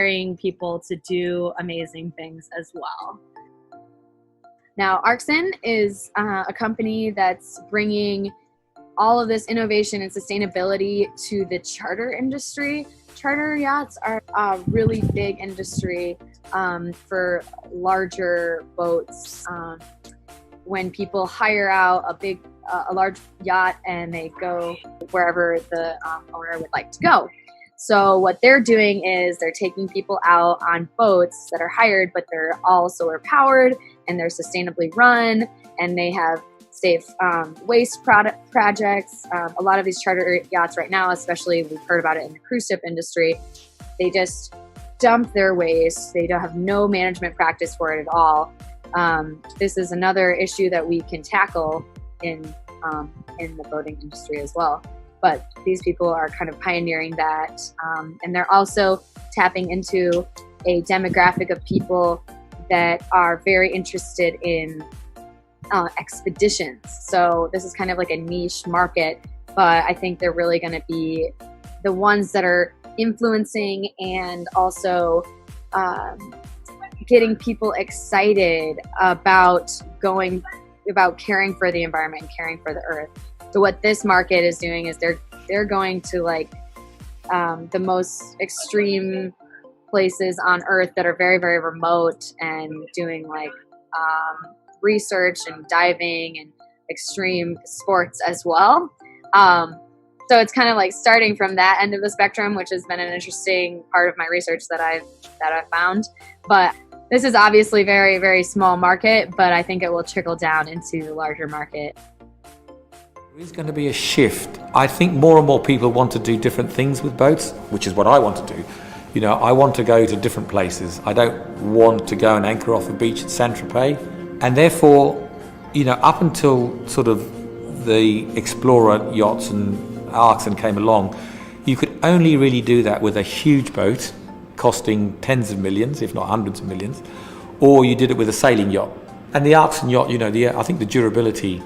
inspiring people to do amazing things as well. Now, Arxen is a company that's bringing all of this innovation and sustainability to the charter industry. Charter yachts are a really big industry for larger boats. When people hire out a large yacht and they go wherever the owner would like to go. So what they're doing is they're taking people out on boats that are hired, but they're all solar powered and they're sustainably run, and they have safe waste projects. A lot of these charter yachts right now, especially we've heard about it in the cruise ship industry, they just dump their waste. They don't have no management practice for it at all. This is another issue that we can tackle in the boating industry as well. But these people are kind of pioneering that, and they're also tapping into a demographic of people that are very interested in expeditions. So this is kind of like a niche market, but I think they're really going to be the ones that are influencing and also getting people excited about caring for the environment and caring for the earth. So what this market is doing is they're going to like the most extreme places on earth that are very, very remote, and doing like research and diving and extreme sports as well. So it's kind of like starting from that end of the spectrum, which has been an interesting part of my research that I've found. But this is obviously very, very small market, but I think it will trickle down into the larger market. There is going to be a shift. I think more and more people want to do different things with boats, which is what I want to do. You know, I want to go to different places. I don't want to go and anchor off a beach at Saint-Tropez. And therefore, you know, up until sort of the Explorer yachts and Arxen came along, you could only really do that with a huge boat costing tens of millions, if not hundreds of millions, or you did it with a sailing yacht. And the Arxen yacht, you know, I think the durability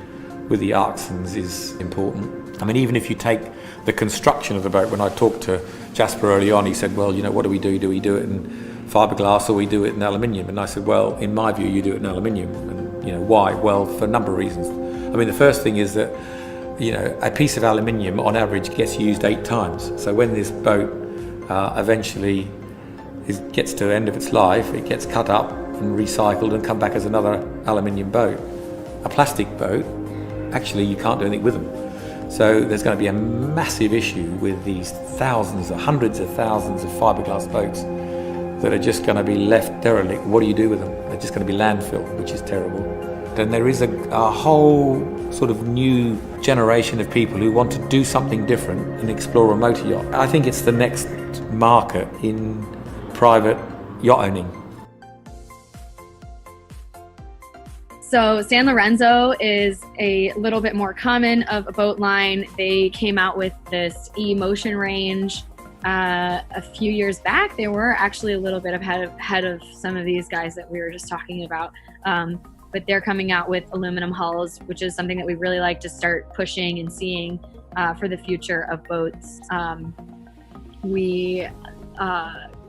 with the Arxens is important. I mean, even if you take the construction of the boat, when I talked to Jasper early on, he said, well, you know, what do we do? Do we do it in fiberglass or we do it in aluminium? And I said, well, in my view, you do it in aluminium. And, you know, why? Well, for a number of reasons. I mean, the first thing is that, you know, a piece of aluminium on average gets used 8 times. So when this boat eventually gets to the end of its life, it gets cut up and recycled and come back as another aluminium boat. A plastic boat, actually you can't do anything with them. So there's going to be a massive issue with these thousands or hundreds of thousands of fiberglass boats that are just going to be left derelict. What do you do with them? They're just going to be landfill, which is terrible. Then there is a whole sort of new generation of people who want to do something different and explore a motor yacht. I think it's the next market in private yacht owning. So San Lorenzo is a little bit more common of a boat line. They came out with this E-Motion range a few years back. They were actually a little bit ahead of some of these guys that we were just talking about. But they're coming out with aluminum hulls, which is something that we really like to start pushing and seeing for the future of boats. We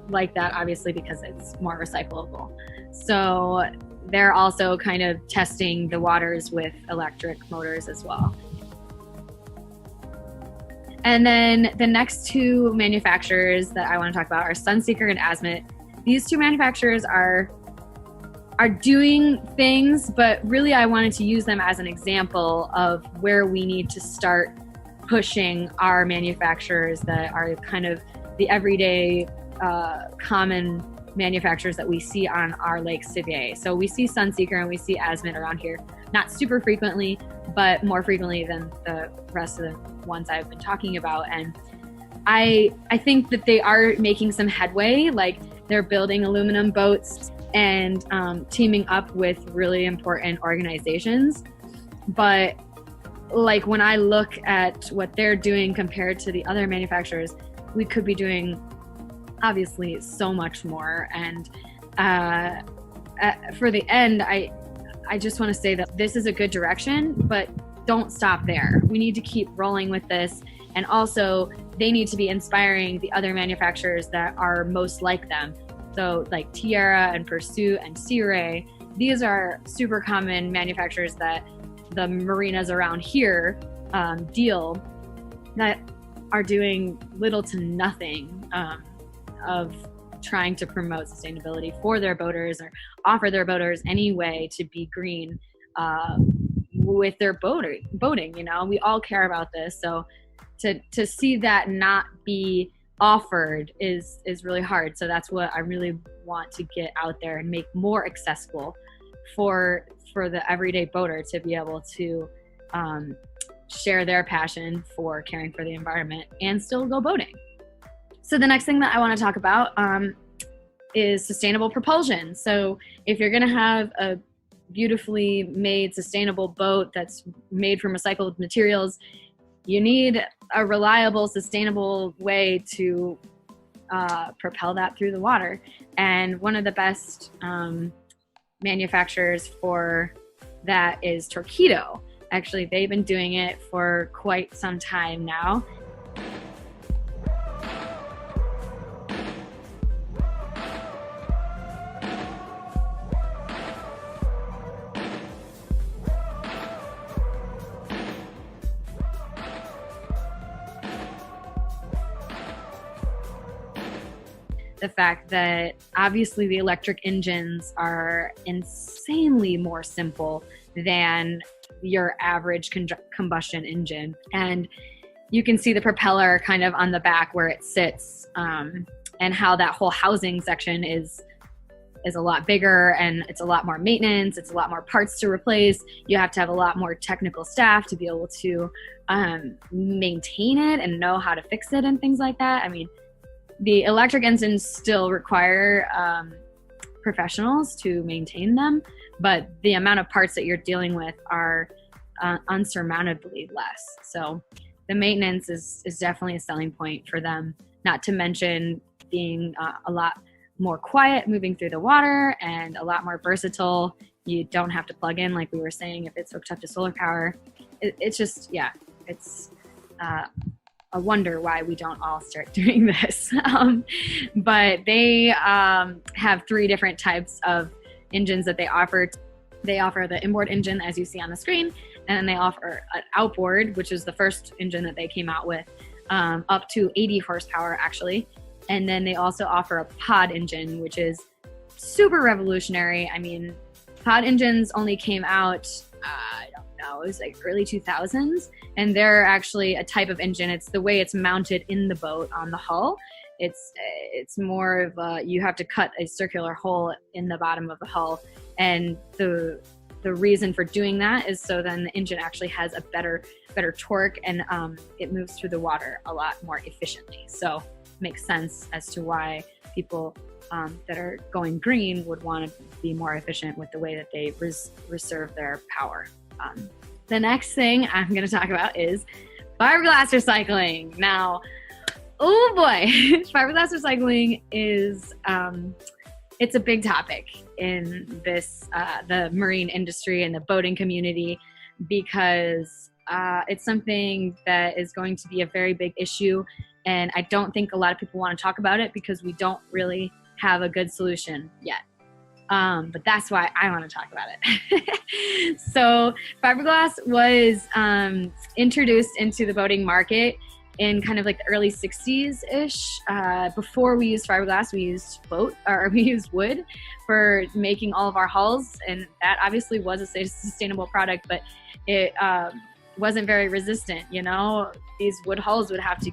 like that obviously because it's more recyclable. So they're also kind of testing the waters with electric motors as well. And then the next 2 manufacturers that I want to talk about are Sunseeker and Azimut. These 2 manufacturers are doing things, but really I wanted to use them as an example of where we need to start pushing our manufacturers that are kind of the everyday common manufacturers that we see on our lakes today. So we see Sunseeker and we see Azimut around here, not super frequently, but more frequently than the rest of the ones I've been talking about. And I think that they are making some headway, like they're building aluminum boats and teaming up with really important organizations. But like when I look at what they're doing compared to the other manufacturers, we could be doing obviously so much more. And for the end, I just want to say that this is a good direction, but don't stop there. We need to keep rolling with this And also they need to be inspiring the other manufacturers that are most like them. So like Tierra and Pursuit and Sea Ray, these are super common manufacturers that the marinas around here deal that are doing little to nothing of trying to promote sustainability for their boaters or offer their boaters any way to be green with their boating. You know, we all care about this. So to see that not be offered is really hard. So that's what I really want to get out there and make more accessible for the everyday boater to be able to share their passion for caring for the environment and still go boating. So the next thing that I want to talk about is sustainable propulsion. So if you're going to have a beautifully made sustainable boat that's made from recycled materials, you need a reliable, sustainable way to propel that through the water. And one of the best manufacturers for that is Torqeedo. Actually, they've been doing it for quite some time now. The fact that obviously the electric engines are insanely more simple than your average combustion engine. And you can see the propeller kind of on the back where it sits, and how that whole housing section is a lot bigger, and it's a lot more maintenance. It's a lot more parts to replace. You have to have a lot more technical staff to be able to maintain it and know how to fix it and things like that. I mean, the electric engines still require professionals to maintain them, but the amount of parts that you're dealing with are unsurmountably less. So the maintenance is definitely a selling point for them, not to mention being a lot more quiet moving through the water and a lot more versatile. You don't have to plug in, like we were saying, if it's hooked up to solar power. It's just, yeah, it's a wonder why we don't all start doing this. But they have 3 different types of engines that they offer. They offer the inboard engine, as you see on the screen, and then they offer an outboard, which is the first engine that they came out with, up to 80 horsepower actually. And then they also offer a pod engine, which is super revolutionary. I mean, pod engines only came out, I don't know, it was like early 2000s. And they're actually a type of engine. It's the way it's mounted in the boat on the hull. It's more of you have to cut a circular hole in the bottom of the hull. And the reason for doing that is so then the engine actually has a better torque, and it moves through the water a lot more efficiently. So makes sense as to why people that are going green would want to be more efficient with the way that they reserve their power. The next thing I'm going to talk about is fiberglass recycling. Now, oh boy, fiberglass recycling is it's a big topic in this the marine industry and the boating community, because it's something that is going to be a very big issue. And I don't think a lot of people want to talk about it because we don't really have a good solution yet. But that's why I want to talk about it. So fiberglass was introduced into the boating market in kind of like the early 60s-ish. Before we used fiberglass, we used wood for making all of our hulls. And that obviously was a sustainable product, but it wasn't very resistant. You know, these wood hulls would have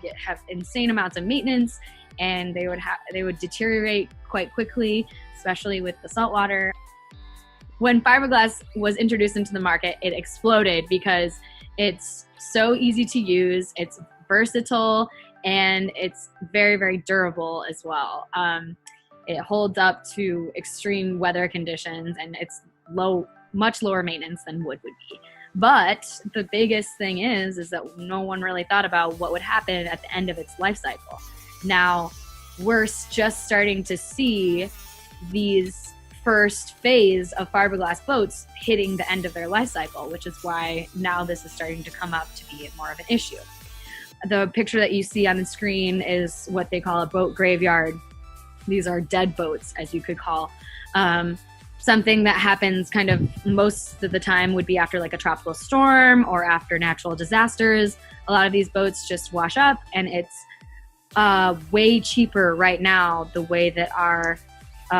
insane amounts of maintenance, and they would deteriorate quite quickly, especially with the salt water. When fiberglass was introduced into the market, it exploded because it's so easy to use, it's versatile, and it's very, very durable as well. It holds up to extreme weather conditions, and it's much lower maintenance than wood would be. But the biggest thing is that no one really thought about what would happen at the end of its life cycle. Now, we're just starting to see these first phase of fiberglass boats hitting the end of their life cycle, which is why now this is starting to come up to be more of an issue. the picture that you see on the screen is what they call a boat graveyard. These are dead boats, as you could call. Something that happens kind of most of the time would be after like a tropical storm or after natural disasters. A lot of these boats just wash up, and it's way cheaper right now the way that our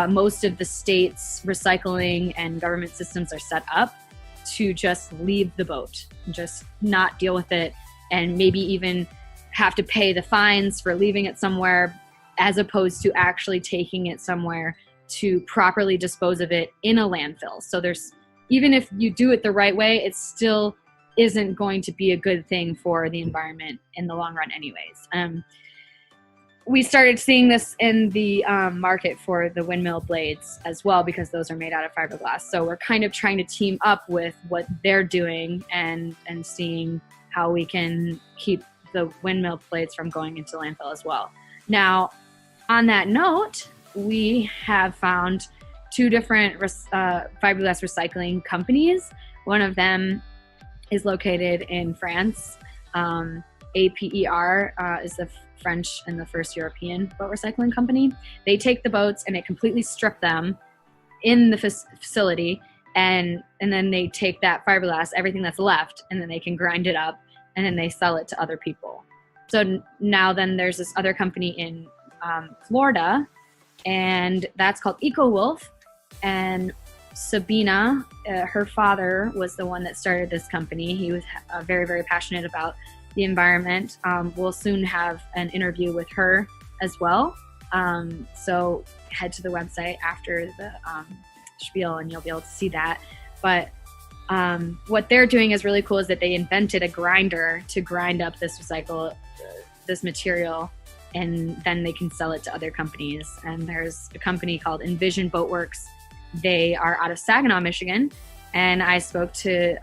most of the states' recycling and government systems are set up to just leave the boat, just not deal with it, and maybe even have to pay the fines for leaving it somewhere, as opposed to actually taking it somewhere to properly dispose of it in a landfill. So even if you do it the right way, it still isn't going to be a good thing for the environment in the long run anyways. We started seeing this in the market for the windmill blades as well, because those are made out of fiberglass. So we're kind of trying to team up with what they're doing and seeing how we can keep the windmill blades from going into landfill as well. Now, on that note, we have found two different fiberglass recycling companies. One of them is located in France. APER is the French and the first European boat recycling company. They take the boats and they completely strip them in the facility, and then they take that fiberglass, everything that's left, and then they can grind it up, and then they sell it to other people. So now then there's this other company in Florida, and that's called EcoWolf. And Sabina, her father was the one that started this company. He was very, very passionate about the environment. We'll soon have an interview with her as well. So head to the website after the spiel and you'll be able to see that. But what they're doing is really cool, is that they invented a grinder to grind up this material, and then they can sell it to other companies. And there's a company called Envision Boatworks. They are out of Saginaw, Michigan. And I spoke to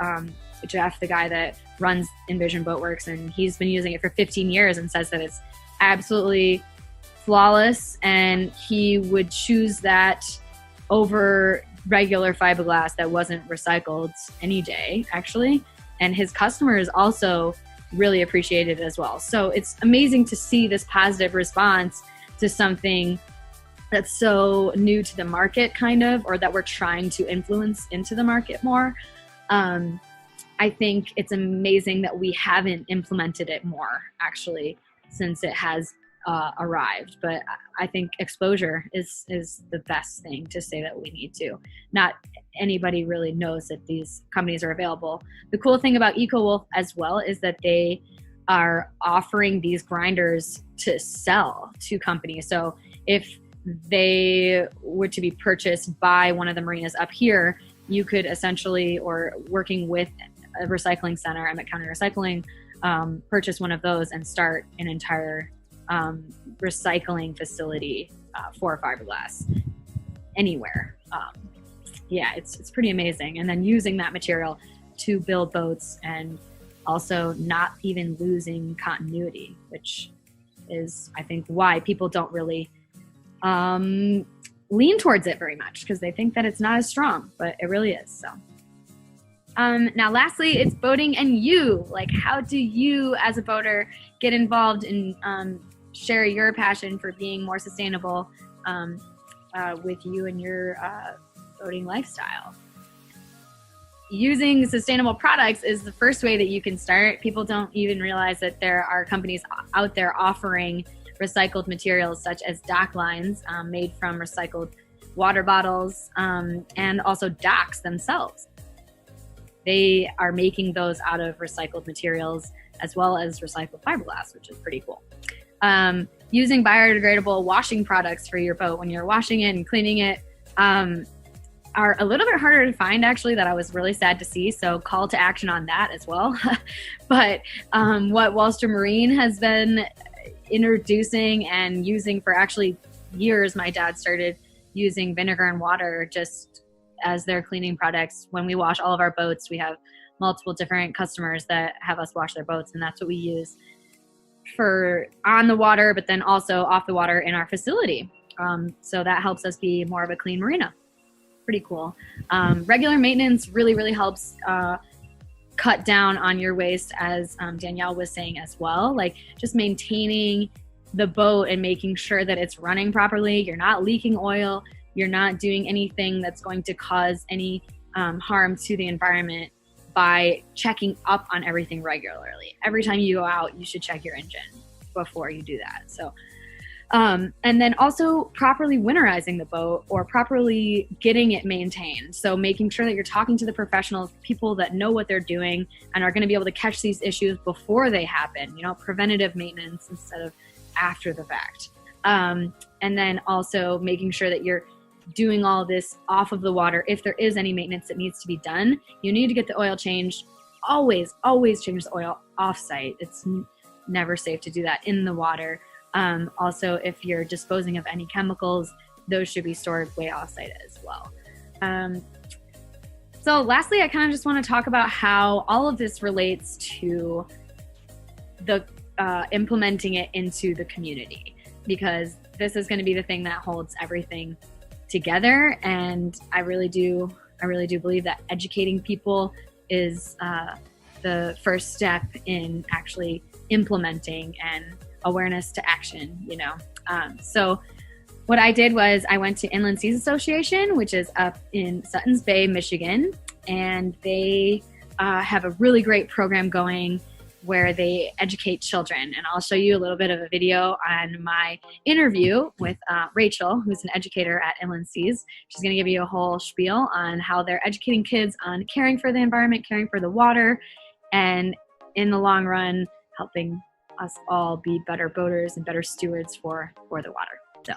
Jeff, the guy that runs Envision Boatworks, and he's been using it for 15 years and says that it's absolutely flawless, and he would choose that over regular fiberglass that wasn't recycled any day, actually. And his customers also really appreciated it as well. So it's amazing to see this positive response to something that's so new to the market, kind of, or that we're trying to influence into the market more. I think it's amazing that we haven't implemented it more, actually, since it has arrived. But I think exposure is the best thing to say that we need to. Not anybody really knows that these companies are available. The cool thing about EcoWolf as well is that they are offering these grinders to sell to companies. So if they were to be purchased by one of the marinas up here, you could essentially, or working with a recycling center, Emmett County Recycling, purchase one of those and start an entire recycling facility for fiberglass anywhere. Yeah, it's pretty amazing. And then using that material to build boats, and also not even losing continuity, which is, I think, why people don't really lean towards it very much, because they think that it's not as strong, but it really is. So now lastly, it's boating and you. Like, how do you as a boater get involved and share your passion for being more sustainable with you and your boating lifestyle? Using sustainable products is the first way that you can start. People don't even realize that there are companies out there offering recycled materials such as dock lines made from recycled water bottles, and also docks themselves. They are making those out of recycled materials as well as recycled fiberglass, which is pretty cool. Using biodegradable washing products for your boat when you're washing it and cleaning it are a little bit harder to find, actually, that I was really sad to see. So call to action on that as well. But what Wallster Marine has been introducing and using for actually years, my dad started using vinegar and water just as their cleaning products. When we wash all of our boats, we have multiple different customers that have us wash their boats, and that's what we use for on the water, but then also off the water in our facility. So that helps us be more of a clean marina. Pretty cool. Regular maintenance really, really helps cut down on your waste, as Danielle was saying as well. Like just maintaining the boat and making sure that it's running properly. You're not leaking oil. You're not doing anything that's going to cause any harm to the environment by checking up on everything regularly. Every time you go out, you should check your engine before you do that. So, and then also properly winterizing the boat or properly getting it maintained. So making sure that you're talking to the professionals, people that know what they're doing and are going to be able to catch these issues before they happen, preventative maintenance instead of after the fact. And then also making sure that you're doing all this off of the water. If there is any maintenance that needs to be done, you need to get the oil changed. Always change the oil off-site. It's never safe to do that in the water. Also, if you're disposing of any chemicals, those should be stored way off-site as well. So lastly, I kind of just want to talk about how all of this relates to the implementing it into the community, because this is going to be the thing that holds everything together. And I really do believe that educating people is the first step in actually implementing and awareness to action, So what I did was I went to Inland Seas Association, which is up in Suttons Bay, Michigan, and they have a really great program going where they educate children. And I'll show you a little bit of a video on my interview with Rachel, who's an educator at Inland Seas. She's going to give you a whole spiel on how they're educating kids on caring for the environment, caring for the water, and in the long run, helping us all be better boaters and better stewards for the water. So.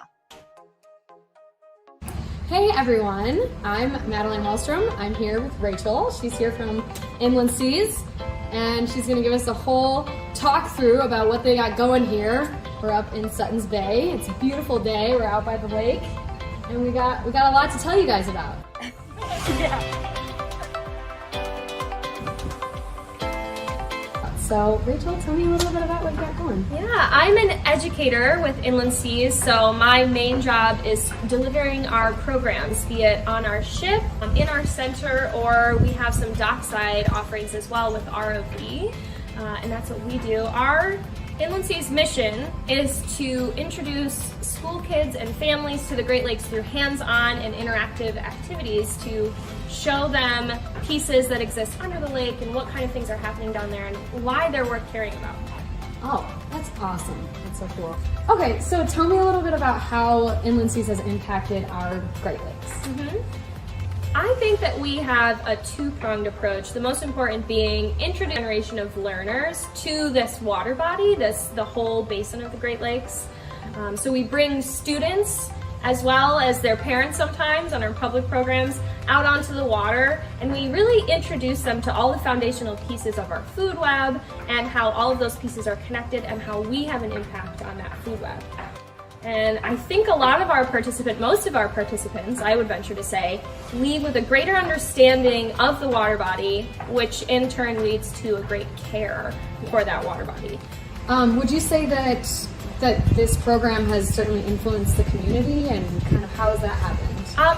Hey everyone, I'm Madeline Hallstrom. I'm here with Rachel. She's here from Inland Seas, and she's going to give us a whole talk through about what they got going here. We're up in Suttons Bay. It's a beautiful day. We're out by the lake, and we got a lot to tell you guys about. Yeah. So Rachel, tell me a little bit about what you got going. Yeah, I'm an educator with Inland Seas, so my main job is delivering our programs, be it on our ship, in our center, or we have some dockside offerings as well with ROV, and that's what we do. Our Inland Seas mission is to introduce school kids and families to the Great Lakes through hands-on and interactive activities to show them pieces that exist under the lake and what kind of things are happening down there and why they're worth caring about. Oh, that's awesome. That's so cool. Okay, so tell me a little bit about how Inland Seas has impacted our Great Lakes. I think that we have a two-pronged approach, the most important being introducing a generation of learners to this water body, the whole basin of the Great Lakes. So we bring students as well as their parents sometimes on our public programs out onto the water, and we really introduce them to all the foundational pieces of our food web and how all of those pieces are connected and how we have an impact on that food web. And I think most of our participants, I would venture to say, leave with a greater understanding of the water body, which in turn leads to a great care for that water body. Would you say that this program has certainly influenced the community, and kind of how has that happened?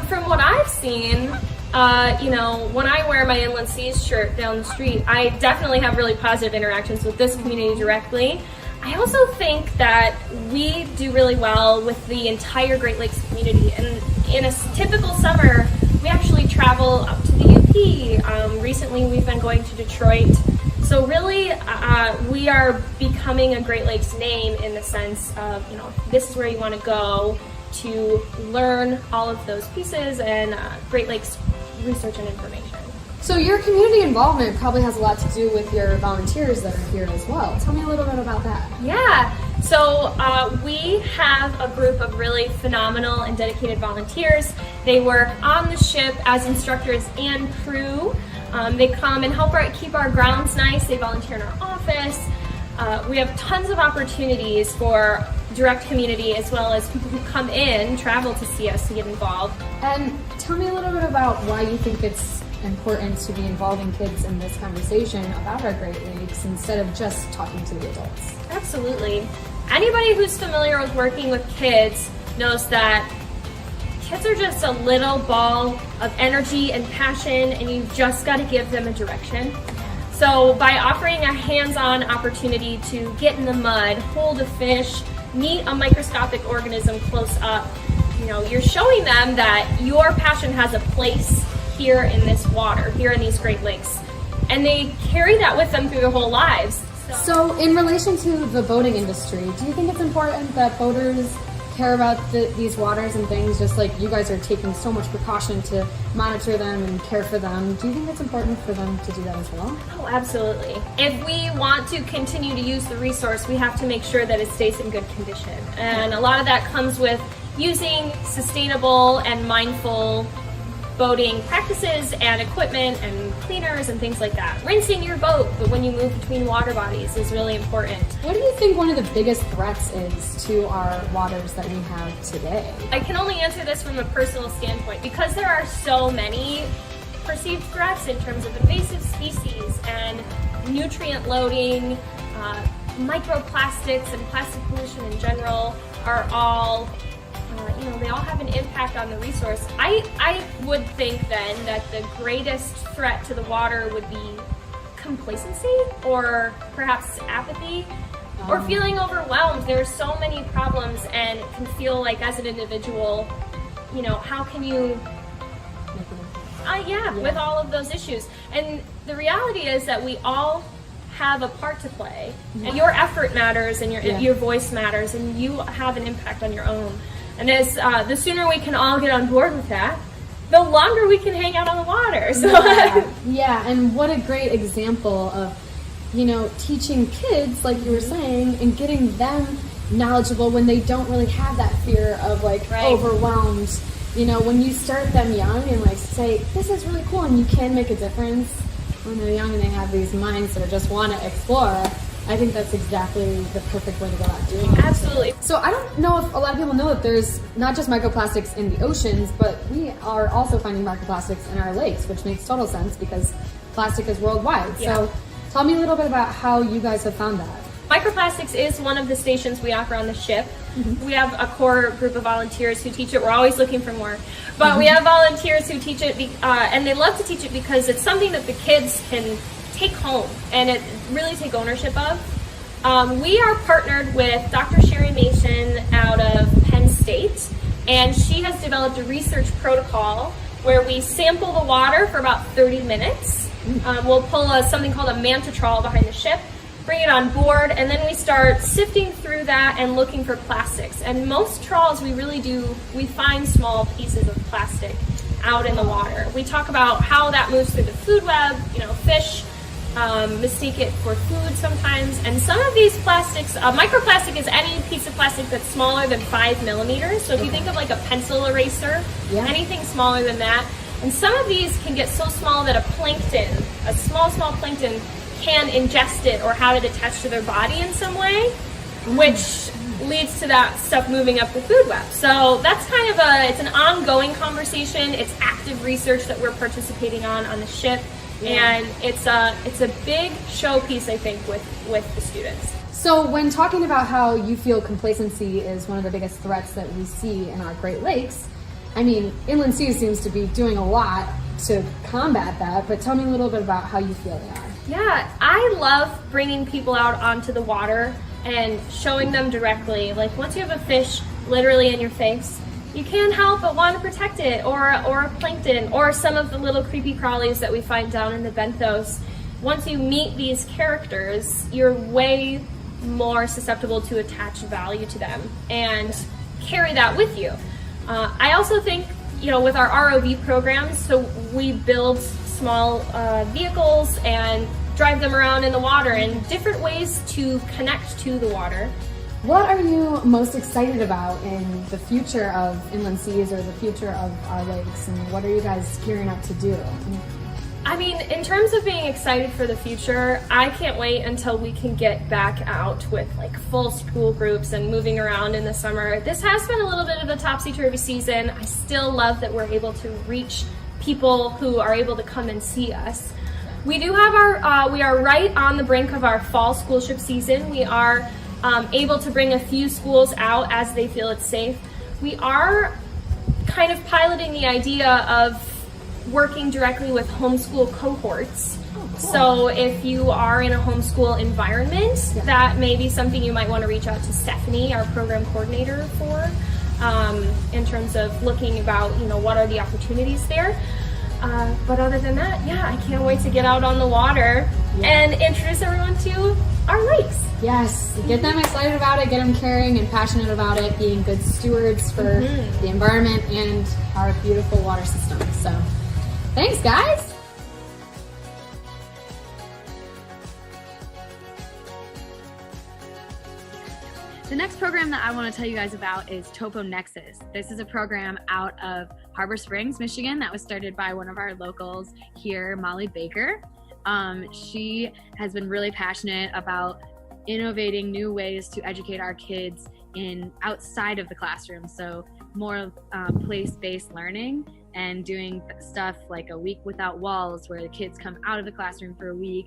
From what I've seen, when I wear my Inland Seas shirt down the street, I definitely have really positive interactions with this community directly. I also think that we do really well with the entire Great Lakes community, and in a typical summer, we actually travel up to the UP. Recently, we've been going to Detroit. So really, we are becoming a Great Lakes name in the sense of, this is where you want to go to learn all of those pieces and Great Lakes research and information. So your community involvement probably has a lot to do with your volunteers that are here as well. Tell me a little bit about that. Yeah, so we have a group of really phenomenal and dedicated volunteers. They work on the ship as instructors and crew. They come and help keep our grounds nice. They volunteer in our office. We have tons of opportunities for direct community as well as people who come in, travel to see us, to get involved. And tell me a little bit about why you think it's important to be involving kids in this conversation about our Great Lakes instead of just talking to the adults. Absolutely. Anybody who's familiar with working with kids knows that kids are just a little ball of energy and passion, and you've just got to give them a direction. So by offering a hands-on opportunity to get in the mud, hold a fish, meet a microscopic organism close up, you're showing them that your passion has a place here in this water, here in these Great Lakes. And they carry that with them through their whole lives. So in relation to the boating industry, do you think it's important that boaters care about these waters and things, just like you guys are taking so much precaution to monitor them and care for them? Do you think it's important for them to do that as well? Oh, absolutely. If we want to continue to use the resource, we have to make sure that it stays in good condition. And a lot of that comes with using sustainable and mindful boating practices and equipment and cleaners and things like that. Rinsing your boat, but when you move between water bodies is really important. What do you think one of the biggest threats is to our waters that we have today? I can only answer this from a personal standpoint because there are so many perceived threats in terms of invasive species and nutrient loading, microplastics and plastic pollution in general are all they all have an impact on the resource. I would think then that the greatest threat to the water would be complacency or perhaps apathy or feeling overwhelmed. There's so many problems and it can feel like as an individual, how can you with all of those issues. And the reality is that we all have a part to play and your effort matters and your voice matters and you have an impact on your own. And as the sooner we can all get on board with that, the longer we can hang out on the water. So and what a great example of, teaching kids, like you were saying, and getting them knowledgeable when they don't really have that fear of overwhelmed. When you start them young and say, this is really cool and you can make a difference when they're young and they have these minds that just want to explore. I think that's exactly the perfect way to go about doing it. Absolutely. So I don't know if a lot of people know that there's not just microplastics in the oceans, but we are also finding microplastics in our lakes, which makes total sense because plastic is worldwide. Yeah. So tell me a little bit about how you guys have found that. Microplastics is one of the stations we offer on the ship. We have a core group of volunteers who teach it. We're always looking for more. But we have volunteers who teach it, and they love to teach it because it's something that the kids can take home and really take ownership of. We are partnered with Dr. Sherry Mason out of Penn State, and she has developed a research protocol where we sample the water for about 30 minutes. We'll pull something called a manta trawl behind the ship, bring it on board, and then we start sifting through that and looking for plastics. And most trawls we find small pieces of plastic out in the water. We talk about how that moves through the food web, fish mistake it for food sometimes. And some of these plastics, microplastic is any piece of plastic that's smaller than 5 millimeters. So if you think of like a pencil eraser, anything smaller than that. And some of these can get so small that a small plankton can ingest it or have it attached to their body in some way, which leads to that stuff moving up the food web. So that's kind of it's an ongoing conversation. It's active research that we're participating on the ship. And it's a big showpiece, I think, with the students. So when talking about how you feel complacency is one of the biggest threats that we see in our Great Lakes, I mean, Inland Seas seems to be doing a lot to combat that, but tell me a little bit about how you feel they are. Yeah, I love bringing people out onto the water and showing them directly. Like once you have a fish literally in your face, you can't help but want to protect it, or a plankton, or some of the little creepy crawlies that we find down in the benthos. Once you meet these characters, you're way more susceptible to attach value to them and carry that with you. I also think, with our ROV programs, so we build small vehicles and drive them around in the water and different ways to connect to the water. What are you most excited about in the future of Inland Seas or the future of our lakes, and what are you guys gearing up to do? I mean, in terms of being excited for the future, I can't wait until we can get back out with like full school groups and moving around in the summer. This has been a little bit of a topsy-turvy season. I still love that we're able to reach people who are able to come and see us. We do have we are right on the brink of our fall schoolship season. We are able to bring a few schools out as they feel it's safe. We are kind of piloting the idea of working directly with homeschool cohorts So if you are in a homeschool environment, that may be something you might want to reach out to Stephanie, our program coordinator, for in terms of looking about, what are the opportunities there. But other than that, I can't wait to get out on the water and introduce everyone to our lakes. Yes, get them excited about it, get them caring and passionate about it, being good stewards for the environment and our beautiful water system. So, thanks, guys. The next program that I want to tell you guys about is Topo Nexus. This is a program out of Harbor Springs, Michigan, that was started by one of our locals here, Molly Baker. She has been really passionate about innovating new ways to educate our kids in outside of the classroom. So more place-based learning and doing stuff like a week without walls, where the kids come out of the classroom for a week,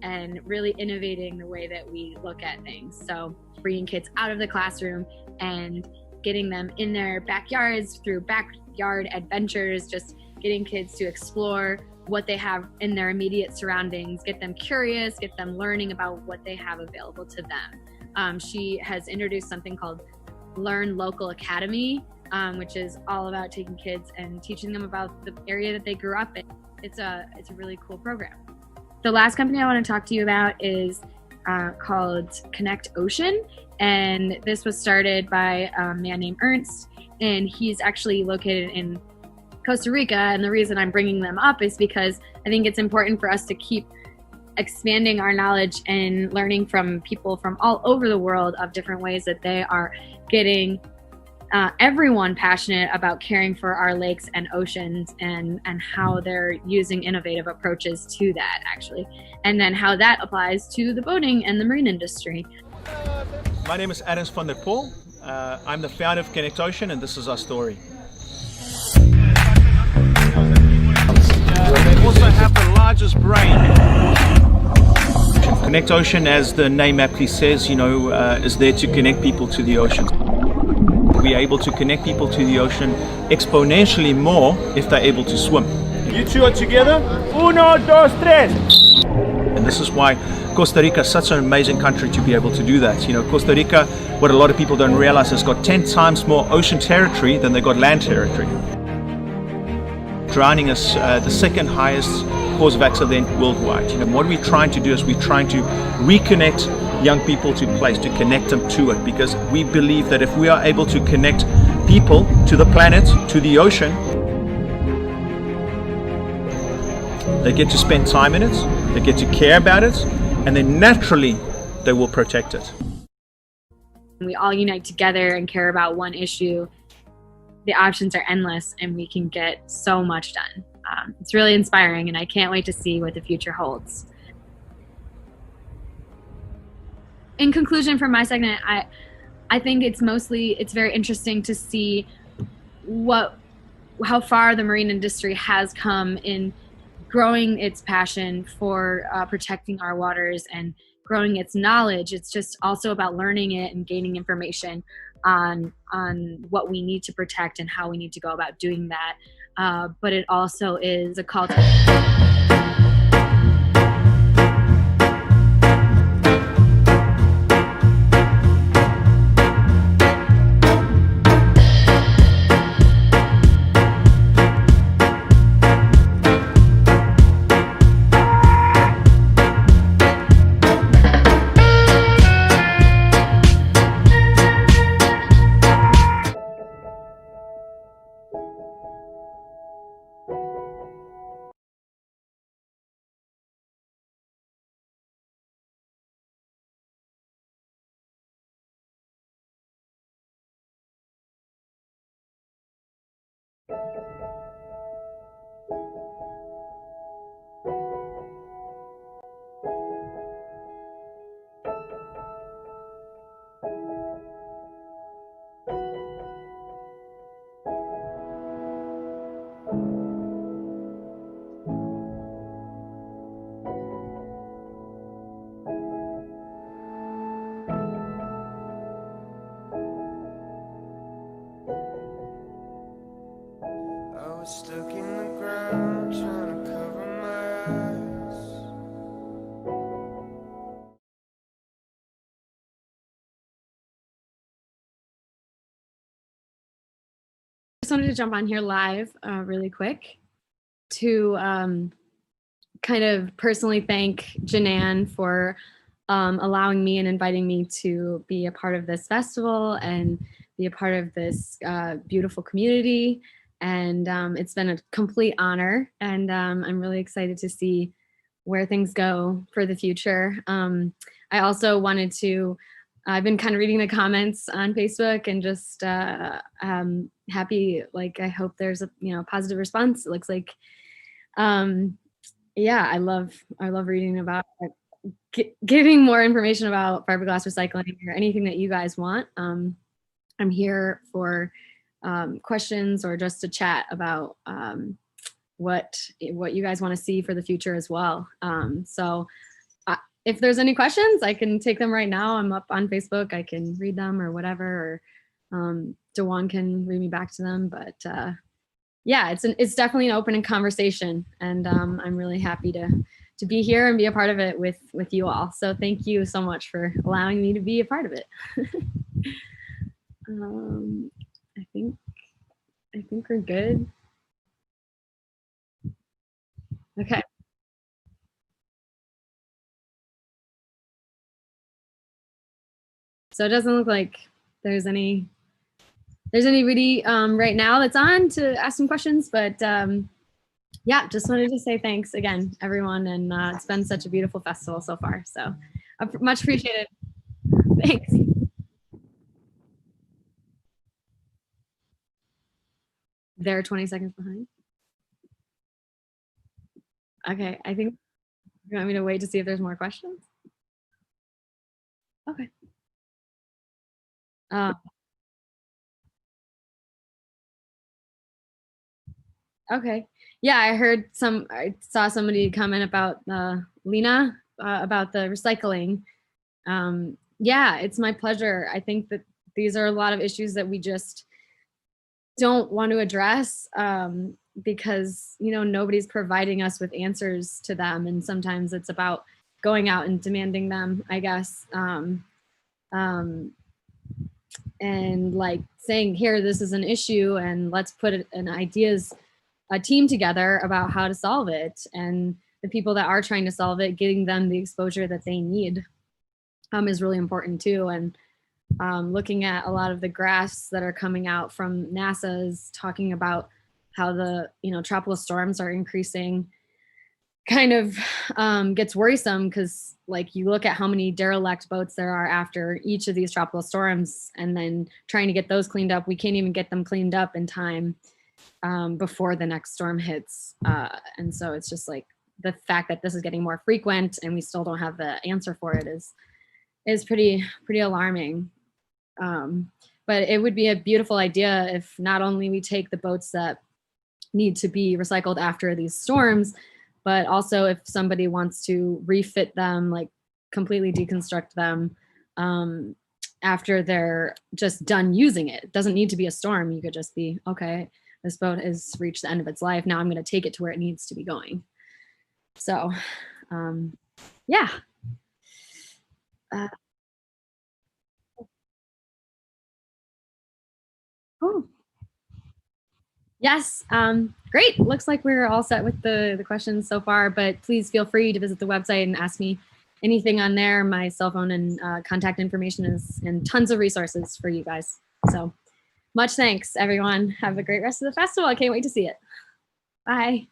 and really innovating the way that we look at things. So bringing kids out of the classroom and getting them in their backyards through backyard adventures, just getting kids to explore what they have in their immediate surroundings, get them curious, get them learning about what they have available to them. She has introduced something called Learn Local Academy, which is all about taking kids and teaching them about the area that they grew up in. It's a really cool program. The last company I want to talk to you about is called Connect Ocean, and this was started by a man named Ernst, and he's actually located in Costa Rica. And the reason I'm bringing them up is because I think it's important for us to keep expanding our knowledge and learning from people from all over the world of different ways that they are getting everyone passionate about caring for our lakes and oceans, and how they're using innovative approaches to that, actually, and then how that applies to the boating and the marine industry. My name is Adams van der Poel. I'm the founder of Connect Ocean, and this is our story. They also have the largest brain. Connect Ocean, as the name aptly says, is there to connect people to the ocean. We're able to connect people to the ocean exponentially more if they're able to swim. You two are together. Uno, dos, tres. And this is why Costa Rica is such an amazing country to be able to do that. Costa Rica, what a lot of people don't realize, has got 10 times more ocean territory than they got land territory. Drowning is the second highest cause of accident worldwide. What we're trying to do is we're trying to reconnect young people to place, to connect them to it, because we believe that if we are able to connect people to the planet, to the ocean, they get to spend time in it, they get to care about it, and then naturally they will protect it. We all unite together and care about one issue. The options are endless, and we can get so much done. It's really inspiring, and I can't wait to see what the future holds. In conclusion, for my segment, I think it's very interesting to see how far the marine industry has come in growing its passion for protecting our waters and growing its knowledge. It's just also about learning it and gaining information on what we need to protect and how we need to go about doing that. But it also is a call to I was stuck in the ground trying to cover my eyes. to jump on here live really quick to kind of personally thank Janan for allowing me and inviting me to be a part of this festival and be a part of this beautiful community. And it's been a complete honor, and I'm really excited to see where things go for the future. I also wanted to, I've been kind of reading the comments on Facebook and just happy, like I hope there's a positive response. It looks like, yeah, I love reading about giving more information about fiberglass recycling or anything that you guys want. I'm here for questions or just to chat about what you guys want to see for the future as well. So if there's any questions, I can take them right now. I'm up on Facebook. I can read them or whatever, or Dewan can read me back to them. But yeah, it's definitely an open conversation, and I'm really happy to be here and be a part of it with you all. So thank you so much for allowing me to be a part of it. I think we're good. Okay. So it doesn't look like there's anybody right now that's on to ask some questions, but yeah, just wanted to say thanks again, everyone, and it's been such a beautiful festival so far. So much appreciated. Thanks. They're 20 seconds behind. Okay, I think you want me to wait to see if there's more questions? Okay. Okay. Yeah, I saw somebody comment about Lena about the recycling. Yeah, it's my pleasure. I think that these are a lot of issues that we just don't want to address because nobody's providing us with answers to them, and sometimes it's about going out and demanding them, I guess, and like saying, here, this is an issue, and let's put a team together about how to solve it, and the people that are trying to solve it, getting them the exposure that they need is really important too. And looking at a lot of the graphs that are coming out from NASA is talking about how the tropical storms are increasing, kind of gets worrisome, because like you look at how many derelict boats there are after each of these tropical storms, and then trying to get those cleaned up, we can't even get them cleaned up in time before the next storm hits. And so it's just like the fact that this is getting more frequent and we still don't have the answer for it is pretty alarming. But it would be a beautiful idea if not only we take the boats that need to be recycled after these storms, but also if somebody wants to refit them, like completely deconstruct them after they're just done using it. It doesn't need to be a storm. You could just be, okay, this boat has reached the end of its life. Now I'm going to take it to where it needs to be going. So, yeah. Oh, yes. Great. Looks like we're all set with the questions so far, but please feel free to visit the website and ask me anything on there. My cell phone and contact information is, and tons of resources for you guys. So much thanks, everyone. Have a great rest of the festival. I can't wait to see it. Bye.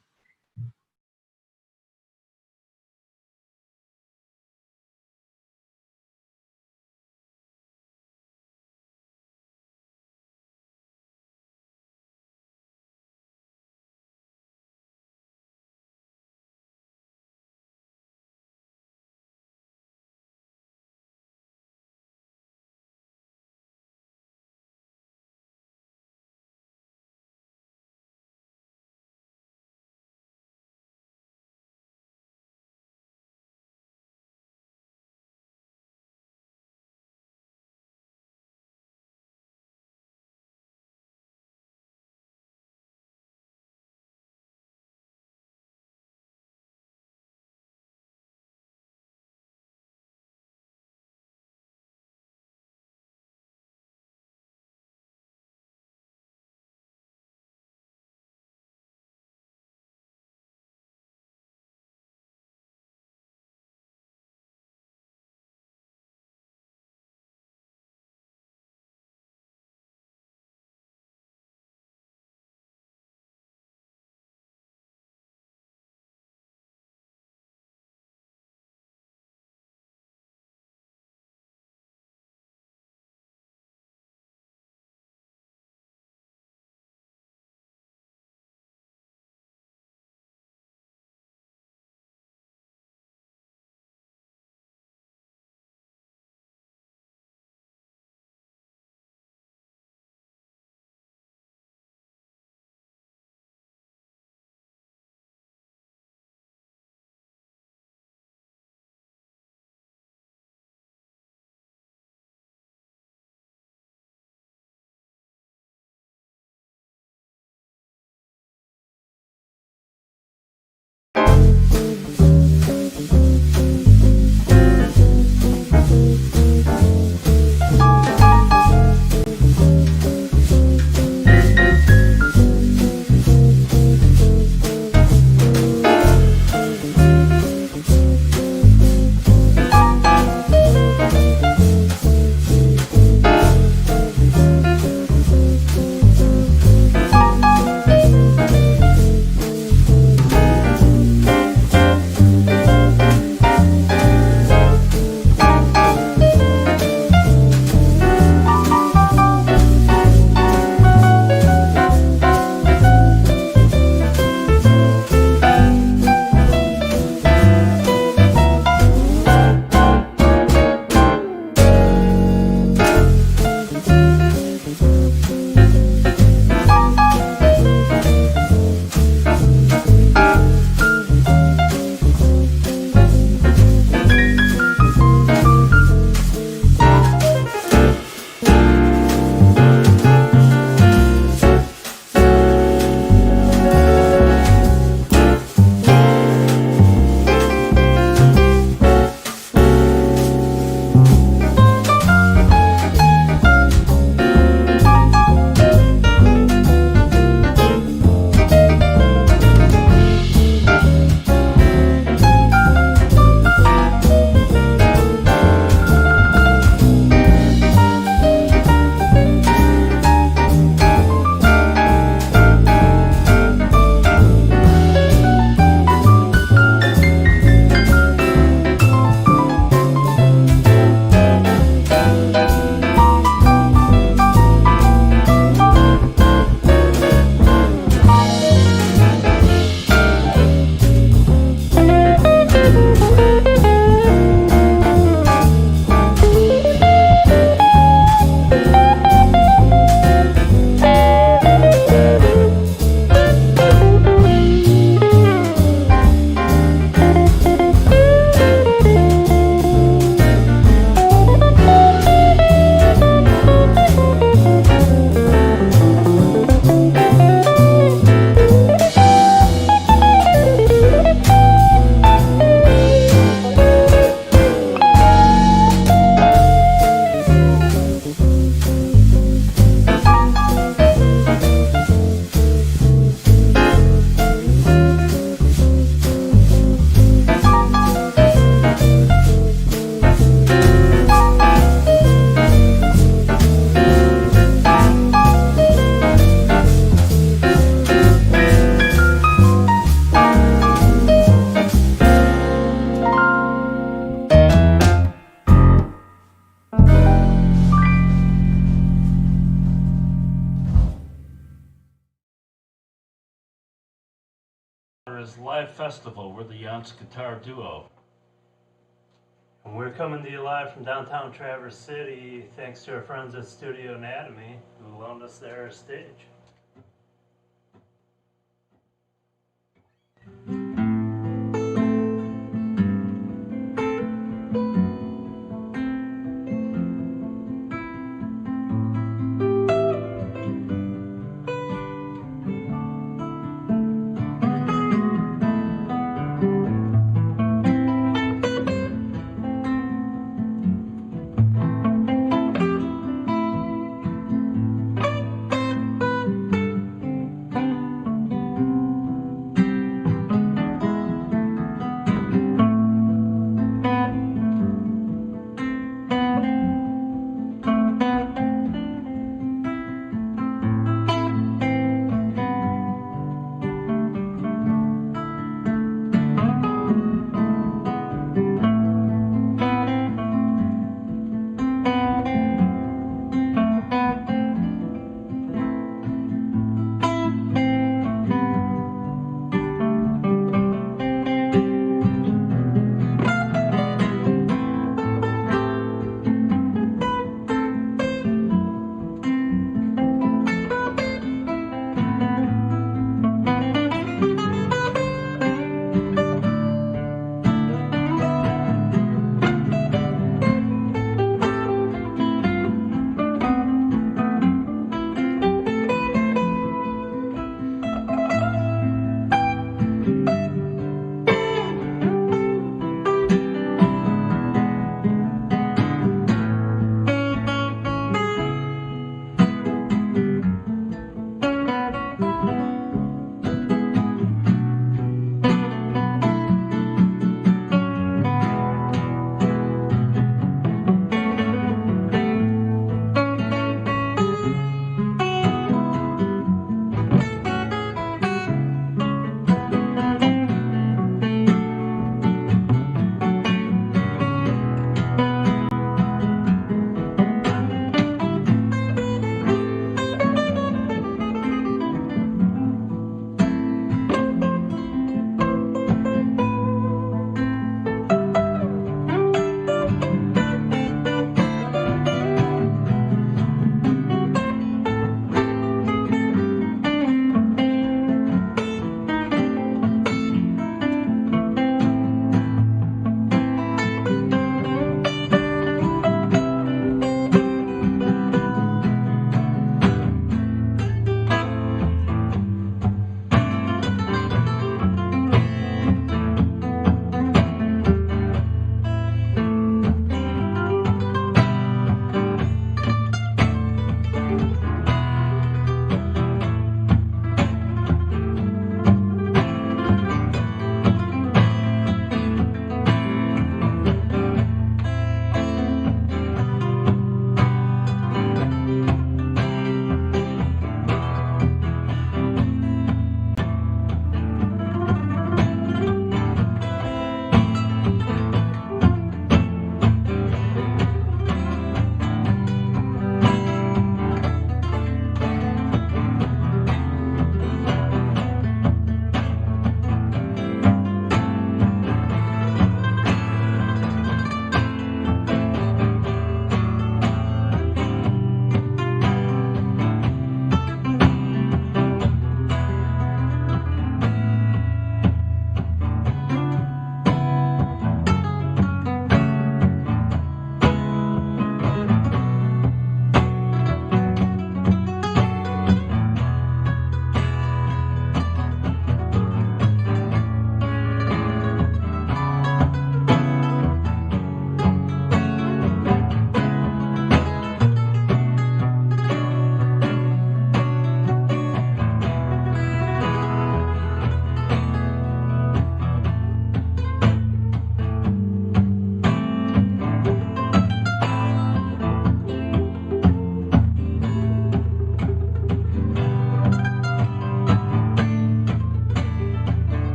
Towers live festival. We're the Yance Guitar Duo. And we're coming to you live from downtown Traverse City, thanks to our friends at Studio Anatomy, who loaned us their stage.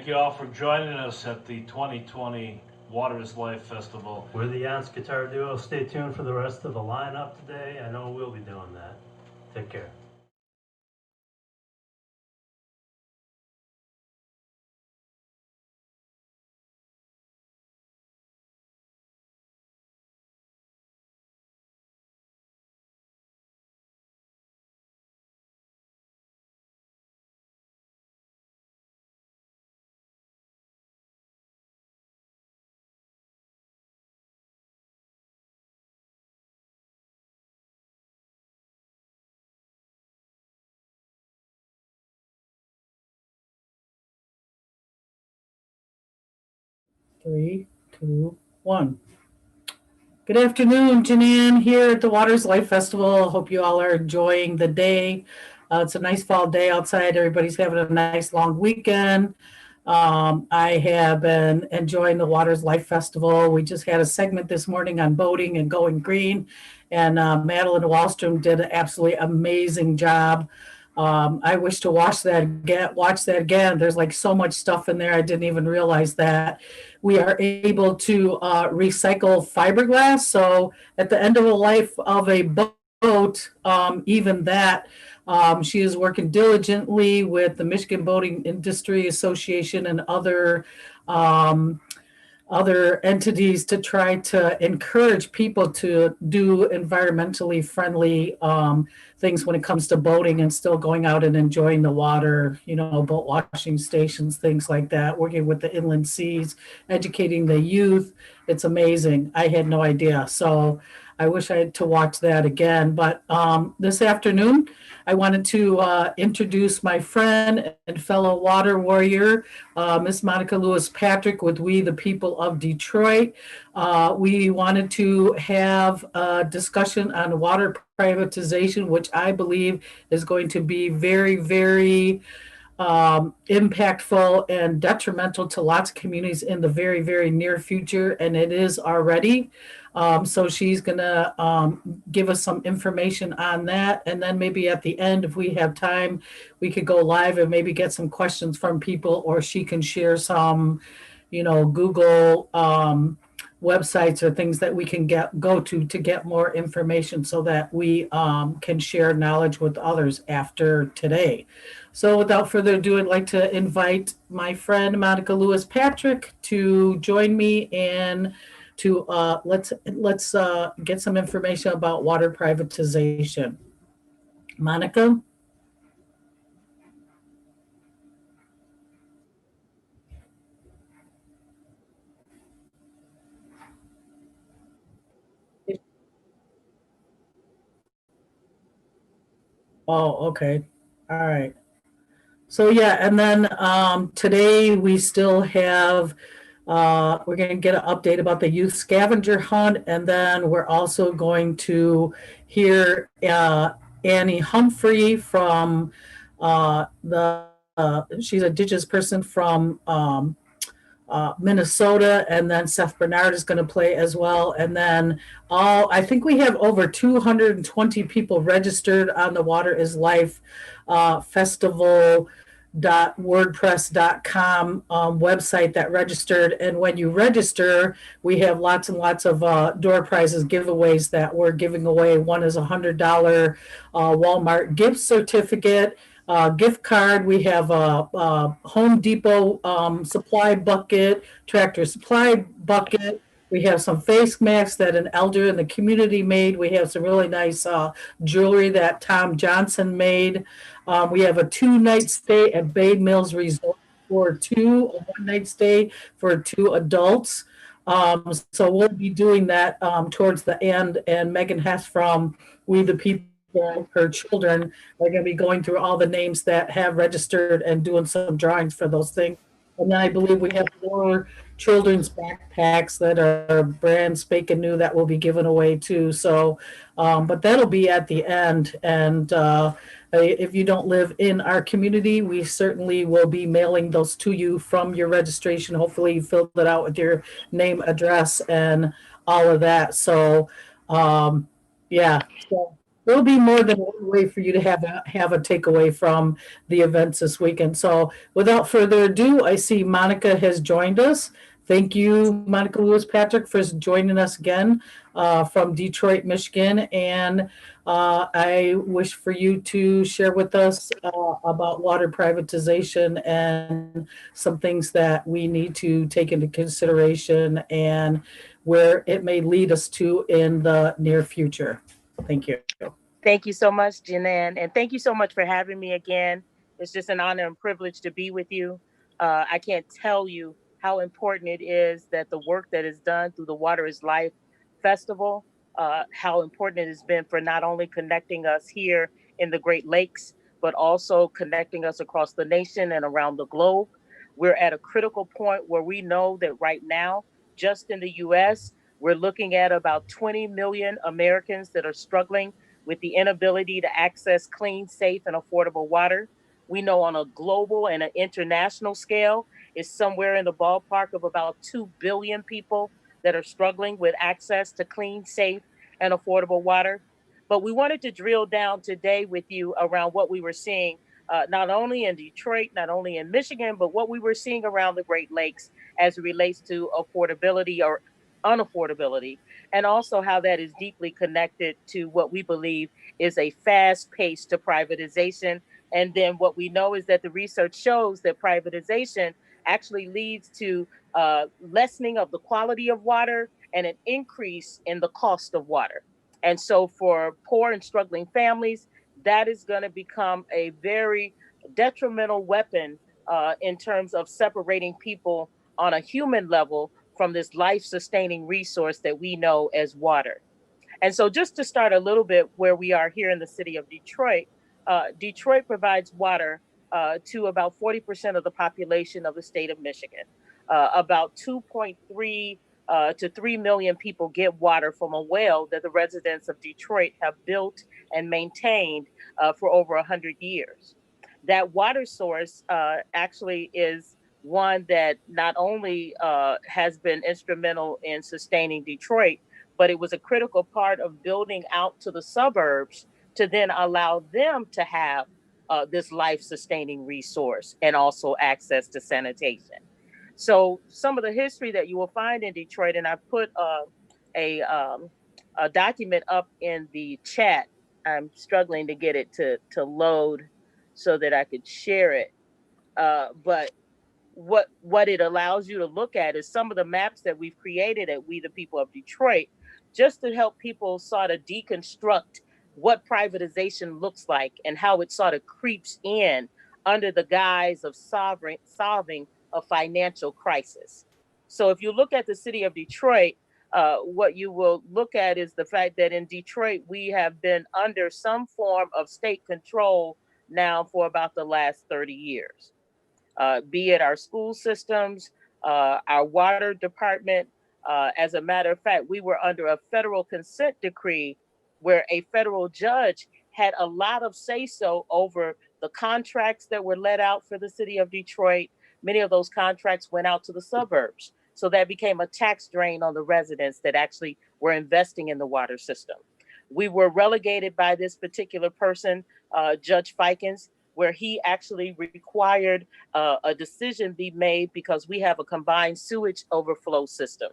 Thank you all for joining us at the 2020 Water is Life Festival. We're the Yance Guitar Duo. Stay tuned for the rest of the lineup today. I know we'll be doing that. Take care. Three, two, one. Good afternoon, Janine here at the Waters Life Festival. Hope you all are enjoying the day. It's a nice fall day outside. Everybody's having a nice long weekend. I have been enjoying the Waters Life Festival. We just had a segment this morning on boating and going green, and Madeline Wallstrom did an absolutely amazing job. I wish to watch that again. There's like so much stuff in there. I didn't even realize that. We are able to recycle fiberglass. So at the end of the life of a boat, even that, she is working diligently with the Michigan Boating Industry Association and other entities to try to encourage people to do environmentally friendly things when it comes to boating and still going out and enjoying the water, boat washing stations, things like that, working with the inland seas, educating the youth. It's amazing. I had no idea. So I wish I had to watch that again. But this afternoon, I wanted to introduce my friend and fellow water warrior, Miss Monica Lewis Patrick with We the People of Detroit. We wanted to have a discussion on water privatization, which I believe is going to be very, very impactful and detrimental to lots of communities in the very, very near future, and it is already. So she's going to give us some information on that. And then maybe at the end, if we have time, we could go live and maybe get some questions from people, or she can share some, Google websites or things that we can go to get more information so that we can share knowledge with others after today. So without further ado, I'd like to invite my friend Monica Lewis Patrick to join me and to let's get some information about water privatization. Monica? Oh, okay. All right. So yeah, and then today we still have, we're going to get an update about the youth scavenger hunt, and then we're also going to hear Annie Humphrey from she's a Indigenous person from Minnesota, and then Seth Bernard is going to play as well. And then I think we have over 220 people registered on the Water is Life festival.wordpress.com website that registered. And when you register, we have lots and lots of door prizes, giveaways that we're giving away. One is $100 Walmart gift certificate. Gift card. We have a Home Depot supply bucket, Tractor Supply bucket. We have some face masks that an elder in the community made. We have some really nice jewelry that Tom Johnson made. We have a 2-night stay at Bay Mills Resort for a 1-night stay for 2 adults. So we'll be doing that towards the end. And Megan Hess from We the People, her children, are going to be going through all the names that have registered and doing some drawings for those things. And then I believe we have 4 children's backpacks that are brand spanking new that will be given away too. So, but that'll be at the end. And if you don't live in our community, we certainly will be mailing those to you from your registration. Hopefully you filled it out with your name, address, and all of that. So, yeah. So There'll be more than one way for you to have a takeaway from the events this weekend. So without further ado, I see Monica has joined us. Thank you, Monica Lewis Patrick, for joining us again from Detroit, Michigan. And I wish for you to share with us about water privatization and some things that we need to take into consideration and where it may lead us to in the near future. Thank you. Thank you so much, Janan, and thank you so much for having me again. It's just an honor and privilege to be with you. I can't tell you how important it is that the work that is done through the Water is Life Festival, how important it has been for not only connecting us here in the Great Lakes, but also connecting us across the nation and around the globe. We're at a critical point where we know that right now, just in the US, we're looking at about 20 million Americans that are struggling with the inability to access clean, safe, and affordable water. We know on a global and an international scale, it's somewhere in the ballpark of about 2 billion people that are struggling with access to clean, safe, and affordable water. But we wanted to drill down today with you around what we were seeing, not only in Detroit, not only in Michigan, but what we were seeing around the Great Lakes as it relates to affordability or unaffordability, and also how that is deeply connected to what we believe is a fast pace to privatization. And then what we know is that the research shows that privatization actually leads to lessening of the quality of water and an increase in the cost of water. And so for poor and struggling families, that is going to become a very detrimental weapon in terms of separating people on a human level from this life sustaining resource that we know as water. And so, just to start a little bit where we are here in the city of Detroit, Detroit provides water to about 40% of the population of the state of Michigan. About 2.3 to 3 million people get water from a well that the residents of Detroit have built and maintained for over 100 years. That water source actually is one that not only has been instrumental in sustaining Detroit, but it was a critical part of building out to the suburbs to then allow them to have this life sustaining resource and also access to sanitation. So, some of the history that you will find in Detroit, and I put a, um, a document up in the chat. I'm struggling to get it to load so that I could share it. But what it allows you to look at is some of the maps that we've created at We the People of Detroit, just to help people sort of deconstruct what privatization looks like and how it sort of creeps in under the guise of solving a financial crisis. So if you look at the city of Detroit, what you will look at is the fact that in Detroit we have been under some form of state control now for about the last 30 years, be it our school systems, our water department. As a matter of fact, we were under a federal consent decree where a federal judge had a lot of say so over the contracts that were let out for the city of Detroit. Many of those contracts went out to the suburbs. So that became a tax drain on the residents that actually were investing in the water system. We were relegated by this particular person, Judge Fikens, where he actually required a decision be made because we have a combined sewage overflow system.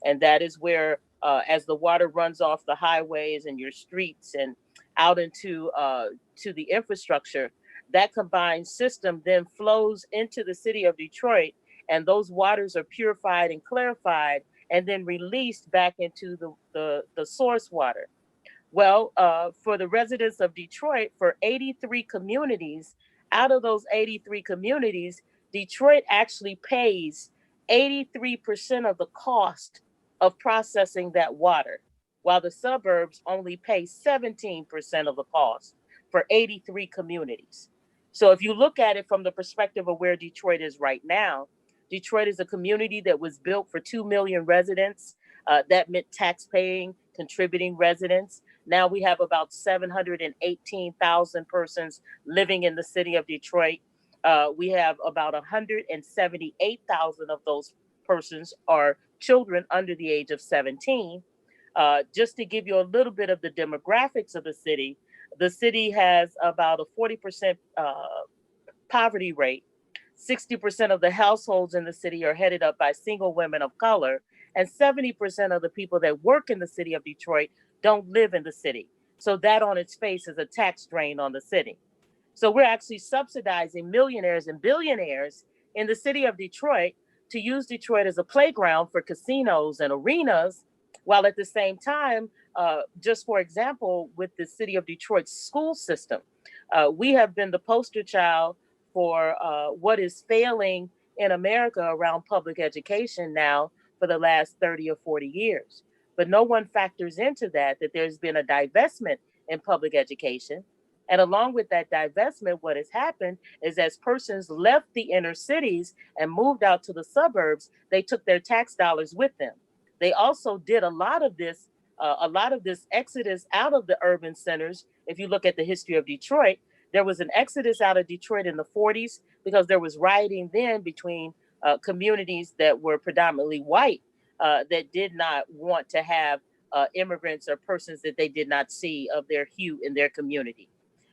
And that is where, as the water runs off the highways and your streets and out into to the infrastructure, that combined system then flows into the city of Detroit, and those waters are purified and clarified and then released back into the source water. Well, for the residents of Detroit, for 83 communities, out of those 83 communities, Detroit actually pays 83% of the cost of processing that water, while the suburbs only pay 17% of the cost for 83 communities. So if you look at it from the perspective of where Detroit is right now, Detroit is a community that was built for 2 million residents. That meant tax paying, contributing residents. Now we have about 718,000 persons living in the city of Detroit. We have about 178,000 of those persons are children under the age of 17. Just to give you a little bit of the demographics of the city has about a 40% poverty rate. 60% of the households in the city are headed up by single women of color, and 70% of the people that work in the city of Detroit don't live in the city. So that on its face is a tax drain on the city. So we're actually subsidizing millionaires and billionaires in the city of Detroit to use Detroit as a playground for casinos and arenas, while at the same time, just for example, with the city of Detroit's school system, we have been the poster child for what is failing in America around public education now for the last 30 or 40 years. But no one factors into that there's been a divestment in public education. And along with that divestment, what has happened is as persons left the inner cities and moved out to the suburbs, they took their tax dollars with them. They also did a lot of this exodus out of the urban centers. If you look at the history of Detroit, there was an exodus out of Detroit in the 40s because there was rioting then between communities that were predominantly white that did not want to have immigrants or persons that they did not see of their hue in their community.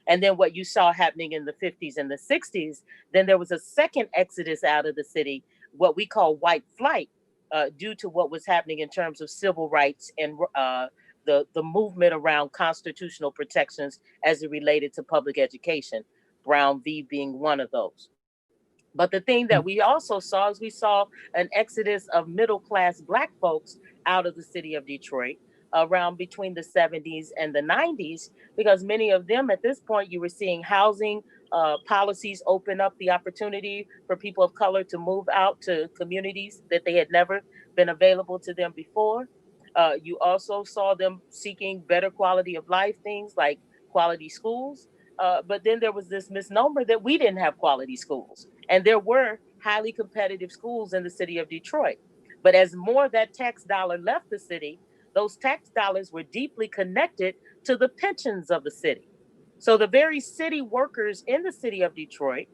And then what you saw happening in the 50s and the 60s, then there was a second exodus out of the city, what we call white flight, due to what was happening in terms of civil rights and the movement around constitutional protections as it related to public education, Brown v. being one of those. But the thing that we also saw is we saw an exodus of middle-class Black folks out of the city of Detroit around between the 70s and the 90s, because many of them at this point, you were seeing housing policies open up the opportunity for people of color to move out to communities that they had never been available to them before. You also saw them seeking better quality of life, things like quality schools. But then there was this misnomer that we didn't have quality schools. And there were highly competitive schools in the city of Detroit. But as more of that tax dollar left the city, those tax dollars were deeply connected to the pensions of the city. So the very city workers in the city of Detroit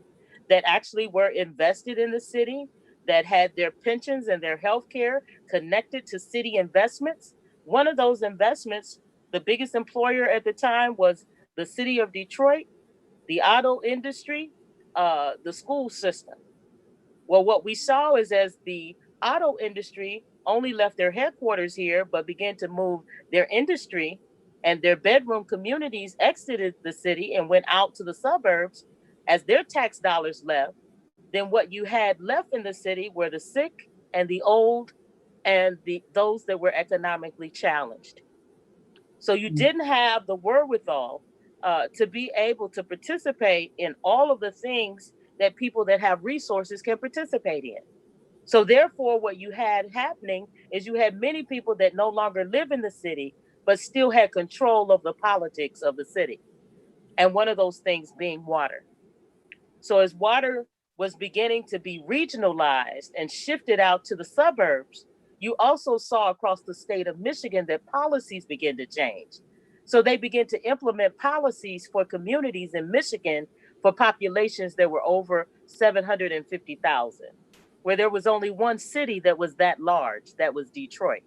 that actually were invested in the city, that had their pensions and their health care connected to city investments. One of those investments, the biggest employer at the time was the city of Detroit, the auto industry, the school system. Well, what we saw is as the auto industry only left their headquarters here, but began to move their industry and their bedroom communities exited the city and went out to the suburbs, as their tax dollars left, then what you had left in the city were the sick and the old and those that were economically challenged. So you didn't have the wherewithal to be able to participate in all of the things that people that have resources can participate in. So therefore, what you had happening is you had many people that no longer live in the city, but still had control of the politics of the city. And one of those things being water. So as water was beginning to be regionalized and shifted out to the suburbs, you also saw across the state of Michigan that policies began to change. So they began to implement policies for communities in Michigan for populations that were over 750,000, where there was only one city that was that large, that was Detroit.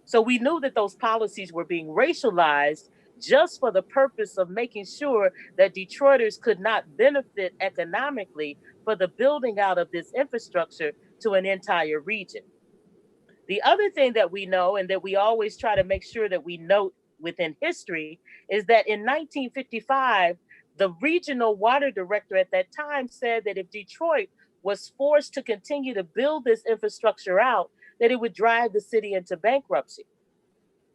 So we knew that those policies were being racialized just for the purpose of making sure that Detroiters could not benefit economically for the building out of this infrastructure to an entire region. The other thing that we know, and that we always try to make sure that we note within history, is that in 1955, the regional water director at that time said that if Detroit was forced to continue to build this infrastructure out, that it would drive the city into bankruptcy.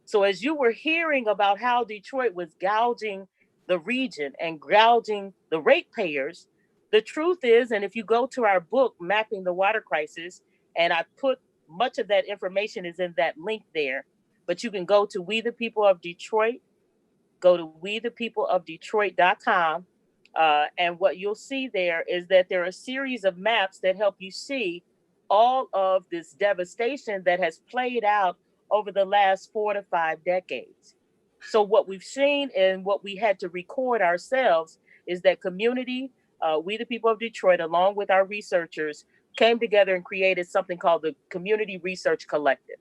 So as you were hearing about how Detroit was gouging the region and gouging the ratepayers, the truth is, and if you go to our book, Mapping the Water Crisis, and I put much of that information is in that link there, but you can go to We the People of Detroit, go to wethepeopleofdetroit.com, and what you'll see there is that there are a series of maps that help you see all of this devastation that has played out over the last 4 to 5 decades. So what we've seen and what we had to record ourselves is that community, We the People of Detroit, along with our researchers, came together and created something called the Community Research Collective.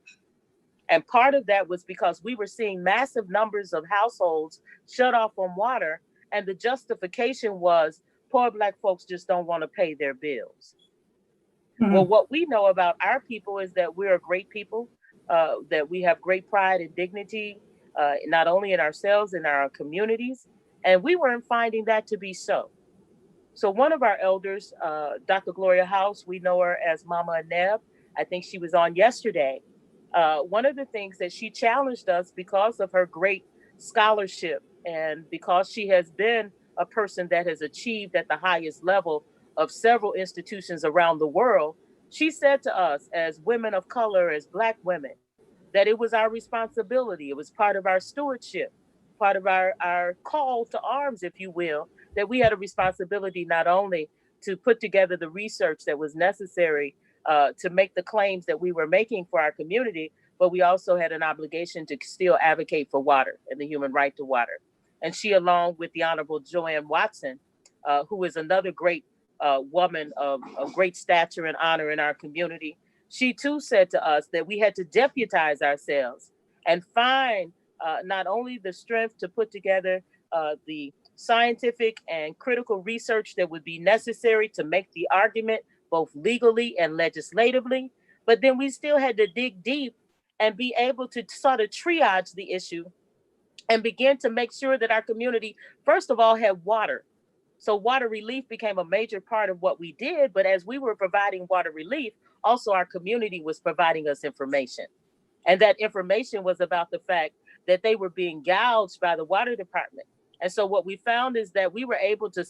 And part of that was because we were seeing massive numbers of households shut off from water. And the justification was poor Black folks just don't want to pay their bills. Well, what we know about our people is that we're a great people, that we have great pride and dignity, not only in ourselves, in our communities. And we weren't finding that to be so. So one of our elders, Dr. Gloria House, we know her as Mama Aneb. I think she was on yesterday. One of the things that she challenged us because of her great scholarship and because she has been a person that has achieved at the highest level of several institutions around the world, she said to us as women of color, as Black women, that it was our responsibility, it was part of our stewardship, part of our call to arms, if you will, that we had a responsibility not only to put together the research that was necessary to make the claims that we were making for our community, but we also had an obligation to still advocate for water and the human right to water. And she, along with the Honorable Joanne Watson, who is another great woman of great stature and honor in our community, she too said to us that we had to deputize ourselves and find not only the strength to put together the scientific and critical research that would be necessary to make the argument both legally and legislatively, but then we still had to dig deep and be able to sort of triage the issue and begin to make sure that our community, first of all, had water. So water relief became a major part of what we did, but as we were providing water relief, also our community was providing us information. And that information was about the fact that they were being gouged by the water department. And so what we found is that we were able to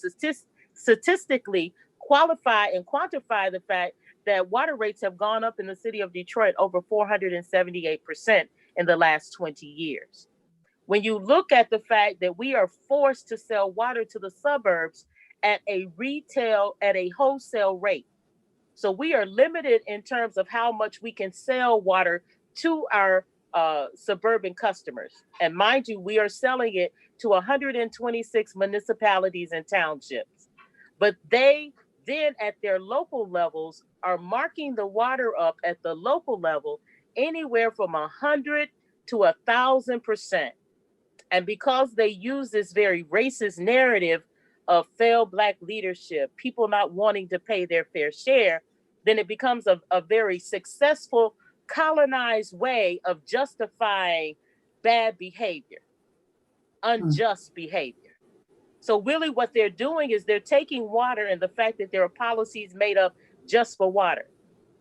statistically qualify and quantify the fact that water rates have gone up in the city of Detroit over 478% in the last 20 years. When you look at the fact that we are forced to sell water to the suburbs at a wholesale rate. So we are limited in terms of how much we can sell water to our suburban customers. And mind you, we are selling it to 126 municipalities and townships. But they then at their local levels are marking the water up at the local level anywhere from 100 to 1,000%. And because they use this very racist narrative of failed Black leadership, people not wanting to pay their fair share, then it becomes a very successful colonized way of justifying bad behavior, unjust behavior. So really what they're doing is they're taking water and the fact that there are policies made up just for water.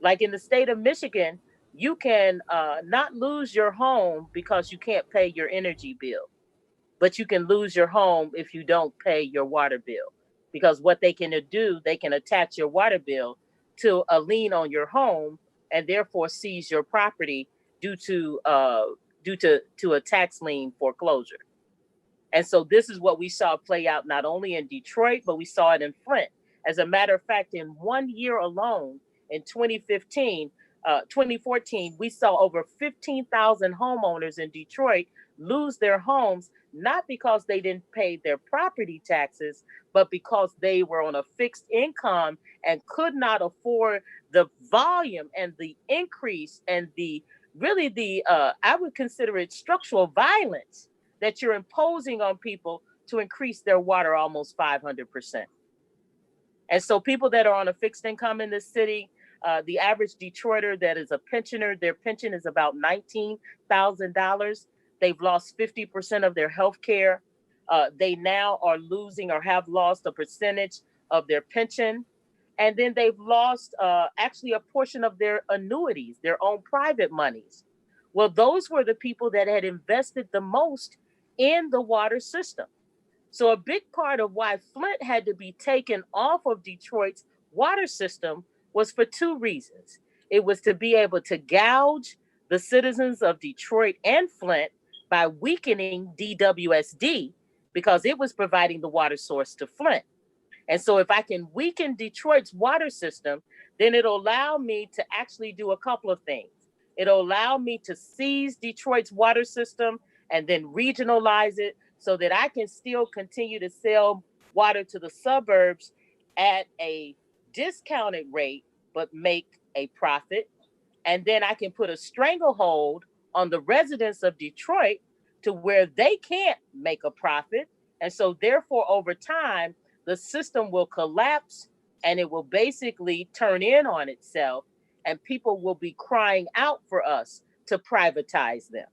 Like in the state of Michigan, you can not lose your home because you can't pay your energy bill, but you can lose your home if you don't pay your water bill. Because what they can do, they can attach your water bill to a lien on your home and therefore seize your property due to a tax lien foreclosure. And so this is what we saw play out not only in Detroit, but we saw it in Flint. As a matter of fact, in 1 year alone, in 2014, we saw over 15,000 homeowners in Detroit lose their homes, not because they didn't pay their property taxes, but because they were on a fixed income and could not afford the volume and the increase and I would consider it structural violence that you're imposing on people to increase their water almost 500%. And so people that are on a fixed income in this city, the average Detroiter that is a pensioner, their pension is about $19,000. They've lost 50% of their health care. They now are losing or have lost a percentage of their pension. And then they've lost actually a portion of their annuities, their own private monies. Well, those were the people that had invested the most in the water system. So a big part of why Flint had to be taken off of Detroit's water system was for two reasons. It was to be able to gouge the citizens of Detroit and Flint by weakening DWSD because it was providing the water source to Flint. And so if I can weaken Detroit's water system, then it'll allow me to actually do a couple of things. It'll allow me to seize Detroit's water system and then regionalize it so that I can still continue to sell water to the suburbs at a discounted rate, but make a profit. And then I can put a stranglehold on the residents of Detroit to where they can't make a profit. And so therefore, over time, the system will collapse and it will basically turn in on itself, and people will be crying out for us to privatize them.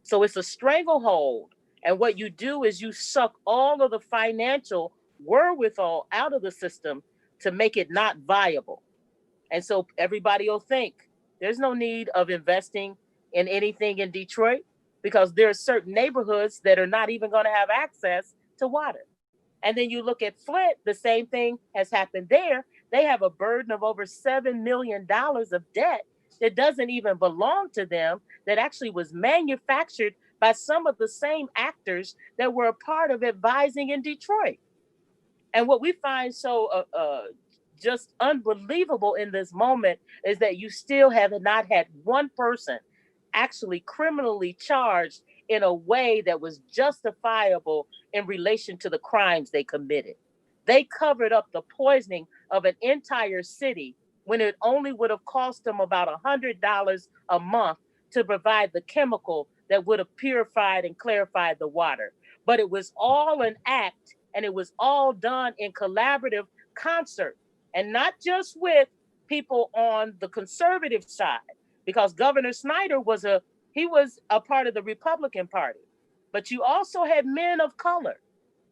So it's a stranglehold. And what you do is you suck all of the financial wherewithal out of the system to make it not viable. And so everybody will think there's no need of investing in anything in Detroit because there are certain neighborhoods that are not even going to have access to water. And then you look at Flint, the same thing has happened there. They have a burden of over $7 million of debt that doesn't even belong to them, that actually was manufactured by some of the same actors that were a part of advising in Detroit. And what we find so just unbelievable in this moment is that you still have not had one person actually criminally charged in a way that was justifiable in relation to the crimes they committed. They covered up the poisoning of an entire city when it only would have cost them about $100 a month to provide the chemical that would have purified and clarified the water. But it was all an act, and it was all done in collaborative concert, and not just with people on the conservative side, because Governor Snyder was a part of the Republican Party. But you also had men of color,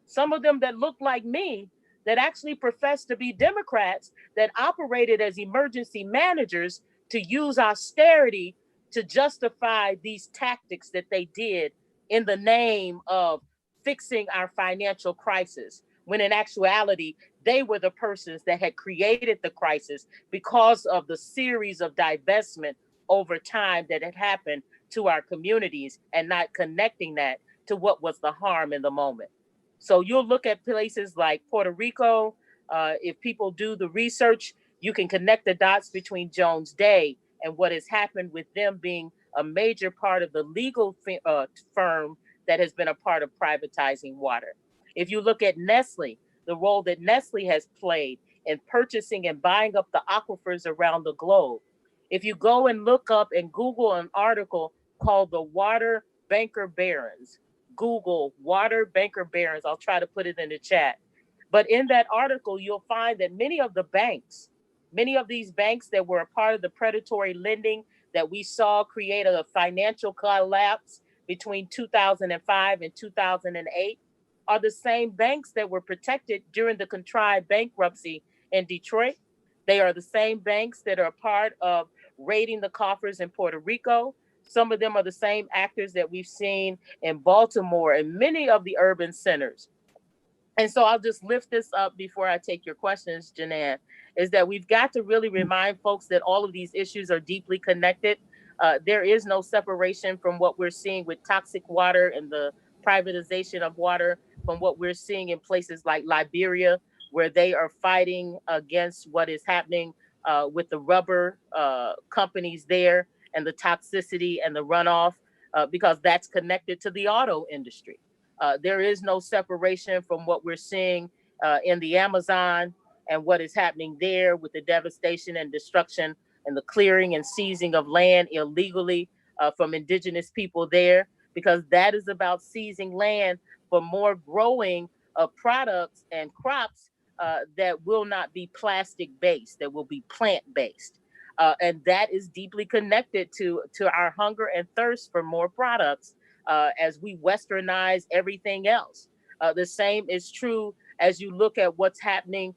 some of them that looked like me, that actually professed to be Democrats, that operated as emergency managers to use austerity to justify these tactics that they did in the name of fixing our financial crisis, when in actuality, they were the persons that had created the crisis because of the series of divestment over time that had happened to our communities and not connecting that to what was the harm in the moment. So you'll look at places like Puerto Rico. If people do the research, you can connect the dots between Jones Day and what has happened with them being a major part of the legal firm that has been a part of privatizing water. If you look at Nestle, the role that Nestle has played in purchasing and buying up the aquifers around the globe. If you go and look up and Google an article called the Water Banker Barons, Google Water Banker Barons, I'll try to put it in the chat. But in that article, you'll find that many of these banks that were a part of the predatory lending that we saw create a financial collapse between 2005 and 2008 are the same banks that were protected during the contrived bankruptcy in Detroit. They are the same banks that are a part of raiding the coffers in Puerto Rico. Some of them are the same actors that we've seen in Baltimore and many of the urban centers. And so I'll just lift this up before I take your questions, Janan, is that we've got to really remind folks that all of these issues are deeply connected. There is no separation from what we're seeing with toxic water and the privatization of water from what we're seeing in places like Liberia, where they are fighting against what is happening with the rubber companies there and the toxicity and the runoff, because that's connected to the auto industry. There is no separation from what we're seeing in the Amazon and what is happening there with the devastation and destruction and the clearing and seizing of land illegally from indigenous people there, because that is about seizing land for more growing of products and crops that will not be plastic based, that will be plant based. And that is deeply connected to our hunger and thirst for more products as we westernize everything else. The same is true as you look at what's happening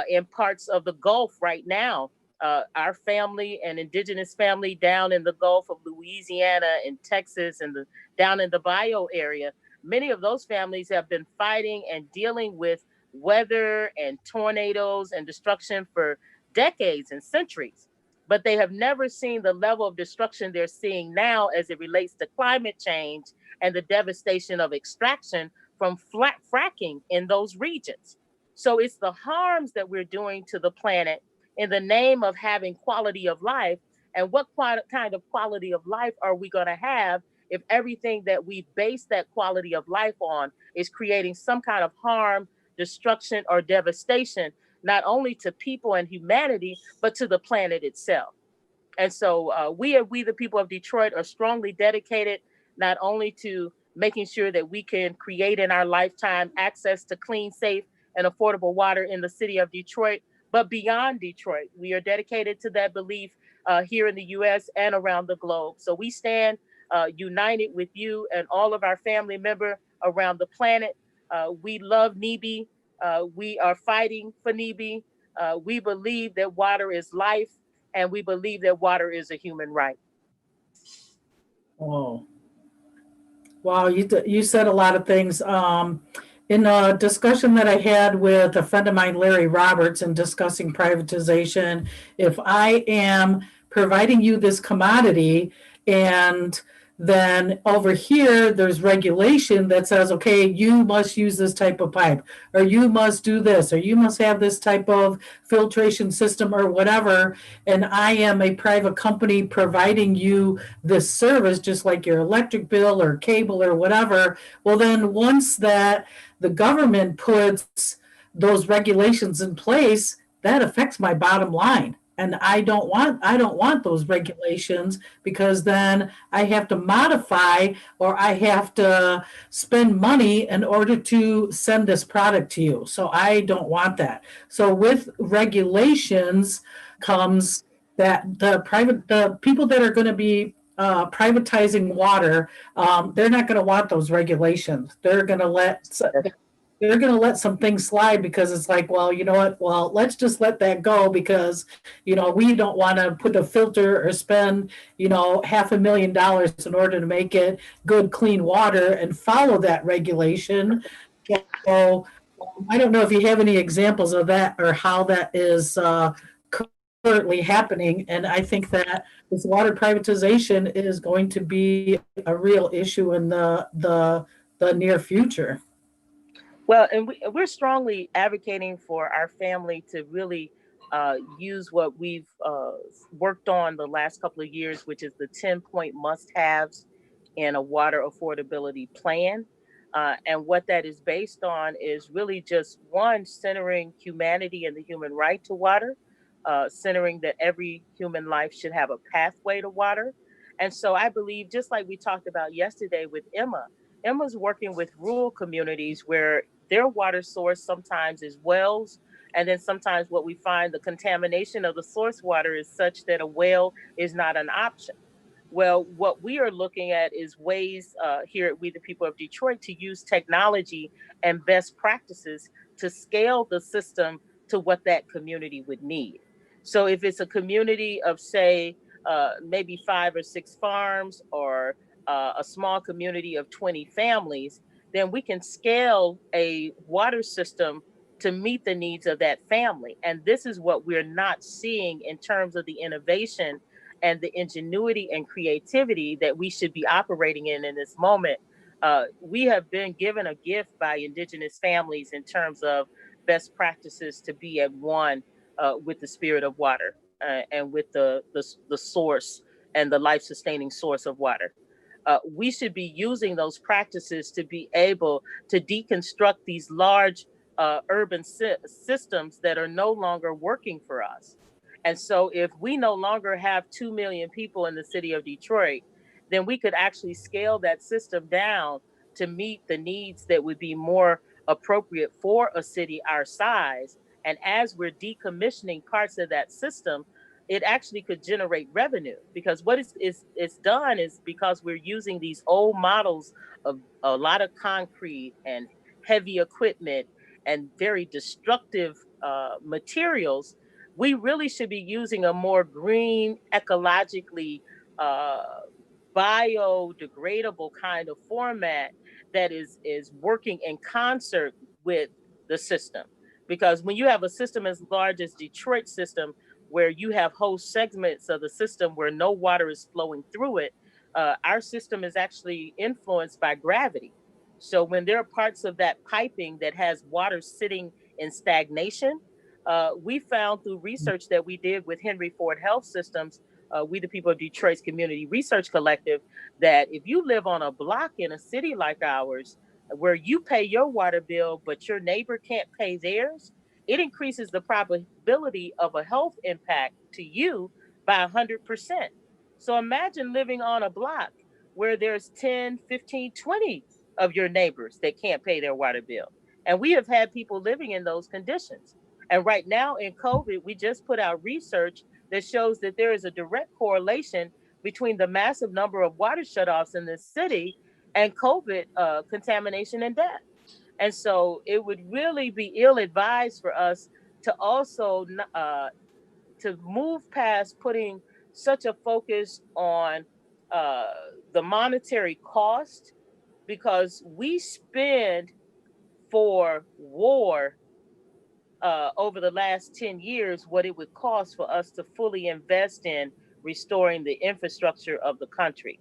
in parts of the Gulf right now. Our family and indigenous family down in the Gulf of Louisiana and Texas and down in the Bayou area, many of those families have been fighting and dealing with weather and tornadoes and destruction for decades and centuries. But they have never seen the level of destruction they're seeing now as it relates to climate change and the devastation of extraction from fracking in those regions. So it's the harms that we're doing to the planet in the name of having quality of life. And what kind of quality of life are we going to have if everything that we base that quality of life on is creating some kind of harm, destruction, or devastation, not only to people and humanity, but to the planet itself? And so we the people of Detroit are strongly dedicated not only to making sure that we can create in our lifetime access to clean, safe, and affordable water in the city of Detroit, but beyond Detroit. We are dedicated to that belief here in the U.S. and around the globe. So we stand united with you and all of our family members around the planet. We love NEB. We are fighting for NEB. We believe that water is life, and we believe that water is a human right. Oh, wow, you said a lot of things. In a discussion that I had with a friend of mine, Larry Roberts, in discussing privatization, if I am providing you this commodity and then over here there's regulation that says, okay, you must use this type of pipe, or you must do this, or you must have this type of filtration system or whatever, and I am a private company providing you this service, just like your electric bill or cable or whatever, well then once that the government puts those regulations in place, that affects my bottom line. And I don't want those regulations, because then I have to modify or I have to spend money in order to send this product to you. So I don't want that. So with regulations comes that the people that are going to be privatizing water, they're not going to want those regulations. They're going to let some things slide, because it's like, well, you know what? Well, let's just let that go, because, we don't want to put a filter or spend, $500,000 in order to make it good, clean water and follow that regulation. So I don't know if you have any examples of that or how that is currently happening. And I think that this water privatization is going to be a real issue in the near future. Well, and we're strongly advocating for our family to really use what we've worked on the last couple of years, which is the 10-point must-haves in a water affordability plan. And what that is based on is really just one, centering humanity and the human right to water, centering that every human life should have a pathway to water. And so I believe, just like we talked about yesterday with Emma's working with rural communities where their water source sometimes is wells. And then sometimes what we find, the contamination of the source water is such that a well is not an option. Well, what we are looking at is ways here at We the People of Detroit to use technology and best practices to scale the system to what that community would need. So if it's a community of, say, maybe 5 or 6 farms, or a small community of 20 families, then we can scale a water system to meet the needs of that family. And this is what we're not seeing in terms of the innovation and the ingenuity and creativity that we should be operating in this moment. We have been given a gift by Indigenous families in terms of best practices to be at one with the spirit of water and with the source and the life-sustaining source of water. We should be using those practices to be able to deconstruct these large urban systems that are no longer working for us. And so if we no longer have 2 million people in the city of Detroit, then we could actually scale that system down to meet the needs that would be more appropriate for a city our size. And as we're decommissioning parts of that system, it actually could generate revenue, because what it's done is, because we're using these old models of a lot of concrete and heavy equipment and very destructive materials, we really should be using a more green, ecologically biodegradable kind of format that is working in concert with the system. Because when you have a system as large as Detroit system, where you have whole segments of the system where no water is flowing through it, our system is actually influenced by gravity. So when there are parts of that piping that has water sitting in stagnation, we found through research that we did with Henry Ford Health Systems, We the People of Detroit's Community Research Collective, that if you live on a block in a city like ours, where you pay your water bill, but your neighbor can't pay theirs, it increases the probability of a health impact to you by 100%. So imagine living on a block where there's 10, 15, 20 of your neighbors that can't pay their water bill. And we have had people living in those conditions. And right now in COVID, we just put out research that shows that there is a direct correlation between the massive number of water shutoffs in this city and COVID contamination and death. And so it would really be ill-advised for us to also to move past putting such a focus on the monetary cost, because we spend for war over the last 10 years what it would cost for us to fully invest in restoring the infrastructure of the country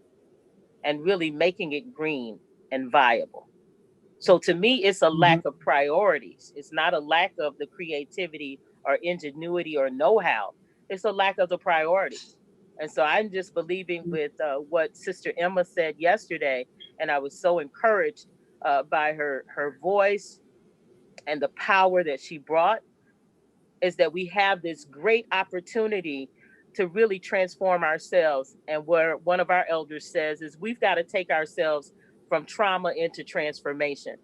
and really making it green and viable. So to me, it's a lack of priorities. It's not a lack of the creativity or ingenuity or know-how. It's a lack of the priorities. And so I'm just believing with what Sister Emma said yesterday, and I was so encouraged by her voice and the power that she brought, is that we have this great opportunity to really transform ourselves. And where one of our elders says is we've got to take ourselves from trauma into transformation.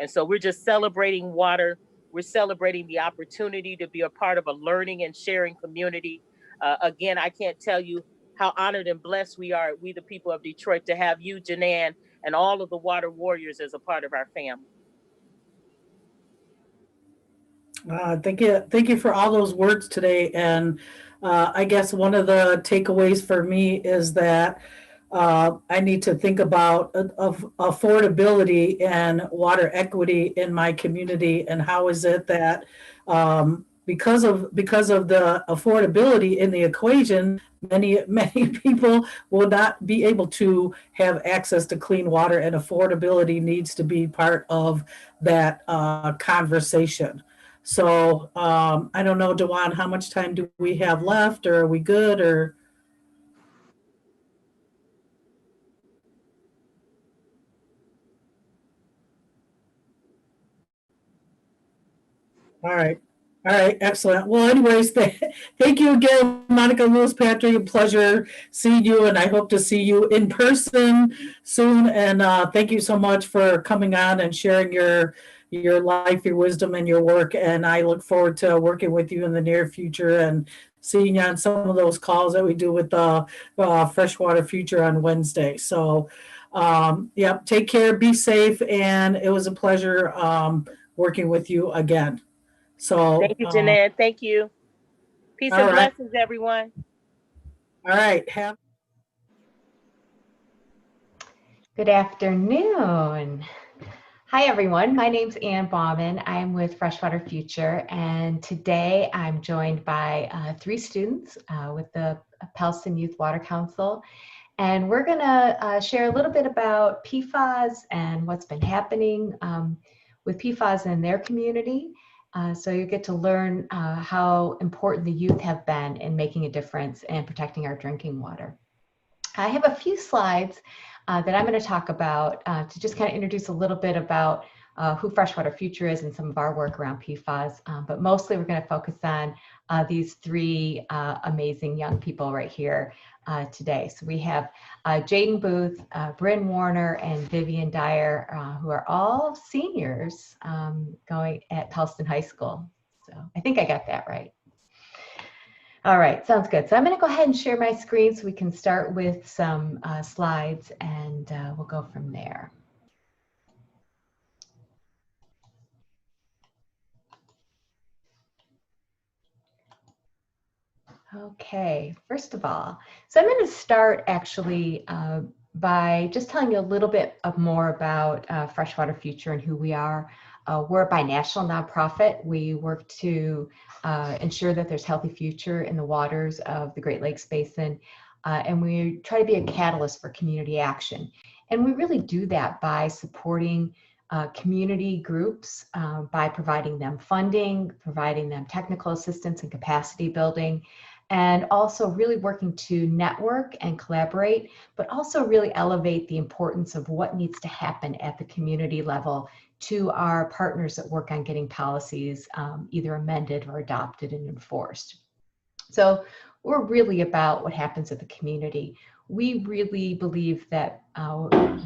And so we're just celebrating water. We're celebrating the opportunity to be a part of a learning and sharing community. Again, I can't tell you how honored and blessed we are, we the people of Detroit, to have you, Janan, and all of the water warriors as a part of our family. Thank you for all those words today. And I guess one of the takeaways for me is that I need to think about affordability and water equity in my community, and how is it that because of the affordability in the equation, many people will not be able to have access to clean water, and affordability needs to be part of that conversation. So I don't know, Dewan, how much time do we have left, or are we good, or? All right, excellent. Well, anyways, thank you again, Monica Lewis Patrick. A pleasure seeing you, and I hope to see you in person soon. And thank you so much for coming on and sharing your life, your wisdom, and your work. And I look forward to working with you in the near future and seeing you on some of those calls that we do with the Freshwater Future on Wednesday. So, yeah, take care, be safe, and it was a pleasure working with you again. So thank you, Janan. Thank you. Peace and blessings, everyone. All right. Good afternoon. Hi, everyone. My name's Ann Bauman. I'm with Freshwater Future, and today I'm joined by 3 students with the Pellston Youth Water Council. And we're going to share a little bit about PFAS and what's been happening with PFAS in their community. So you get to learn how important the youth have been in making a difference and protecting our drinking water. I have a few slides that I'm going to talk about to just kind of introduce a little bit about who Freshwater Future is and some of our work around PFAS. But mostly we're going to focus on these 3 amazing young people right here today. So we have Jaden Booth, Bryn Warner, and Vivian Dyer, who are all seniors going at Pellston High School. So I think I got that right. All right, sounds good. So I'm going to go ahead and share my screen so we can start with some slides, and we'll go from there. Okay, first of all, so I'm going to start actually by just telling you a little bit more about Freshwater Future and who we are. We're a binational nonprofit. We work to ensure that there's healthy future in the waters of the Great Lakes Basin, and we try to be a catalyst for community action. And we really do that by supporting community groups by providing them funding, providing them technical assistance and capacity building, and also really working to network and collaborate, but also really elevate the importance of what needs to happen at the community level to our partners that work on getting policies either amended or adopted and enforced. So we're really about what happens at the community. We really believe that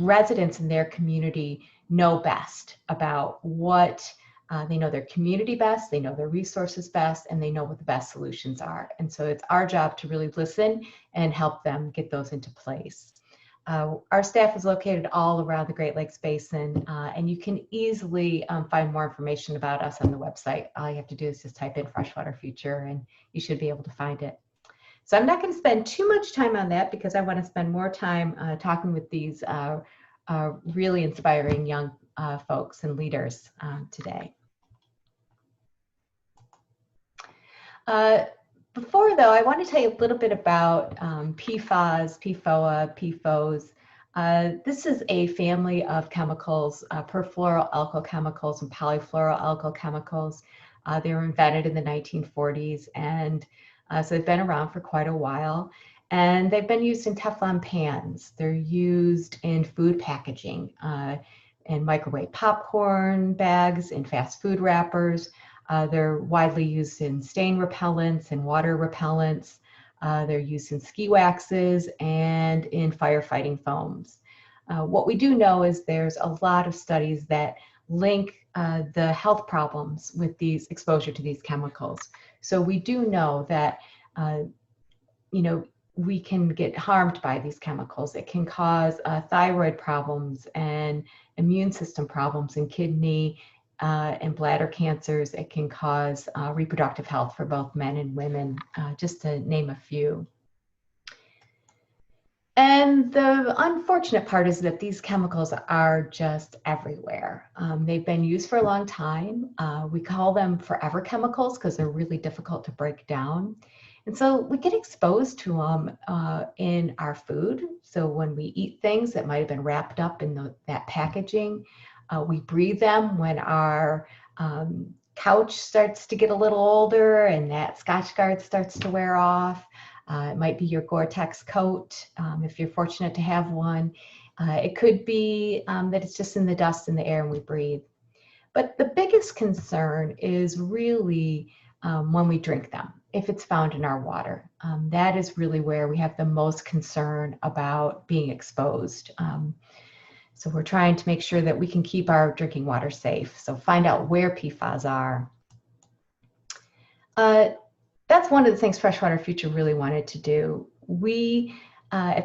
residents in their community know best about what they know their community best, they know their resources best, and they know what the best solutions are. And so it's our job to really listen and help them get those into place. Our staff is located all around the Great Lakes Basin, and you can easily find more information about us on the website. All you have to do is just type in Freshwater Future and you should be able to find it. So I'm not going to spend too much time on that because I want to spend more time talking with these really inspiring young folks and leaders today. Before though, I want to tell you a little bit about PFAS, PFOA, PFOs. This is a family of chemicals, perfluoroalkyl chemicals and polyfluoroalkyl chemicals. They were invented in the 1940s, and so they've been around for quite a while. And they've been used in Teflon pans. They're used in food packaging, in microwave popcorn bags, in fast food wrappers. They're widely used in stain repellents and water repellents. They're used in ski waxes and in firefighting foams. What we do know is there's a lot of studies that link the health problems with these exposure to these chemicals. So we do know that, we can get harmed by these chemicals. It can cause thyroid problems and immune system problems and kidney and bladder cancers. It can cause reproductive health for both men and women, just to name a few. And the unfortunate part is that these chemicals are just everywhere. They've been used for a long time. We call them forever chemicals because they're really difficult to break down. And so we get exposed to them in our food. So when we eat things that might have been wrapped up in that packaging, we breathe them when our couch starts to get a little older and that Scotchgard starts to wear off. It might be your Gore-Tex coat, if you're fortunate to have one. It could be that it's just in the dust in the air and we breathe. But the biggest concern is really when we drink them, if it's found in our water. That is really where we have the most concern about being exposed. So we're trying to make sure that we can keep our drinking water safe. So find out where PFAS are. That's one of the things Freshwater Future really wanted to do. We, I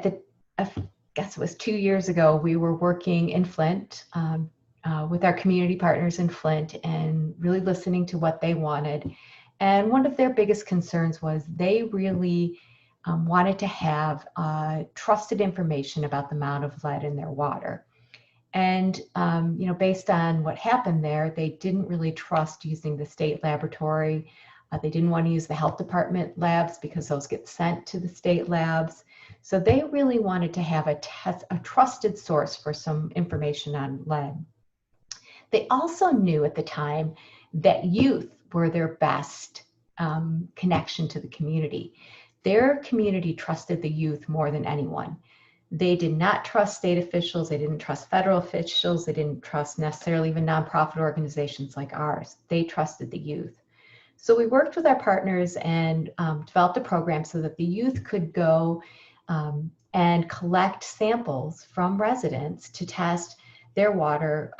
guess it was 2 years ago, we were working in Flint with our community partners in Flint and really listening to what they wanted. And one of their biggest concerns was they really wanted to have trusted information about the amount of lead in their water. And, based on what happened there, they didn't really trust using the state laboratory. They didn't want to use the health department labs because those get sent to the state labs. So they really wanted to have a trusted source for some information on lead. They also knew at the time that youth were their best connection to the community. Their community trusted the youth more than anyone. They did not trust state officials. They didn't trust federal officials. They didn't trust necessarily even nonprofit organizations like ours. They trusted the youth. So we worked with our partners and developed a program so that the youth could go and collect samples from residents to test their water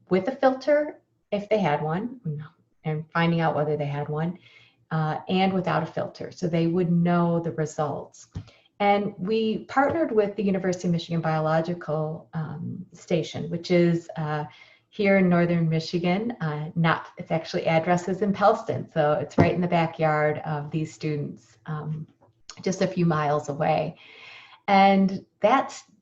with a filter, if they had one, and finding out whether they had one, and without a filter, so they would know the results. And we partnered with the University of Michigan Biological Station, which is here in northern Michigan. It's actually addresses in Pellston, so it's right in the backyard of these students, just a few miles away. And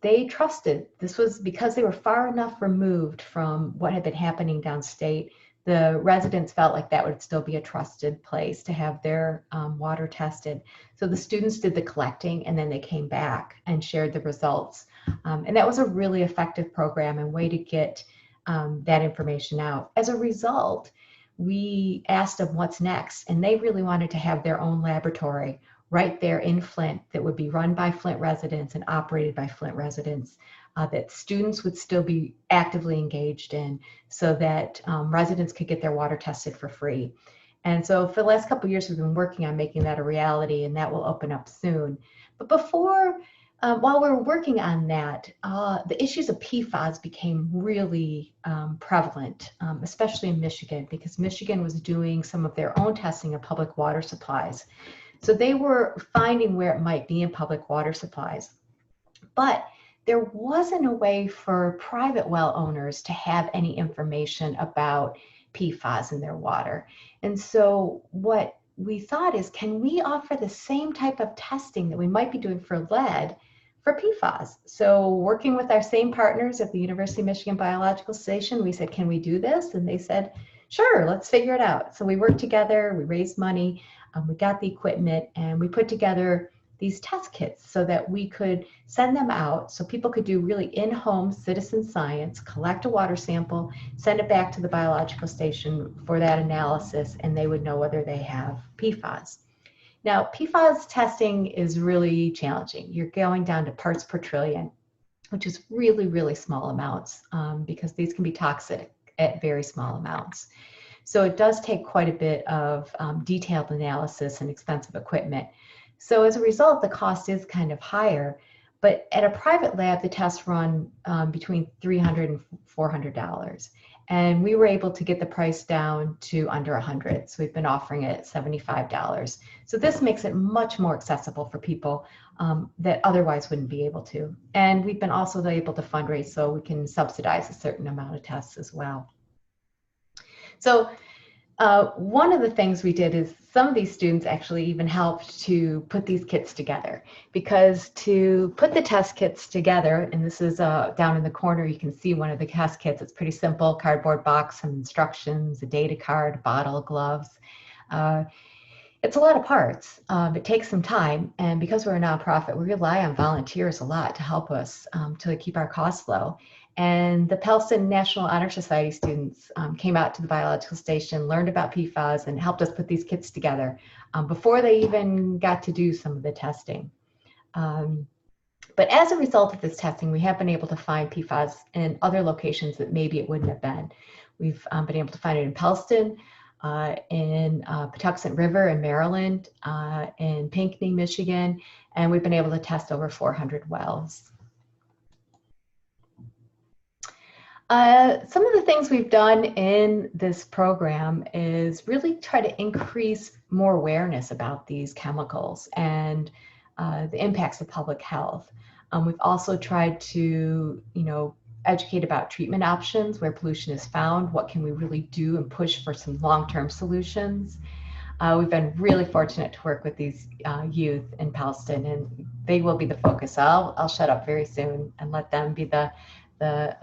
they trusted. This was because they were far enough removed from what had been happening downstate. The residents felt like that would still be a trusted place to have their water tested. So the students did the collecting and then they came back and shared the results. And that was a really effective program and way to get that information out. As a result, we asked them what's next, and they really wanted to have their own laboratory right there in Flint that would be run by Flint residents and operated by Flint residents, that students would still be actively engaged in, so that residents could get their water tested for free. And so for the last couple of years, we've been working on making that a reality, and that will open up soon. But before, while we were working on that, the issues of PFAS became really prevalent, especially in Michigan, because Michigan was doing some of their own testing of public water supplies. So they were finding where it might be in public water supplies. But there wasn't a way for private well owners to have any information about PFAS in their water. And so what we thought is, can we offer the same type of testing that we might be doing for lead for PFAS? So working with our same partners at the University of Michigan Biological Station, we said, can we do this? And they said, sure, let's figure it out. So we worked together, we raised money, we got the equipment, and we put together these test kits so that we could send them out so people could do really in-home citizen science, collect a water sample, send it back to the biological station for that analysis, and they would know whether they have PFAS. Now, PFAS testing is really challenging. You're going down to parts per trillion, which is really, really small amounts because these can be toxic at very small amounts. So it does take quite a bit of detailed analysis and expensive equipment. So as a result, the cost is kind of higher, but at a private lab, the tests run between $300 and $400. And we were able to get the price down to under $100. So we've been offering it at $75. So this makes it much more accessible for people that otherwise wouldn't be able to. And we've been also able to fundraise so we can subsidize a certain amount of tests as well. So one of the things we did is some of these students actually even helped to put these kits together, because to put the test kits together, and this is down in the corner, you can see one of the test kits. It's pretty simple: cardboard box, some instructions, a data card, a bottle, gloves. It's a lot of parts. It takes some time, and because we're a nonprofit, we rely on volunteers a lot to help us to keep our costs low. And the Pellston National Honor Society students came out to the biological station, learned about PFAS, and helped us put these kits together before they even got to do some of the testing. But as a result of this testing, we have been able to find PFAS in other locations that maybe it wouldn't have been. We've been able to find it in Pellston, in Patuxent River in Maryland, in Pinckney, Michigan, and we've been able to test over 400 wells. Some of the things we've done in this program is really try to increase more awareness about these chemicals and the impacts of public health. We've also tried to, educate about treatment options where pollution is found. What can we really do and push for some long-term solutions? We've been really fortunate to work with these youth in Pellston, and they will be the focus. I'll shut up very soon and let them be the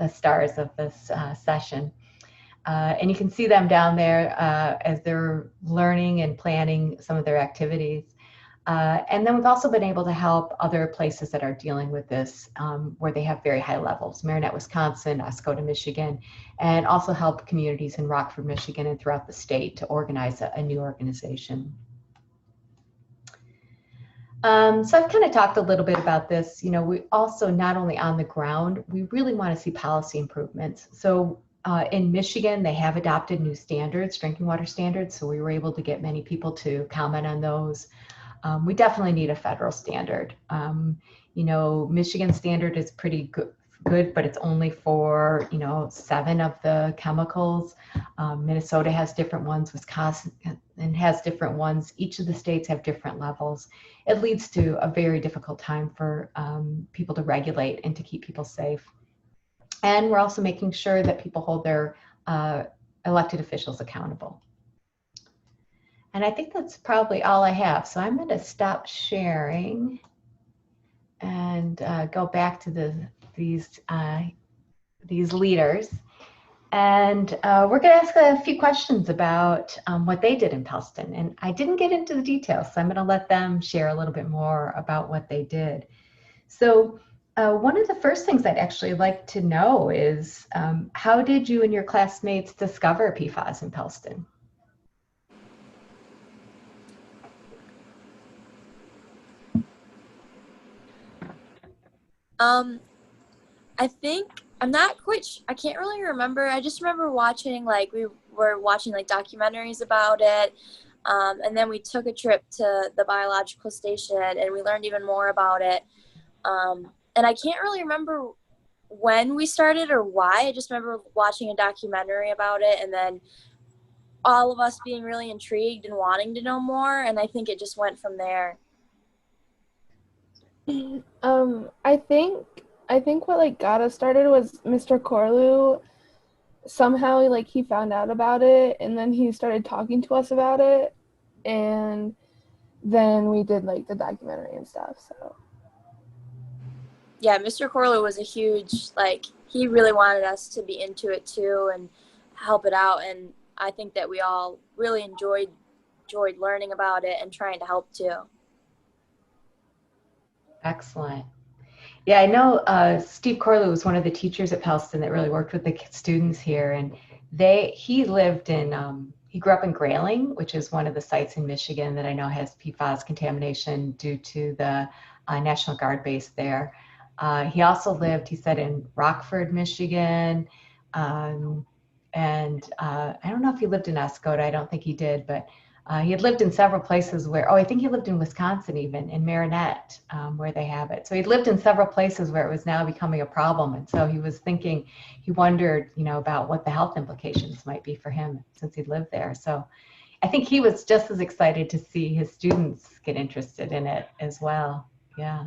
stars of this session. And you can see them down there as they're learning and planning some of their activities. And then we've also been able to help other places that are dealing with this where they have very high levels: Marinette, Wisconsin, Oscoda, Michigan, and also help communities in Rockford, Michigan, and throughout the state to organize a new organization. So I've kind of talked a little bit about this. We also, not only on the ground, we really want to see policy improvements. So in Michigan, they have adopted new standards, drinking water standards. So we were able to get many people to comment on those. We definitely need a federal standard. Michigan standard is pretty good, but it's only for, 7 of the chemicals. Minnesota has different ones. Wisconsin has different ones. Each of the states have different levels. It leads to a very difficult time for people to regulate and to keep people safe. And we're also making sure that people hold their elected officials accountable. And I think that's probably all I have. So I'm going to stop sharing and go back to these leaders. And we're going to ask a few questions about what they did in Pellston. And I didn't get into the details, so I'm going to let them share a little bit more about what they did. So one of the first things I'd actually like to know is how did you and your classmates discover PFAS in Pellston? I think, I'm not quite, I can't really remember. I just remember watching, we were watching like documentaries about it. And then we took a trip to the biological station and we learned even more about it. And I can't really remember when we started or why. I just remember watching a documentary about it and then all of us being really intrigued and wanting to know more. And I think it just went from there. I think what like got us started was Mr. Corlew. Somehow like he found out about it and then he started talking to us about it, and then we did like the documentary and stuff. So yeah, Mr. Corlew was a huge, like, he really wanted us to be into it too and help it out. And I think that we all really enjoyed learning about it and trying to help too. Excellent. Yeah, I know Steve Corlew was one of the teachers at Pellston that really worked with the students here, and he lived in, he grew up in Grayling, which is one of the sites in Michigan that I know has PFAS contamination due to the National Guard base there. He also lived, he said, in Rockford, Michigan, and I don't know if he lived in Escoda. I don't think he did, but he had lived in several places where, I think he lived in Wisconsin even, in Marinette, where they have it. So he lived in several places where it was now becoming a problem. And so he was thinking, he wondered, about what the health implications might be for him since he lived there. So I think he was just as excited to see his students get interested in it as well. Yeah.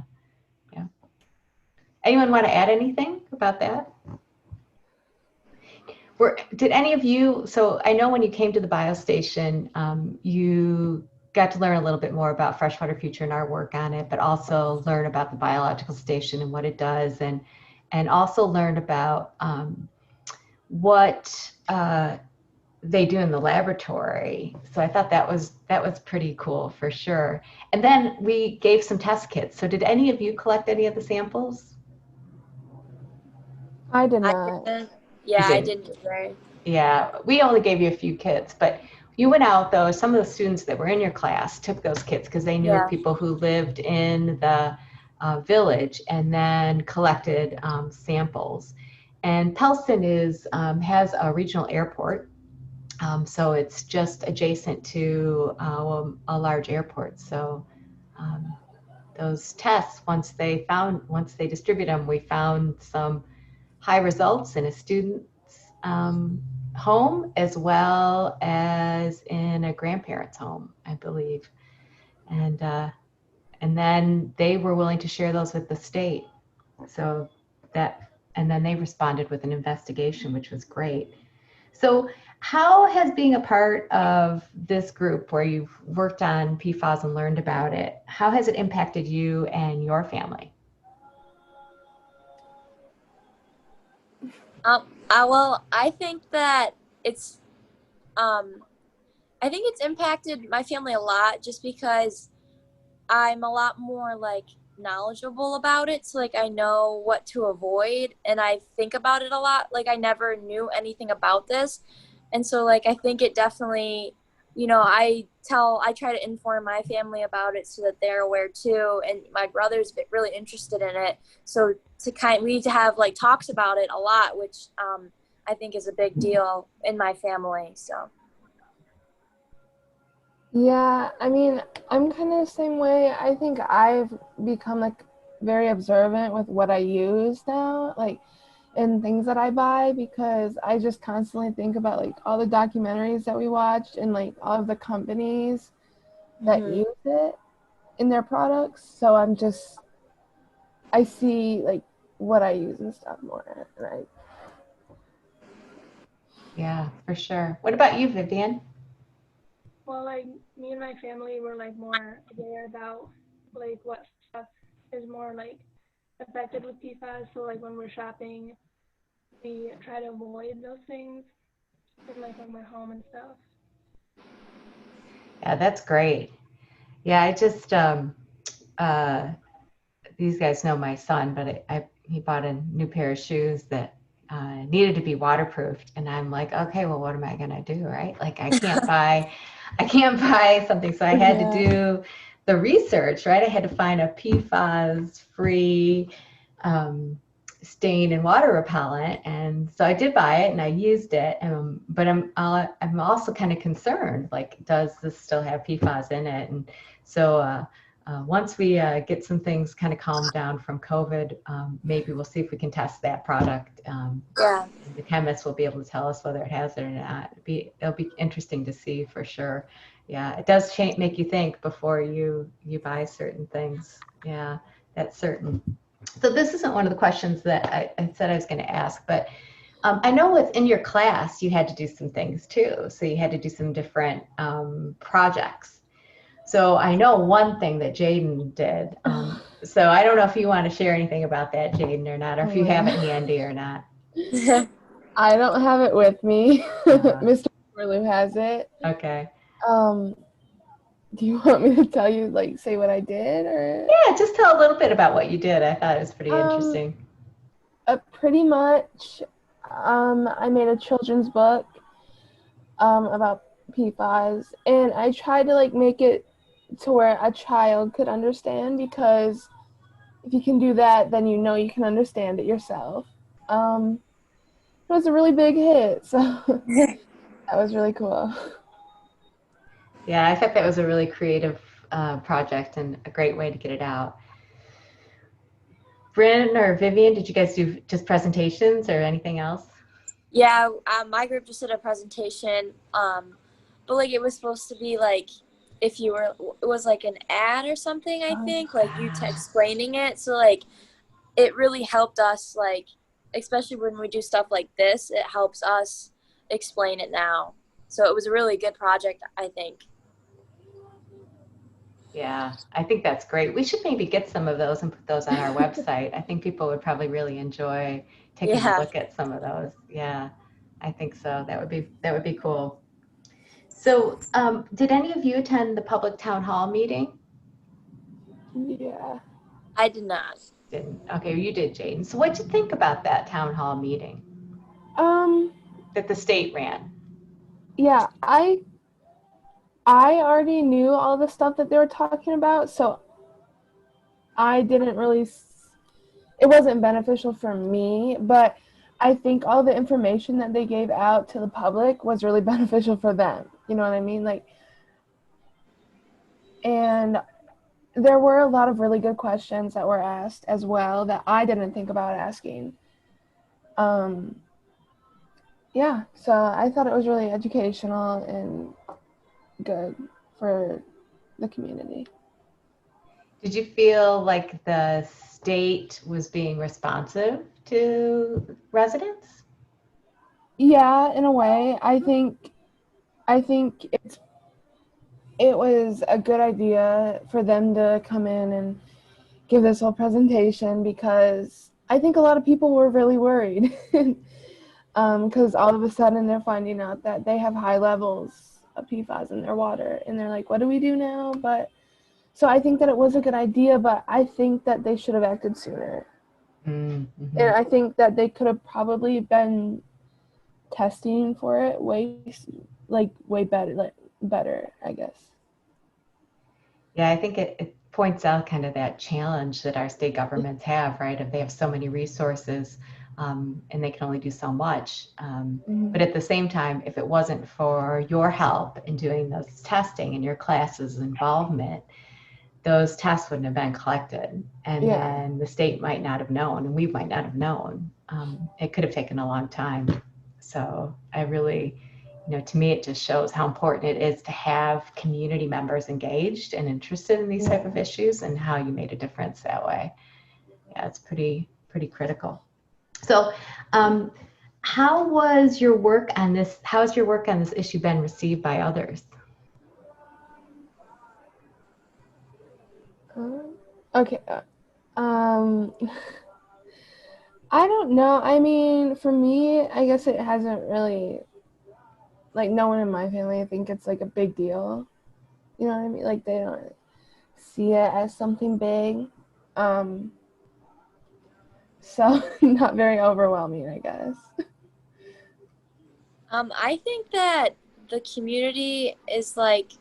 Yeah. Anyone want to add anything about that? Did any of you, so I know when you came to the biostation, you got to learn a little bit more about Freshwater Future and our work on it, but also learn about the biological station and what it does, and also learn about what they do in the laboratory. So I thought that was pretty cool for sure. And then we gave some test kits. So did any of you collect any of the samples? I did not. Yeah, I didn't either. Yeah, we only gave you a few kits, but you went out though. Some of the students that were in your class took those kits because they knew people who lived in the village, and then collected samples. And Pellston has a regional airport, so it's just adjacent to a large airport. So those tests, once they distribute them, we found some high results in a student's home as well as in a grandparent's home, I believe. And then they were willing to share those with the state. So and then they responded with an investigation, which was great. So how has being a part of this group where you've worked on PFAS and learned about it, how has it impacted you and your family? Well, I think that it's impacted my family a lot just because I'm a lot more like knowledgeable about it. So like I know what to avoid and I think about it a lot. Like I never knew anything about this. And so like I think it definitely, I try to inform my family about it so that they're aware too. And my brother's really interested in it. So we need to have like talks about it a lot, which I think is a big deal in my family. So. Yeah, I mean, I'm kind of the same way. I think I've become like very observant with what I use now, like in things that I buy, because I just constantly think about like all the documentaries that we watched and like all of the companies that use it in their products. So I see like what I use and stuff more. And Yeah, for sure. What about you, Vivian? Well, like me and my family were like more aware about like what stuff is more like affected with PFAS. So like when we're shopping, we try to avoid those things, and like when we're home and stuff. Yeah, that's great. Yeah, I just these guys know my son, but he bought a new pair of shoes that needed to be waterproofed, and I'm like, okay, well, what am I gonna do, right? Like I can't buy something, so I had to do the research, right? I had to find a PFAS-free stain and water repellent, and so I did buy it and I used it. But I'm also kind of concerned, like, does this still have PFAS in it? And so once we get some things kind of calmed down from COVID, maybe we'll see if we can test that product. Yeah. The chemist will be able to tell us whether it has it or not. It'll be interesting to see for sure. Yeah, it does make you think before you buy certain things. Yeah, that's certain. So this isn't one of the questions that I said I was going to ask, but I know within your class you had to do some things too. So you had to do some different projects. So I know one thing that Jaden did. So I don't know if you want to share anything about that, Jaden, or not, or if you have it handy or not. I don't have it with me. Mr. Corlew has it. Okay. Do you want me to tell you, like, say what I did, or? Yeah, just tell a little bit about what you did. I thought it was pretty interesting. Pretty much, I made a children's book about PFAS, and I tried to, like, make it to where a child could understand, because if you can do that, then you know you can understand it yourself. It was a really big hit, so that was really cool. Yeah, I thought that was a really creative project and a great way to get it out. Bryn or Vivian, did you guys do just presentations or anything else? Yeah, my group just did a presentation, but like it was supposed to be like, if you were, it was like an ad or something, I think, like you explaining it. So like it really helped us, like, especially when we do stuff like this, it helps us explain it now. So it was a really good project, I think. Yeah, I think that's great. We should maybe get some of those and put those on our website. I think people would probably really enjoy taking a look at some of those. Yeah, I think so. That would be cool. So, did any of you attend the public town hall meeting? Yeah. I did not. Didn't. Okay, you did, Jaden. So what'd you think about that town hall meeting? That the state ran? Yeah, I already knew all the stuff that they were talking about, so I didn't really, it wasn't beneficial for me, but I think all the information that they gave out to the public was really beneficial for them. You know what I mean? Like, and there were a lot of really good questions that were asked as well that I didn't think about asking. Yeah, so I thought it was really educational and good for the community. Did you feel like the state was being responsive to residents? Yeah, in a way. I think it was a good idea for them to come in and give this whole presentation, because I think a lot of people were really worried. Because all of a sudden they're finding out that they have high levels of PFAS in their water, and they're like, what do we do now? But so I think that it was a good idea, but I think that they should have acted sooner. Mm-hmm. And I think that they could have probably been testing for it way better, I guess. Yeah, I think it points out kind of that challenge that our state governments have, right? If they have so many resources, and they can only do so much. But at the same time, if it wasn't for your help in doing those testing and your class's involvement, those tests wouldn't have been collected. And then the state might not have known, and we might not have known. It could have taken a long time. So I really, to me, it just shows how important it is to have community members engaged and interested in these type of issues, and how you made a difference that way. Yeah, it's pretty critical. So, how was your work on this? How has your work on this issue been received by others? Okay. I don't know. I mean, for me, I guess it hasn't really, like, no one in my family, I think it's like a big deal. You know what I mean? Like, they don't see it as something big. So not very overwhelming, I guess. I think that the community is like,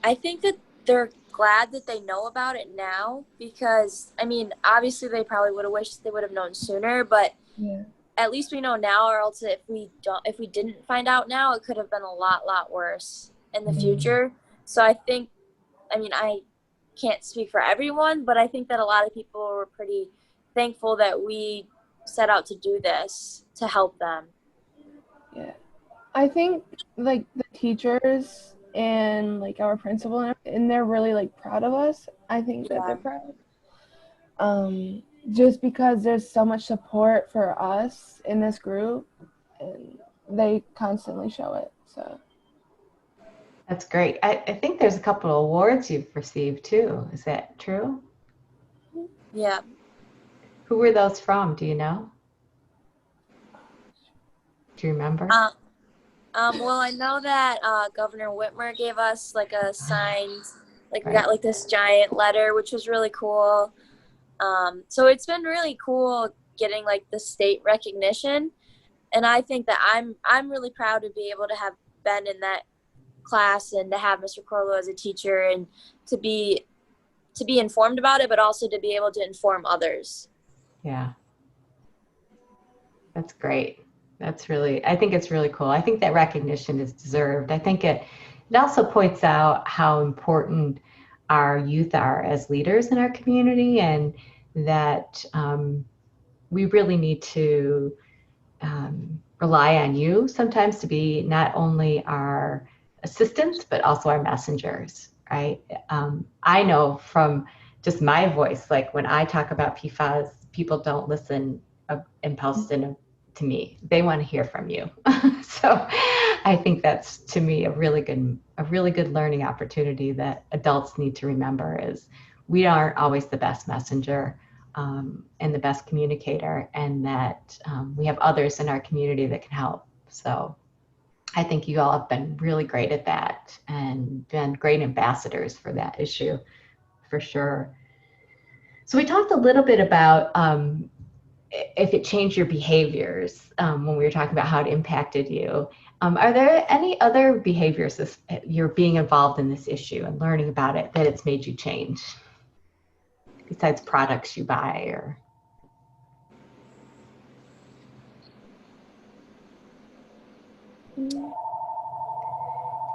I think that they're glad that they know about it now, because I mean, obviously they probably would have wished they would have known sooner, but Yeah. at least we know now, or else if we didn't find out now, it could have been a lot worse in the future. So I think, I mean, I can't speak for everyone, but I think that a lot of people were pretty thankful that we set out to do this to help them. Yeah. I think like the teachers and like our principal and they're really like proud of us. I think that they're proud. Just because there's so much support for us in this group and they constantly show it. So That's great. I think there's a couple of awards you've received too. Is that true? Yeah. Who were those from? Do you know? Do you remember? Well, I know that Governor Whitmer gave us like a signed, like we got like this giant letter, which was really cool. So it's been really cool getting like the state recognition, and I think that I'm really proud to be able to have been in that class and to have Mr. Corlo as a teacher and to be informed about it, but also to be able to inform others. Yeah. That's great. I think it's really cool. I think that recognition is deserved. I think it also points out how important our youth are as leaders in our community, and that we really need to rely on you sometimes to be not only our assistants, but also our messengers, right? I know from just my voice, like when I talk about PFAS, people don't listen in Pellston to me. They want to hear from you. So I think that's, to me, a really good learning opportunity that adults need to remember is we aren't always the best messenger and the best communicator, and that we have others in our community that can help. So I think you all have been really great at that and been great ambassadors for that issue, for sure. So we talked a little bit about if it changed your behaviors when we were talking about how it impacted you. Are there any other behaviors you're being involved in this issue and learning about it that it's made you change, besides products you buy or?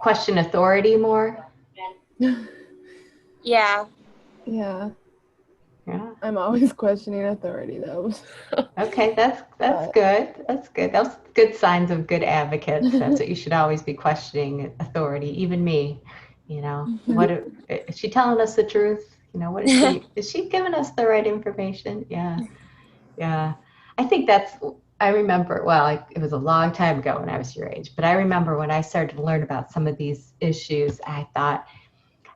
Question authority more? Yeah. yeah. Yeah. I'm always questioning authority though. Okay, that's good. That's good. Those good signs of good advocates. That's what you should always be questioning authority. Even me, you know, is she telling us the truth? You know, what is she giving us the right information? Yeah, yeah. I think I remember. Well, it was a long time ago when I was your age, but I remember when I started to learn about some of these issues, I thought,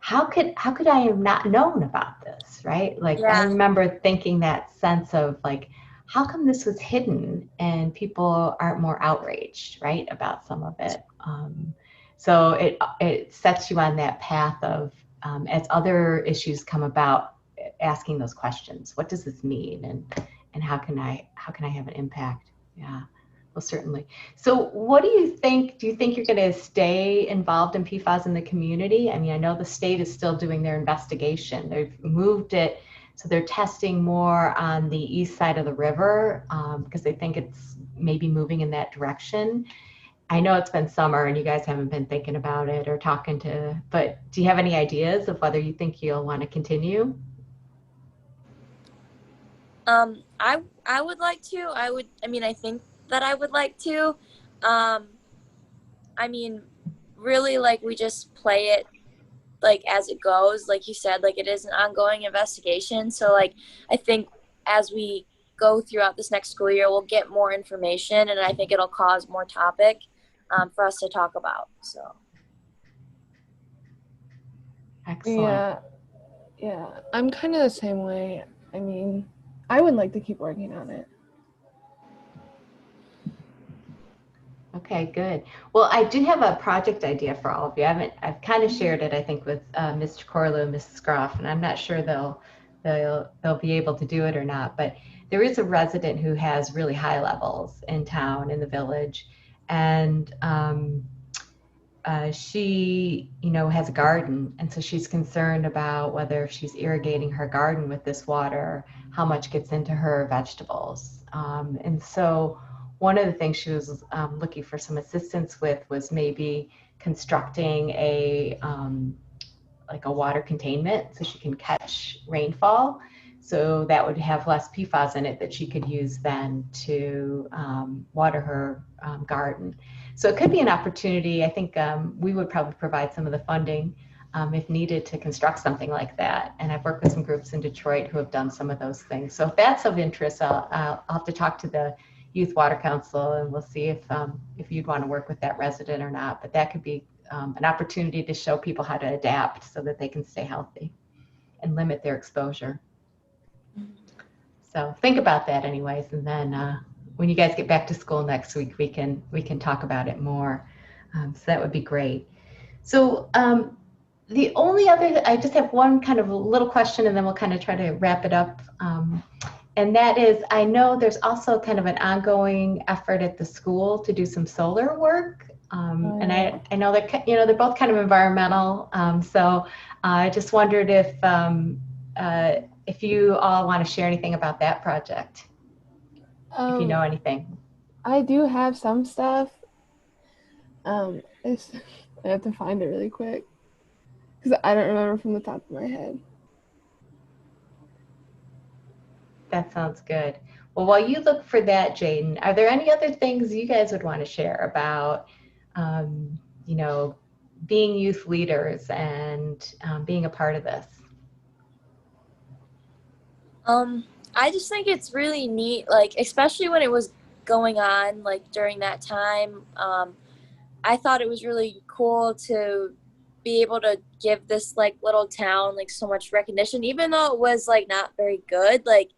how could I have not known about this, right? Like, I remember thinking that sense of like, how come this was hidden and people aren't more outraged, right, about some of it? So it sets you on that path of, as other issues come about, asking those questions. What does this mean, and how can I have an impact? Yeah. Well, certainly. So what do you think? Do you think you're going to stay involved in PFAS in the community? I mean, I know the state is still doing their investigation. They've moved it, so they're testing more on the east side of the river because they think it's maybe moving in that direction. I know it's been summer and you guys haven't been thinking about it or talking to, but do you have any ideas of whether you think you'll want to continue? I would like to. I think that I would like to. I mean, really, like, we just play it like as it goes. Like you said, like, it is an ongoing investigation. So like, I think as we go throughout this next school year, we'll get more information, and I think it'll cause more topic for us to talk about. So excellent. Yeah, I'm kind of the same way. I mean, I would like to keep working on it. Okay, good. Well, I do have a project idea for all of you. I've kind of shared it, I think, with Mr. Corlo and Mrs. Groff, and I'm not sure they'll be able to do it or not. But there is a resident who has really high levels in town, in the village, and she, has a garden, and so she's concerned about whether if she's irrigating her garden with this water, how much gets into her vegetables. And so one of the things she was looking for some assistance with was maybe constructing like a water containment so she can catch rainfall. So that would have less PFAS in it that she could use then to water her garden. So it could be an opportunity. I think we would probably provide some of the funding if needed to construct something like that. And I've worked with some groups in Detroit who have done some of those things. So if that's of interest, I'll have to talk to the Youth Water Council, and we'll see if you'd want to work with that resident or not. But that could be an opportunity to show people how to adapt so that they can stay healthy and limit their exposure. So think about that anyways, and then when you guys get back to school next week, we can talk about it more. So that would be great. So the only other, I just have one kind of little question, and then we'll kind of try to wrap it up. And that is, I know there's also kind of an ongoing effort at the school to do some solar work. And I know that, they're both kind of environmental. So I just wondered if you all want to share anything about that project, if you know anything. I do have some stuff. I have to find it really quick because I don't remember from the top of my head. That sounds good. Well, while you look for that, Jaden, are there any other things you guys would want to share about, being youth leaders and being a part of this? I just think it's really neat, like, especially when it was going on, like, during that time. I thought it was really cool to be able to give this, like, little town, like, so much recognition, even though it was, like, not very good. Like,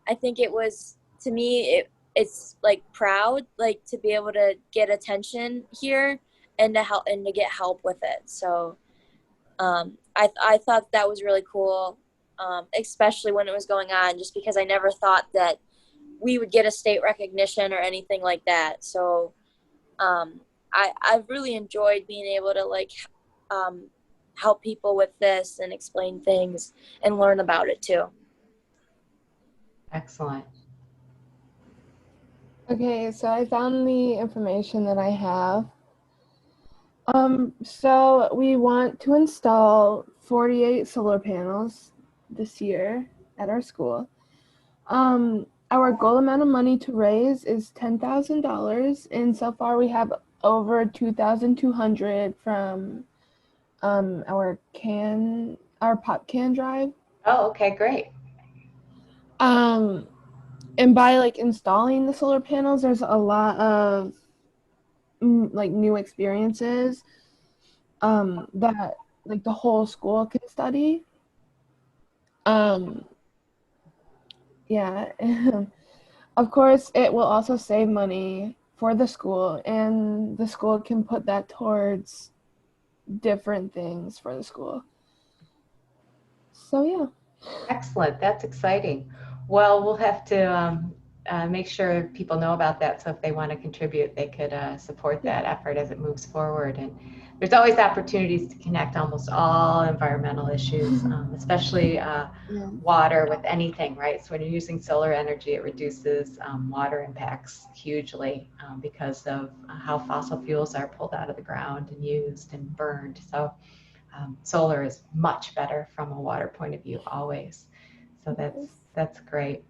I think it was, to me, it's like proud, like, to be able to get attention here and to help and to get help with it. So I thought that was really cool, especially when it was going on, just because I never thought that we would get a state recognition or anything like that. So I've really enjoyed being able to, like, help people with this and explain things and learn about it too. Excellent. Okay, so I found the information that I have. So we want to install 48 solar panels this year at our school. Our goal amount of money to raise is $10,000, and so far we have over 2,200 from our pop can drive. Oh, okay, great. And by, like, installing the solar panels, there's a lot of like new experiences that, like, the whole school can study. Yeah. Of course, it will also save money for the school, and the school can put that towards different things for the school. So yeah. Excellent. That's exciting. Well, we'll have to make sure people know about that. So if they want to contribute, they could support that effort as it moves forward. And there's always opportunities to connect almost all environmental issues, especially water with anything, right? So when you're using solar energy, it reduces water impacts hugely because of how fossil fuels are pulled out of the ground and used and burned. So solar is much better from a water point of view always. So that's great.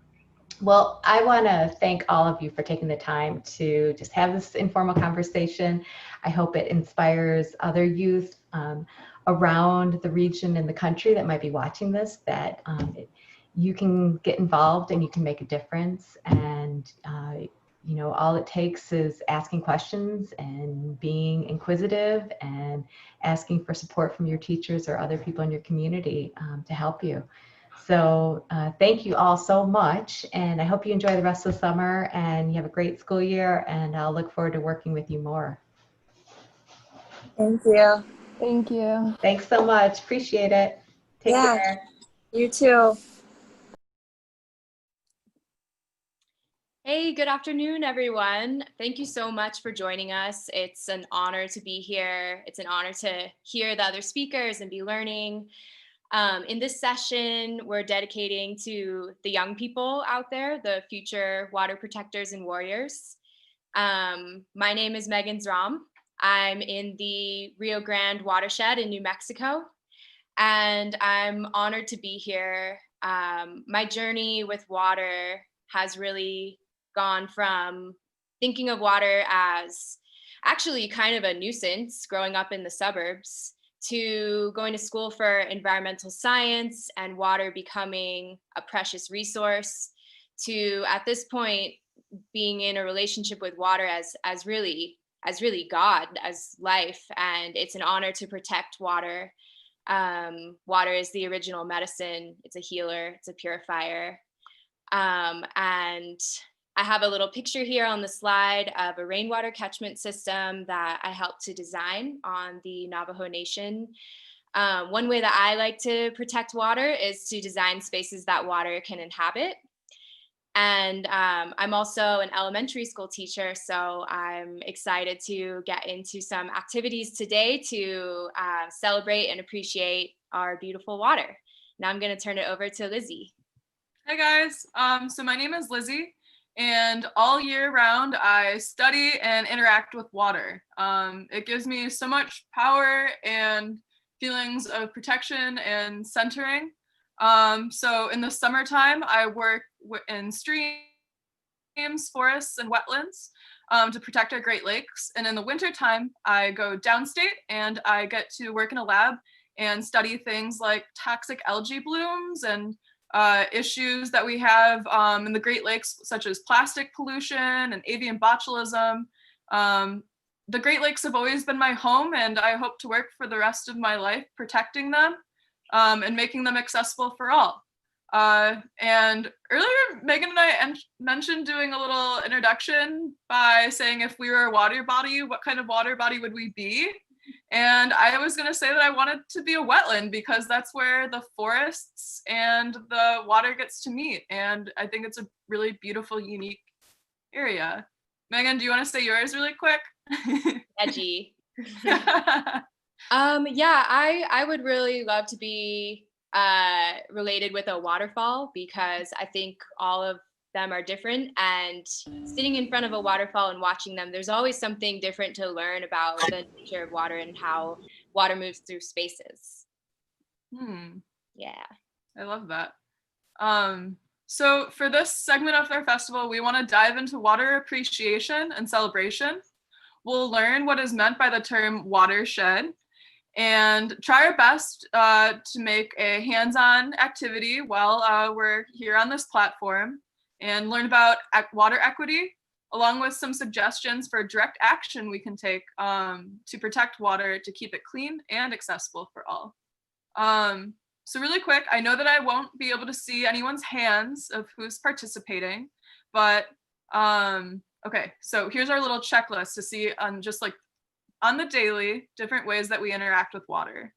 Well, I want to thank all of you for taking the time to just have this informal conversation. I hope it inspires other youth around the region and the country that might be watching this, that you can get involved and you can make a difference. And all it takes is asking questions and being inquisitive and asking for support from your teachers or other people in your community to help you. So thank you all so much, and I hope you enjoy the rest of the summer and you have a great school year, and I'll look forward to working with you more. Thank you. Thank you. Thanks so much. Appreciate it. Take care. You too. Hey, good afternoon, everyone. Thank you so much for joining us. It's an honor to be here. It's an honor to hear the other speakers and be learning. In this session, we're dedicating to the young people out there, the future water protectors and warriors. My name is Megan Zrom. I'm in the Rio Grande watershed in New Mexico, and I'm honored to be here. My journey with water has really gone from thinking of water as actually kind of a nuisance growing up in the suburbs to going to school for environmental science and water becoming a precious resource to at this point being in a relationship with water as really God, as life. And it's an honor to protect water. Water is the original medicine. It's a healer, it's a purifier. And I have a little picture here on the slide of a rainwater catchment system that I helped to design on the Navajo Nation. One way that I like to protect water is to design spaces that water can inhabit. And I'm also an elementary school teacher, so I'm excited to get into some activities today to celebrate and appreciate our beautiful water. Now I'm going to turn it over to Lizzie. Hi guys, so my name is Lizzie, and all year round I study and interact with water. It gives me so much power and feelings of protection and centering. So in the summertime, I work in streams, forests, and wetlands to protect our Great Lakes. And in the wintertime, I go downstate and I get to work in a lab and study things like toxic algae blooms and issues that we have in the Great Lakes, such as plastic pollution and avian botulism. The Great Lakes have always been my home, and I hope to work for the rest of my life protecting them and making them accessible for all. And earlier, Megan and I mentioned doing a little introduction by saying if we were a water body, what kind of water body would we be? And I was going to say that I wanted to be a wetland because that's where the forests and the water gets to meet. And I think it's a really beautiful, unique area. Megan, do you want to say yours really quick? Edgy. Yeah, I would really love to be related with a waterfall because I think all of them are different, and sitting in front of a waterfall and watching them, there's always something different to learn about the nature of water and how water moves through spaces. Yeah, I love that. So for this segment of our festival, we want to dive into water appreciation and celebration. We'll learn what is meant by the term watershed and try our best to make a hands-on activity while we're here on this platform, and learn about water equity, along with some suggestions for direct action we can take to protect water, to keep it clean and accessible for all. So really quick, I know that I won't be able to see anyone's hands of who's participating, but okay, so here's our little checklist to see on just like on the daily, different ways that we interact with water.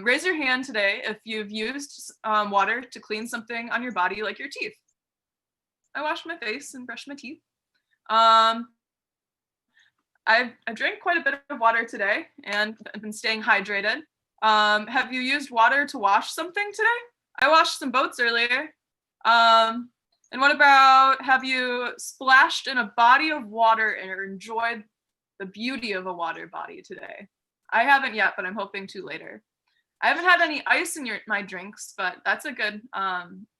Raise your hand today if you've used water to clean something on your body, like your teeth. I washed my face and brushed my teeth. I've drank quite a bit of water today and I've been staying hydrated. Have you used water to wash something today? I washed some boats earlier. And what about, have you splashed in a body of water and enjoyed the beauty of a water body today? I haven't yet, but I'm hoping to later. I haven't had any ice in my drinks, but that's a good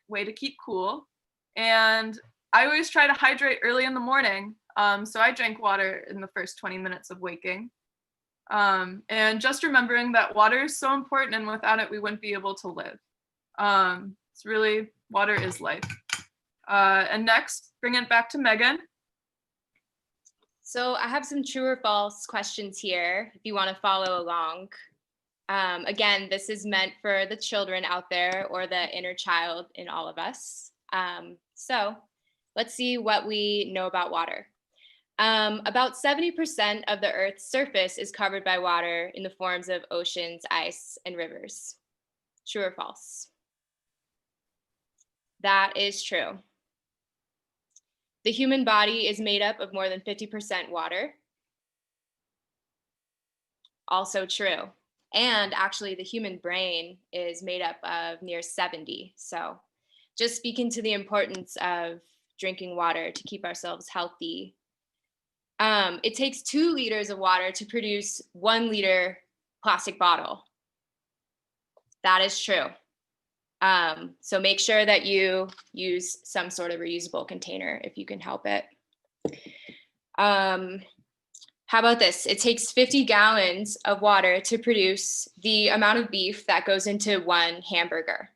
way to keep cool. And I always try to hydrate early in the morning. So I drank water in the first 20 minutes of waking. And just remembering that water is so important, and without it, we wouldn't be able to live. It's really, water is life. And next, bring it back to Megan. So I have some true or false questions here if you want to follow along. Again, this is meant for the children out there or the inner child in all of us. So let's see what we know about water. About 70% of the Earth's surface is covered by water in the forms of oceans, ice, and rivers. True or false? That is true. The human body is made up of more than 50% water. Also true. And actually the human brain is made up of near 70. So just speaking to the importance of drinking water to keep ourselves healthy. It takes 2 liters of water to produce 1 liter plastic bottle. That is true. So make sure that you use some sort of reusable container if you can help it. How about this? It takes 50 gallons of water to produce the amount of beef that goes into 1 hamburger.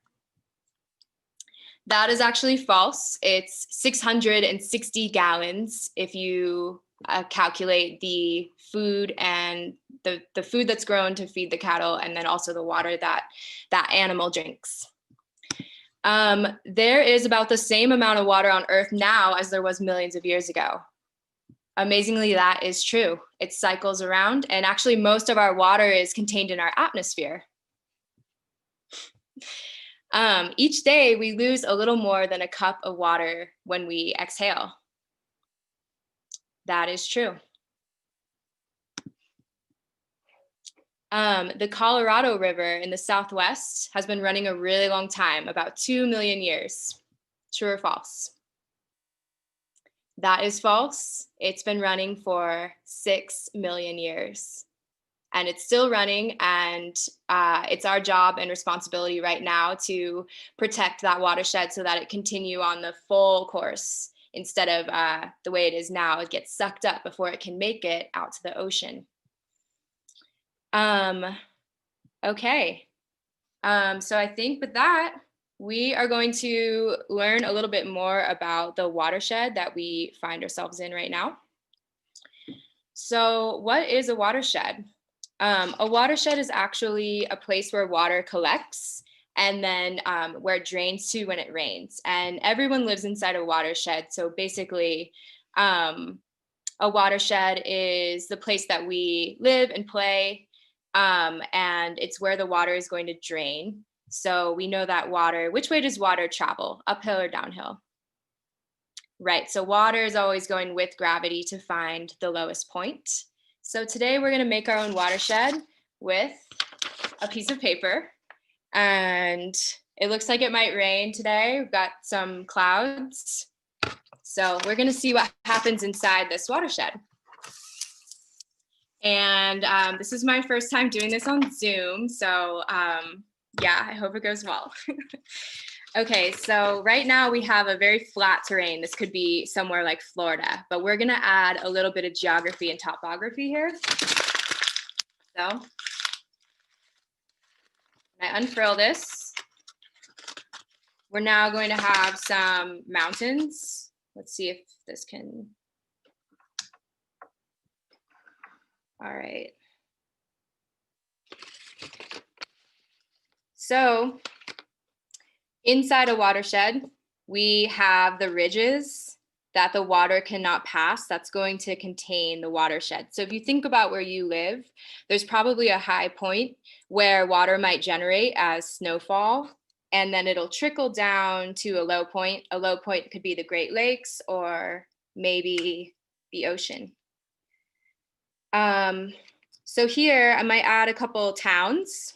That is actually false. It's 660 gallons if you calculate the food and the food that's grown to feed the cattle, and then also the water that that animal drinks. There is about the same amount of water on Earth now as there was millions of years ago. Amazingly, that is true. It cycles around, and actually most of our water is contained in our atmosphere. Each day we lose a little more than a cup of water when we exhale. That is true. The Colorado River in the Southwest has been running a really long time, about 2 million years. True or false? That is false. It's been running for 6 million years. And it's still running, and it's our job and responsibility right now to protect that watershed so that it continue on the full course instead of the way it is now. It gets sucked up before it can make it out to the ocean. Okay. So I think with that, we are going to learn a little bit more about the watershed that we find ourselves in right now. So what is a watershed? A watershed is actually a place where water collects and then where it drains to when it rains. And everyone lives inside a watershed. So basically, a watershed is the place that we live and play, and it's where the water is going to drain. So we know that water, which way does water travel, uphill or downhill? Right, so water is always going with gravity to find the lowest point. So today we're gonna make our own watershed with a piece of paper, and it looks like it might rain today. We've got some clouds. So we're gonna see what happens inside this watershed. And this is my first time doing this on Zoom, so yeah, I hope it goes well. Okay, so right now we have a very flat terrain. This could be somewhere like Florida, but we're gonna add a little bit of geography and topography here. So I unfurl this. We're now going to have some mountains. Let's see if this can. All right. So inside a watershed, we have the ridges that the water cannot pass. That's going to contain the watershed. So if you think about where you live, there's probably a high point where water might generate as snowfall, and then it'll trickle down to a low point. A low point could be the Great Lakes or maybe the ocean. So here I might add a couple towns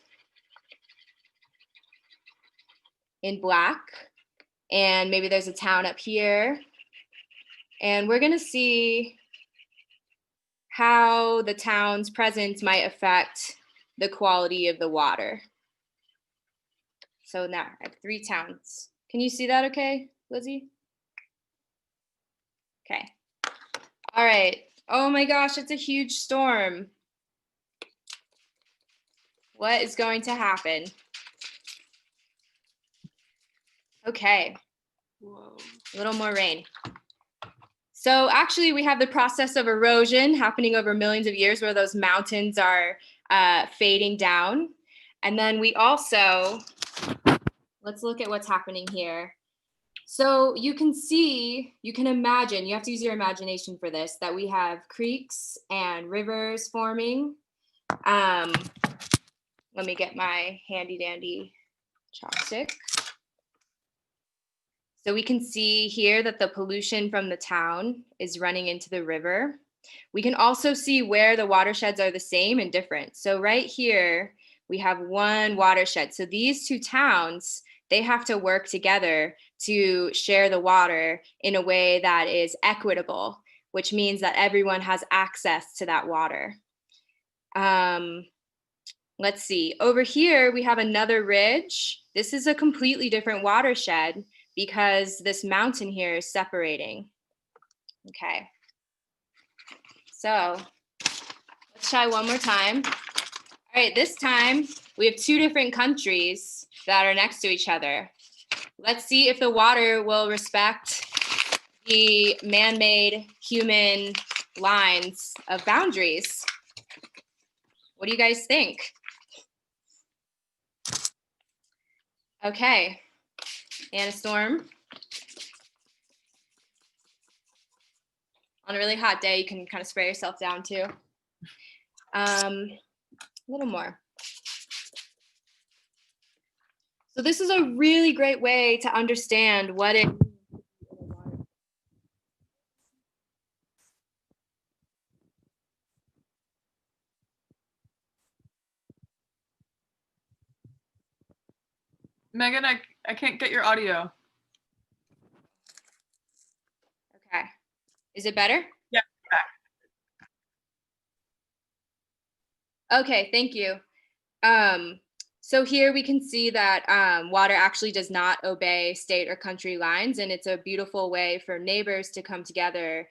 in black, and maybe there's a town up here. And we're gonna see how the town's presence might affect the quality of the water. So now I have 3 towns. Can you see that okay, Lizzie? Okay. All right. Oh my gosh, it's a huge storm. What is going to happen? Okay. Whoa. A little more rain. So actually we have the process of erosion happening over millions of years where those mountains are fading down. And then we also, let's look at what's happening here. So you can see, you can imagine, you have to use your imagination for this, that we have creeks and rivers forming. Let me get my handy dandy chopstick. So we can see here that the pollution from the town is running into the river. We can also see where the watersheds are the same and different. So right here, we have one watershed. So these two towns, they have to work together to share the water in a way that is equitable, which means that everyone has access to that water. Let's see, over here, we have another ridge. This is a completely different watershed because this mountain here is separating. Okay. So let's try one more time. All right, this time we have two different countries that are next to each other. Let's see if the water will respect the man-made human lines of boundaries. What do you guys think? Okay, and a storm. On a really hot day, you can kind of spray yourself down too. A little more. So this is a really great way to understand what it means. Megan, I can't get your audio. Okay. Is it better? Yeah. Okay, thank you. So here we can see that water actually does not obey state or country lines, and it's a beautiful way for neighbors to come together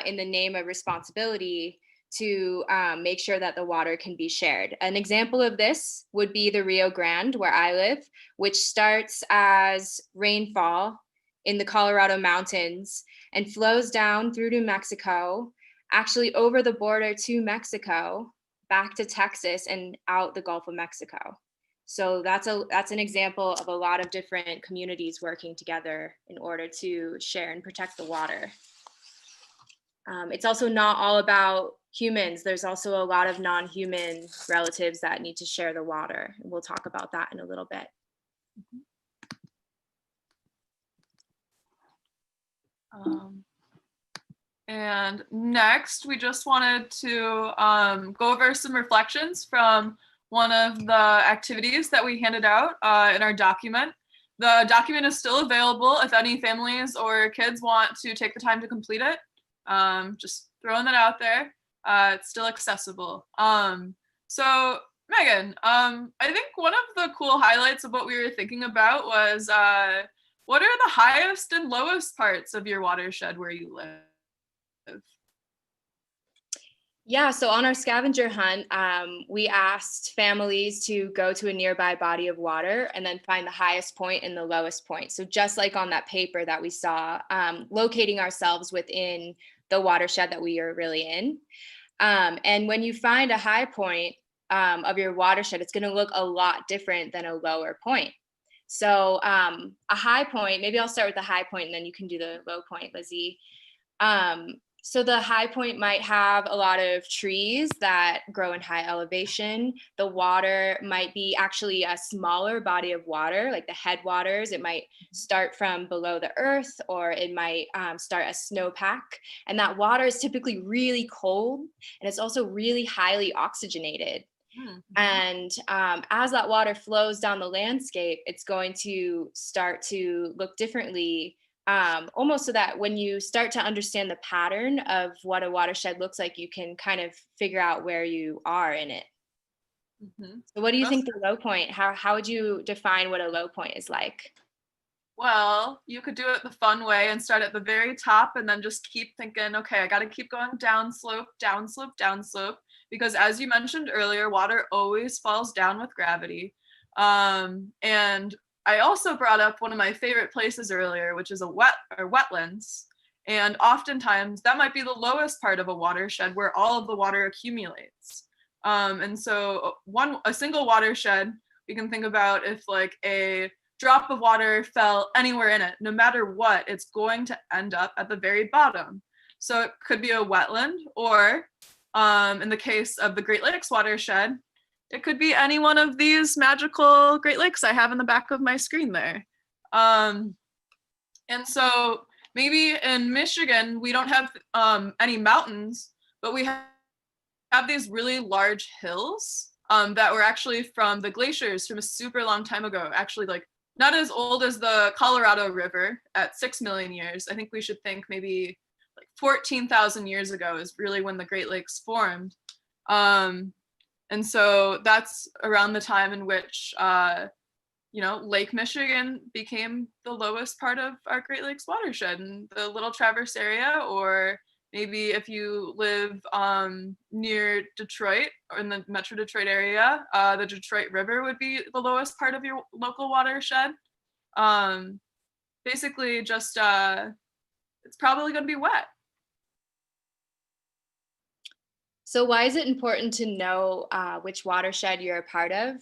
in the name of responsibility to make sure that the water can be shared. An example of this would be the Rio Grande, where I live, which starts as rainfall in the Colorado mountains and flows down through New Mexico, actually over the border to Mexico, back to Texas and out the Gulf of Mexico. So that's an example of a lot of different communities working together in order to share and protect the water. It's also not all about humans. There's also a lot of non-human relatives that need to share the water. And we'll talk about that in a little bit. And next, we just wanted to go over some reflections from one of the activities that we handed out in our document. The document is still available if any families or kids want to take the time to complete it. Just throwing that out there. It's still accessible. So Megan, I think one of the cool highlights of what we were thinking about was what are the highest and lowest parts of your watershed where you live? Yeah, so on our scavenger hunt, we asked families to go to a nearby body of water and then find the highest point and the lowest point. So just like on that paper that we saw, locating ourselves within the watershed that we are really in. And when you find a high point of your watershed, it's going to look a lot different than a lower point. So a high point, maybe I'll start with the high point and then you can do the low point, Lizzie. So the high point might have a lot of trees that grow in high elevation. The water might be actually a smaller body of water, like the headwaters. It might start from below the earth, or it might start as snowpack. And that water is typically really cold, and it's also really highly oxygenated. Mm-hmm. And as that water flows down the landscape, it's going to start to look differently. Almost so that when you start to understand the pattern of what a watershed looks like, you can kind of figure out where you are in it. Mm-hmm. So what do you think the low point, how would you define what a low point is like? Well, you could do it the fun way and start at the very top and then just keep thinking, okay, I got to keep going down slope, down slope, down slope. Because as you mentioned earlier, water always falls down with gravity. And I also brought up one of my favorite places earlier, which is wetlands. And oftentimes that might be the lowest part of a watershed where all of the water accumulates. And so a single watershed, we can think about if like a drop of water fell anywhere in it, no matter what, it's going to end up at the very bottom. So it could be a wetland, or in the case of the Great Lakes watershed, it could be any one of these magical Great Lakes I have in the back of my screen there. And so maybe in Michigan, we don't have any mountains, but we have these really large hills that were actually from the glaciers from a super long time ago, actually like not as old as the Colorado River at 6 million years. I think we should think maybe like 14,000 years ago is really when the Great Lakes formed. And so that's around the time in which, Lake Michigan became the lowest part of our Great Lakes watershed in the Little Traverse area, or maybe if you live near Detroit or in the Metro Detroit area, the Detroit River would be the lowest part of your local watershed. Basically, just it's probably going to be wet. So why is it important to know which watershed you're a part of?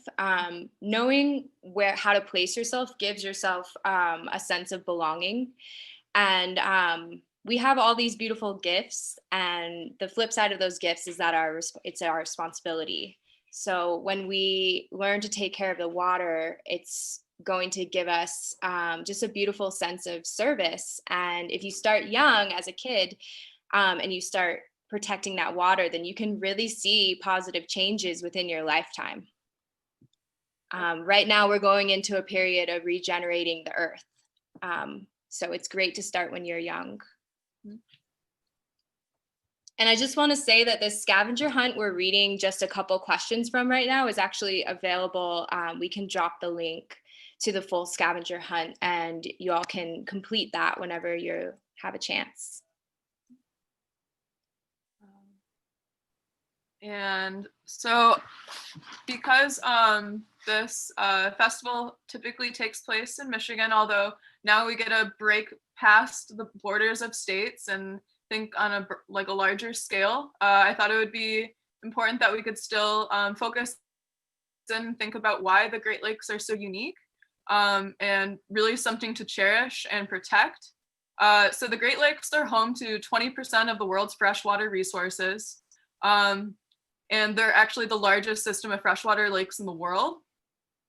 Knowing how to place yourself gives yourself a sense of belonging. And we have all these beautiful gifts, and the flip side of those gifts is that it's our responsibility. So when we learn to take care of the water, it's going to give us just a beautiful sense of service. And if you start young as a kid and you start protecting that water, then you can really see positive changes within your lifetime. Right now, we're going into a period of regenerating the earth. So it's great to start when you're young. And I just want to say that this scavenger hunt we're reading just a couple questions from right now is actually available. We can drop the link to the full scavenger hunt, and you all can complete that whenever you have a chance. And so because this festival typically takes place in Michigan, although now we get to break past the borders of states and think on a larger scale, I thought it would be important that we could still focus and think about why the Great Lakes are so unique and really something to cherish and protect. So the Great Lakes are home to 20% of the world's freshwater resources. And they're actually the largest system of freshwater lakes in the world.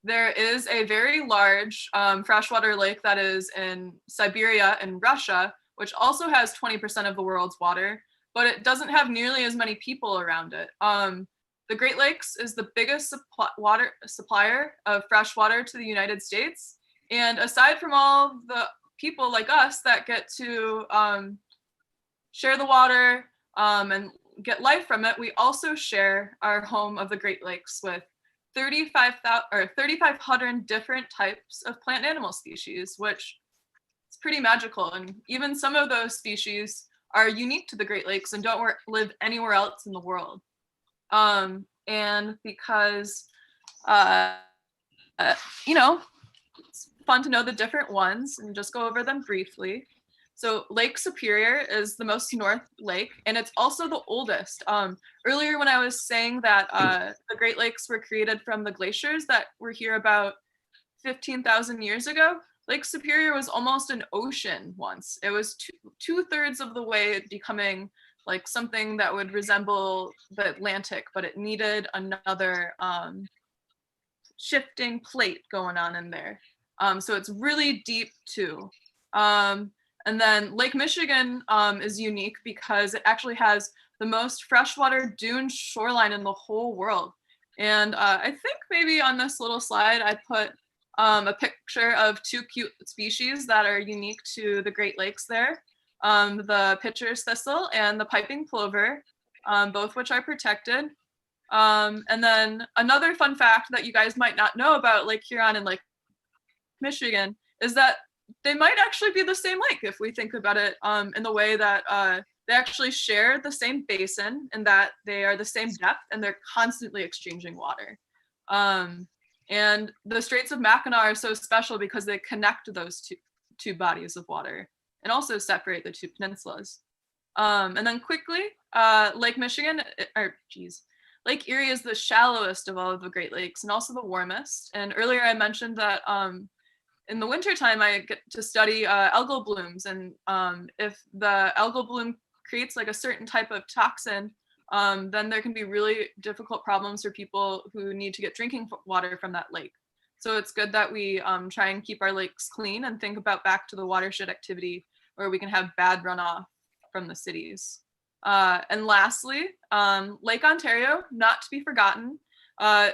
There is a very large freshwater lake that is in Siberia in Russia, which also has 20% of the world's water, but it doesn't have nearly as many people around it. The Great Lakes is the biggest supplier of fresh water to the United States. And aside from all the people like us that get to share the water and get life from it, we also share our home of the Great Lakes with 3,500 different types of plant and animal species, which is pretty magical. And even some of those species are unique to the Great Lakes and don't live anywhere else in the world. And because, it's fun to know the different ones and just go over them briefly. So Lake Superior is the most north lake, and it's also the oldest. Earlier when I was saying that the Great Lakes were created from the glaciers that were here about 15,000 years ago, Lake Superior was almost an ocean once. It was two-thirds of the way becoming like something that would resemble the Atlantic, but it needed another shifting plate going on in there. So it's really deep too. And then Lake Michigan is unique because it actually has the most freshwater dune shoreline in the whole world. And I think maybe on this little slide, I put a picture of two cute species that are unique to the Great Lakes there. The pitcher's thistle and the piping plover, both which are protected. And then another fun fact that you guys might not know about Lake Huron and Lake Michigan is that they might actually be the same lake if we think about it in the way that they actually share the same basin and that they are the same depth and they're constantly exchanging water. And the Straits of Mackinac are so special because they connect those two bodies of water and also separate the two peninsulas. And then quickly, Lake Erie is the shallowest of all of the Great Lakes and also the warmest. And earlier I mentioned that in the wintertime, I get to study algal blooms. And if the algal bloom creates like a certain type of toxin, then there can be really difficult problems for people who need to get drinking water from that lake. So it's good that we try and keep our lakes clean and think about back to the watershed activity where we can have bad runoff from the cities. And lastly, Lake Ontario, not to be forgotten,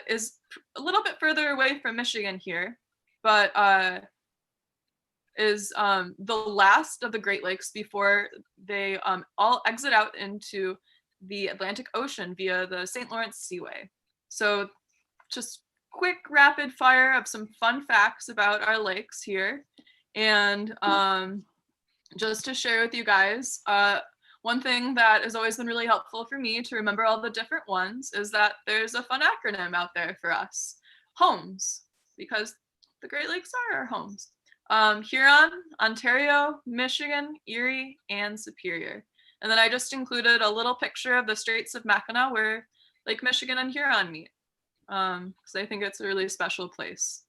is a little bit further away from Michigan here, but is the last of the Great Lakes before they all exit out into the Atlantic Ocean via the St. Lawrence Seaway. So just quick rapid fire of some fun facts about our lakes here. And just to share with you guys, one thing that has always been really helpful for me to remember all the different ones is that there's a fun acronym out there for us, HOMES, because the Great Lakes are our homes. Huron, Ontario, Michigan, Erie, and Superior. And then I just included a little picture of the Straits of Mackinac where Lake Michigan and Huron meet, because I think it's a really special place.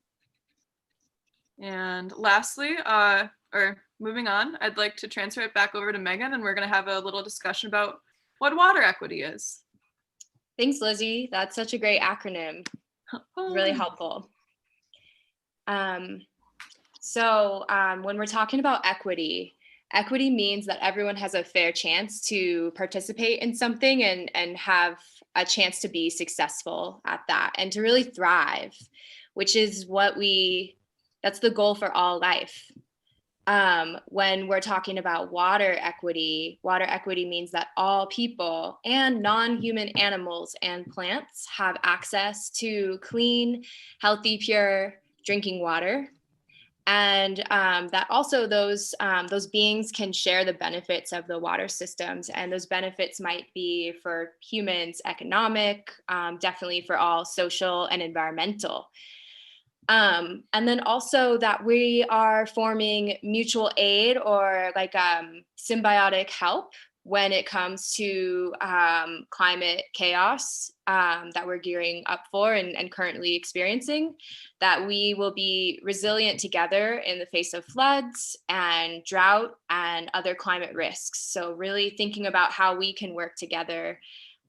And lastly, or moving on, I'd like to transfer it back over to Megan, and we're going to have a little discussion about what water equity is. Thanks, Lizzie. That's such a great acronym. Really helpful. So when we're talking about equity, equity means that everyone has a fair chance to participate in something and have a chance to be successful at that and to really thrive, which is that's the goal for all life. When we're talking about water equity means that all people and non-human animals and plants have access to clean, healthy, pure drinking water. And that also those beings can share the benefits of the water systems. And those benefits might be for humans, economic, definitely for all social and environmental. And then also that we are forming mutual aid or like symbiotic help when it comes to climate chaos that we're gearing up for and currently experiencing, that we will be resilient together in the face of floods and drought and other climate risks. So really thinking about how we can work together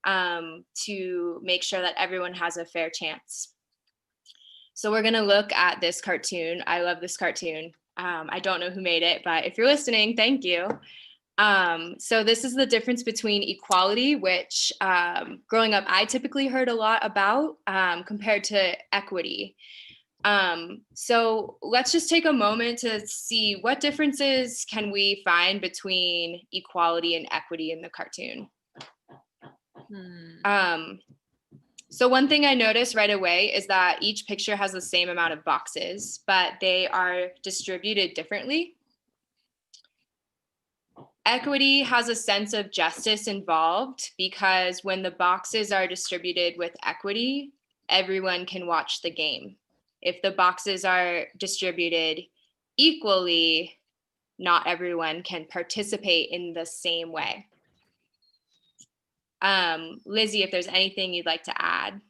to make sure that everyone has a fair chance. So we're going to look at this cartoon. I love this cartoon. I don't know who made it, but if you're listening, thank you. So this is the difference between equality, which growing up, I typically heard a lot about compared to equity. So let's just take a moment to see what differences can we find between equality and equity in the cartoon. So one thing I noticed right away is that each picture has the same amount of boxes, but they are distributed differently. Equity has a sense of justice involved because when the boxes are distributed with equity, everyone can watch the game. If the boxes are distributed equally, not everyone can participate in the same way. Lizzie, if there's anything you'd like to add.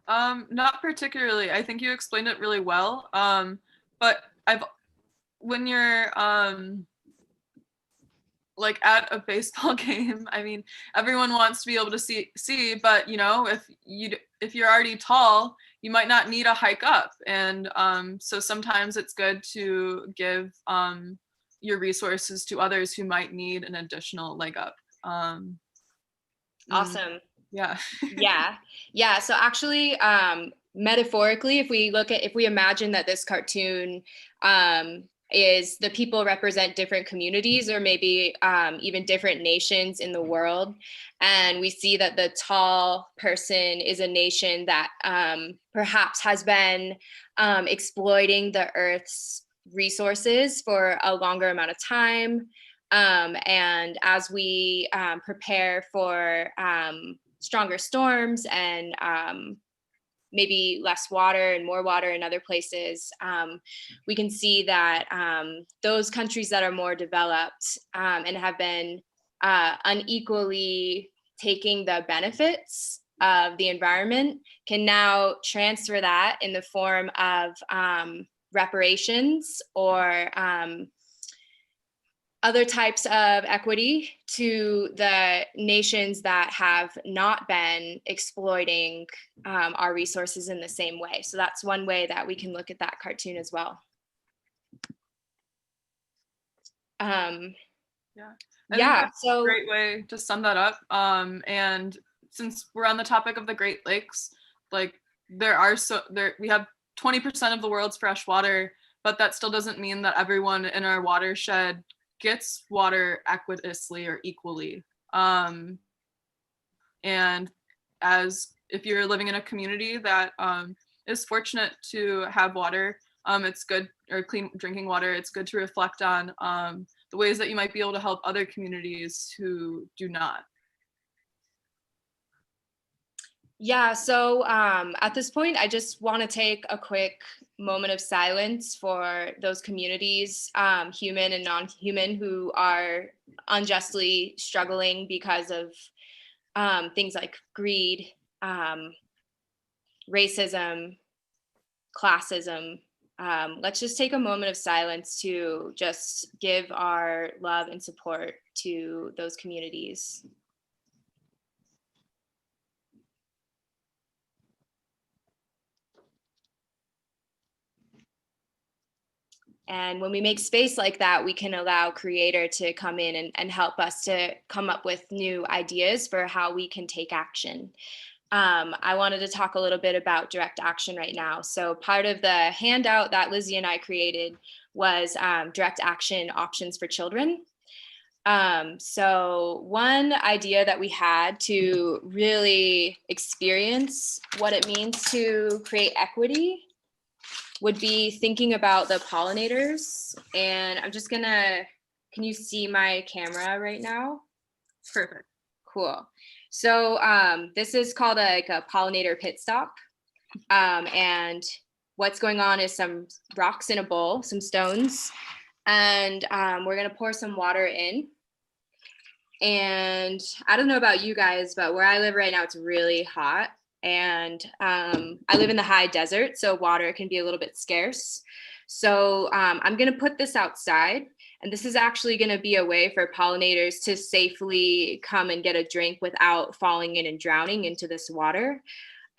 Not particularly. I think you explained it really well. But when you're like at a baseball game, I mean, everyone wants to be able to see, but you know, if you're already tall, you might not need a hike up. And so sometimes it's good to give your resources to others who might need an additional leg up. Awesome. Yeah. Yeah. So actually, metaphorically, if we imagine that this cartoon is the people represent different communities or maybe even different nations in the world. And we see that the tall person is a nation that perhaps has been exploiting the Earth's resources for a longer amount of time. And as we prepare for stronger storms and maybe less water and more water in other places, we can see that those countries that are more developed and have been unequally taking the benefits of the environment can now transfer that in the form of reparations or other types of equity to the nations that have not been exploiting our resources in the same way. So that's one way that we can look at that cartoon as well. So a great way to sum that up. And since we're on the topic of the Great Lakes, like we have 20% of the world's fresh water, but that still doesn't mean that everyone in our watershed gets water equitously or equally. And if you're living in a community that is fortunate to have water, it's good, or clean drinking water, it's good to reflect on the ways that you might be able to help other communities who do not. Yeah, so at this point, I just want to take a quick moment of silence for those communities, human and non-human, who are unjustly struggling because of things like greed, racism, classism. Let's just take a moment of silence to just give our love and support to those communities. And when we make space like that, we can allow Creator to come in and help us to come up with new ideas for how we can take action. I wanted to talk a little bit about direct action right now. So part of the handout that Lizzie and I created was direct action options for children. So one idea that we had to really experience what it means to create equity would be thinking about the pollinators. And I'm just gonna, can you see my camera right now? Perfect. Cool. So this is called a pollinator pit stop. And what's going on is some rocks in a bowl, some stones, and we're gonna pour some water in. And I don't know about you guys, but where I live right now, it's really hot. And I live in the high desert, so water can be a little bit scarce. So I'm gonna put this outside, and this is actually gonna be a way for pollinators to safely come and get a drink without falling in and drowning into this water.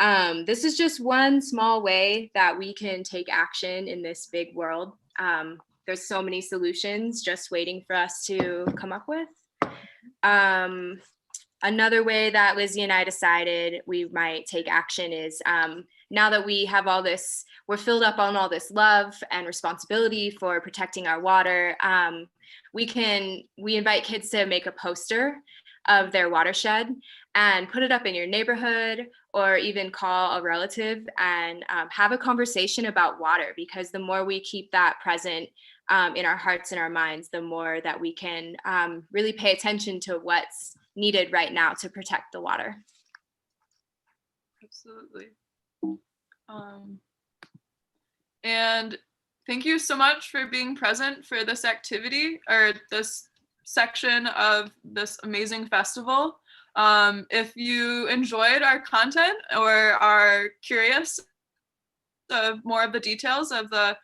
This is just one small way that we can take action in this big world. There's so many solutions just waiting for us to come up with. Another way that Lizzie and I decided we might take action is now that we have all this, we're filled up on all this love and responsibility for protecting our water, we invite kids to make a poster of their watershed and put it up in your neighborhood, or even call a relative and have a conversation about water, because the more we keep that present in our hearts and our minds, the more that we can really pay attention to what's needed right now to protect the water. Absolutely. And thank you so much for being present for this activity, or this section of this amazing festival. If you enjoyed our content or are curious of more of the details of the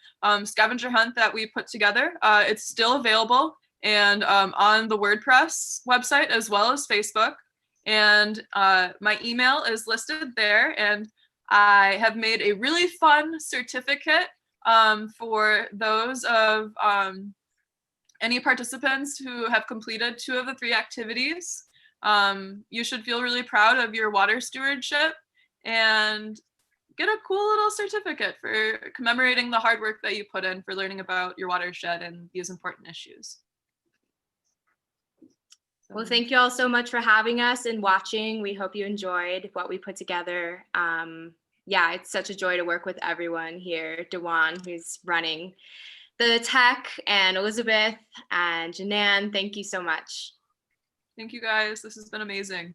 scavenger hunt that we put together, it's still available and on the WordPress website as well as Facebook. And my email is listed there, and I have made a really fun certificate for those of any participants who have completed 2 of the 3 activities. You should feel really proud of your water stewardship and get a cool little certificate for commemorating the hard work that you put in for learning about your watershed and these important issues. Well, thank you all so much for having us and watching. We hope you enjoyed what we put together. Yeah, it's such a joy to work with everyone here. Dewan, who's running the tech, and Elizabeth and Janan, thank you so much. Thank you guys, this has been amazing.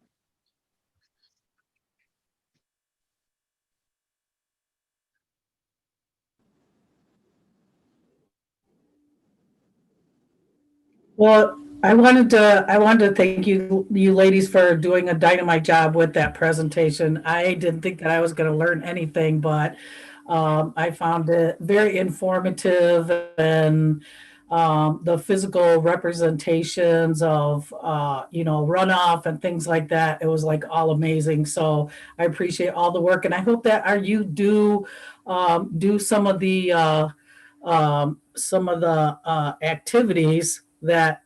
Well, I wanted to thank you ladies for doing a dynamite job with that presentation. I didn't think that I was going to learn anything, but I found it very informative, and the physical representations of, runoff and things like that. It was like all amazing. So I appreciate all the work, and I hope that you do some of the activities that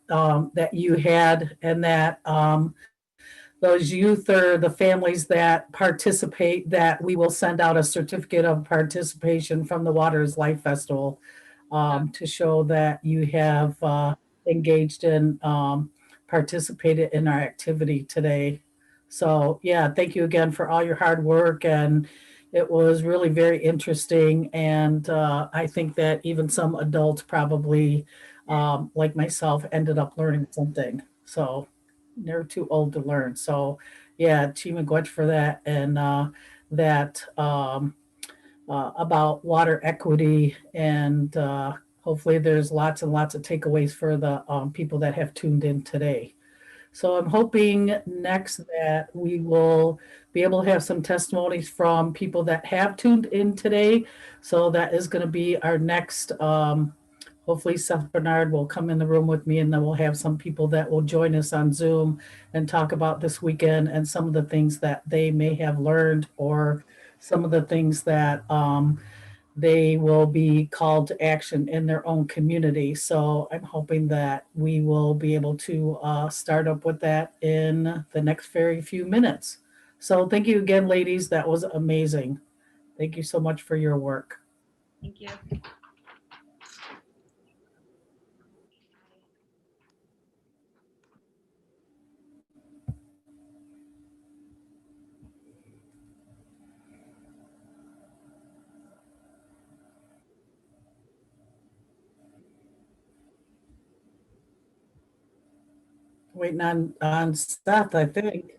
you had, and that those youth or the families that participate, that we will send out a certificate of participation from the Water is Life Festival, to show that you have engaged and participated in our activity today. So yeah, thank you again for all your hard work, and it was really very interesting. And I think that even some adults probably, like myself, ended up learning something. So they're too old to learn. So yeah, Chi Miigwech for that. And that about water equity, and hopefully there's lots and lots of takeaways for the people that have tuned in today. So I'm hoping next that we will be able to have some testimonies from people that have tuned in today. So that is going to be our next, hopefully Seth Bernard will come in the room with me, and then we'll have some people that will join us on Zoom and talk about this weekend and some of the things that they may have learned, or some of the things that they will be called to action in their own community. So I'm hoping that we will be able to start up with that in the next very few minutes. So thank you again, ladies. That was amazing. Thank you so much for your work. Thank you. Waiting on Seth, I think.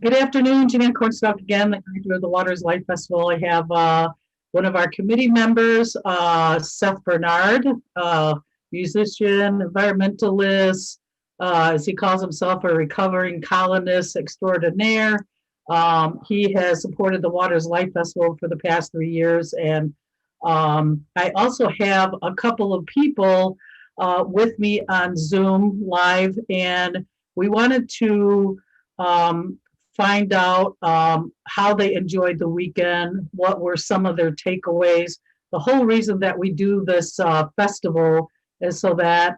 Good afternoon, Jeanette Cornstalk again, the director of the Waters Life Festival. I have one of our committee members, Seth Bernard, musician, environmentalist, as he calls himself, a recovering colonist extraordinaire. He has supported the Waters Life Festival for the past 3 years. And I also have a couple of people with me on Zoom live, and we wanted to find out how they enjoyed the weekend, what were some of their takeaways. The whole reason that we do this festival is so that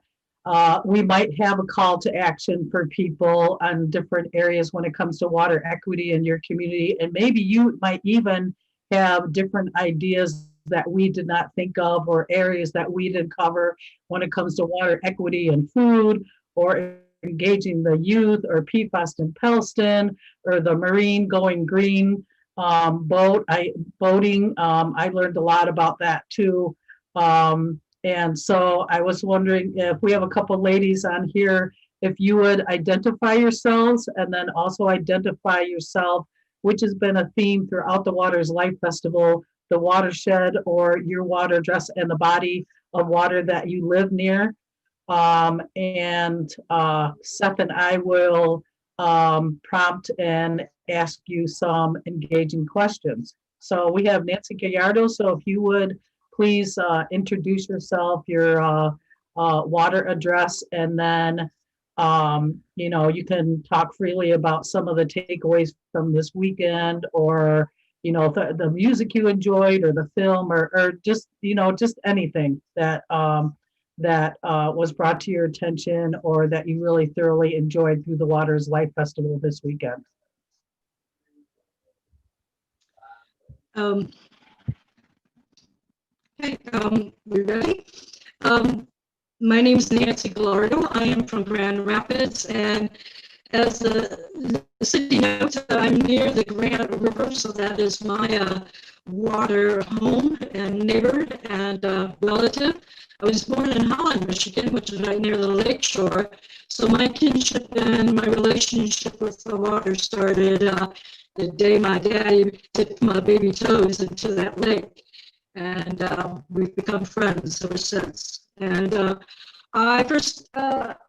we might have a call to action for people on different areas when it comes to water equity in your community. And maybe you might even have different ideas that we did not think of, or areas that we didn't cover when it comes to water equity and food, or engaging the youth, or PFAS in Pellston, or the Marine Going Green boating. I learned a lot about that too. And so I was wondering if we have a couple ladies on here, if you would identify yourselves, and then also identify yourself, which has been a theme throughout the Waters Life Festival, the watershed, or your water address, and the body of water that you live near. And Seth and I will prompt and ask you some engaging questions. So we have Nancy Gallardo. So if you would please introduce yourself, your water address, and then you can talk freely about some of the takeaways from this weekend, or the music you enjoyed, or the film, or just just anything that was brought to your attention, or that you really thoroughly enjoyed through the Waters Life Festival this weekend. Hey, we ready? My name is Nancy Gallardo. I am from Grand Rapids, and as the city notes, I'm near the Grand River, so that is my water home and neighbor and relative. I was born in Holland, Michigan, which is right near the lake shore. So my kinship and my relationship with the water started the day my daddy dipped my baby toes into that lake. And we've become friends ever since. And I first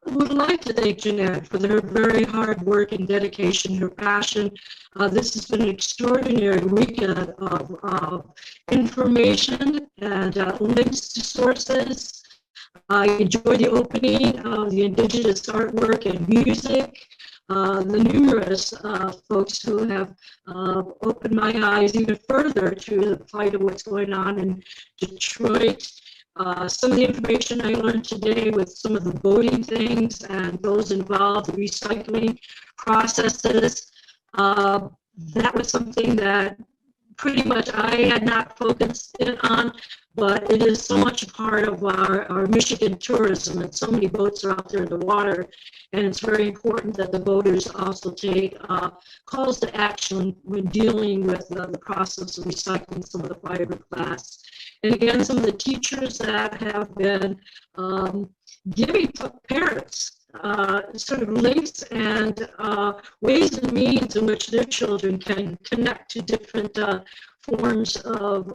would like to thank Jeanette for her very hard work and dedication, her passion. This has been an extraordinary weekend of information and links to sources. I enjoyed the opening of the Indigenous artwork and music. The numerous folks who have opened my eyes even further to the plight of what's going on in Detroit. Some of the information I learned today with some of the voting things and those involved, the recycling processes, that was something that pretty much I had not focused in on, but it is so much a part of our Michigan tourism, and so many boats are out there in the water, and it's very important that the voters also take calls to action when dealing with the process of recycling some of the fiberglass. And again, some of the teachers that have been giving parents sort of links and ways and means in which their children can connect to different forms of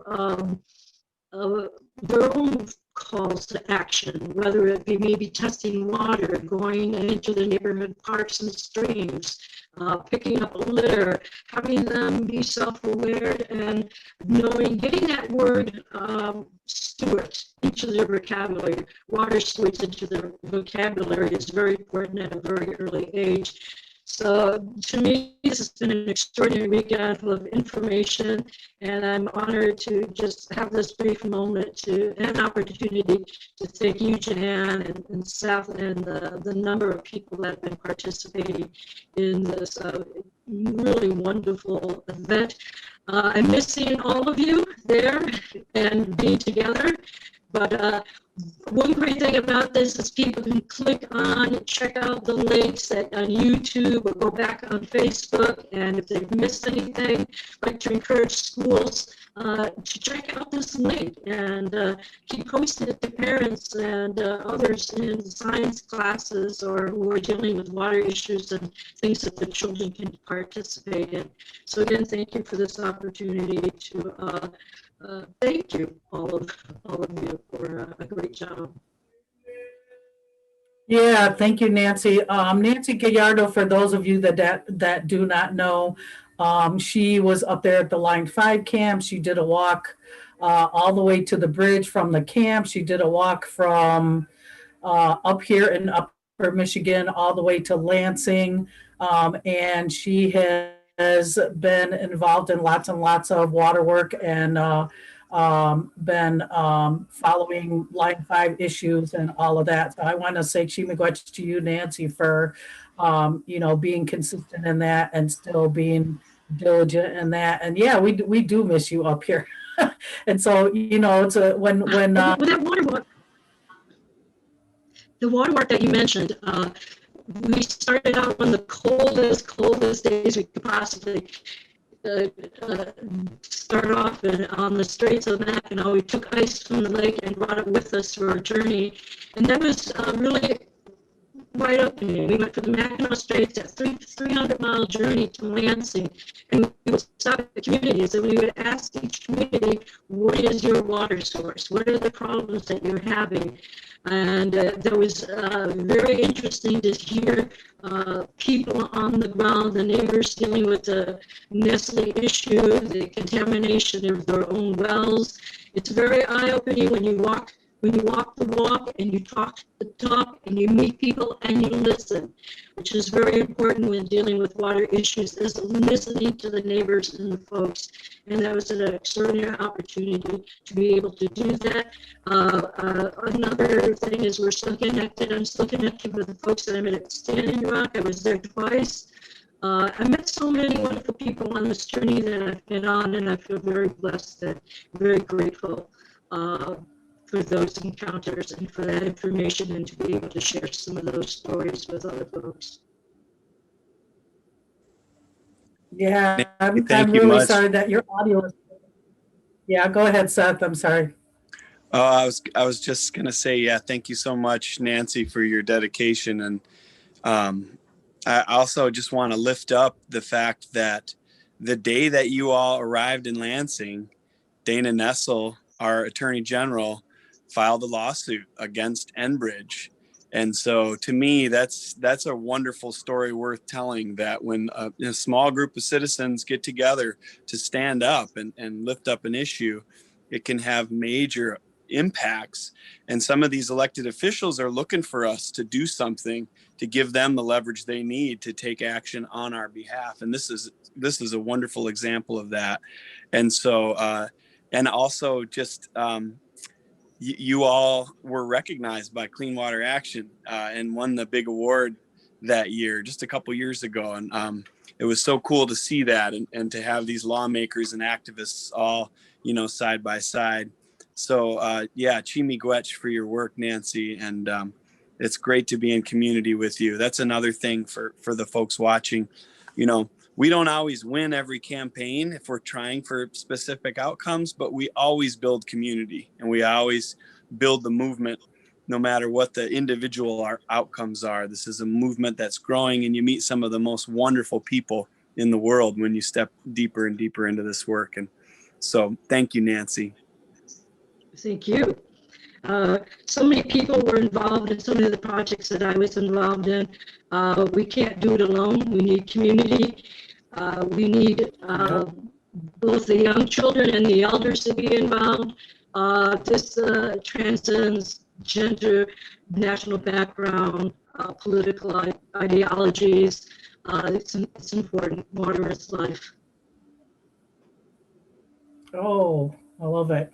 their own calls to action, whether it be maybe testing water, going into the neighborhood parks and streams, picking up a litter, having them be self-aware, and getting that word steward into their vocabulary, water stewards into their vocabulary is very important at a very early age. So to me, this has been an extraordinary weekend full of information, and I'm honored to just have this brief moment to an opportunity to thank you, Jeanette, and Seth, and the number of people that have been participating in this really wonderful event. I miss seeing all of you there and being together, but one great thing about this is people can click on and check out the links on YouTube or go back on Facebook. And if they've missed anything, I'd like to encourage schools to check out this link and keep posting it to parents and others in science classes or who are dealing with water issues and things that the children can participate in. So again, thank you for this opportunity to thank you, all of you, for a great job. Yeah, thank you, Nancy. Nancy Gallardo, for those of you that do not know, she was up there at the Line 5 camp. She did a walk all the way to the bridge from the camp. She did a walk from up here in Upper Michigan all the way to Lansing, and she has been involved in lots and lots of water work and been following Line 5 issues and all of that. So I want to say Chi-miigwech to you, Nancy, for being consistent in that and still being diligent in that. And yeah, we do miss you up here. And so it's when that water work, the water work that you mentioned, we started out on the coldest days we could possibly start off on the Straits of Mackinac. We took ice from the lake and brought it with us for our journey, and that was really right up in there. We went from the Mackinac Straits, that 300-mile journey to Lansing, and we would stop at the communities and we would ask each community, what is your water source? What are the problems that you're having? And that was very interesting to hear people on the ground, the neighbors dealing with the Nestle issue, the contamination of their own wells. It's very eye-opening when you walk the walk and you talk the talk and you meet people and you listen, which is very important when dealing with water issues, is listening to the neighbors and the folks. And that was an extraordinary opportunity to be able to do that. Another thing is we're still connected. I'm still connected with the folks that I met at Standing Rock. I was there twice. I met so many wonderful people on this journey that I've been on, and I feel very blessed and very grateful for those encounters and for that information, and to be able to share some of those stories with other folks. Yeah, I'm really sorry that your audio is. Yeah, go ahead, Seth. I'm sorry. I was just gonna say, yeah, thank you so much, Nancy, for your dedication, and I also just want to lift up the fact that the day that you all arrived in Lansing, Dana Nessel, our Attorney General, filed a lawsuit against Enbridge. And so to me, that's a wonderful story worth telling, that when a small group of citizens get together to stand up and lift up an issue, it can have major impacts. And some of these elected officials are looking for us to do something to give them the leverage they need to take action on our behalf. And this is a wonderful example of that. And so, and also just, you all were recognized by Clean Water Action and won the big award that year, just a couple years ago. And it was so cool to see that and to have these lawmakers and activists all, side by side. So yeah, Chi-miigwech for your work, Nancy. And it's great to be in community with you. That's another thing for the folks watching. We don't always win every campaign if we're trying for specific outcomes, but we always build community and we always build the movement, no matter what the individual outcomes are. This is a movement that's growing, and you meet some of the most wonderful people in the world when you step deeper and deeper into this work. And so thank you, Nancy. Thank you. So many people were involved in so many of the projects that I was involved in. We can't do it alone. We need community. We need both the young children and the elders to be involved. This transcends gender, national background, political ideologies. It's important. Water is life. Oh, I love it.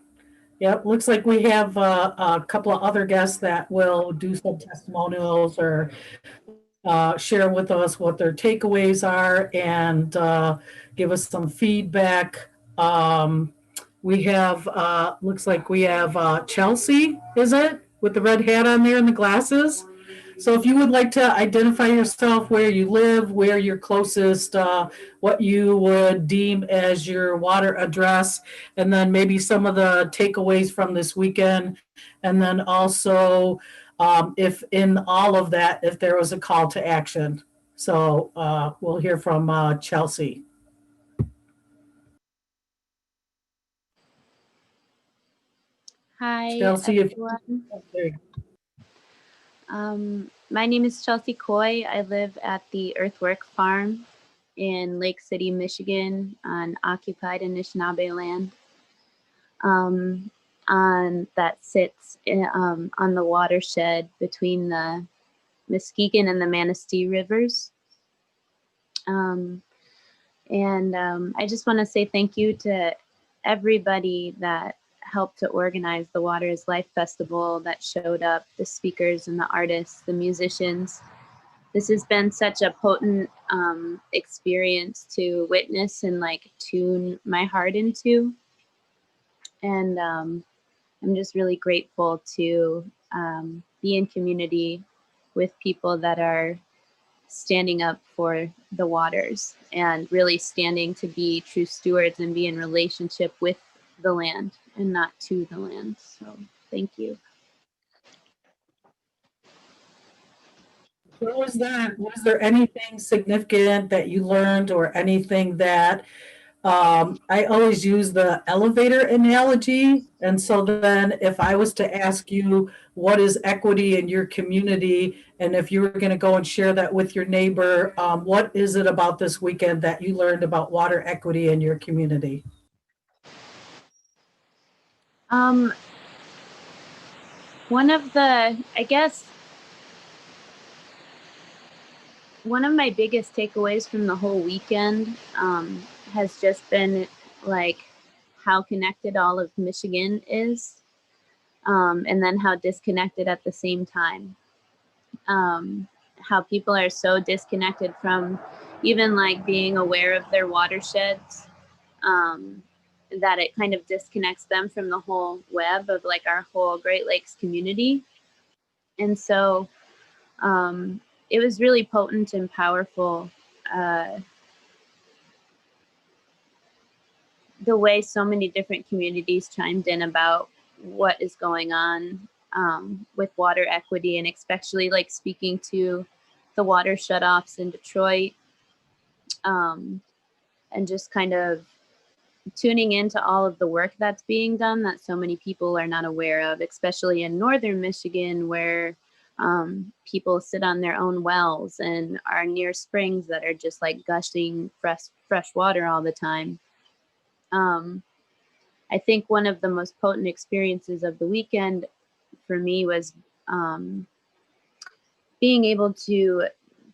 Yep, looks like we have a couple of other guests that will do some testimonials or share with us what their takeaways are and give us some feedback. We have, looks like we have Chelsea, is it? with the red hat on there and the glasses. So if you would like to identify yourself, where you live, where your closest, what you would deem as your water address, and then maybe some of the takeaways from this weekend. And then also, if in all of that, if there was a call to action. So we'll hear from Chelsea. Hi, Chelsea, everyone. My name is Chelsea Coy. I live at the Earthwork Farm in Lake City, Michigan, on occupied Anishinaabe land. That sits on the watershed between the Muskegon and the Manistee rivers. I just want to say thank you to everybody that helped to organize the Water is Life Festival, that showed up, the speakers and the artists, the musicians. This has been such a potent experience to witness and like tune my heart into. And I'm just really grateful to be in community with people that are standing up for the waters and really standing to be true stewards and be in relationship with the land and not to the land. So thank you. Was there anything significant that you learned, or anything that I always use the elevator analogy? And so then if I was to ask you, what is equity in your community? And if you were going to go and share that with your neighbor, what is it about this weekend that you learned about water equity in your community? One of the, I guess, one of my biggest takeaways from the whole weekend has just been like how connected all of Michigan is, and then how disconnected at the same time. How people are so disconnected from even like being aware of their watersheds, that it kind of disconnects them from the whole web of like our whole Great Lakes community. And so it was really potent and powerful, the way so many different communities chimed in about what is going on with water equity, and especially like speaking to the water shutoffs in Detroit, and just kind of tuning into all of the work that's being done that so many people are not aware of, especially in northern Michigan, where people sit on their own wells and are near springs that are just like gushing fresh water all the time. I think one of the most potent experiences of the weekend for me was being able to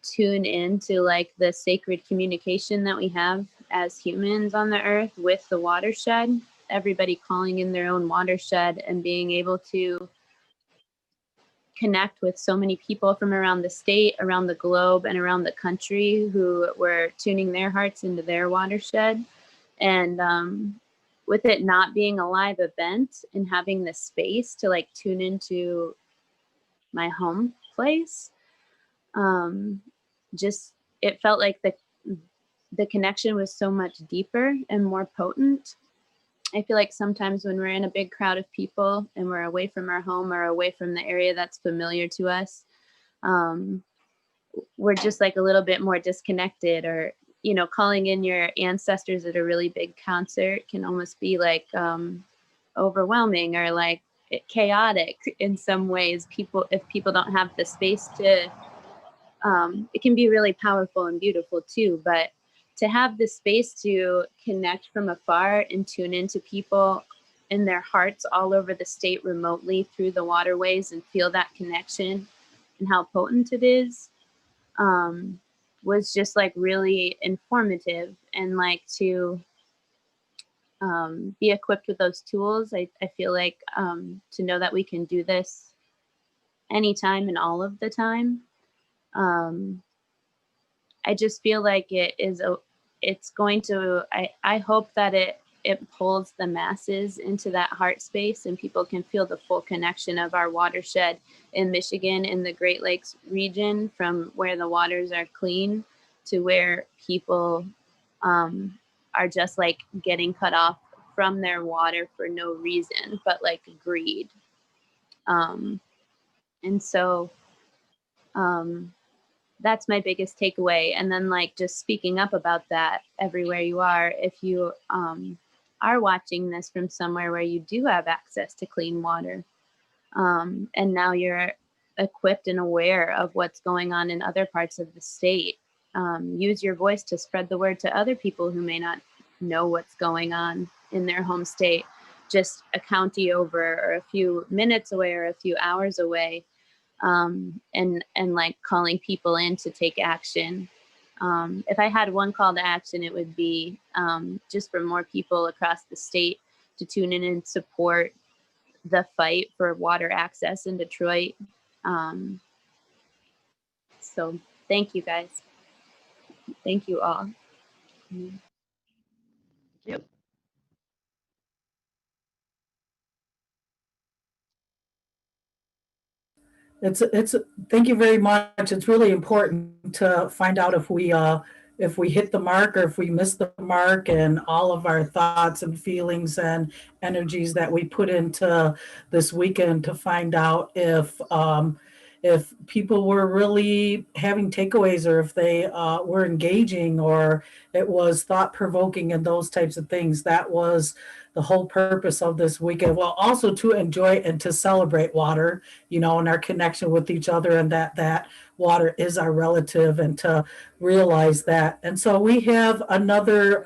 tune into like the sacred communication that we have as humans on the earth with the watershed, everybody calling in their own watershed and being able to connect with so many people from around the state, around the globe, and around the country who were tuning their hearts into their watershed. And with it not being a live event and having the space to like tune into my home place, just it felt like the connection was so much deeper and more potent. I feel like sometimes when we're in a big crowd of people and we're away from our home or away from the area that's familiar to us, we're just like a little bit more disconnected, or, you know, calling in your ancestors at a really big concert can almost be like overwhelming or like chaotic in some ways. If people don't have the space to, it can be really powerful and beautiful too, but to have the space to connect from afar and tune into people in their hearts all over the state remotely through the waterways and feel that connection and how potent it is, was just like really informative. And like to be equipped with those tools, I feel like to know that we can do this anytime and all of the time. I just feel like it's going to, I hope that it it pulls the masses into that heart space, and people can feel the full connection of our watershed in Michigan, in the Great Lakes region, from where the waters are clean to where people are just like getting cut off from their water for no reason, but like greed. And so that's my biggest takeaway. And then like just speaking up about that everywhere you are, if you are watching this from somewhere where you do have access to clean water, and now you're equipped and aware of what's going on in other parts of the state, use your voice to spread the word to other people who may not know what's going on in their home state, just a county over or a few minutes away or a few hours away, and like calling people in to take action. If I had one call to action, it would be just for more people across the state to tune in and support the fight for water access in Detroit. So thank you guys. Thank you all. Yep. It's thank you very much. It's really important to find out if we hit the mark or if we missed the mark, and all of our thoughts and feelings and energies that we put into this weekend to find out if people were really having takeaways, or if they were engaging, or it was thought-provoking and those types of things. That was the whole purpose of this weekend. Well, also to enjoy and to celebrate water, and our connection with each other, and that water is our relative, and to realize that. And so we have another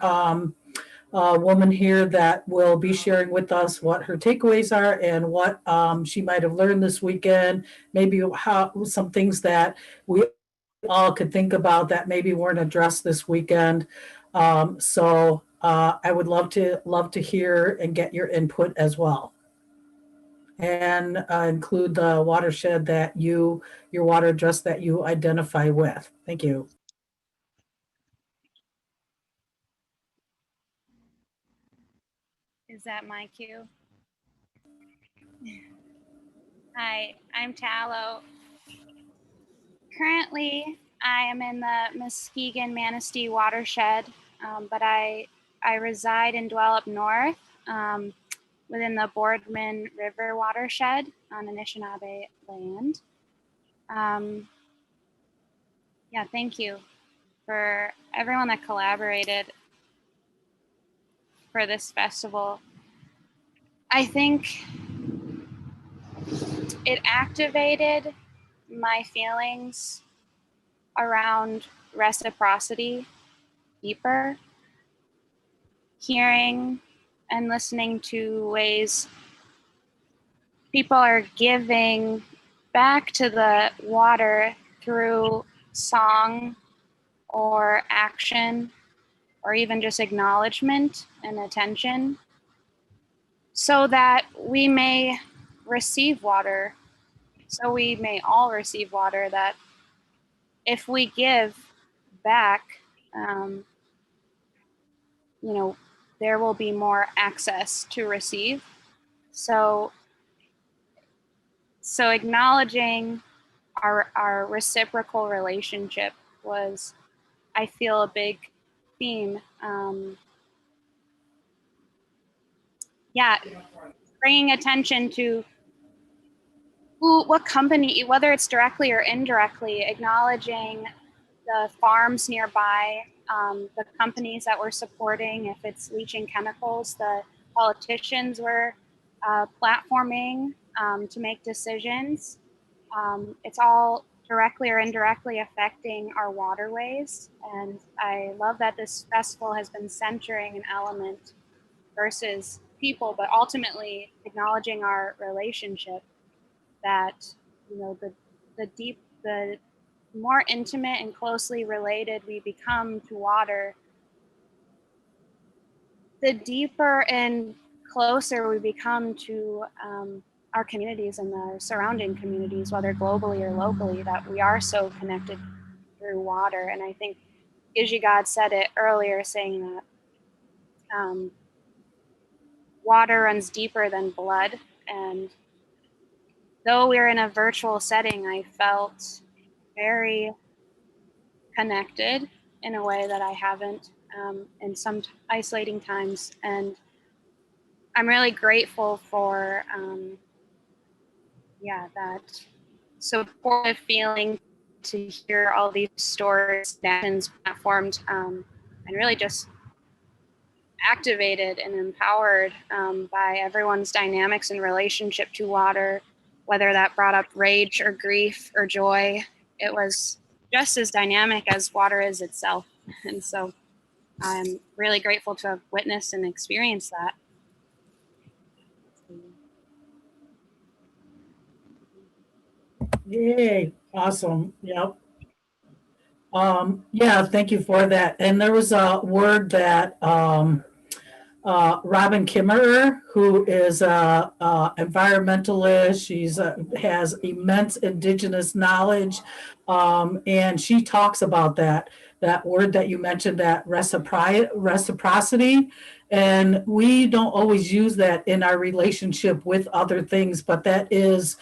woman here that will be sharing with us what her takeaways are and what she might have learned this weekend, maybe some things that we all could think about that maybe weren't addressed this weekend. So I would love to hear and get your input as well, and include the watershed that your water address that you identify with. Thank you. Is that my cue? Hi, I'm Tallow. Currently, I am in the Muskegon-Manistee watershed, but I reside and dwell up north within the Boardman River watershed on Anishinaabe land. Yeah, thank you for everyone that collaborated for this festival. I think it activated my feelings around reciprocity deeper, hearing and listening to ways people are giving back to the water through song or action, or even just acknowledgement and attention, so that we may receive water, so we may all receive water, that if we give back, there will be more access to receive. So acknowledging our reciprocal relationship was, I feel, a big theme. Bringing attention to what company, whether it's directly or indirectly, acknowledging the farms nearby, the companies that we're supporting, if it's leaching chemicals, the politicians we're platforming to make decisions. It's all directly or indirectly affecting our waterways. And I love that this festival has been centering an element versus people, but ultimately acknowledging our relationship, that, the more intimate and closely related we become to water, the deeper and closer we become to our communities and the surrounding communities, whether globally or locally, that we are so connected through water. And I think Gigi God said it earlier, saying that water runs deeper than blood. And though we're in a virtual setting, I felt very connected in a way that I haven't in some isolating times. And I'm really grateful for, that supportive feeling to hear all these stories, actions platformed, and really just activated and empowered by everyone's dynamics and relationship to water, whether that brought up rage or grief or joy. It was just as dynamic as water is itself. And so I'm really grateful to have witnessed and experienced that. Yay, awesome. Yep. Yeah, thank you for that. And there was a word that Robin Kimmerer, who is a environmentalist, she's has immense indigenous knowledge, and she talks about that word that you mentioned, that reciprocity. And we don't always use that in our relationship with other things, but that is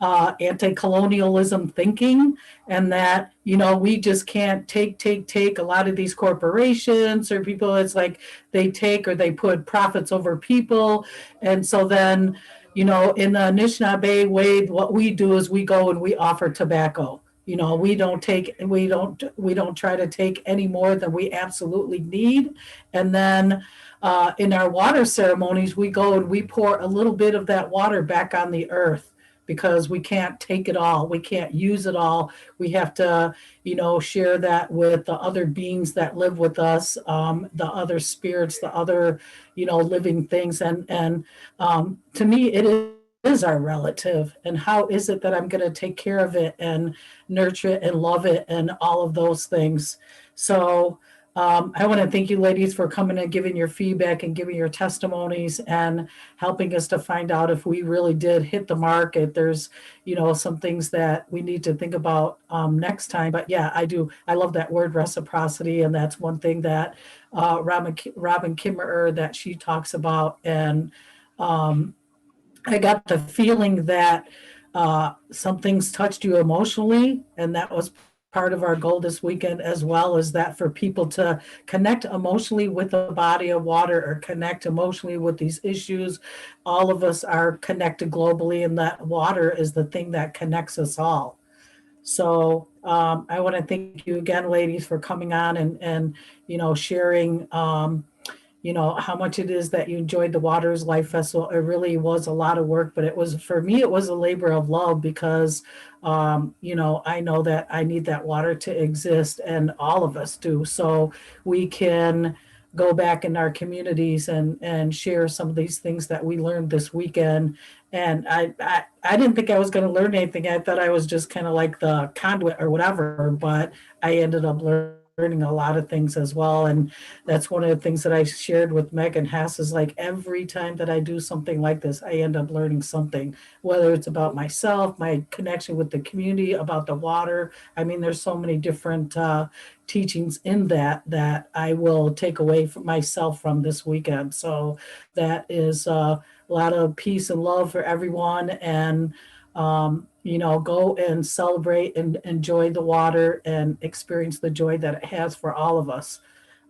anti-colonialism thinking, and that, we just can't take a lot of these corporations or people. It's like they take or they put profits over people. And so then, in the Anishinaabe way, what we do is we go and we offer tobacco. We don't try to take any more than we absolutely need. And then in our water ceremonies, we go and we pour a little bit of that water back on the earth, because we can't take it all. We can't use it all. We have to, share that with the other beings that live with us, the other spirits, the other, living things. And to me, it is our relative. And how is it that I'm going to take care of it and nurture it and love it and all of those things? So I want to thank you, ladies, for coming and giving your feedback and giving your testimonies and helping us to find out if we really did hit the mark. If there's, some things that we need to think about next time. But yeah, I do. I love that word reciprocity. And that's one thing that Robin Kimmerer, that she talks about. And I got the feeling that some things touched you emotionally, and that was part of our goal this weekend, as well as that for people to connect emotionally with the body of water or connect emotionally with these issues. All of us are connected globally, and that water is the thing that connects us all. So I want to thank you again, ladies, for coming on and sharing how much it is that you enjoyed the Waters Life Festival. It really was a lot of work, but for me, it was a labor of love, because, I know that I need that water to exist, and all of us do. So we can go back in our communities and share some of these things that we learned this weekend. And I didn't think I was going to learn anything. I thought I was just kind of like the conduit or whatever, but I ended up learning a lot of things as well. And that's one of the things that I shared with Megan Hess, is like every time that I do something like this, I end up learning something, whether it's about myself, my connection with the community, about the water. I mean, there's so many different teachings in that I will take away from myself from this weekend. So that is a lot of peace and love for everyone. And go and celebrate and enjoy the water and experience the joy that it has for all of us.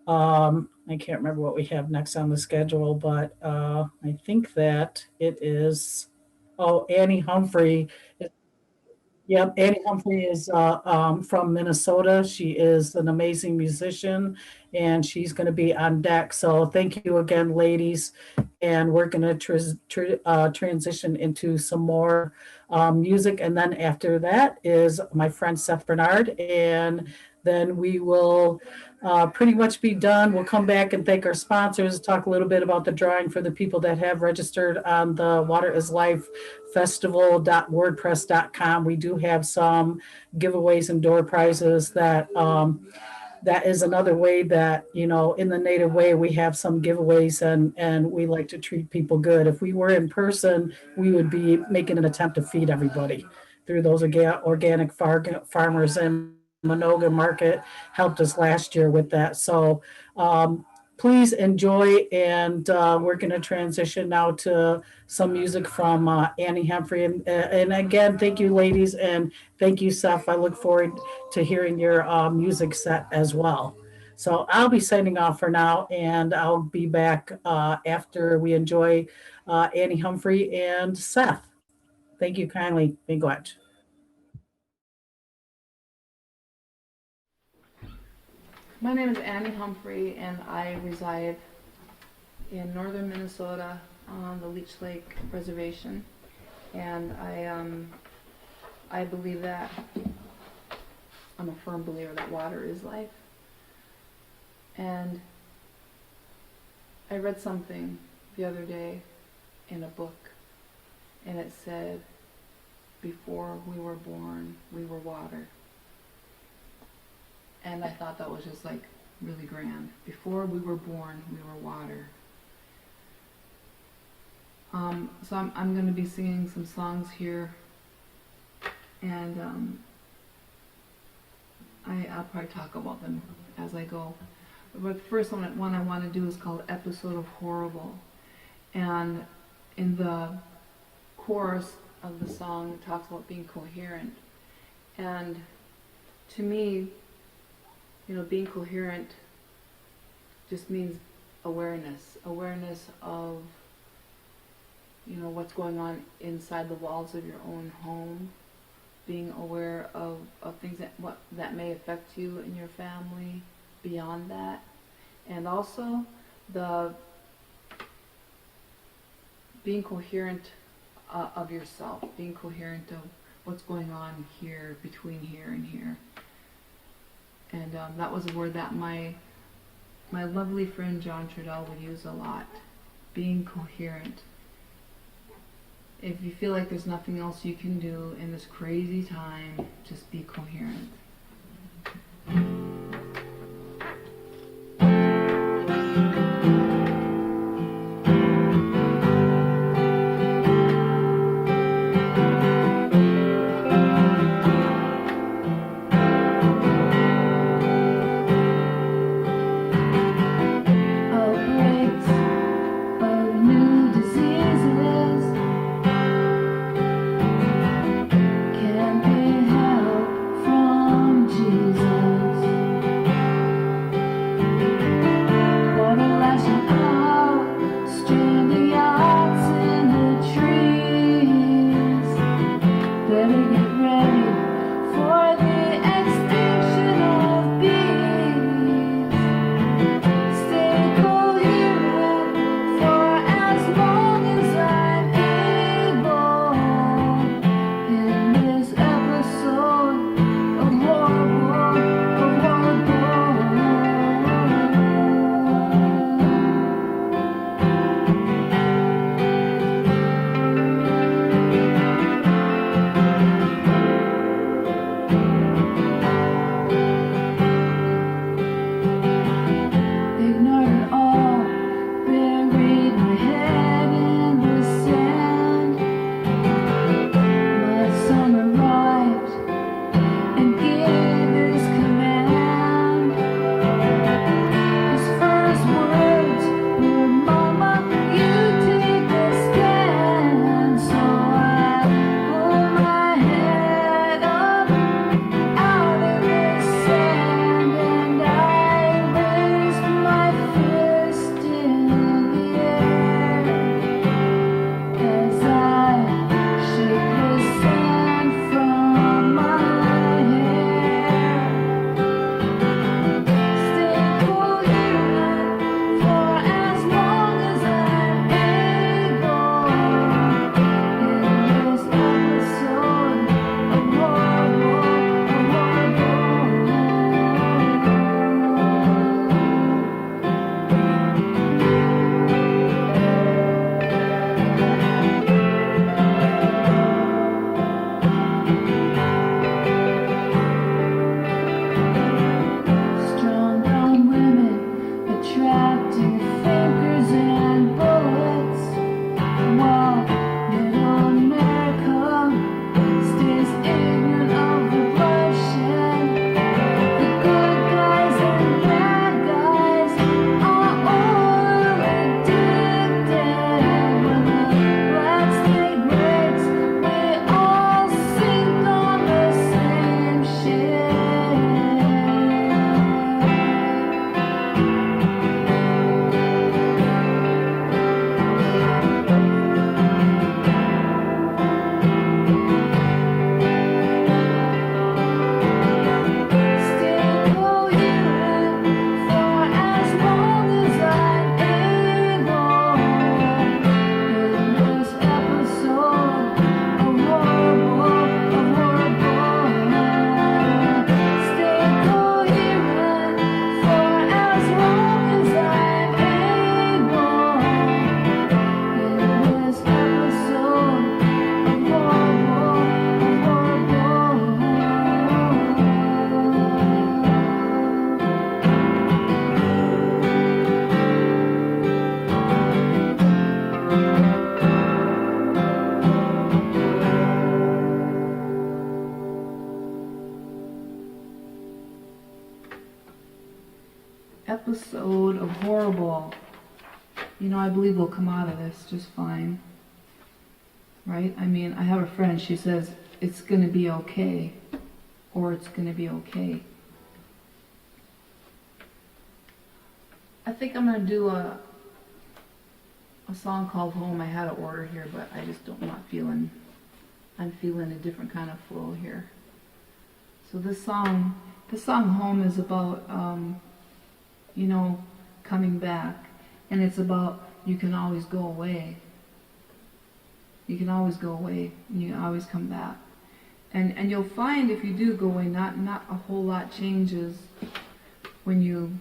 I can't remember what we have next on the schedule, but I think that it is, Annie Humphrey. Yep, Annie Humphrey is from Minnesota. She is an amazing musician, and she's going to be on deck. So thank you again, ladies. And we're going to transition into some more music. And then after that is my friend Seth Bernard. And then we will pretty much be done. We'll come back and thank our sponsors, talk a little bit about the drawing for the people that have registered on the Water is Life festival.wordpress.com. We do have some giveaways and door prizes that is another way that, in the Native way, we have some giveaways, and we like to treat people good. If we were in person, we would be making an attempt to feed everybody through those organic farmers, and Minoga Market helped us last year with that. So please enjoy. And we're going to transition now to some music from Annie Humphrey. And again, thank you, ladies, and thank you, Seth. I look forward to hearing your music set as well. So I'll be signing off for now, and I'll be back after we enjoy Annie Humphrey and Seth. Thank you kindly. Miigwech. My name is Annie Humphrey, and I reside in northern Minnesota on the Leech Lake Reservation. And I believe that, I'm a firm believer that water is life. And I read something the other day in a book, and it said, before we were born, we were water. And I thought that was just like really grand. Before we were born, we were water. So I'm going to be singing some songs here, and I'll probably talk about them as I go. But the first one I want to do is called Episode of Horrible. And in the chorus of the song, it talks about being coherent. And to me, you know, being coherent just means awareness of, you know, what's going on inside the walls of your own home, being aware of things that may affect you and your family beyond that, and also the being coherent of yourself, being coherent of what's going on here, between here and here. And that was a word that my lovely friend John Trudell would use a lot, being coherent. If you feel like there's nothing else you can do in this crazy time, just be coherent. From I believe we'll come out of this just fine. Right? I mean, I have a friend, she says, it's going to be okay, or it's going to be okay. I think I'm going to do a song called Home. I had an order here, but I just I'm feeling a different kind of flow here. So this song Home is about, coming back. And it's about, you can always go away. You can always go away, and you can always come back. And you'll find if you do go away, not a whole lot changes when you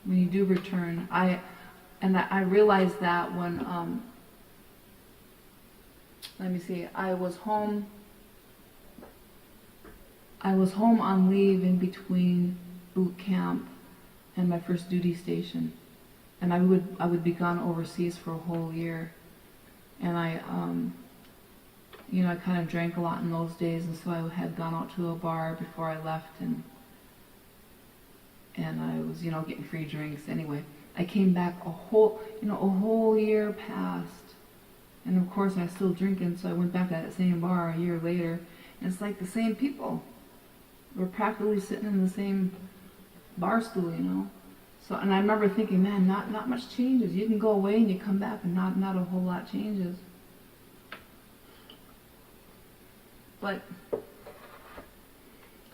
do return. I realized that when, let me see, I was home on leave in between boot camp and my first duty station. And I would be gone overseas for a whole year. And I kind of drank a lot in those days, and so I had gone out to a bar before I left, and I was, getting free drinks. Anyway, I came back a whole year passed, and of course I was still drinking, so I went back to that same bar a year later, and it's like the same people. We're practically sitting in the same bar stool, So, and I remember thinking, man, not much changes. You can go away and you come back, and not a whole lot changes. But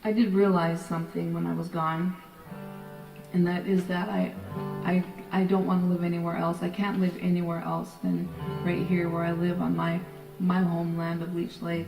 I did realize something when I was gone, and that is that I don't want to live anywhere else. I can't live anywhere else than right here where I live on my homeland of Leech Lake.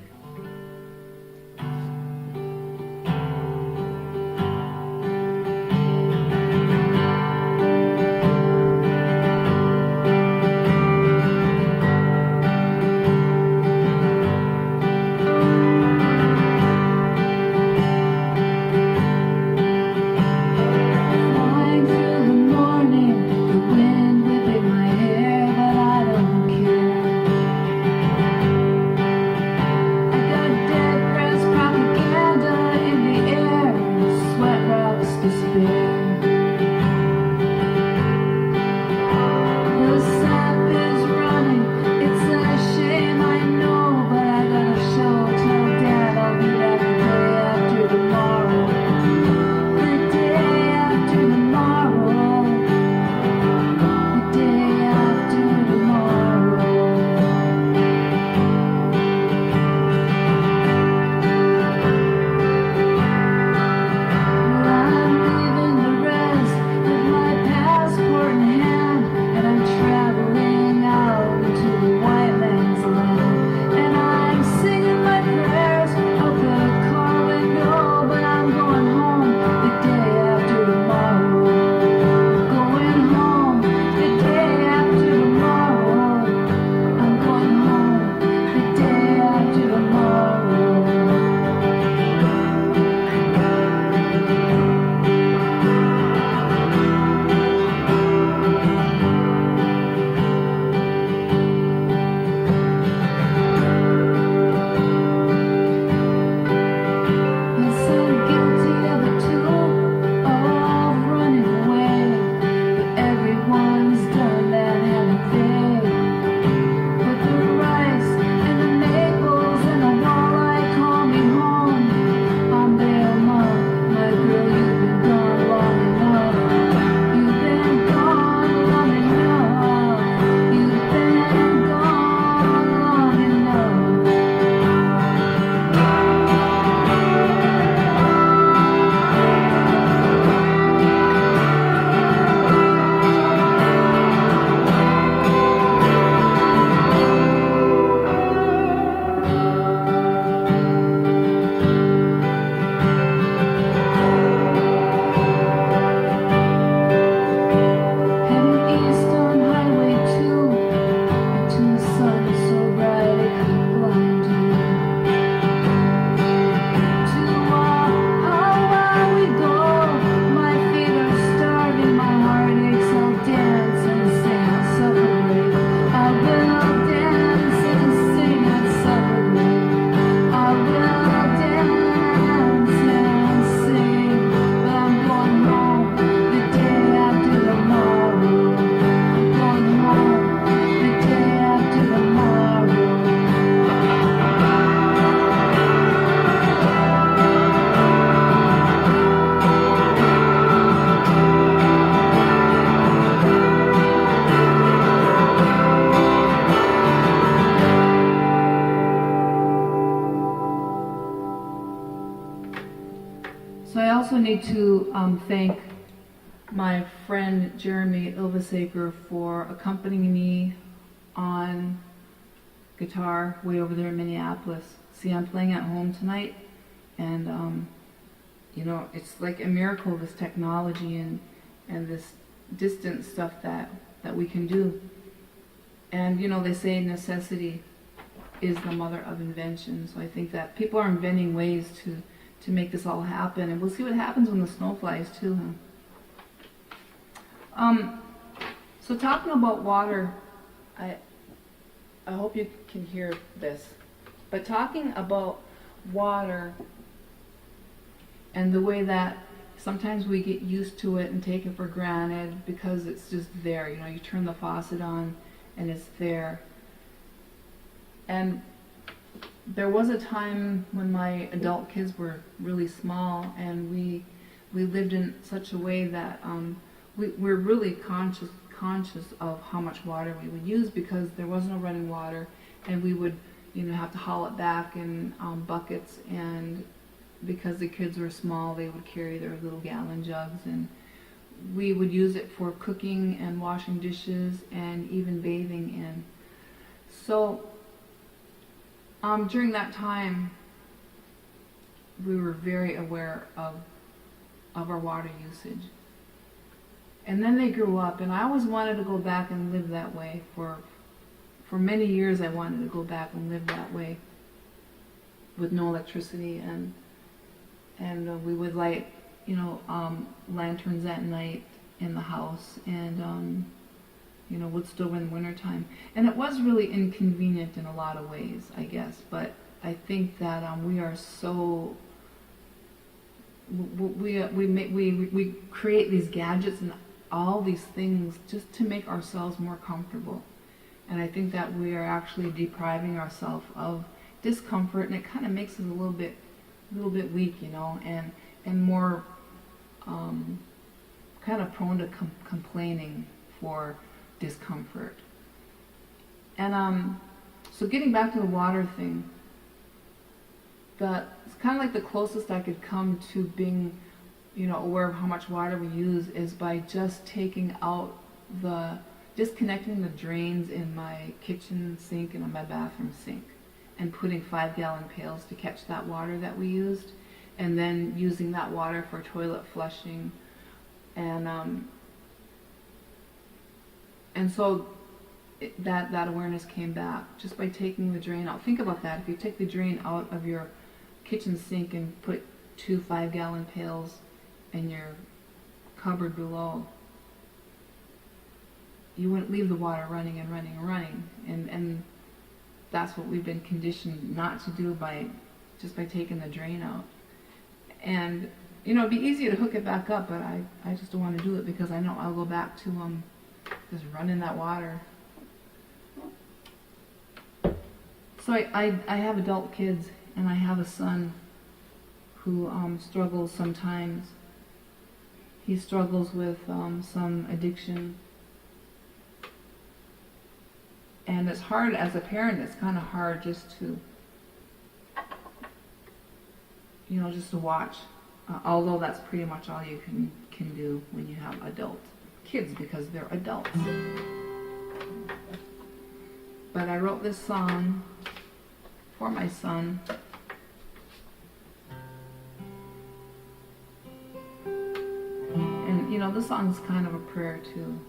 wanting to thank my friend Jeremy Ilvasaker for accompanying me on guitar way over there in Minneapolis. See, I'm playing at home tonight, and you know, it's like a miracle, this technology and this distant stuff that we can do. And you know, they say necessity is the mother of invention. So I think that people are inventing ways to make this all happen, and we'll see what happens when the snow flies too. So talking about water, I hope you can hear this, but talking about water and the way that sometimes we get used to it and take it for granted because it's just there. You know, you turn the faucet on and it's there. And there was a time when my adult kids were really small, and we lived in such a way that we're really conscious of how much water we would use, because there was no running water, and we would, you know, have to haul it back in buckets, and because the kids were small, they would carry their little gallon jugs, and we would use it for cooking and washing dishes and even bathing in. So during that time, we were very aware of our water usage. And then they grew up, and I always wanted to go back and live that way. For many years, I wanted to go back and live that way with no electricity, and we would light, you know, lanterns at night in the house, and you know, wood stove in the wintertime. And it was really inconvenient in a lot of ways, I guess, but I think that we are so, we create these gadgets and all these things just to make ourselves more comfortable. And I think that we are actually depriving ourselves of discomfort, and it kind of makes us a little bit weak, you know, and more kind of prone to complaining for discomfort. And so getting back to the water thing, it's kind of like the closest I could come to being, you know, aware of how much water we use is by just taking out disconnecting the drains in my kitchen sink and in my bathroom sink, and putting 5-gallon pails to catch that water that we used, and then using that water for toilet flushing. And so that awareness came back just by taking the drain out. Think about that. If you take the drain out of your kitchen sink and put 2 5-gallon pails in your cupboard below, you wouldn't leave the water running and running and running. And that's what we've been conditioned not to do by taking the drain out. And you know, it'd be easy to hook it back up, but I just don't want to do it, because I know I'll go back to just running that water. So I have adult kids, and I have a son who struggles sometimes. He struggles with some addiction. And it's hard as a parent, it's kind of hard just to, you know, just to watch. Although that's pretty much all you can do when you have adult kids, because they're adults. But I wrote this song for my son. And you know, this song is kind of a prayer too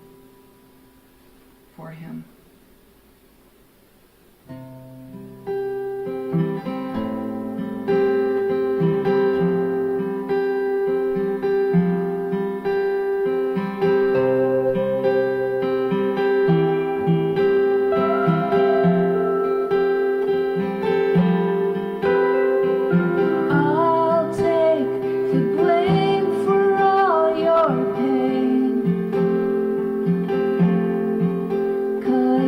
for him. Cause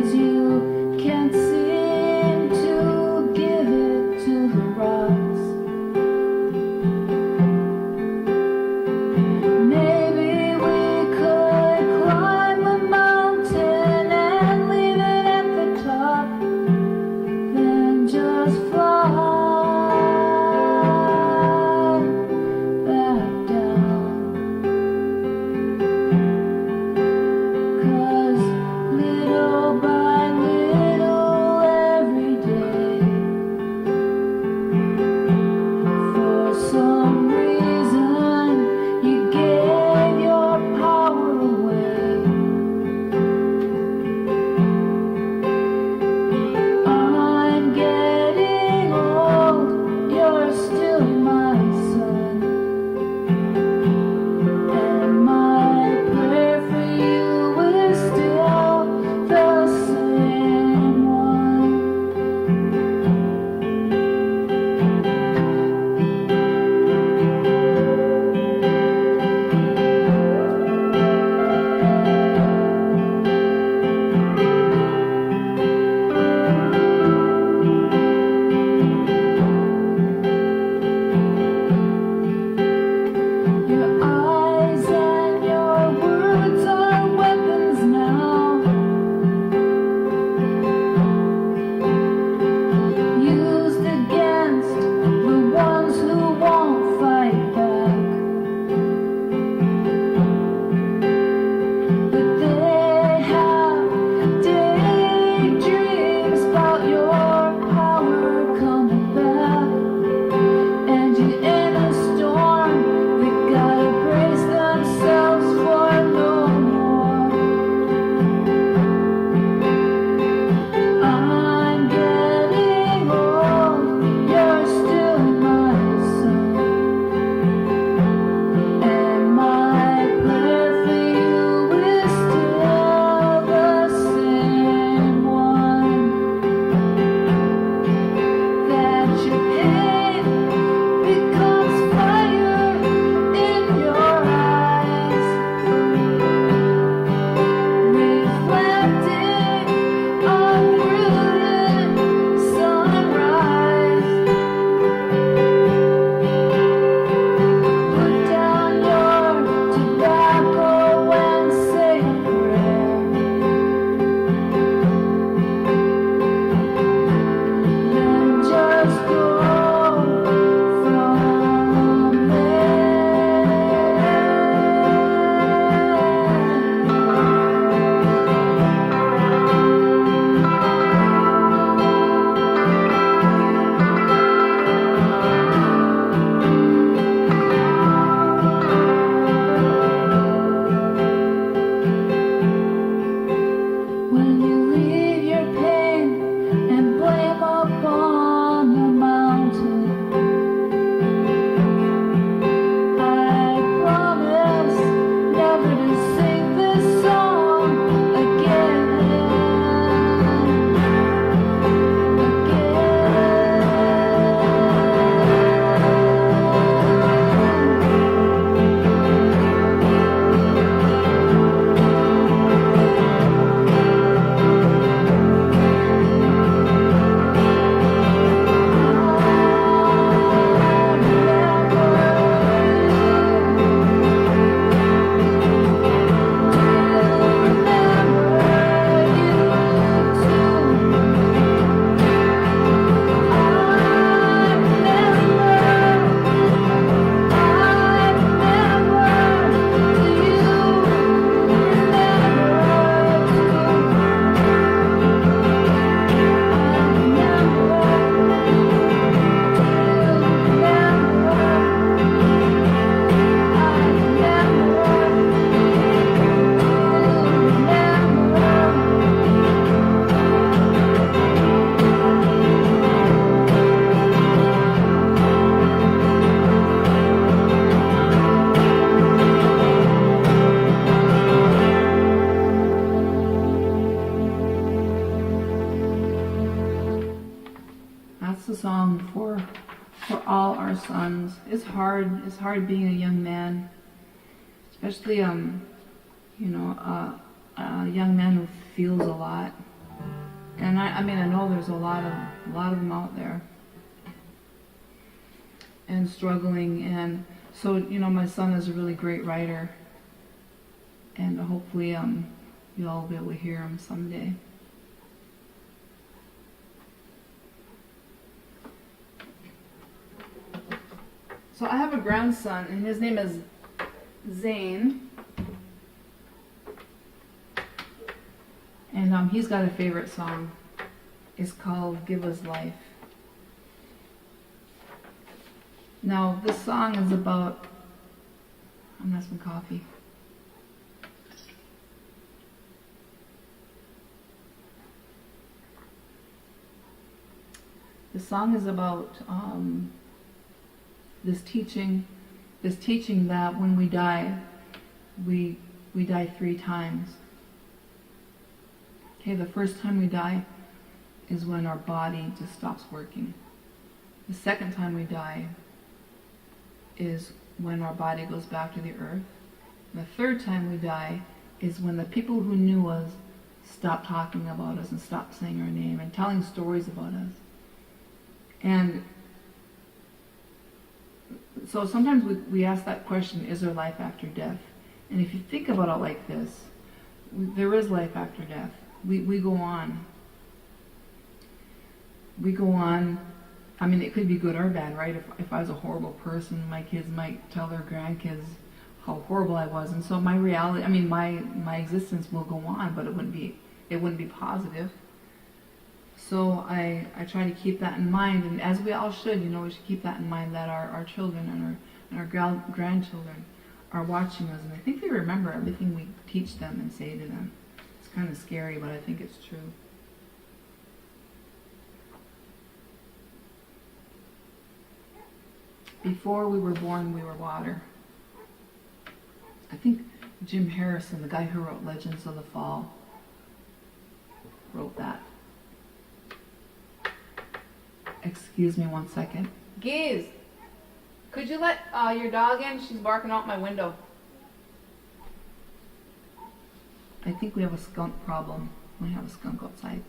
a song for all our sons. It's hard being a young man, especially a young man who feels a lot. And I know there's a lot of them out there and struggling. And so, my son is a really great writer, and hopefully you'll all be able to hear him someday. So I have a grandson, and his name is Zane. And he's got a favorite song. It's called Give Us Life. Now, this song is about... I'm gonna have some coffee. The song is about this teaching that when we die, we die 3 times. Okay, the first time we die is when our body just stops working. The second time we die is when our body goes back to the earth. And the third time we die is when the people who knew us stop talking about us and stop saying our name and telling stories about us. And so sometimes we ask that question, is there life after death? And if you think about it like this, there is life after death. We go on. We go on. I mean, it could be good or bad, right? If I was a horrible person, my kids might tell their grandkids how horrible I was. And so my reality, my existence will go on, but it wouldn't be positive. So I try to keep that in mind, and as we all should, we should keep that in mind, that our children and our grandchildren are watching us, and I think they remember everything we teach them and say to them. It's kind of scary, but I think it's true. Before we were born, we were water. I think Jim Harrison, the guy who wrote Legends of the Fall, wrote that. Excuse me 1 second. Giz, could you let your dog in? She's barking out my window. I think we have a skunk problem. We have a skunk outside.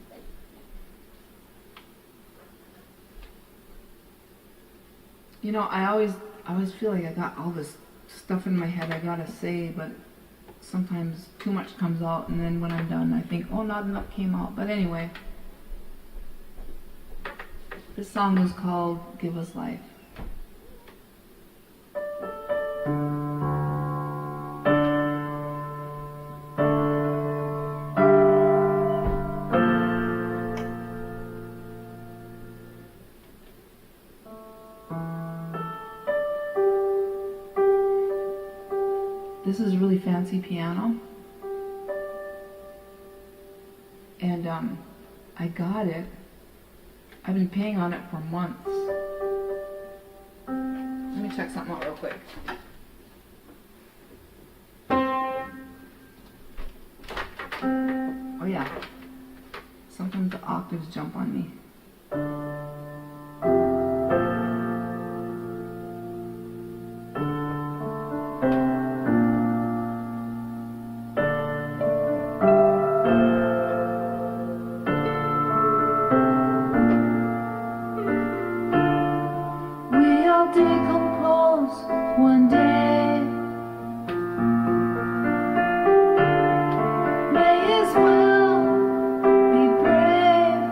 I always feel like I got all this stuff in my head I gotta say, but sometimes too much comes out, and then when I'm done, I think, oh, not enough came out. But anyway, this song is called Give Us Life. This is really fancy piano, and I got it. I've been paying on it for months. Let me check something out real quick. Oh yeah, sometimes the octaves jump on me. One day, may as well be brave.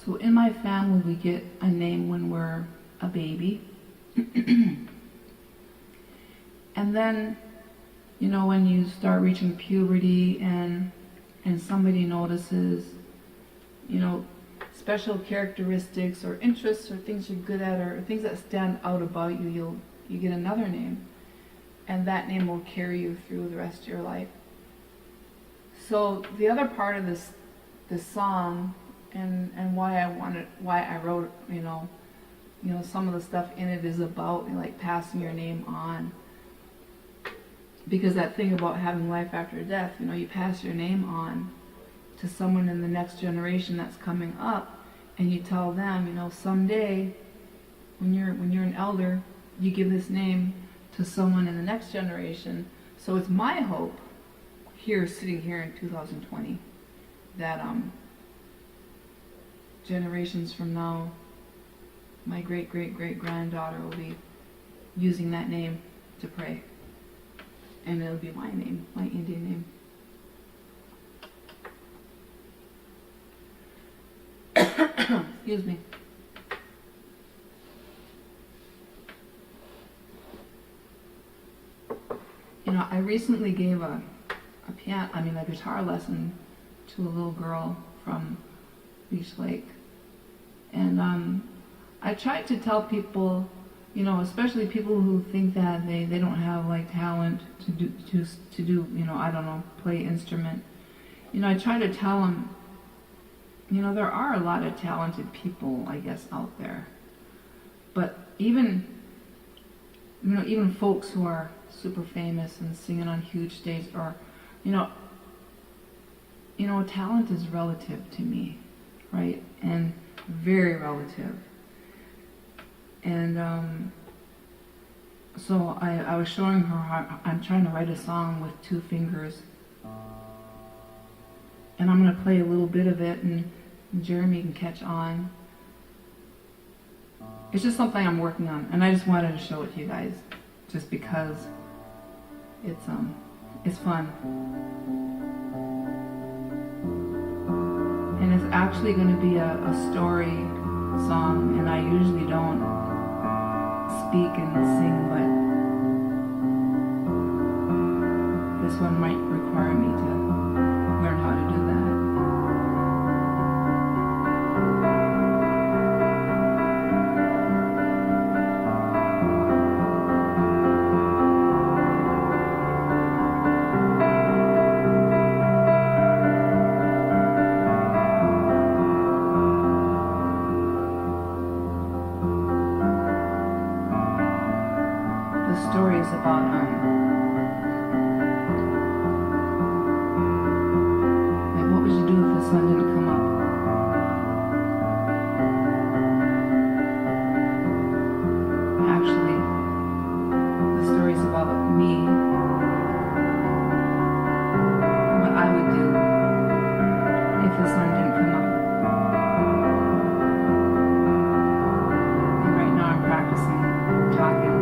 So in my family, we get a name when we're a baby. And then, you know, when you start reaching puberty and somebody notices, you know, special characteristics or interests or things you're good at or things that stand out about you, you get another name. And that name will carry you through the rest of your life. So the other part of this song and why I wrote, you know, some of the stuff in it is about like passing your name on. Because that thing about having life after death, you know, you pass your name on to someone in the next generation that's coming up, and you tell them, you know, someday when you're an elder, you give this name to someone in the next generation. So it's my hope here, sitting here in 2020, that generations from now, my great-great-great-granddaughter will be using that name to pray. And it'll be my name, my Indian name. Excuse me. You know, I recently gave a guitar lesson to a little girl from Beach Lake. And I tried to tell people, you know, especially people who think that they don't have like talent to do, you know, I don't know, play instrument. You know, I try to tell them, you know, there are a lot of talented people, I guess, out there. But even, you know, even folks who are super famous and singing on huge stages, or, you know, talent is relative to me, right? And very relative. And so I was showing her how I'm trying to write a song with 2 fingers. And I'm going to play a little bit of it, and Jeremy can catch on. It's just something I'm working on, and I just wanted to show it to you guys, just because it's fun. And it's actually going to be a story song, and I usually don't speak and sing, but this one might require me to learn how to do that. Stories about like what would you do if the sun didn't come up? Actually, the stories about me, what I would do if the sun didn't come up. And right now I'm practicing talking.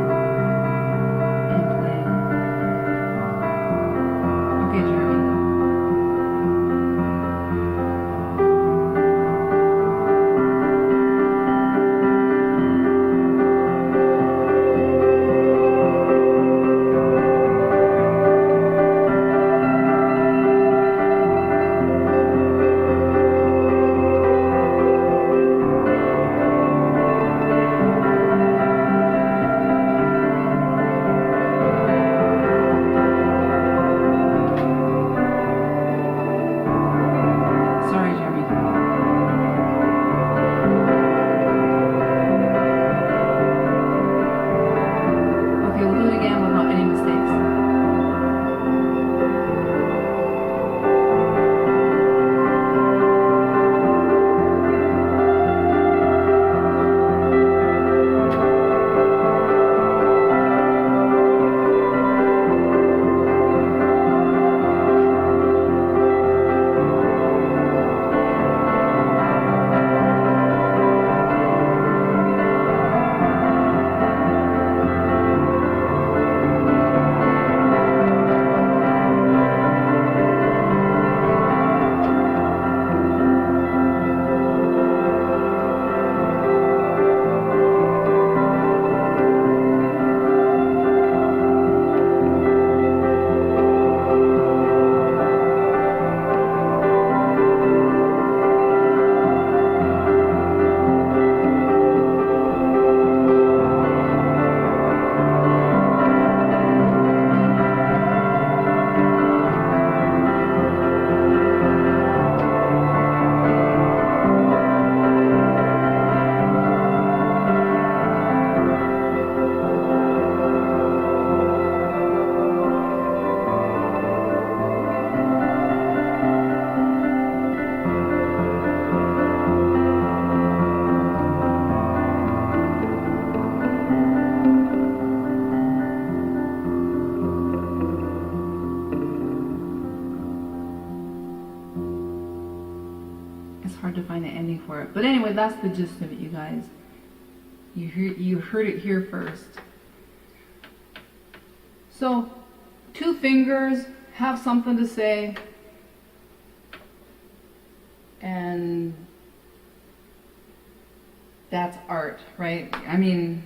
hard to find an ending for it. But anyway, that's the gist of it, you guys. You heard it here first. So, 2 fingers, have something to say, and that's art, right? I mean,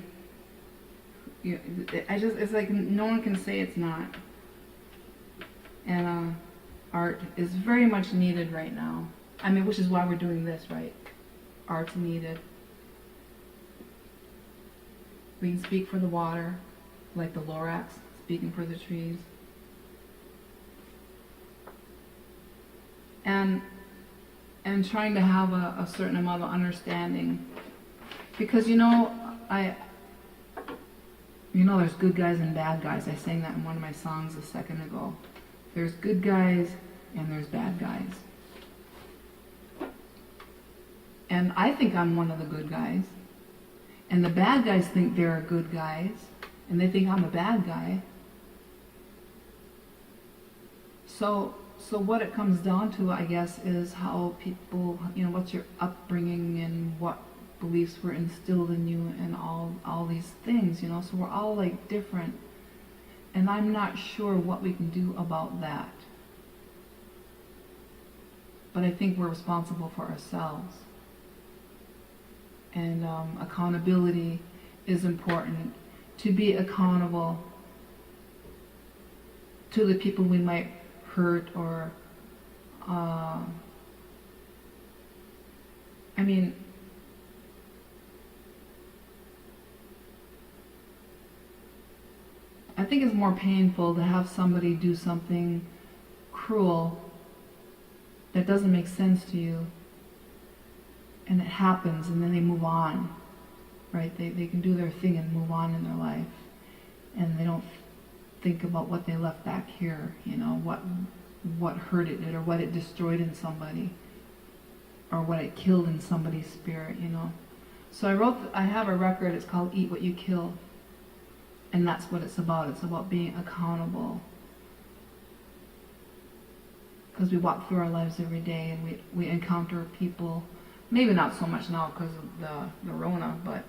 it's like no one can say it's not. And art is very much needed right now. I mean, which is why we're doing this, right? Art's needed. We can speak for the water, like the Lorax, speaking for the trees. And trying to have a certain amount of understanding. Because, there's good guys and bad guys. I sang that in one of my songs a second ago. There's good guys and there's bad guys. And I think I'm one of the good guys. And the bad guys think they're good guys. And they think I'm a bad guy. So what it comes down to, I guess, is how people, what's your upbringing and what beliefs were instilled in you and all these things, so we're all like different. And I'm not sure what we can do about that. But I think we're responsible for ourselves. And accountability is important. To be accountable to the people we might hurt or, I think it's more painful to have somebody do something cruel that doesn't make sense to you, and it happens, and then they move on, right? They can do their thing and move on in their life, and they don't think about what they left back here, what hurt it or what it destroyed in somebody, or what it killed in somebody's spirit, So I have a record, it's called Eat What You Kill. And that's what it's about. It's about being accountable. Because we walk through our lives every day and we encounter people, maybe not so much now because of the Rona, but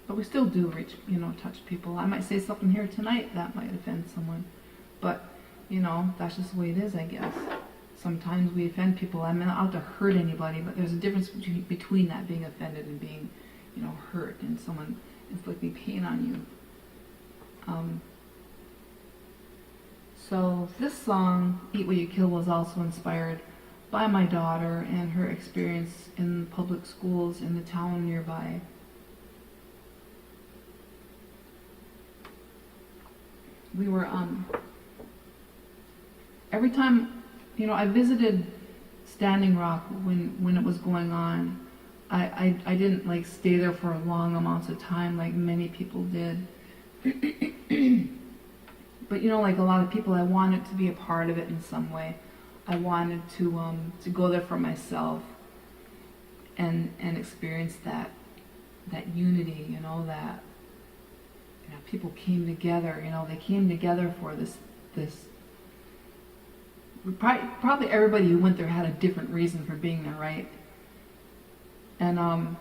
we still do reach, touch people. I might say something here tonight that might offend someone. But, that's just the way it is, I guess. Sometimes we offend people. I'm not out to hurt anybody, but there's a difference between that being offended and being, hurt and someone inflicting pain on you. So this song, Eat What You Kill, was also inspired by my daughter and her experience in public schools in the town nearby. We were, every time, I visited Standing Rock when it was going on. I didn't stay there for long amounts of time like many people did. But like a lot of people, I wanted to be a part of it in some way. I wanted to go there for myself and experience that unity, that people came together, they came together for this probably everybody who went there had a different reason for being there, right? And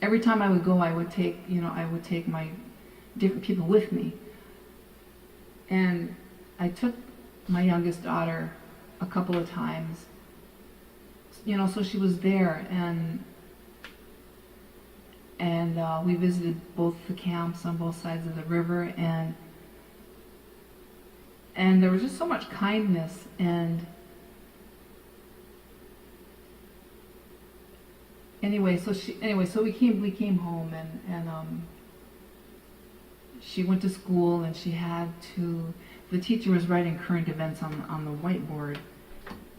every time I would go, I would take my different people with me. And I took my youngest daughter a couple of times, so she was there, and we visited both the camps on both sides of the river, and there was just so much kindness. And anyway, so we came home, and she went to school, and the teacher was writing current events on the whiteboard,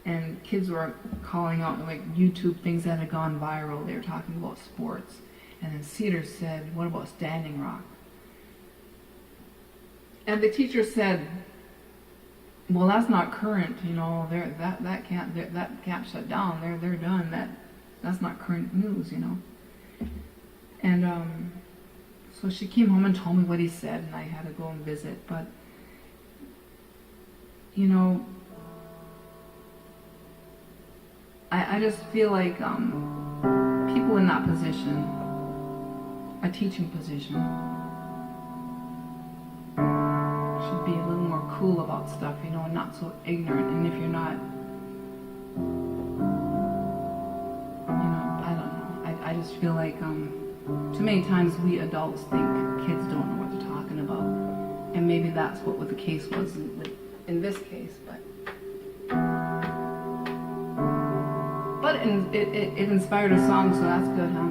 and kids were calling out YouTube things that had gone viral. They were talking about sports, and then Cedar said, "What about Standing Rock?" And the teacher said, "Well, that's not current. That can't shut down. They're done. That's not current news, And so she came home and told me what he said, and I had to go and visit. But I just feel like people in that position, a teaching position, should be a little more cool about stuff, you know, and not so ignorant. And if you're not, you know, I don't know. I just feel like too many times we adults think kids don't know what they're talking about, and maybe that's what the case was in this case, but it inspired a song, so that's good, huh?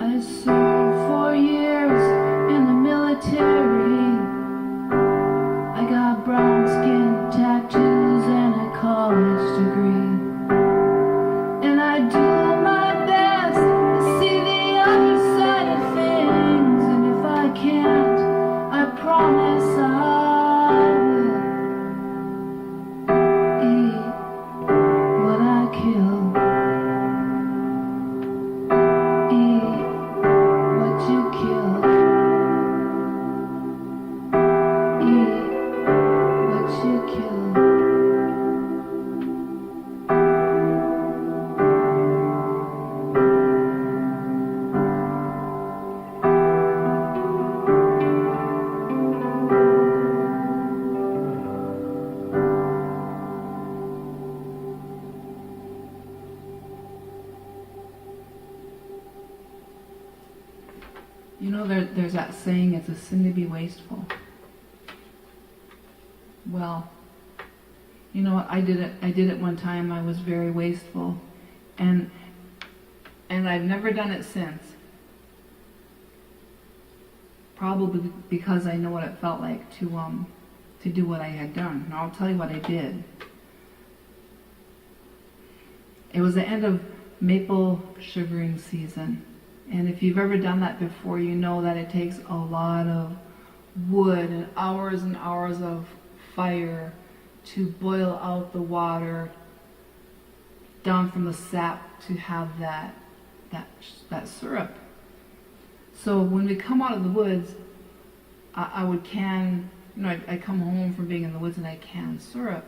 I served 4 years in the military. that saying, it's a sin to be wasteful. Well, you know what, I did it one time. I was very wasteful, and I've never done it since. Probably because I know what it felt like to do what I had done. And I'll tell you what I did. It was the end of maple sugaring season. And if you've ever done that before, you know that it takes a lot of wood and hours of fire to boil out the water down from the sap to have that syrup. So when we come out of the woods, I would can, you know, I come home from being in the woods and I can syrup.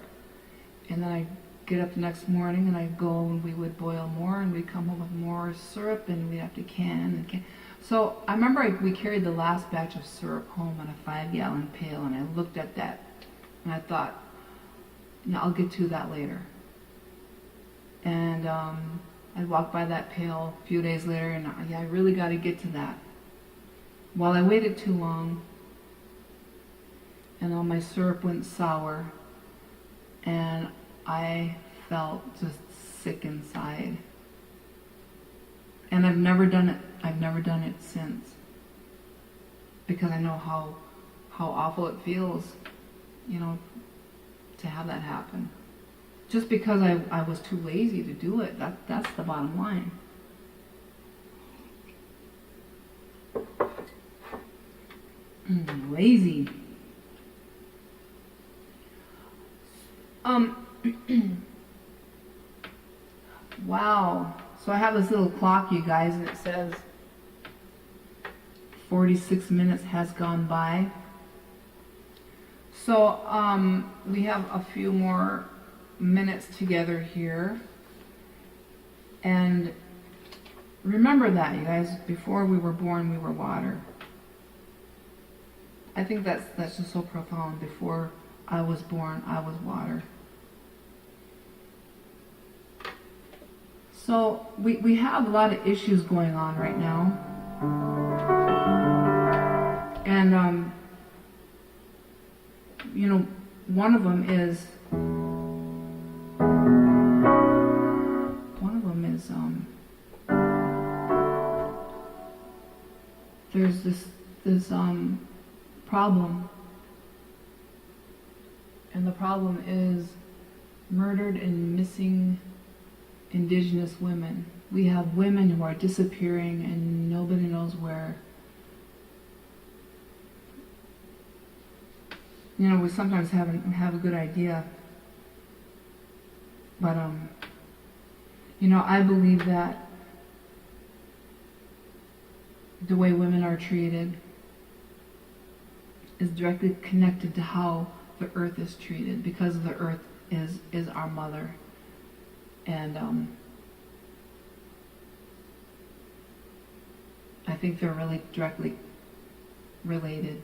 And then I get up the next morning and I'd go and we would boil more and we'd come home with more syrup and we'd have to can and can. So I remember we carried the last batch of syrup home in a 5-gallon pail, and I looked at that and I thought, you know, I'll get to that later. And I'd walk by that pail a few days later and I really got to get to that. Well, I waited too long and all my syrup went sour and I felt just sick inside. And I've never done it since, because I know how awful it feels, you know, to have that happen. Just because I was too lazy to do it. That's the bottom line. Lazy. Wow. So I have this little clock, you guys, and it says 46 minutes has gone by. So we have a few more minutes together here. And remember that, you guys, before we were born, we were water. I think that's just so profound. Before I was born, I was water. So we have a lot of issues going on right now. And, you know, one of them is there's this problem, and the problem is murdered and missing Indigenous women. We have women who are disappearing and nobody knows where. You know, we sometimes have a good idea, but you know, I believe that the way women are treated is directly connected to how the earth is treated, because the earth is our mother. And I think they're really directly related.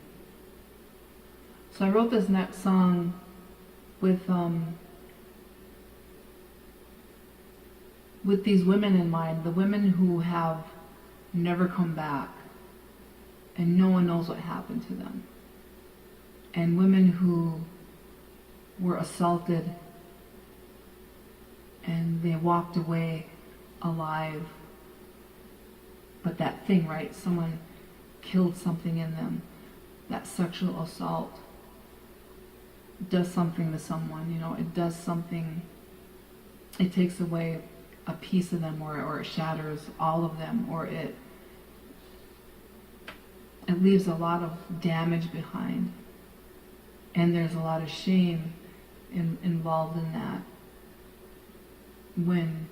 So I wrote this next song with these women in mind, the women who have never come back and no one knows what happened to them, and women who were assaulted and they walked away alive, but that thing, right, someone killed something in them. That sexual assault does something to someone, you know, it does something, it takes away a piece of them, or it shatters all of them, or it leaves a lot of damage behind. And there's a lot of shame involved in that when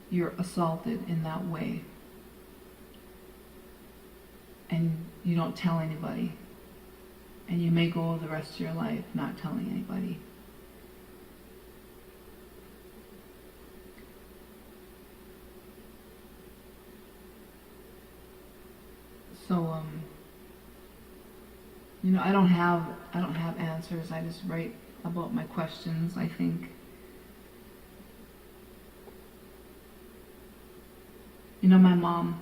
you're assaulted in that way and you don't tell anybody, and you may go the rest of your life not telling anybody. So you know, I don't have answers. I just write about my questions, I think. You know, my mom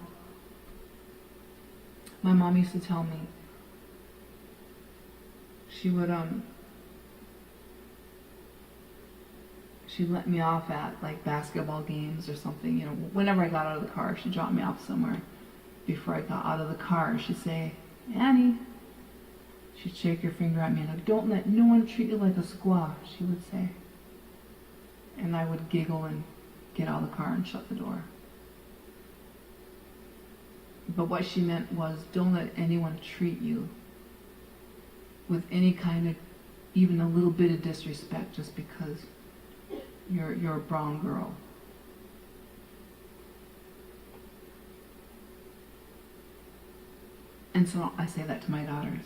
my mom used to tell me. She would she'd let me off at like basketball games or something, you know, whenever I got out of the car, she'd drop me off somewhere. Before I got out of the car, she'd say, Annie, she'd shake her finger at me and don't let no one treat you like a squaw, she would say. And I would giggle and get out of the car and shut the door. But what she meant was, don't let anyone treat you with any kind of, even a little bit of disrespect just because you're a brown girl. And so I say that to my daughters.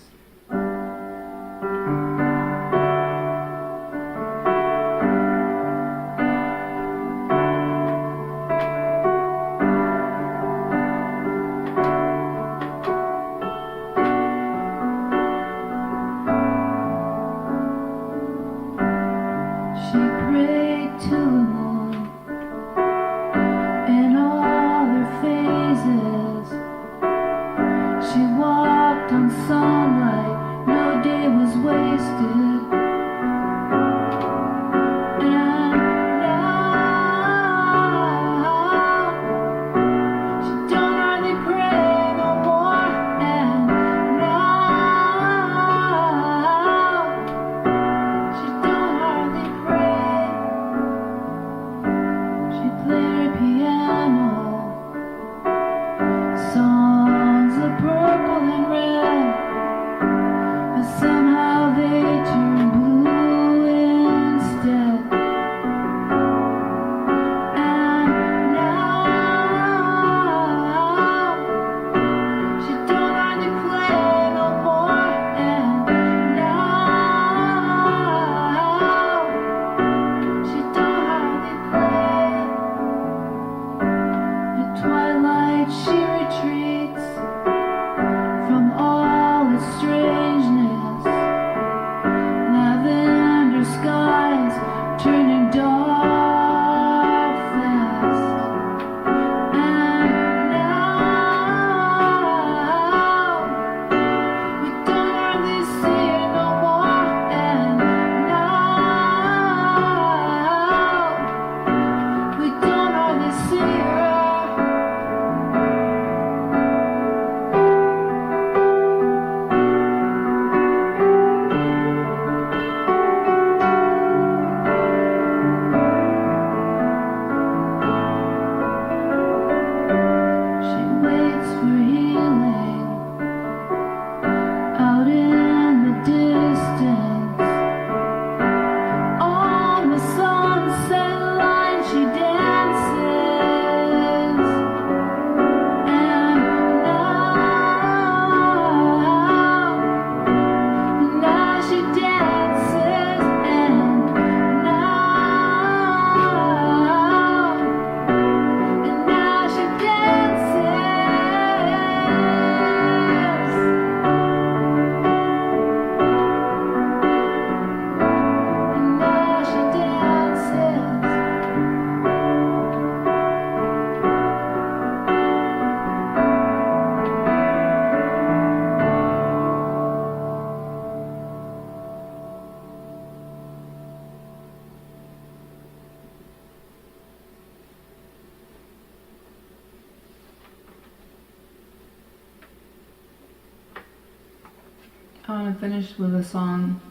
I want to finish with a song.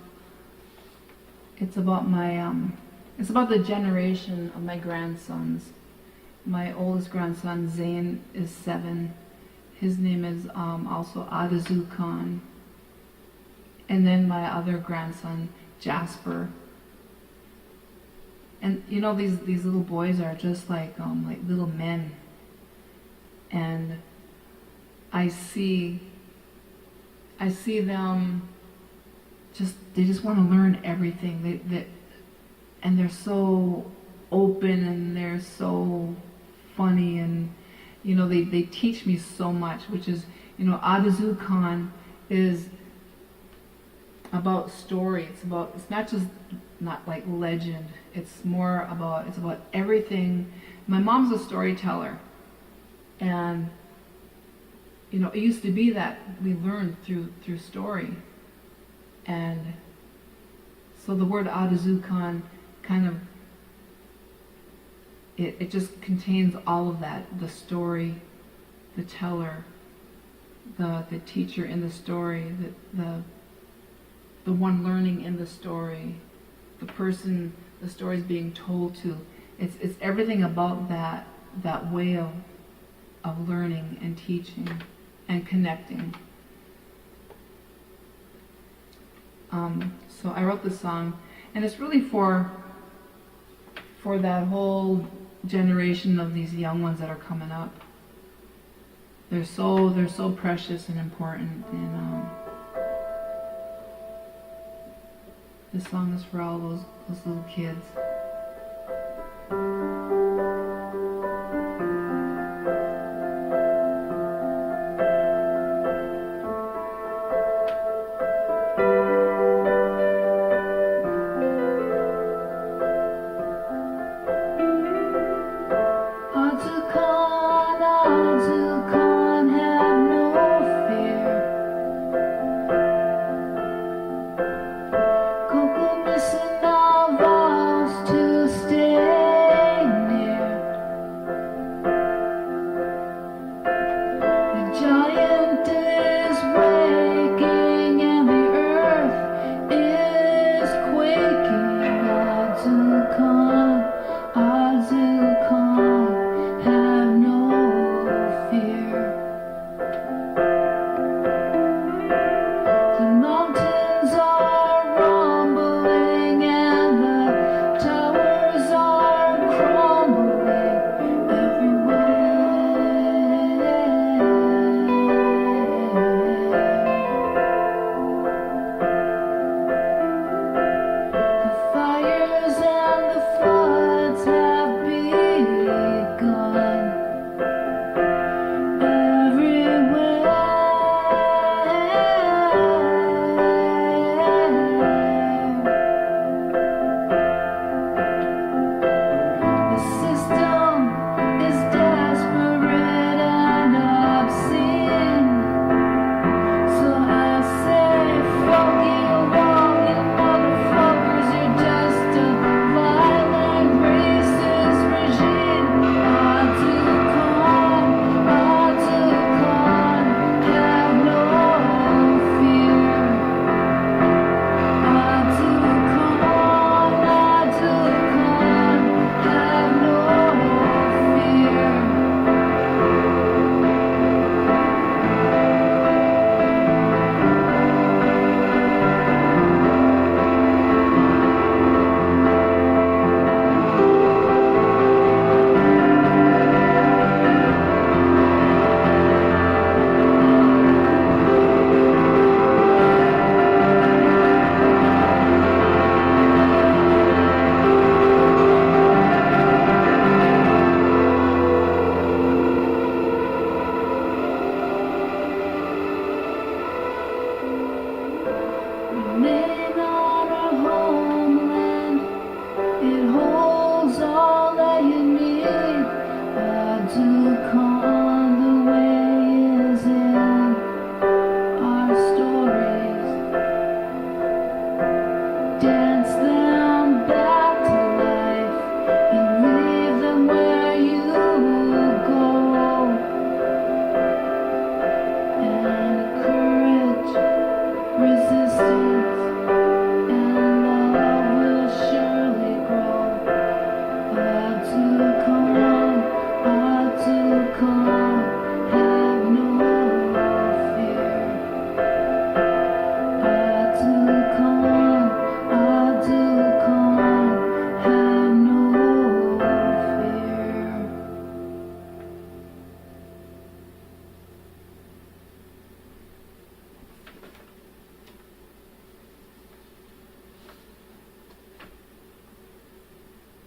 It's about it's about the generation of my grandsons. My oldest grandson, Zane, is 7. His name is also Adazu Khan. And then my other grandson, Jasper. And you know, these little boys are just like little men. And I see them they just want to learn everything. And they're so open and they're so funny, and you know, they teach me so much, which is, you know, Adazu Khan is about story. It's not just not like legend. It's about everything. My mom's a storyteller, and you know, it used to be that we learned through story. And so the word Adezukan kind of, it just contains all of that, the story, the teller, the teacher in the story, the one learning in the story, the person the story's being told to. It's everything about that way of learning and teaching and connecting. So I wrote this song, and it's really for that whole generation of these young ones that are coming up. They're so precious and important, and this song is for all those little kids.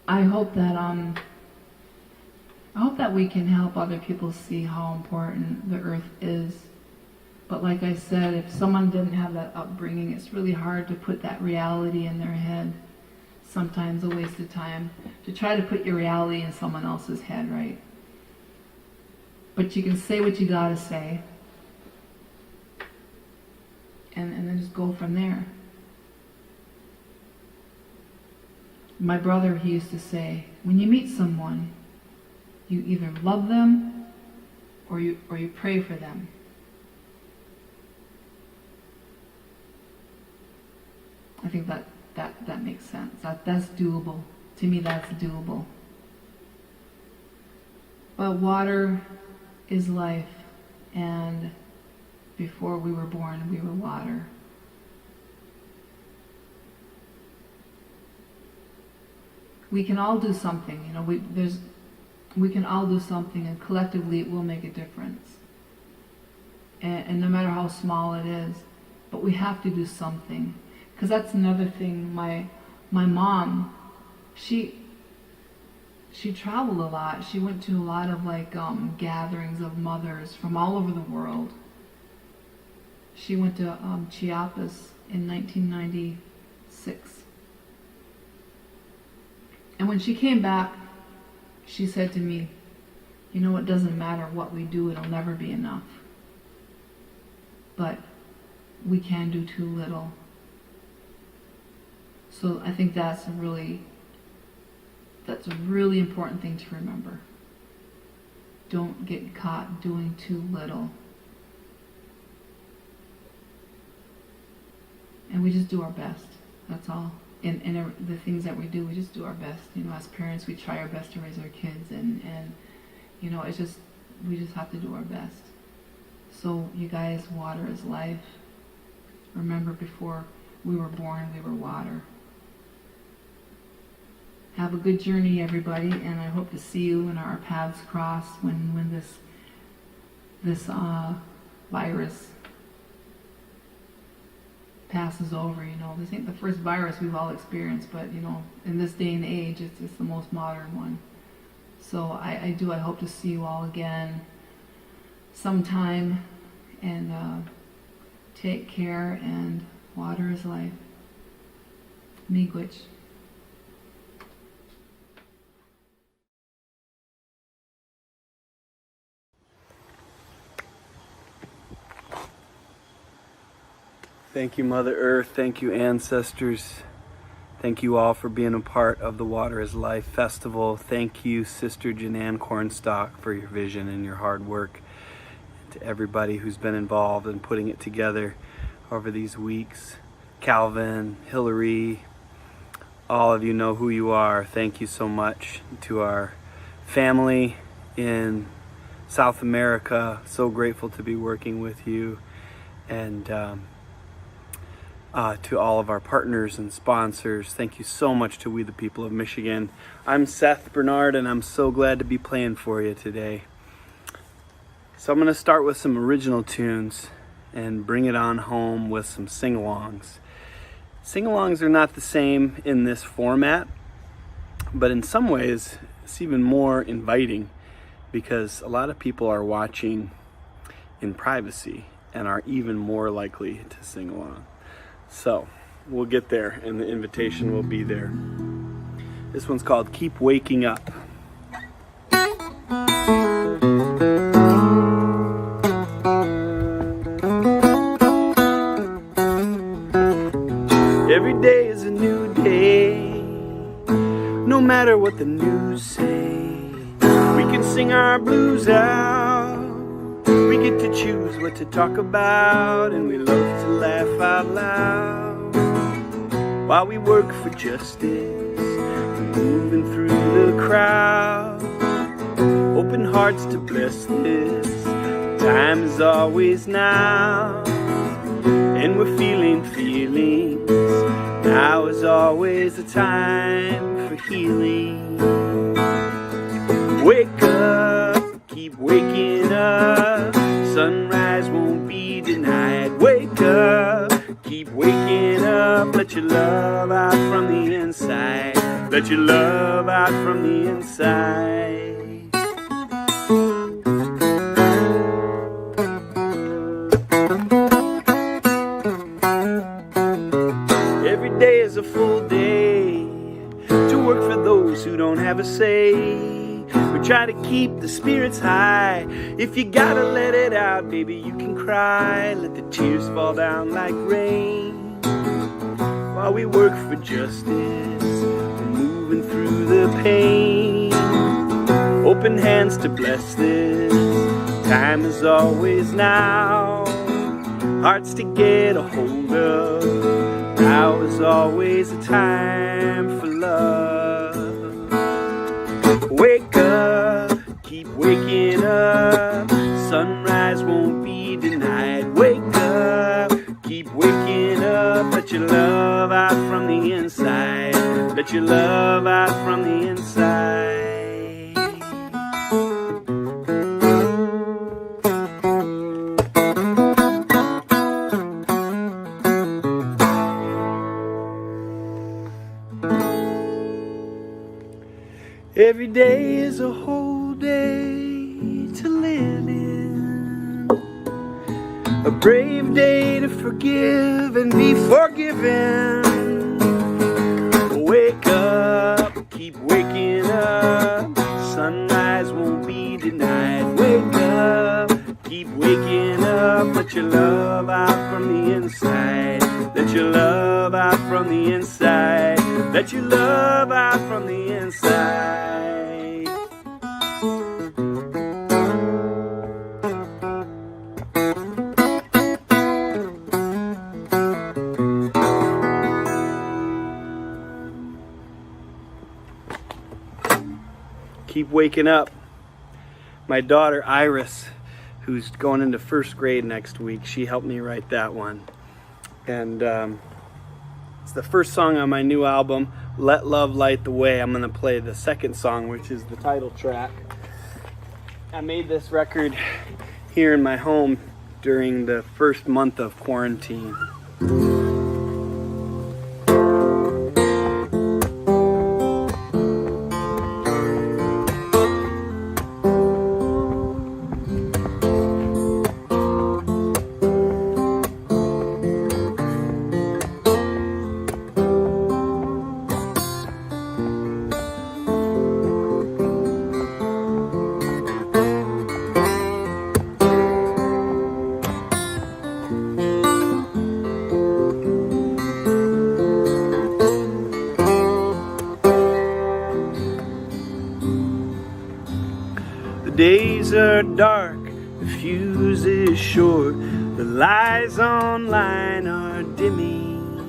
I hope that we can help other people see how important the earth is. But like I said, if someone didn't have that upbringing, it's really hard to put that reality in their head. Sometimes a waste of time to try to put your reality in someone else's head, right? But you can say what you gotta say, just go from there. My brother, he used to say, when you meet someone, you either love them or you pray for them. I think that makes sense. That's doable. To me, that's doable. But water is life, and before we were born, we were water. We can all do something, you know, we can all do something, and collectively it will make a difference. And no matter how small it is, but we have to do something. Because that's another thing, my mom, she traveled a lot. She went to a lot of gatherings of mothers from all over the world. She went to Chiapas in 1996. And when she came back, she said to me, you know, it doesn't matter what we do, it'll never be enough. But we can do too little. So I think that's a really important thing to remember. Don't get caught doing too little. And we just do our best, that's all. And the things that we do, we just do our best. You know, as parents, we try our best to raise our kids, and you know, we just have to do our best. So you guys, water is life. Remember, before we were born, we were water. Have a good journey, everybody, and I hope to see you and our paths cross when this virus passes over. You know, this ain't the first virus we've all experienced, but you know, in this day and age, it's the most modern one. So I hope to see you all again sometime, and take care, and water is life. Miigwech. Thank you, Mother Earth. Thank you, ancestors. Thank you all for being a part of the Water is Life Festival. Thank you, Sister Janan Cornstalk, for your vision and your hard work. And to everybody who's been involved in putting it together over these weeks. Calvin, Hillary, all of you know who you are. Thank you so much. To our family in South America, so grateful to be working with you. And to all of our partners and sponsors, thank you so much to We the People of Michigan. I'm Seth Bernard, and I'm so glad to be playing for you today. So I'm going to start with some original tunes and bring it on home with some sing-alongs. Sing-alongs are not the same in this format, but in some ways it's even more inviting, because a lot of people are watching in privacy and are even more likely to sing along. So we'll get there, and the invitation will be there. This one's called Keep Waking Up. Every day is a new day, no matter what the news say. We can sing our blues out, we get to choose what to talk about, and we love to laugh out loud while we work for justice, moving through the crowd. Open hearts to bless this, time is always now, and we're feeling feelings. Now is always the time for healing. Wake up, keep waking up, sunrise won't be denied. Wake up, keep waking up, let your love out from the inside. Let your love out from the inside. Every day is a full day to work for those who don't have a say. We try to keep the spirits high. If you gotta let it out, baby, you can cry. Let the tears fall down like rain. While we work for justice, we're moving through the pain. Open hands to bless this. Time is always now. Hearts to get a hold of. Now is always a time for love. Wake up, keep waking up. Sunrise won't be denied. Wake up, keep waking up. Let your love out from the inside. Let your love out from the inside. Every day is a whole day to live in. A brave day to forgive and be forgiven. Wake up, keep waking up. Sunrise won't be denied. Wake up, keep waking up. Let your love out from the inside. Let your love out from the inside. Let your love out from the inside. Keep waking up. My daughter Iris, who's going into first grade next week, she helped me write that one. And it's the first song on my new album, Let Love Light the Way. I'm going to play the second song, which is the title track. I made this record here in my home during the first month of quarantine. Days are dark, the fuse is short, the lies online are dimming.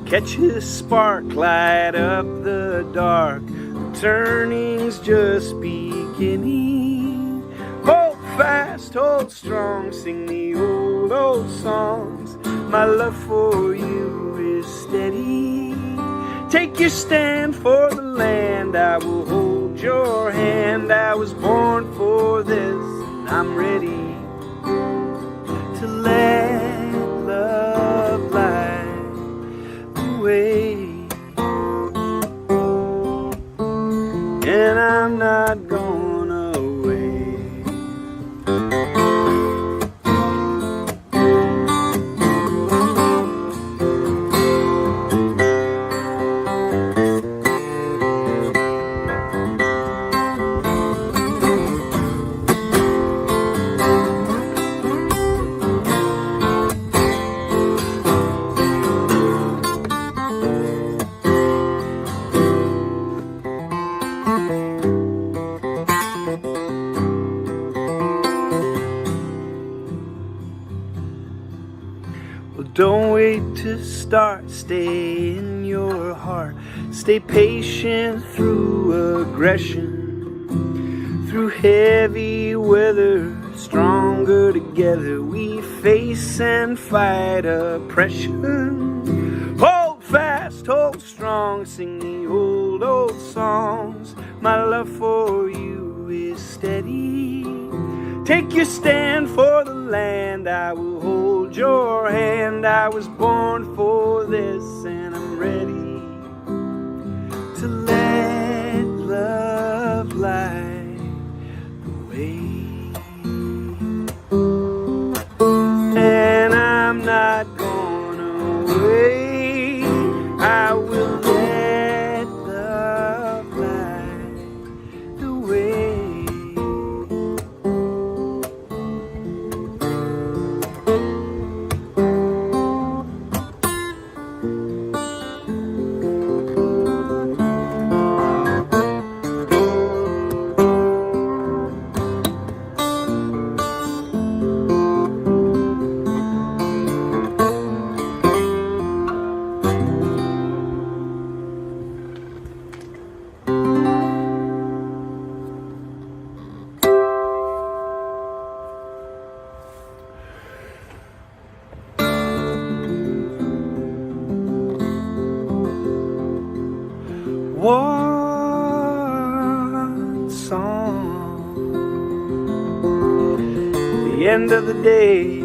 Catch a spark, light up the dark, the turning's just beginning. Hold fast, hold strong, sing the old songs. My love for you is steady. Take your stand for the land, I will hold your hand. I was born for this, and I'm ready to let love light the way. And I'm not going away. Don't wait to start, stay in your heart. Stay patient through aggression. Through heavy weather, stronger together. We face and fight oppression. Hold fast, hold strong, sing the old songs. My love for you is steady. Take your stand for the land, I will hold your hand. I was born for this, and I'm ready to let love light the way. And I'm not going away. I will let love light one song. The end of the day,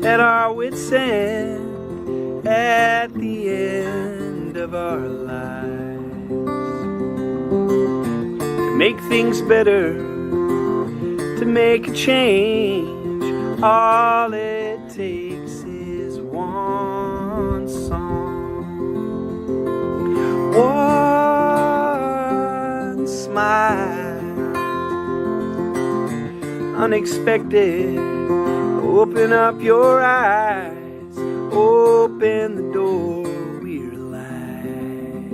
at our wits' end, at the end of our lives. To make things better, to make a change, all it takes is one song, one smile, unexpected. Open up your eyes, open the door, we're alive.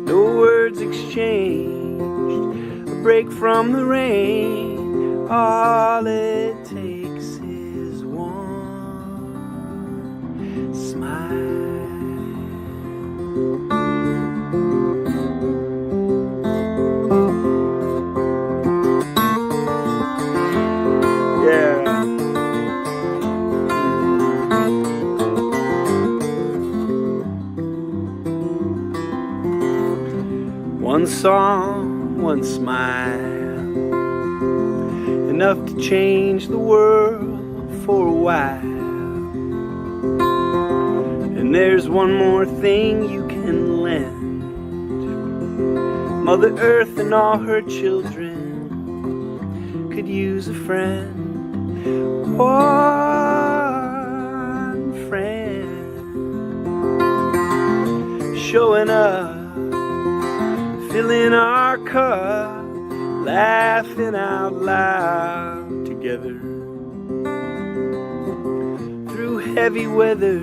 No words exchanged, a break from the rain, all it takes is one smile. One song, one smile, enough to change the world for a while. And there's one more thing you can lend. Mother Earth and all her children could use a friend. One friend showing up, filling our cup, laughing out loud together. Through heavy weather,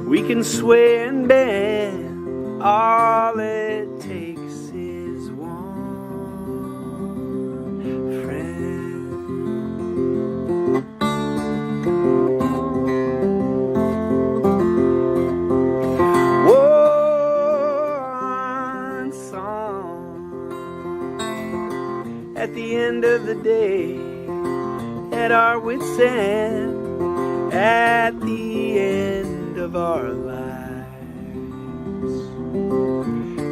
we can sway and bend, all it takes is one friend. One song at the end of the day, at our wits' end, at the end of our lives.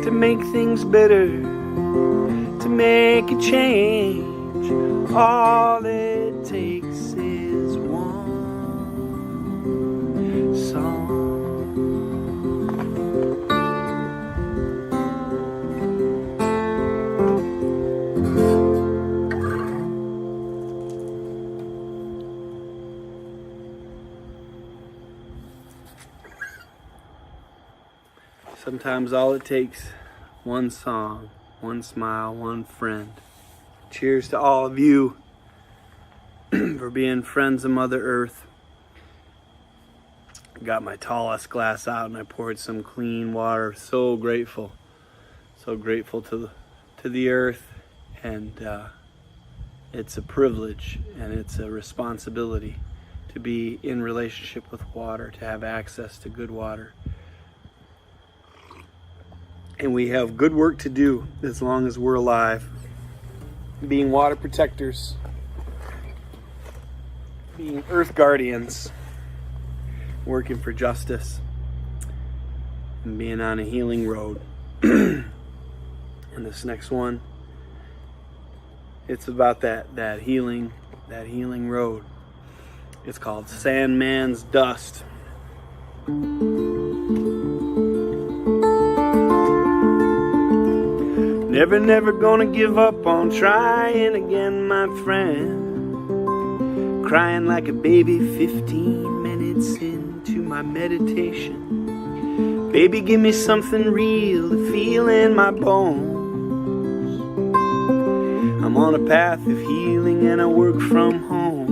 To make things better, to make a change, all it takes is one song. Sometimes all it takes, one song, one smile, one friend. Cheers to all of you for being friends of Mother Earth. Got my tallest glass out and I poured some clean water. So grateful to the earth, and it's a privilege and it's a responsibility to be in relationship with water, to have access to good water. And we have good work to do as long as we're alive. Being water protectors, being earth guardians, working for justice, and being on a healing road. And this next one, it's about that healing road. It's called Sandman's Dust. Never gonna give up on trying again, my friend. Crying like a baby 15 minutes into my meditation. Baby, give me something real to feel in my bones. I'm on a path of healing and I work from home.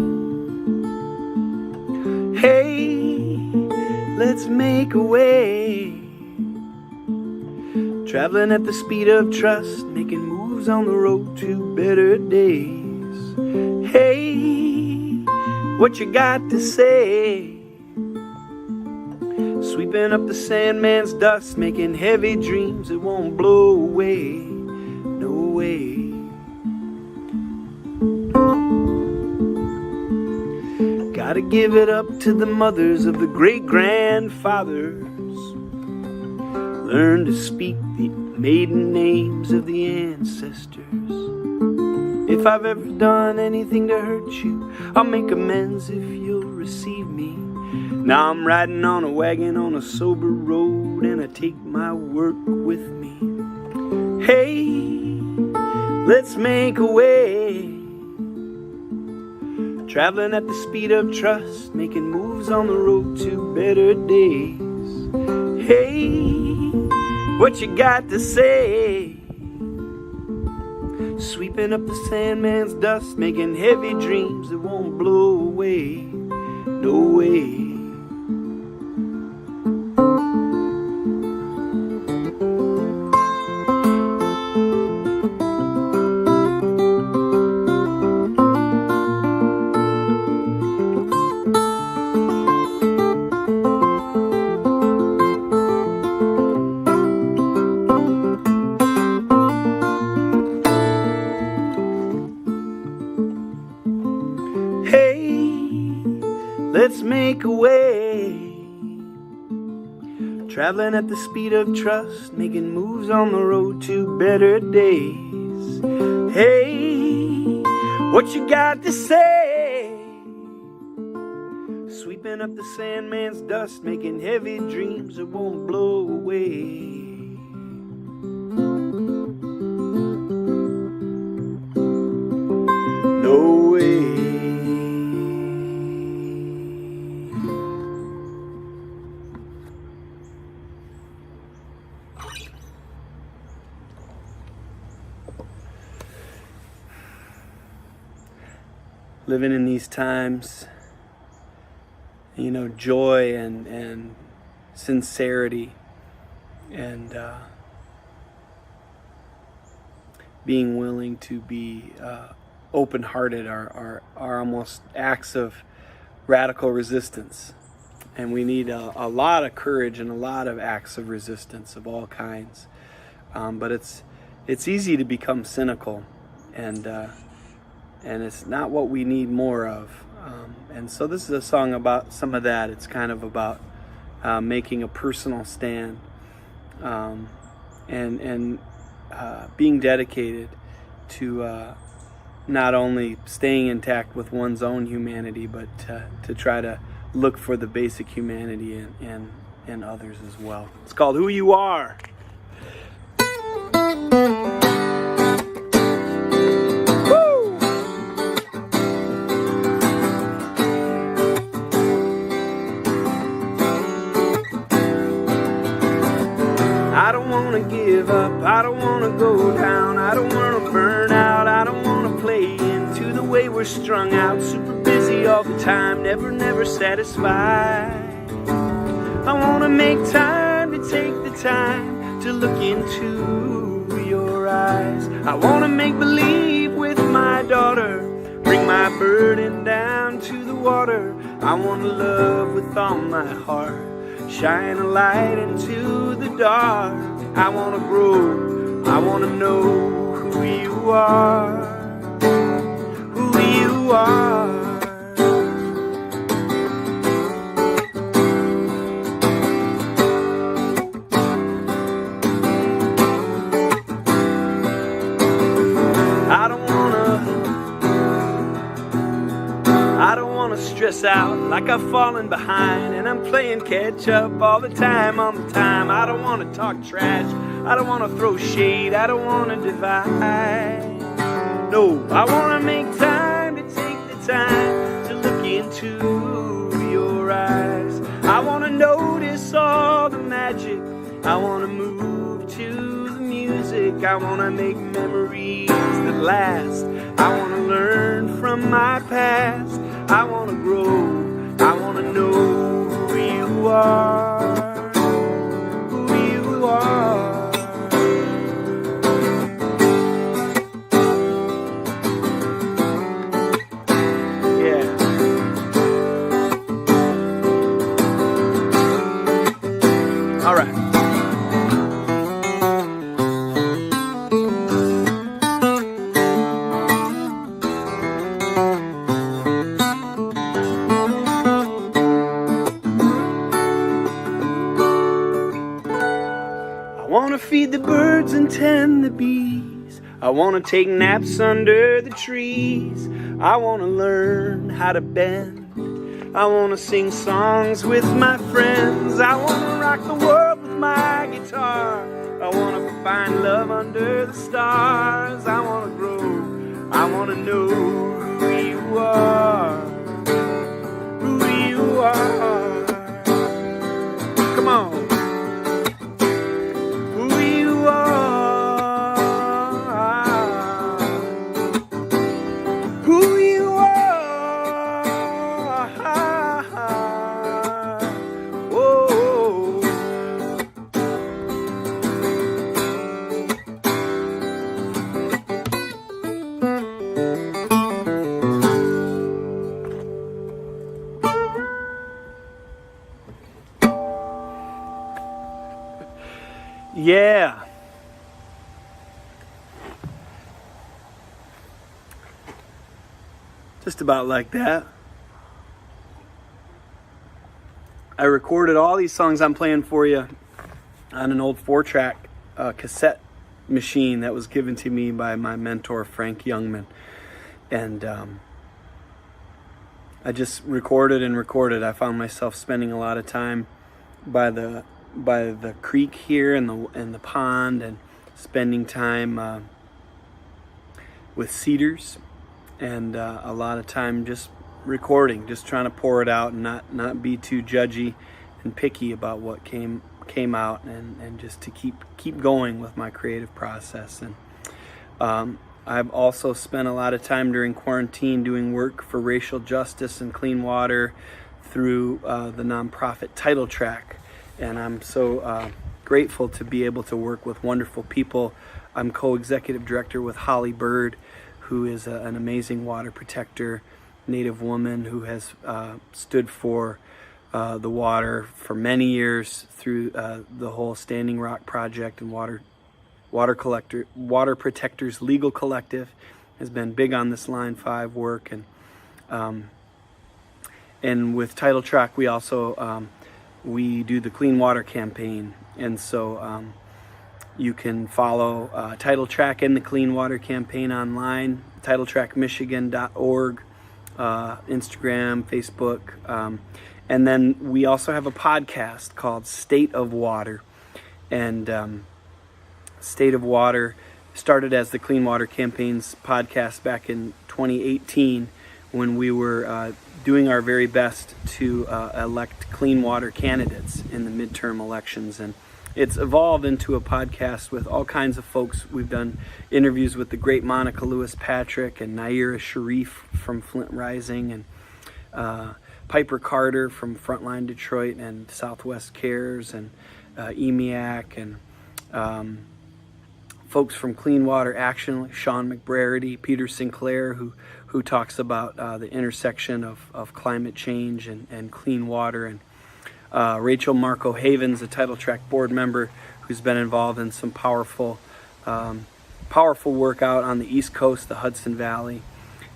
Hey, let's make a way. Traveling at the speed of trust, making moves on the road to better days. Hey, what you got to say? Sweeping up the Sandman's dust, making heavy dreams that won't blow away. No way. Gotta give it up to the mothers of the great grandfathers learn to speak the maiden names of the ancestors. If I've ever done anything to hurt you, I'll make amends if you'll receive me. Now I'm riding on a wagon on a sober road, and I take my work with me. Hey, let's make a way, traveling at the speed of trust, making moves on the road to better days. Hey, what you got to say? Sweeping up the Sandman's dust, making heavy dreams that won't blow away. No way. Let's make a way, traveling at the speed of trust, making moves on the road to better days. Hey, what you got to say? Sweeping up the Sandman's dust, making heavy dreams that won't blow away. No way. Living in these times, you know, joy and sincerity and being willing to be open-hearted are almost acts of radical resistance. And we need a lot of courage and a lot of acts of resistance of all kinds. But it's easy to become cynical, and it's not what we need more of. And so this is a song about some of that. It's kind of about making a personal stand and being dedicated to not only staying intact with one's own humanity, but to try to look for the basic humanity in others as well. It's called Who You Are. I don't want to give up, I don't want to go down, I don't want to burn out, I don't want to play into the way we're strung out, super busy all the time, never satisfied. I want to make time to take the time to look into your eyes. I want to make believe with my daughter, bring my burden down to the water. I want to love with all my heart, shine a light into the dark. I want to grow, I want to know who you are, who you are. I don't want to stress out like I've fallen behind and I'm playing catch up all the time on the time. I don't want to talk trash, I don't want to throw shade, I don't want to divide. No, I want to make time to take the time to look into your eyes. I want to notice all the magic, I want to move to the music, I want to make memories that last, I want to learn from my past, I want to grow, I want to know who you are, who you are. Yeah. All right. wanna feed the birds and tend the bees. I wanna take naps under the trees. I wanna learn how to bend. I wanna sing songs with my friends. I wanna rock the world with my guitar. I wanna find love under the stars. I wanna grow. I wanna know who you are. Who you are. Come on. Who you are. Who you are. Whoa. Yeah. Just about like that. I recorded all these songs I'm playing for you on an old 4-track cassette machine that was given to me by my mentor, Frank Youngman. And I just recorded and recorded. I found myself spending a lot of time by the creek here and the pond, and spending time with cedars, and a lot of time just recording, just trying to pour it out and not be too judgy and picky about what came out, and just to keep going with my creative process. And I've also spent a lot of time during quarantine doing work for racial justice and clean water through the nonprofit Title Track. And I'm so grateful to be able to work with wonderful people. I'm co-executive director with Holly Bird, who is an amazing water protector, Native woman who has stood for the water for many years through the whole Standing Rock Project and Water Protectors Legal Collective. Has been big on this Line 5 work, and with Title Track we also we do the Clean Water Campaign, and so you can follow Title Track and the Clean Water Campaign online, titletrackmichigan.org, Instagram, Facebook, and then we also have a podcast called State of Water, and State of Water started as the Clean Water Campaign's podcast back in 2018, when we were doing our very best to elect clean water candidates in the midterm elections. And it's evolved into a podcast with all kinds of folks. We've done interviews with the great Monica Lewis Patrick and Naira Sharif from Flint Rising, and Piper Carter from Frontline Detroit and Southwest Cares, and EMEAC, and folks from Clean Water Action like Sean McBrarity, Peter Sinclair, who talks about the intersection of climate change and clean water, and Rachel Marco Havens, a Title Track board member who's been involved in some powerful work out on the East Coast, the Hudson Valley.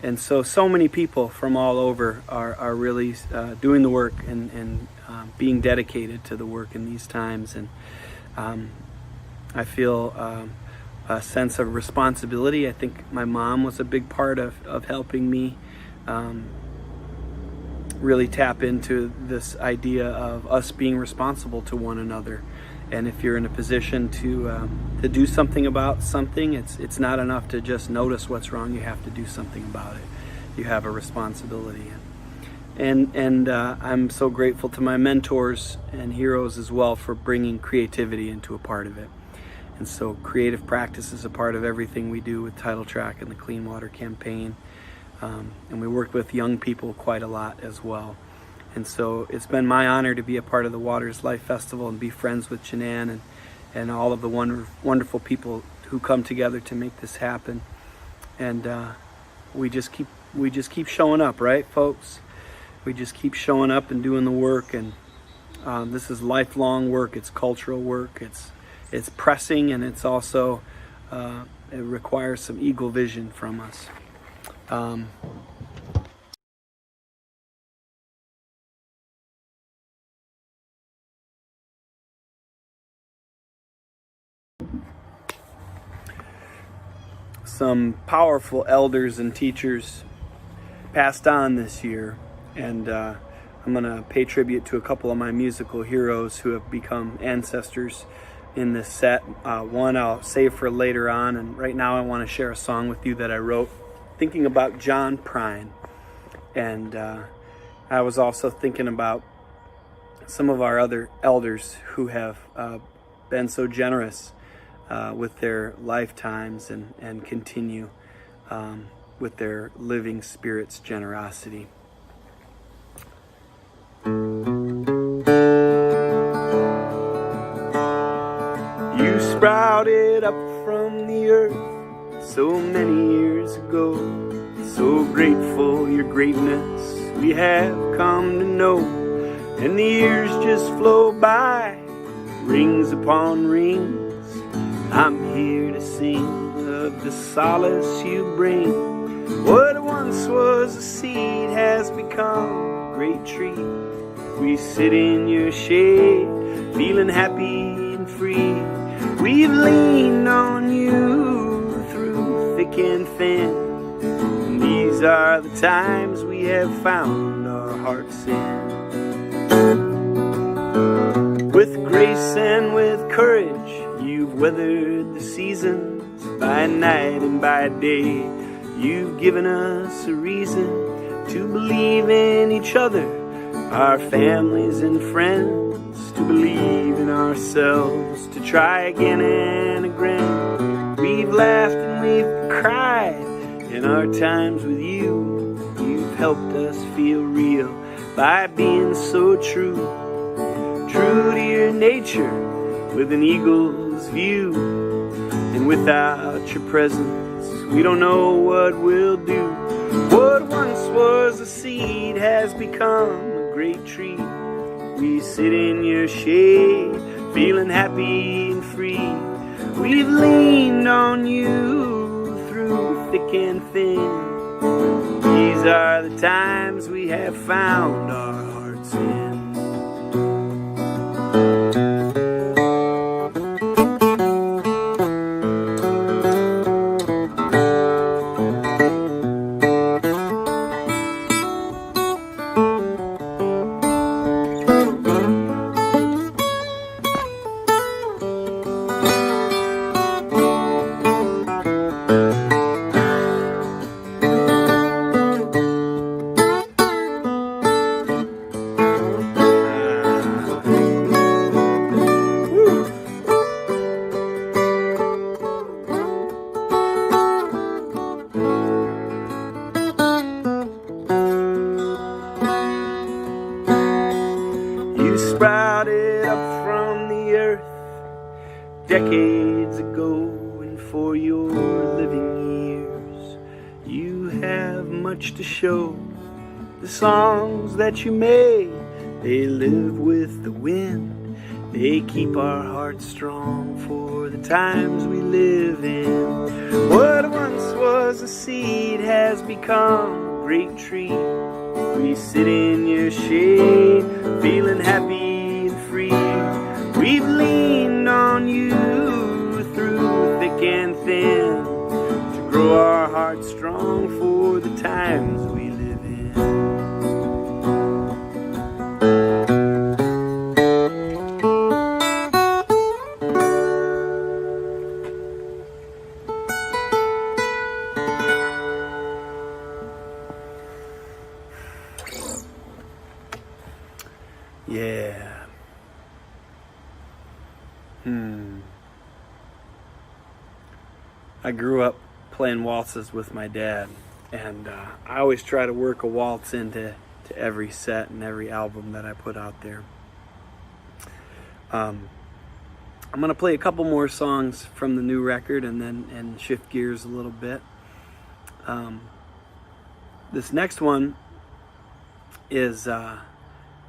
And so many people from all over are really doing the work and being dedicated to the work in these times. And I feel a sense of responsibility. I think my mom was a big part of helping me really tap into this idea of us being responsible to one another. And if you're in a position to do something about something, it's not enough to just notice what's wrong. You have to do something about it. You have a responsibility. And I'm so grateful to my mentors and heroes as well for bringing creativity into a part of it. And so creative practice is a part of everything we do with Title Track and the Clean Water Campaign. And we work with young people quite a lot as well. And so it's been my honor to be a part of the Waters Life Festival and be friends with Janan and all of the wonderful people who come together to make this happen. And we just keep showing up, right, folks? We just keep showing up and doing the work. And this is lifelong work. It's cultural work. It's pressing, and it's also it requires some eagle vision from us. some powerful elders and teachers passed on this year, and I'm going to pay tribute to a couple of my musical heroes who have become ancestors in this set. One I'll save for later on, and right now I want to share a song with you that I wrote thinking about John Prine. And I was also thinking about some of our other elders who have been so generous with their lifetimes and continue with their living spirit's generosity. You sprouted up from the earth so many years ago. So grateful your greatness we have come to know. And the years just flow by, rings upon rings. I'm here to sing of the solace you bring. What once was a seed has become a great tree. We sit in your shade, feeling happy and free. We've leaned on you through thick and thin. And these are the times we have found our hearts in. With grace and with courage, you've weathered the seasons. By night and by day, you've given us a reason to believe in each other, our families and friends, to believe in ourselves, to try again and again. We've laughed and we've cried in our times with you. You've helped us feel real by being so true, true to your nature with an eagle's view. And without your presence, we don't know what we'll do. What once was a seed has become a great tree. We sit in your shade, feeling happy and free. We've leaned on you through thick and thin. These are the times we have found our hearts in. Sprouted up from the earth decades ago, and for your living years you have much to show. The songs that you made, they live with the wind. They keep our hearts strong for the times we live in. What once was a seed has become a great tree. We sit in your shade, feeling happy and free. We've leaned on you through thick and thin to grow our hearts strong for the times we live in. Yeah. I grew up playing waltzes with my dad, and I always try to work a waltz into every set and every album that I put out there. I'm gonna play a couple more songs from the new record and shift gears a little bit. This next one is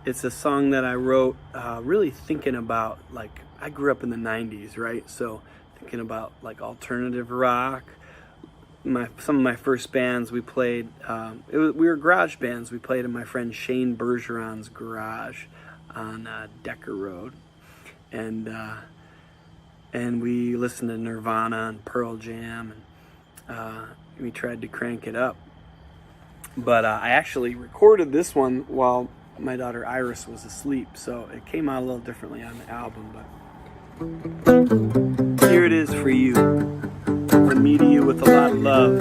it's a song that I wrote really thinking about, like, I grew up in the 90s, right? So thinking about like alternative rock. Some of my first bands we played, we were garage bands. We played in my friend Shane Bergeron's garage on Decker Road, and we listened to Nirvana and Pearl Jam we tried to crank it up. But I actually recorded this one while my daughter Iris was asleep, so it came out a little differently on the album. But here it is for you, from me to you with a lot of love.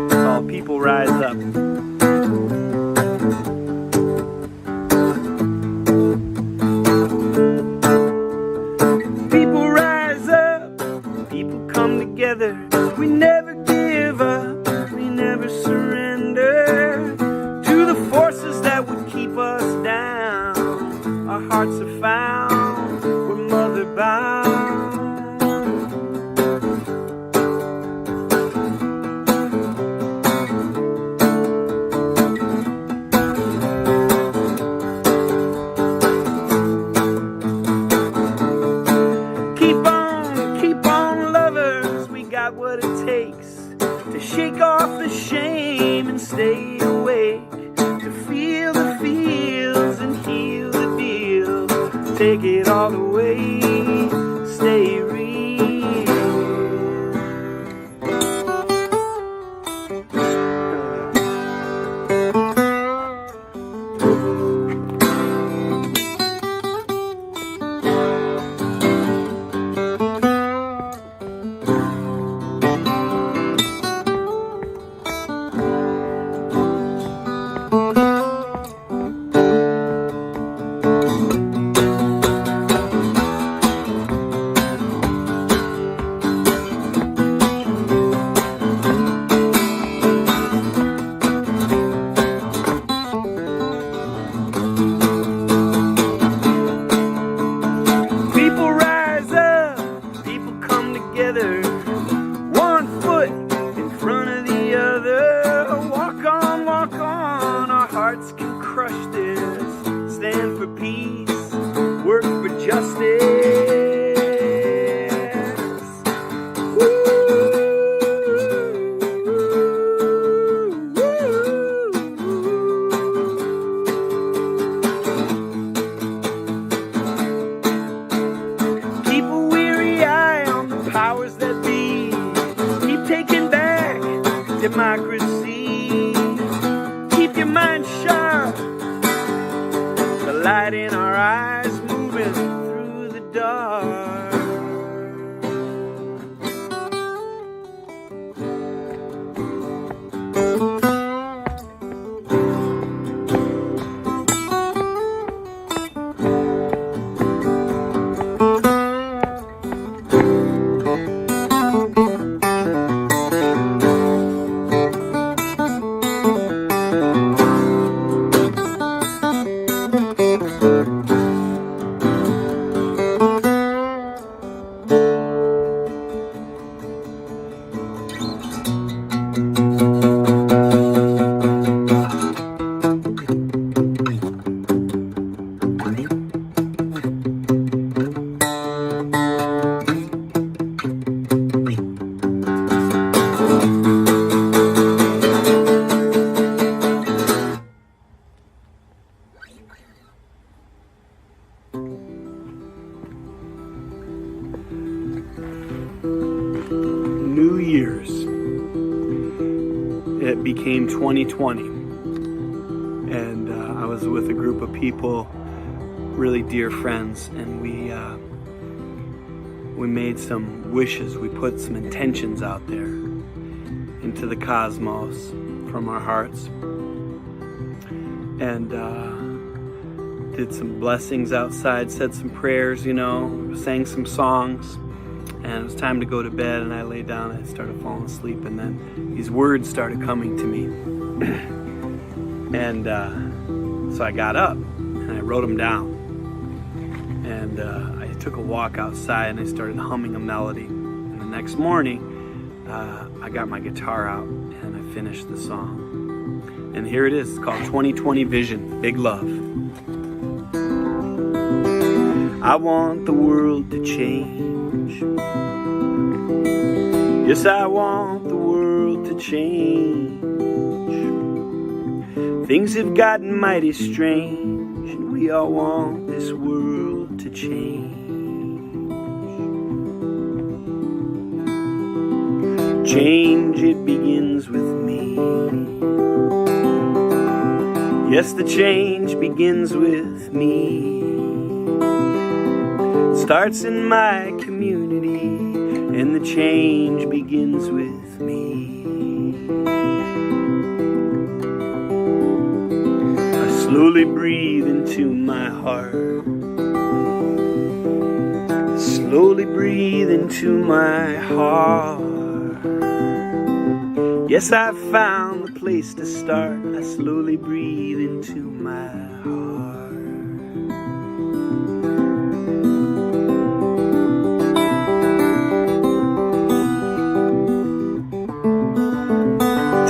It's called People Rise Up. People rise up, people come together. We never give up, we never surrender to the forces that would keep us down. Our hearts are found, we're mother bound. Keep on lovers, we got what it takes to shake off the shame and stay awake, to feel the feels and heal the deal, take it all away, stay real. Democracy, keep your mind sharp, the light in our eyes moving through the dark. New Year's, it became 2020, and I was with a group of people, really dear friends, and we made some wishes. We put some intentions out there into the cosmos from our hearts, and did some blessings outside, said some prayers, sang some songs. And it was time to go to bed, and I lay down and I started falling asleep, and then these words started coming to me. And so I got up and I wrote them down, and I took a walk outside and I started humming a melody. And the next morning I got my guitar out and I finished the song. And here it is. It's called 2020 Vision, Big Love. I want the world to change. Yes, I want the world to change. Things have gotten mighty strange, and we all want this world to change. change, it begins with me. Yes, the change begins with me. Starts in my community, and the change begins with me. I slowly breathe into my heart. Slowly breathe into my heart. Yes, I've found the place to start. I slowly breathe into my heart.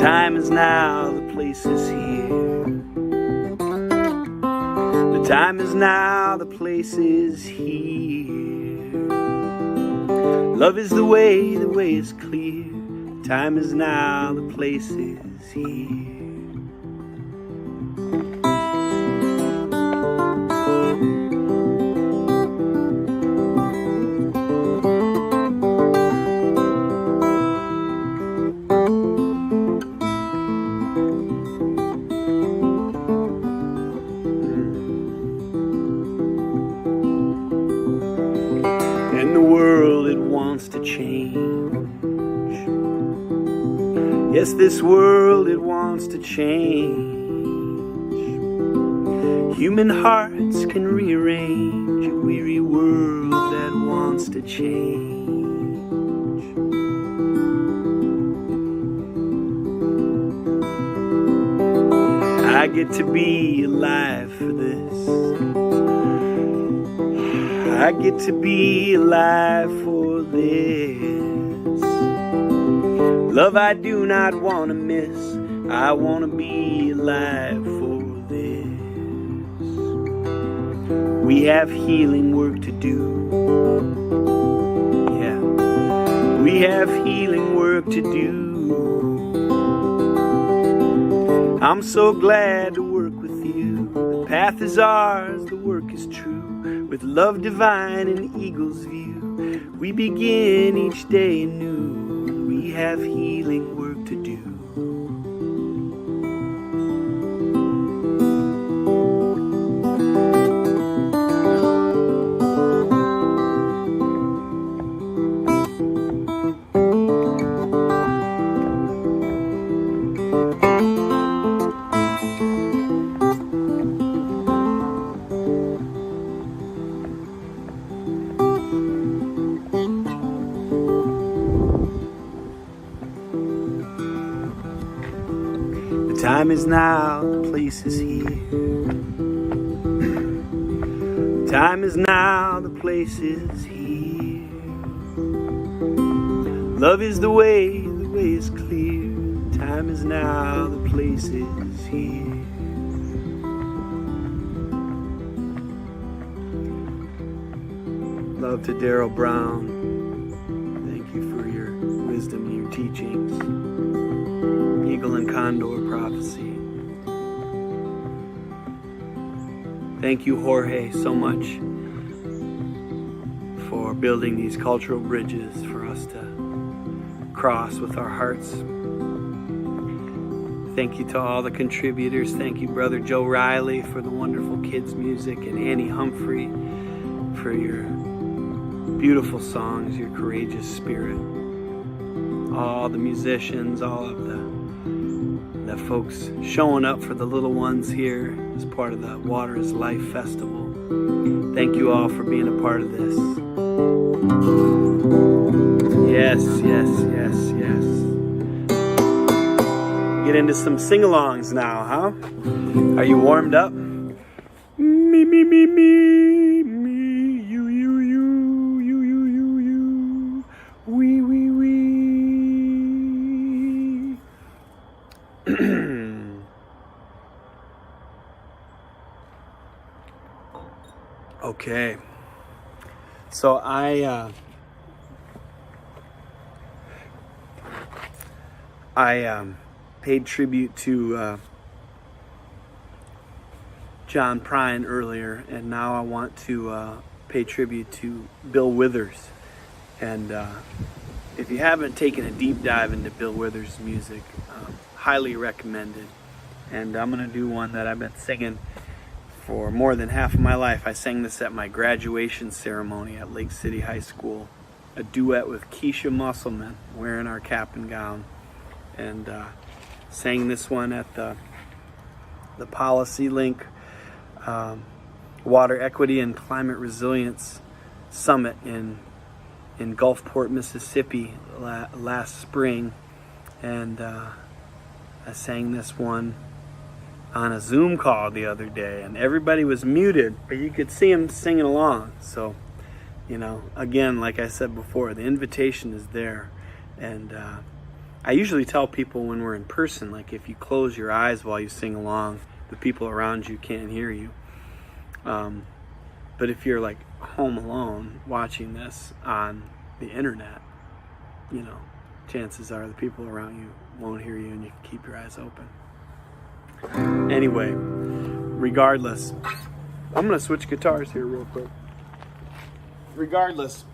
Time is now, the place is here. The time is now, the place is here. Love is the way is clear. Time is now, the place is here. And the world, it wants to change. Yes, this world, it wants to change. Human hearts can rearrange a weary world that wants to change. I get to be alive for this. I get to be alive for this. Love I do not want to miss. I want to be alive for this. We have healing work to do. Yeah, we have healing work to do. I'm so glad to work with you. The path is ours, the work is true. With love divine and eagle's view, we begin each day anew. We have healing work to do. The time is now, the place is here. The time is now, the place is here. Love is the way is clear. The time is now, the place is here. Love to Daryl Brown. Thank you for your wisdom and your teachings. Eagle and Condor prophecy. Thank you, Jorge, so much for building these cultural bridges for us to cross with our hearts. Thank you to all the contributors. Thank you, Brother Joe Riley, for the wonderful kids' music, and Annie Humphrey for your beautiful songs, your courageous spirit. All the musicians, all of the folks showing up for the little ones here as part of the Water is Life Festival. Thank you all for being a part of this. Yes, yes, yes, yes. Get into some sing-alongs now, huh? Are you warmed up? Me, me, me, me, me, you, you, you, you, you, you, you, we, we, we. Okay, so I paid tribute to John Prine earlier, and now I want to pay tribute to Bill Withers. And if you haven't taken a deep dive into Bill Withers' music, highly recommended. And I'm gonna do one that I've been singing for more than half of my life. I sang this at my graduation ceremony at Lake City High School, a duet with Keisha Musselman, wearing our cap and gown, and sang this one at the Policy Link Water Equity and Climate Resilience Summit in Gulfport, Mississippi last spring. And I sang this one on a Zoom call the other day, and everybody was muted, but you could see them singing along. So, you know, again, like I said before, the invitation is there. And I usually tell people when we're in person, like, if you close your eyes while you sing along, the people around you can't hear you. But if you're like home alone watching this on the internet, you know, chances are the people around you won't hear you, and you can keep your eyes open. Anyway, regardless, I'm gonna switch guitars here real quick. Regardless,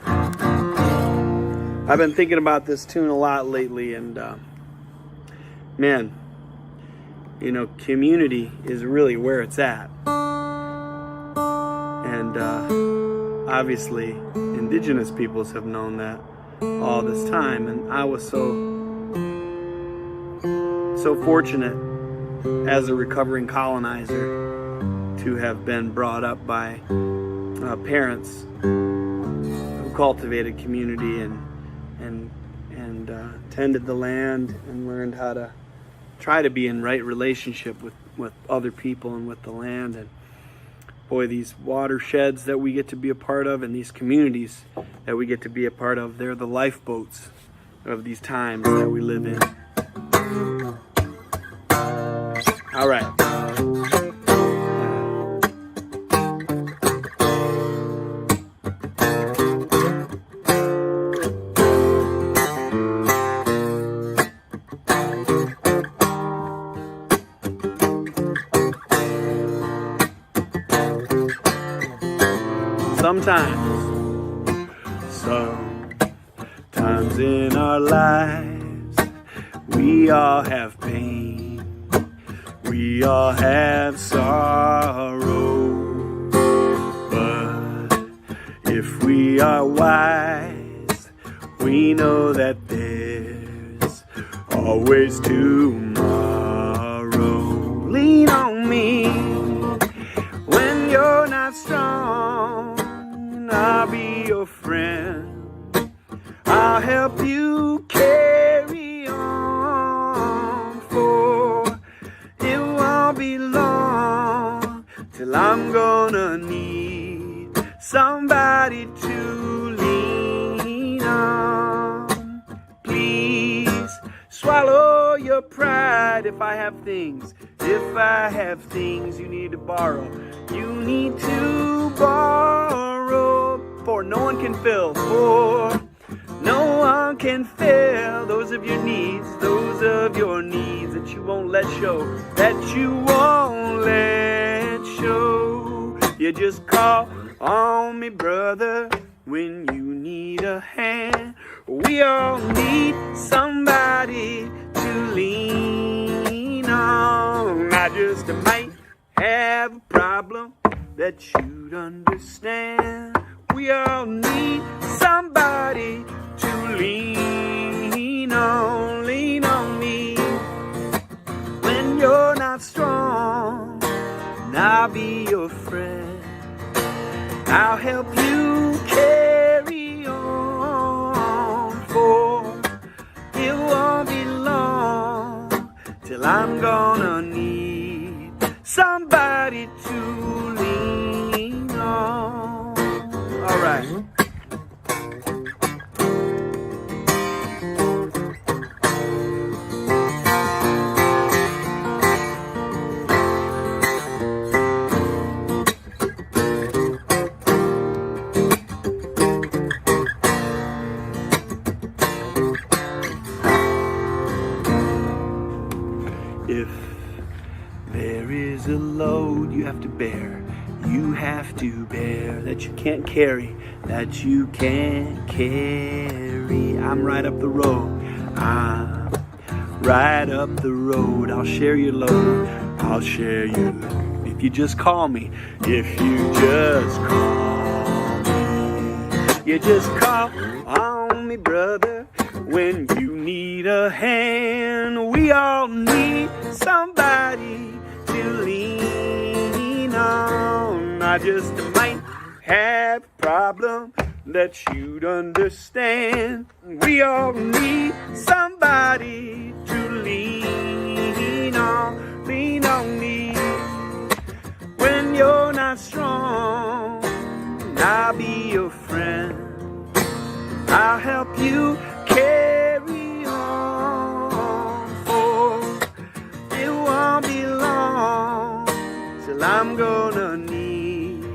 I've been thinking about this tune a lot lately, and man, you know, community is really where it's at. And obviously, indigenous peoples have known that all this time, and I was so fortunate as a recovering colonizer to have been brought up by parents who cultivated community and tended the land and learned how to try to be in right relationship with other people and with the land. And boy, these watersheds that we get to be a part of and these communities that we get to be a part of, they're the lifeboats of these times that we live in. All right. Sometimes in our lives, we all have pain, we all have sorrow, but if we are wise, we know that there's always tomorrow. Lean on me when you're not strong, and I'll be your friend. I'll help you carry on, for it won't be long till I'm gonna need somebody to lean on. Please swallow your pride. If I have things you need to borrow, you need to borrow, for no one can fill, for no one can fill those of your needs that you won't let show, You just call on me, brother, when you need a hand. We all need somebody to lean on. I just might have a problem that you'd understand. We all need somebody to lean on me when you're not strong, and I'll be your friend. I'll help you carry on, for it won't be long till I'm gonna need somebody to lean on. All right. If there is a load you have to bear, you have to bear, that you can't carry, that you can't carry. I'm right up the road. I'm right up the road. I'll share your load. I'll share your load. If you just call me, if you just call me, you just call on me, brother, when you need a hand. We all need somebody to lean on. I just might have a problem that you'd understand. We all need somebody to lean on me. When you're not strong, I'll be your friend. I'll help you carry on, for it won't be long till I'm gonna need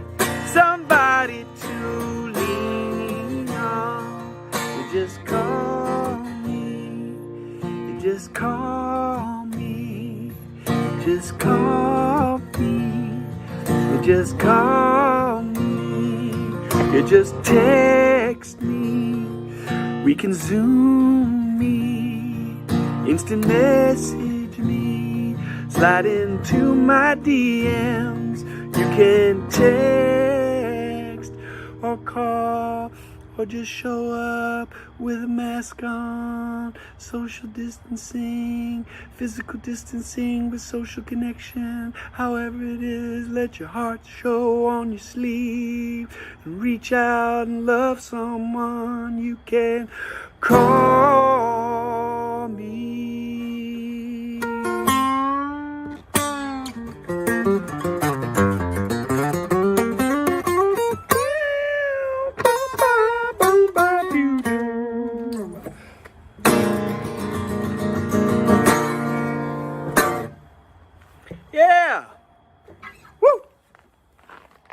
somebody to lean on. You just call me, you just call me, you just call me, you just call me, you just text me. We can Zoom me, instant message me, slide into my DMs. You can text or call or just show up with a mask on. Social distancing, physical distancing, but social connection. However it is, let your heart show on your sleeve. And reach out and love someone. You can call me. Yeah! Woo!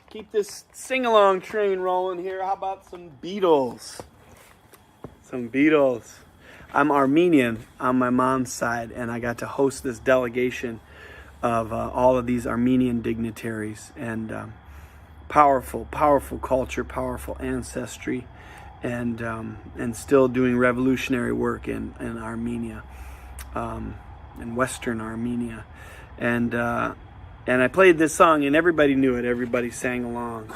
Keep this sing-along train rolling here. How about some Beatles? Some Beatles. I'm Armenian on my mom's side, and I got to host this delegation of all of these Armenian dignitaries, and powerful culture, powerful ancestry, and still doing revolutionary work in Armenia, in Western Armenia. And I played this song, and everybody knew it. Everybody sang along.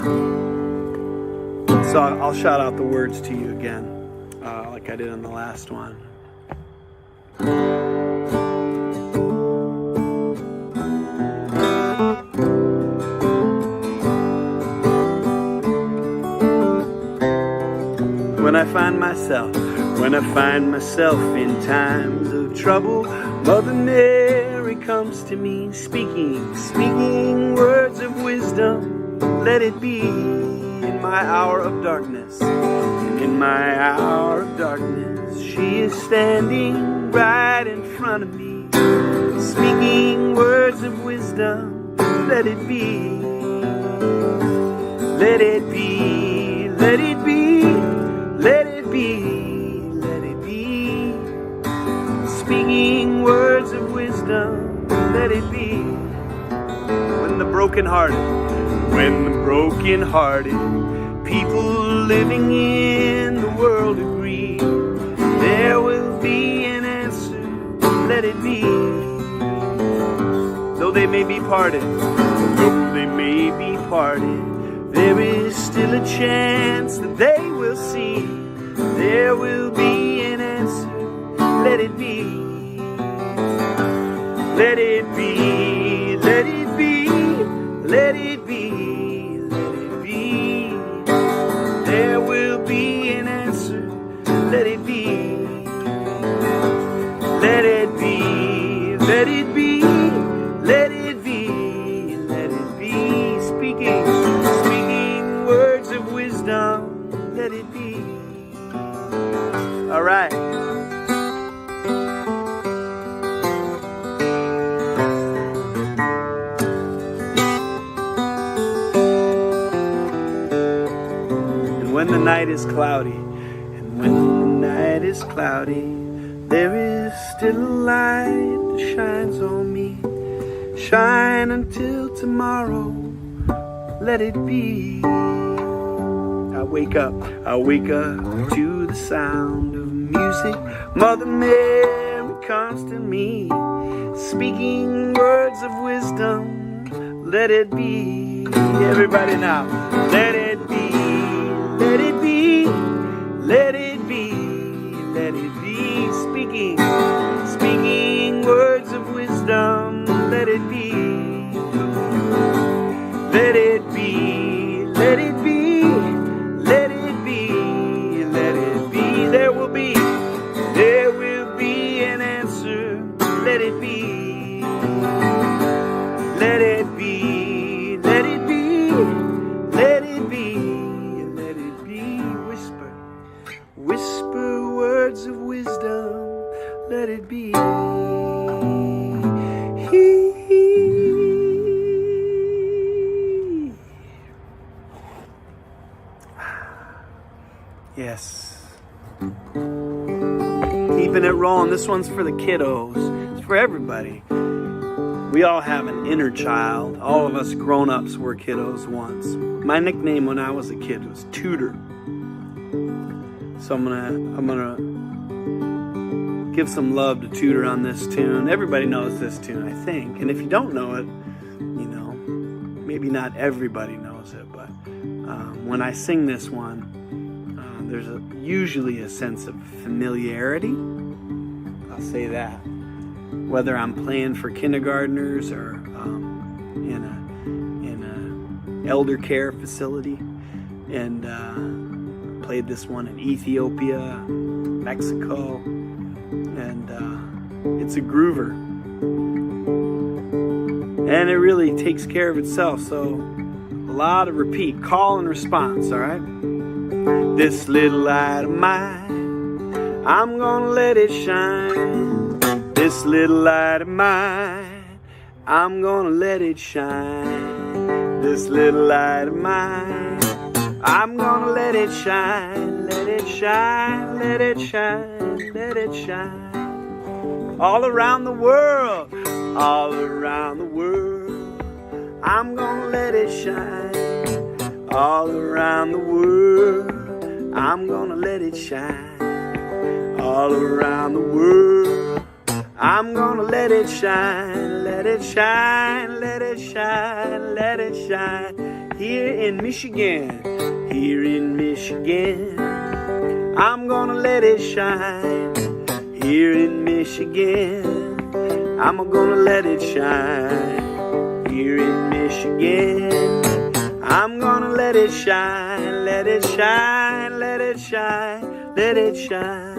So I'll shout out the words to you again, like I did on the last one. When I find myself in times of trouble, Mother Mary comes to me, speaking words of wisdom. Let it be in my hour of darkness. In my hour of darkness, she is standing right in front of me, speaking words of wisdom. Let it be. Let it be. Let it be. Let it be. Let it be. Speaking words of wisdom. Let it be. When the brokenhearted people living in the world agree, there will be an answer. Let it be. Though they may be parted, there is still a chance that they will see. There will be an answer. Let it be. Let it be. Let it be. Let it be. Let it be. There will be an answer. Let it be. Let it be. Let it be. Let it be. Let it be. Speaking words of wisdom. Let it be. All right. When the night is cloudy, there is still a light that shines on me. Shine until tomorrow, let it be. I wake up to the sound of music. Mother Mary comes to me, speaking words of wisdom. Let it be. Everybody now. Let it be, let it be, let it be, let it be. Speaking words of wisdom. Let it be. Let it be, let it be, let it be, let it be. There will be an answer. Let it be, let it be, let it be, let it be, let it be. Whisper words of wisdom. Let it be. Yes. Keeping it rolling. This one's for the kiddos. It's for everybody. We all have an inner child. All of us grown-ups were kiddos once. My nickname when I was a kid was Tudor. So I'm gonna give some love to Tudor on this tune. Everybody knows this tune, I think. And if you don't know it, you know, maybe not everybody knows it, but when I sing this one, there's usually a sense of familiarity. I'll say that. Whether I'm playing for kindergartners or in a elder care facility, and played this one in Ethiopia, Mexico, and it's a groover, and it really takes care of itself. So a lot of repeat, call and response. All right. This little light of mine, I'm gonna let it shine. This little light of mine, I'm gonna let it shine. This little light of mine, I'm gonna let it shine. Let it shine, let it shine, let it shine. All around the world, all around the world, I'm gonna let it shine. All around the world, I'm gonna let it shine. All around the world, I'm gonna let it shine. Let it shine, let it shine, let it shine. Here in Michigan, here in Michigan, I'm gonna let it shine. Here in Michigan, I'm gonna let it shine. Here in Michigan, I'm gonna let it shine, let it shine, let it shine, let it shine.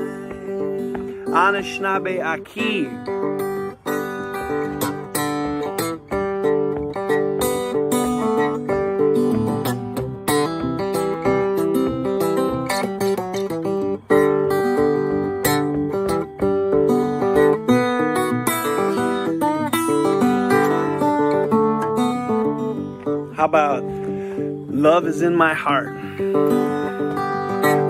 Anishinaabe Aki. How about love is in my heart?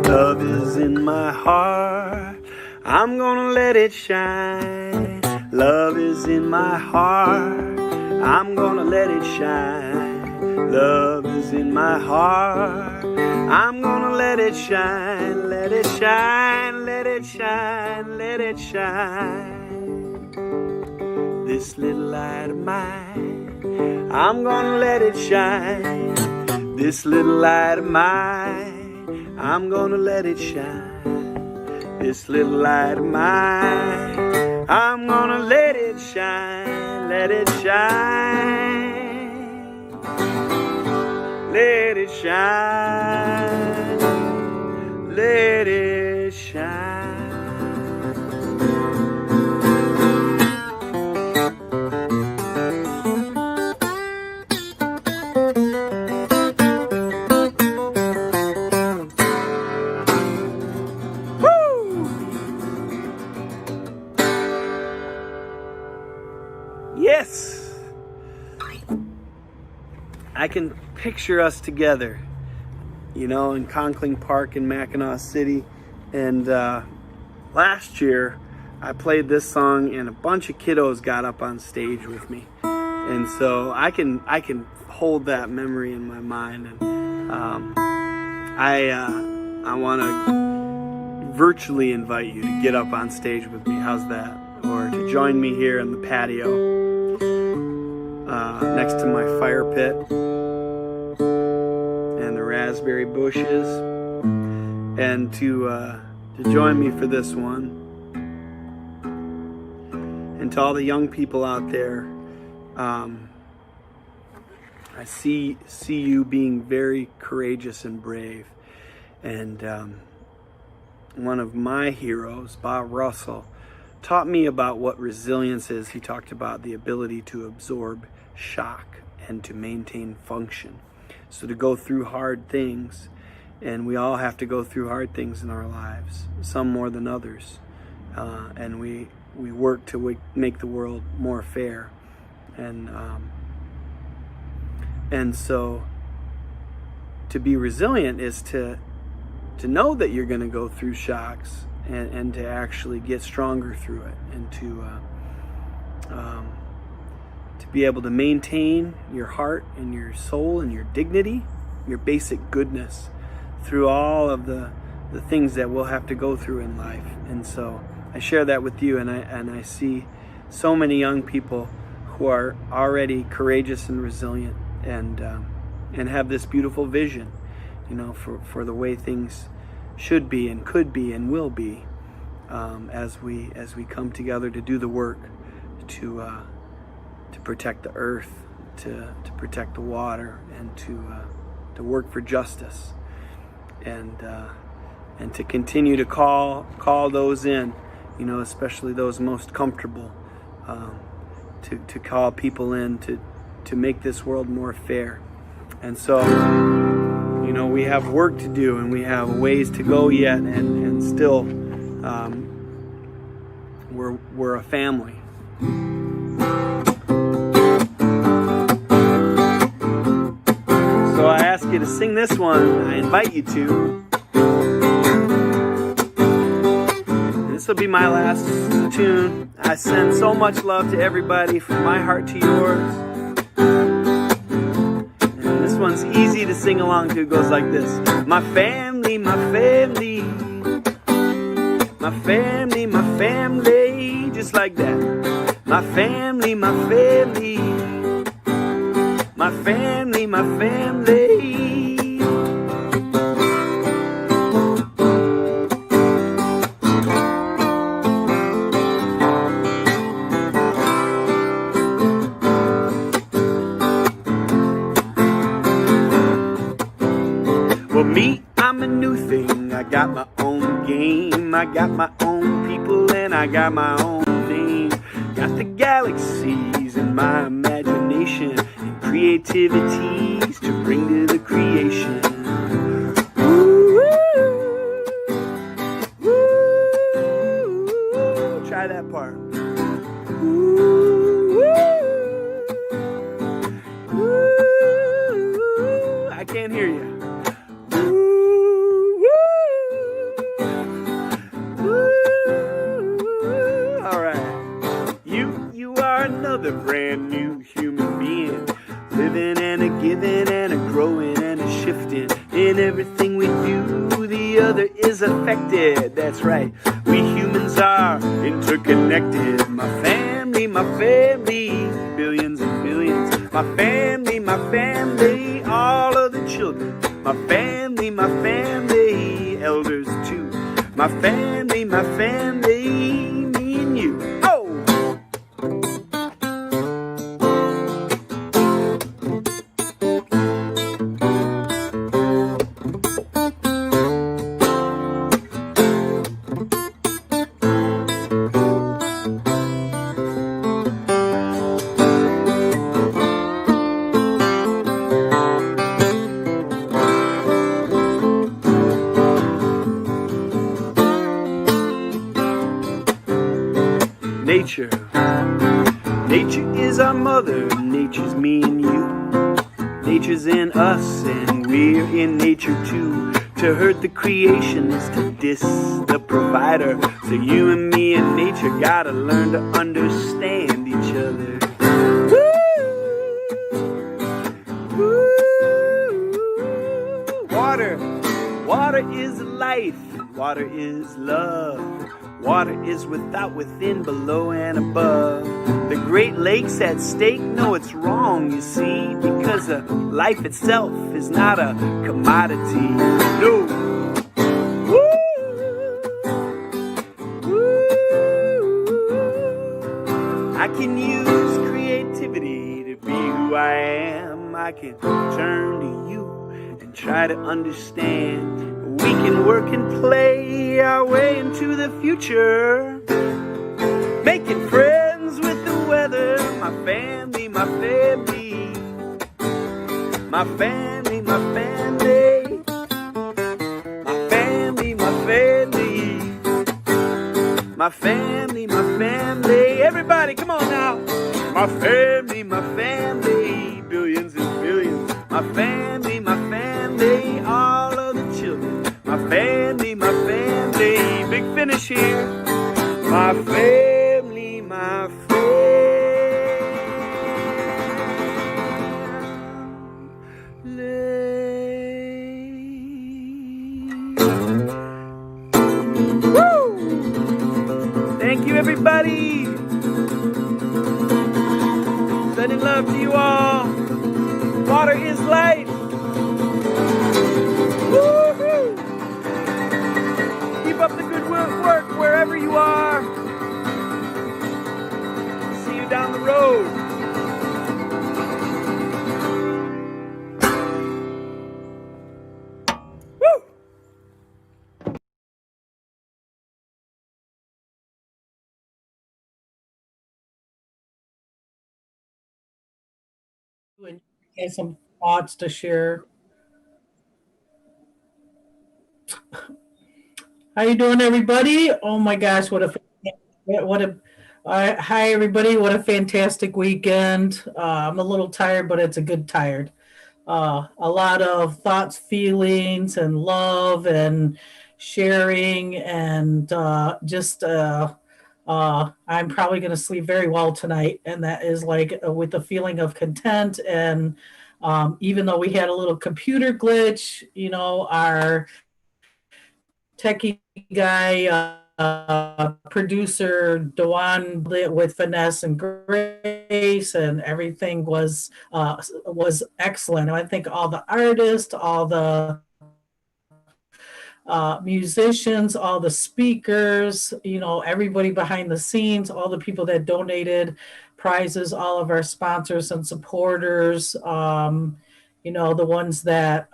Love is in my heart. I'm gonna let it shine. Love is in my heart. I'm gonna let it shine. Love is in my heart. I'm gonna let it shine. Let it shine. Let it shine. Let it shine. This little light of mine, I'm gonna let it shine. This little light of mine, I'm gonna let it shine. This little light of mine, I'm gonna let it shine. Let it shine. Let it shine. Let it shine. Yes, I can picture us together, you know, in Conkling Park in Mackinac City. And last year I played this song and a bunch of kiddos got up on stage with me. And so I can hold that memory in my mind, and I want to virtually invite you to get up on stage with me. How's that? Or to join me here in the patio next to my fire pit and the raspberry bushes, and to join me for this one. And to all the young people out there, I see you being very courageous and brave. And one of my heroes, Bob Russell, taught me about what resilience is. He talked about the ability to absorb shock and to maintain function. So to go through hard things, and we all have to go through hard things in our lives, some more than others, and we work to make the world more fair. And so to be resilient is to know that you're going to go through shocks, and to actually get stronger through it, and to be able to maintain your heart and your soul and your dignity, your basic goodness through all of the things that we'll have to go through in life. And so I share that with you, and I see so many young people who are already courageous and resilient, and have this beautiful vision, for the way things should be and could be and will be, as we come together to do the work to protect the earth, to protect the water, and to work for justice, and to continue to call those in, especially those most comfortable, to call people in to make this world more fair. And so, we have work to do, and we have ways to go yet, and still, we're a family. So I ask you to sing this one. I invite you to. This will be my last tune. I send so much love to everybody, from my heart to yours. And this one's easy to sing along to. It goes like this. My family, my family, my family, my family, just like that. My family, my family, my family, my family. Well, me, I'm a new thing. I got my own game. I got my own people, and I got my own name. Got the galaxies in my imagination, and creativities to bring to the creation. Woo, woo, woo. Try that part. Woo, woo, woo. I can't hear you. Another brand new human being, living and a giving and a growing and a shifting. In everything we do, the other is affected. That's right, we humans are interconnected. My family, billions and billions. My family, all of the children. My family, elders too. My family, me and you. Oh! Nature is our mother, nature's me and you. Nature's in us and we're in nature too. To hurt the creation is to diss the provider. So you and me and nature gotta learn to understand each other. Woo! water. Water is life. Water is love. Water is without, within, below, and above. The Great Lakes at stake? No, it's wrong, you see, because life itself is not a commodity. No. I can use creativity to be who I am. I can turn to you and try to understand. We can work and play our way into the future, making friends with the weather. My family, my family, my family, my family, my family, my family, my family, my family. Everybody, come on now. My family, billions and billions. My family, all of the children. My family, big finish here. My family, my family. Woo! Thank you, everybody. Sending love to you all. Water is life. Woo-hoo! Keep up the good work wherever you are. See you down the road. And you have some thoughts to share. How you doing, everybody? Oh my gosh, hi everybody! What a fantastic weekend. I'm a little tired, but it's a good tired. A lot of thoughts, feelings, and love, and sharing, and I'm probably going to sleep very well tonight, and that is like with the feeling of content. And even though we had a little computer glitch, our techie guy, producer Dewan, with finesse and grace, and everything was excellent. And I think all the artists, all the musicians, all the speakers, everybody behind the scenes, all the people that donated prizes, all of our sponsors and supporters, the ones that,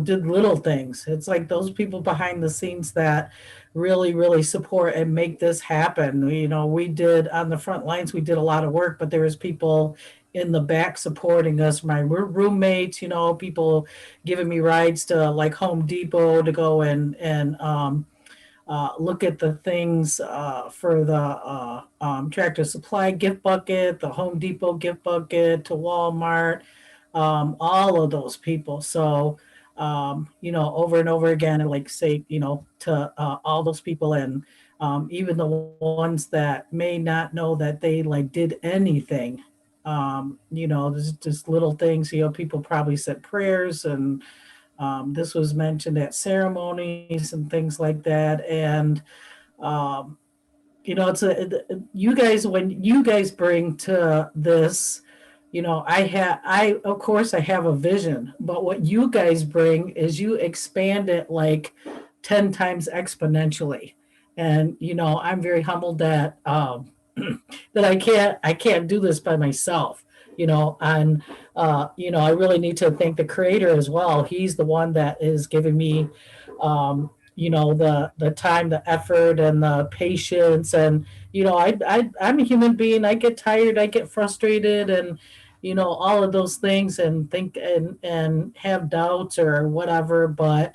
did little things. It's like those people behind the scenes that really, really support and make this happen. We did on the front lines, we did a lot of work, but there was people in the back supporting us, my roommates, people giving me rides to like Home Depot to go and look at the things for the Tractor Supply gift bucket, the Home Depot gift bucket, to Walmart, all of those people. So, over and over again, and like say, to all those people, and even the ones that may not know that they like did anything. There's just little things, people probably said prayers, and this was mentioned at ceremonies and things like that. And, it's you guys, when you guys bring to this, of course I have a vision, but what you guys bring is you expand it like 10 times exponentially. And, I'm very humbled that, that I can't do this by myself, and I really need to thank the Creator as well. He's the one that is giving me, the time, the effort, and the patience. And I'm a human being. I get tired, I get frustrated, and all of those things, and think and have doubts or whatever. But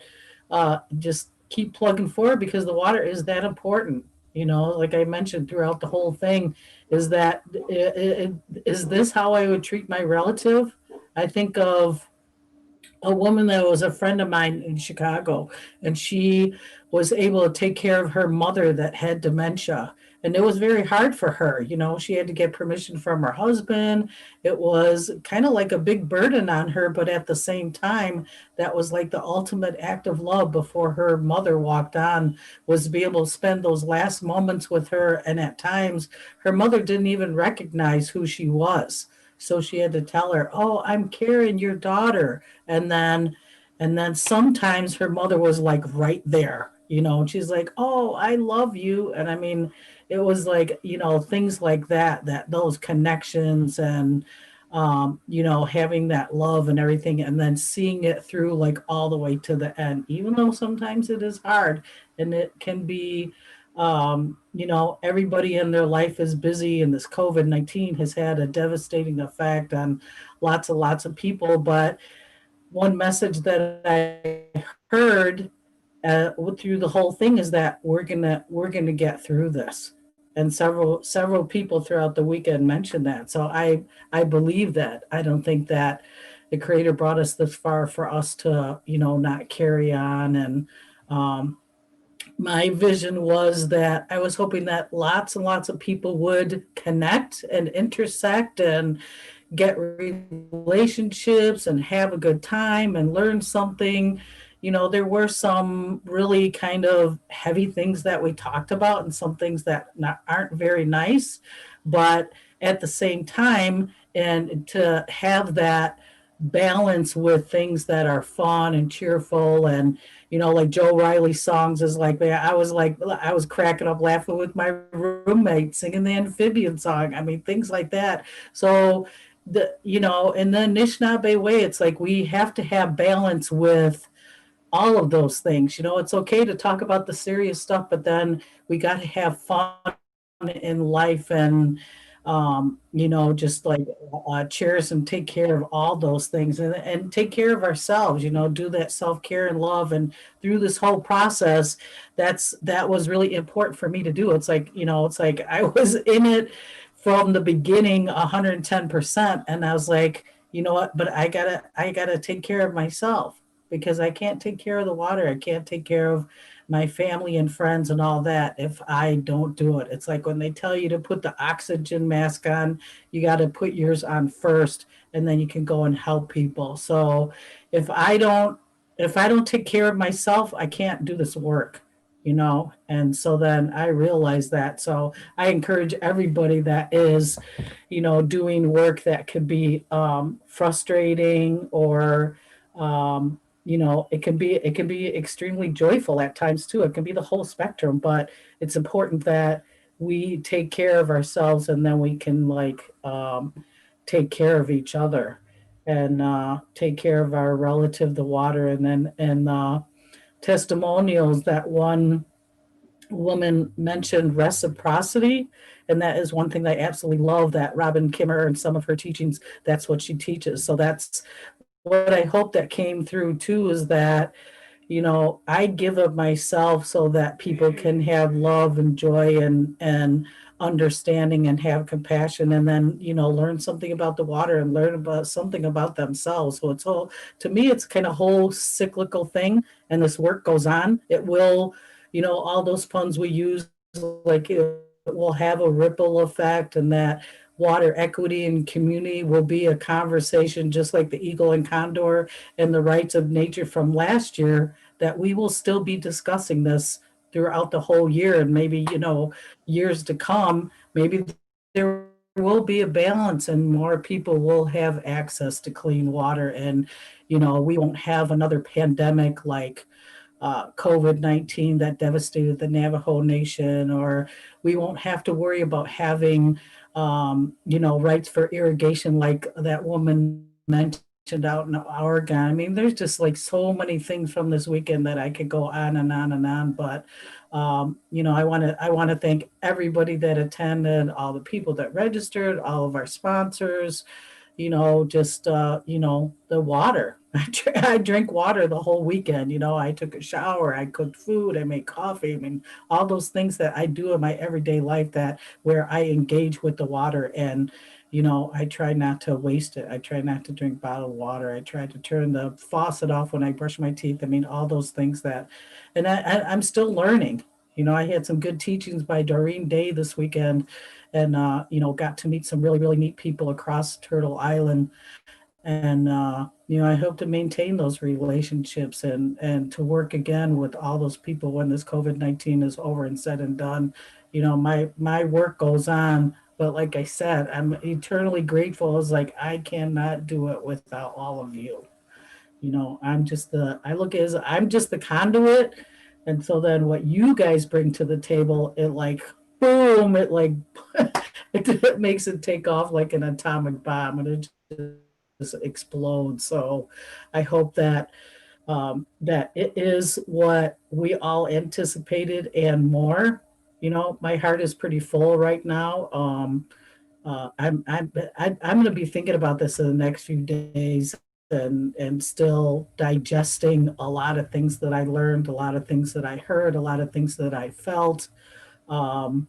just keep plugging forward, because the water is that important. Like I mentioned throughout the whole thing, is this how I would treat my relative? I think of a woman that was a friend of mine in Chicago, and she was able to take care of her mother that had dementia. And it was very hard for her. You know, she had to get permission from her husband. It was kind of like a big burden on her, but at the same time, that was like the ultimate act of love before her mother walked on, was to be able to spend those last moments with her. And at times, her mother didn't even recognize who she was. So she had to tell her, "Oh, I'm Karen, your daughter." And then sometimes her mother was like right there, you know, and she's like, "Oh, I love you." And I mean, it was like, you know, things like that, those connections and, you know, having that love and everything, and then seeing it through like all the way to the end, even though sometimes it is hard and it can be, you know, everybody in their life is busy, and this COVID-19 has had a devastating effect on lots of people. But one message that I heard through the whole thing is that we're gonna get through this, and several people throughout the weekend mentioned that. So I believe that. I don't think that the Creator brought us this far for us to, you know, not carry on. And my vision was that I was hoping that lots and lots of people would connect and intersect and get relationships and have a good time and learn something. You know, there were some really kind of heavy things that we talked about and some things that aren't very nice, but at the same time, and to have that balance with things that are fun and cheerful. And you know, like Joe Riley's songs is like that. I was cracking up laughing with my roommate singing the Amphibian song. I mean, things like that. So you know, in the Anishinaabe way, it's like we have to have balance with all of those things. You know, it's okay to talk about the serious stuff, but then we got to have fun in life and, you know, just like cherish and take care of all those things, and take care of ourselves, you know, do that self-care and love. And through this whole process, that was really important for me to do. It's like, you know, it's like I was in it from the beginning 110%. And I was like, you know what, but I gotta take care of myself, because I can't take care of the water. I can't take care of my family and friends and all that if I don't do it. It's like when they tell you to put the oxygen mask on, you got to put yours on first, and then you can go and help people. So if I don't take care of myself, I can't do this work, you know? And so then I realized that. So I encourage everybody that is, you know, doing work that could be frustrating, or, you know, it can be extremely joyful at times too. It can be the whole spectrum, but it's important that we take care of ourselves, and then we can like take care of each other, and take care of our relative, the water. And testimonials, that one woman mentioned reciprocity, and that is one thing that I absolutely love, that Robin Kimmer and some of her teachings, that's what she teaches. So that's what I hope that came through too, is that, you know, I give of myself so that people can have love and joy and understanding and have compassion, and then, you know, learn something about the water and learn about something about themselves. So it's all, to me, it's kind of whole cyclical thing, and this work goes on. It will, you know, all those funds we use, like it will have a ripple effect, and that water equity and community will be a conversation, just like the eagle and condor and the rights of nature from last year, that we will still be discussing this throughout the whole year. And maybe, you know, years to come, maybe there will be a balance and more people will have access to clean water. And, you know, we won't have another pandemic like COVID-19 that devastated the Navajo Nation, or we won't have to worry about having you know, rights for irrigation like that woman mentioned out in Oregon. I mean, there's just like so many things from this weekend that I could go on and on and on. But you know, I want to thank everybody that attended, all the people that registered, all of our sponsors. You know, just you know, the water. I drank water the whole weekend. You know, I took a shower, I cooked food, I made coffee. I mean, all those things that I do in my everyday life, that where I engage with the water. And, you know, I try not to waste it. I try not to drink bottled water. I try to turn the faucet off when I brush my teeth. I mean, all those things that, and I'm still learning. I had some good teachings by Doreen Day this weekend, and got to meet some really, really neat people across Turtle Island. And I hope to maintain those relationships and to work again with all those people when this COVID-19 is over and said and done. My work goes on, but like I said, I'm eternally grateful. It's like I cannot do it without all of you. I'm just the conduit. And so then what you guys bring to the table, it like boom, it like it makes it take off like an atomic bomb, and it just explodes. So I hope that that it is what we all anticipated and more. My heart is pretty full right now. I'm going to be thinking about this in the next few days, and still digesting a lot of things that I learned, a lot of things that I heard, a lot of things that I felt. And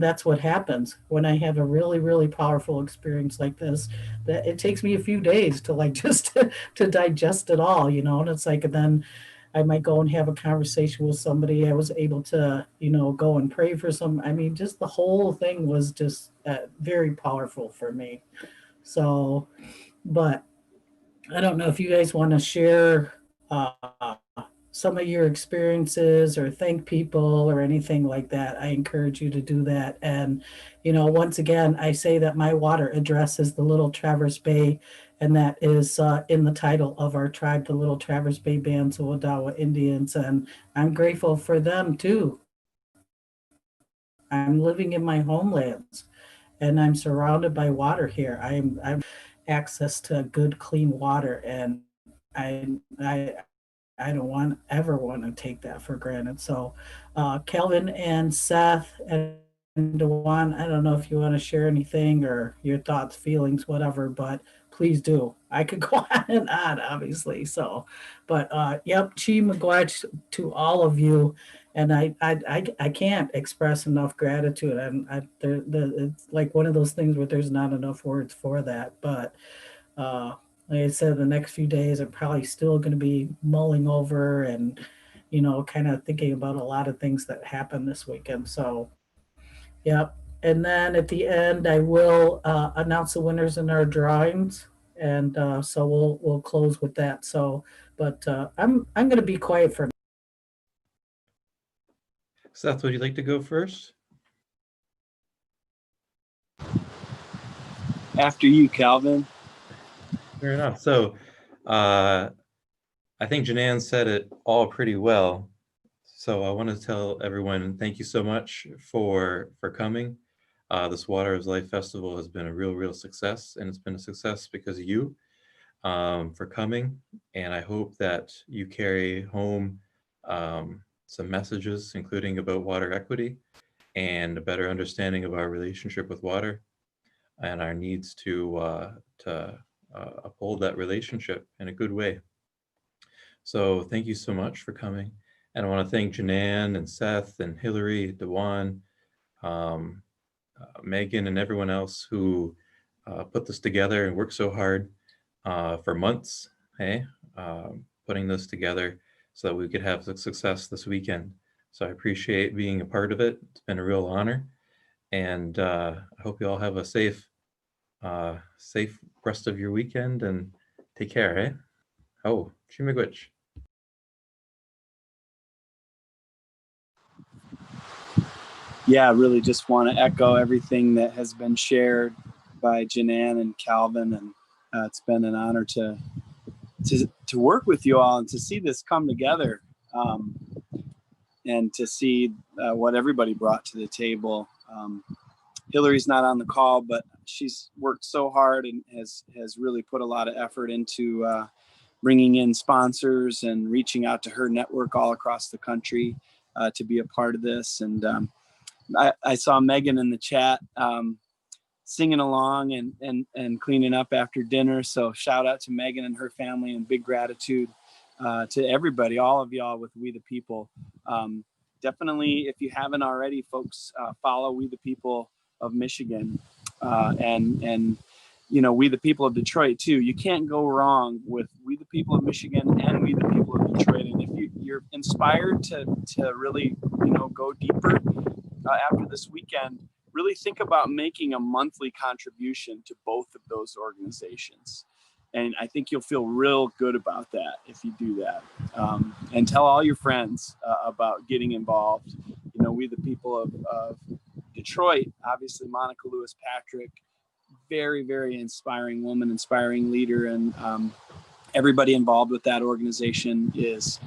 that's what happens when I have a really, really powerful experience like this, that it takes me a few days to like just to digest it all, and it's like, then I might go and have a conversation with somebody. I was able to, go and pray for some. I mean, just the whole thing was just very powerful for me. So, but I don't know if you guys want to share some of your experiences or thank people or anything like that. I encourage you to do that. And, once again, I say that my water address is the Little Traverse Bay, and that is in the title of our tribe, the Little Traverse Bay Bands of Odawa Indians. And I'm grateful for them too. I'm living in my homelands and I'm surrounded by water here. I'm access to good, clean water, and I don't ever want to take that for granted. So Calvin and Seth and Dewan, I don't know if you want to share anything or your thoughts, feelings, whatever, but please do. I could go on and on, obviously. So, but yep, Chi Miigwech to all of you. And I can't express enough gratitude. And it's like one of those things where there's not enough words for that. But like I said, the next few days I'm probably still going to be mulling over and, kind of thinking about a lot of things that happened this weekend. So, yep. And then at the end, I will announce the winners in our drawings, and so we'll close with that. So, but I'm going to be quiet for now. Seth, would you like to go first? After you, Calvin. Fair enough. So I think Janan said it all pretty well. So I want to tell everyone, thank you so much for coming. This Water is Life Festival has been a real success, and it's been a success because of you for coming. And I hope that you carry home some messages, including about water equity and a better understanding of our relationship with water and our needs to uphold that relationship in a good way. So thank you so much for coming. And I want to thank Janan and Seth and Hillary, Dewan, Megan, and everyone else who put this together and worked so hard for months, putting this together so that we could have the success this weekend. So I appreciate being a part of it. It's been a real honor. And I hope you all have a safe rest of your weekend, and take care, Oh, Chi Miigwech. Yeah, I really just want to echo everything that has been shared by Janan and Calvin, and it's been an honor to work with you all and to see this come together, and to see what everybody brought to the table. Hillary's not on the call, but she's worked so hard and has really put a lot of effort into bringing in sponsors and reaching out to her network all across the country to be a part of this. And I saw Megan in the chat singing along and cleaning up after dinner. So shout out to Megan and her family, and big gratitude to everybody, all of y'all with We the People. Definitely, if you haven't already, folks, follow We the People of Michigan, and We the People of Detroit too. You can't go wrong with We the People of Michigan and We the People of Detroit. And if you're inspired to really go deeper after this weekend, really think about making a monthly contribution to both of those organizations. And I think you'll feel real good about that if you do that. And tell all your friends about getting involved. We the people of Detroit, obviously Monica Lewis Patrick, very, very inspiring woman, inspiring leader. And everybody involved with that organization is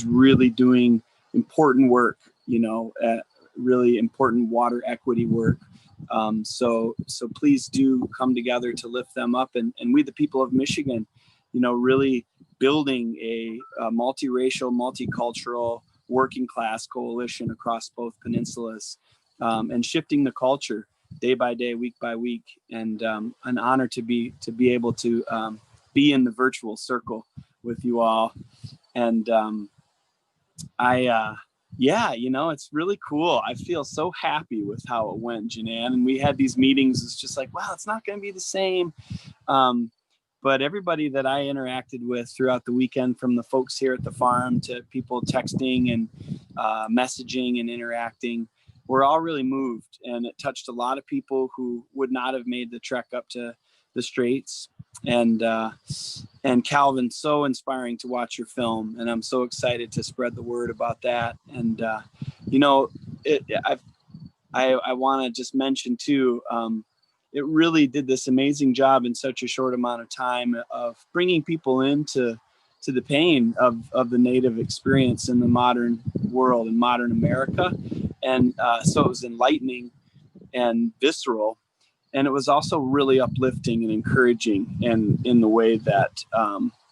really doing important work, really important water equity work. So please do come together to lift them up. And we, the people of Michigan, really building a multiracial, multicultural, working class coalition across both peninsulas, and shifting the culture day by day, week by week. And an honor to be able to be in the virtual circle with you all. And it's really cool. I feel so happy with how it went, Janan. And we had these meetings. It's just like, wow, it's not going to be the same. But everybody that I interacted with throughout the weekend, from the folks here at the farm to people texting and messaging and interacting, we're all really moved. And it touched a lot of people who would not have made the trek up to the Straits. And Calvin, so inspiring to watch your film, and I'm so excited to spread the word about that. And I want to just mention too, it really did this amazing job in such a short amount of time of bringing people into the pain of the Native experience in the modern world, in modern America. And so it was enlightening and visceral. And it was also really uplifting and encouraging, and in the way that,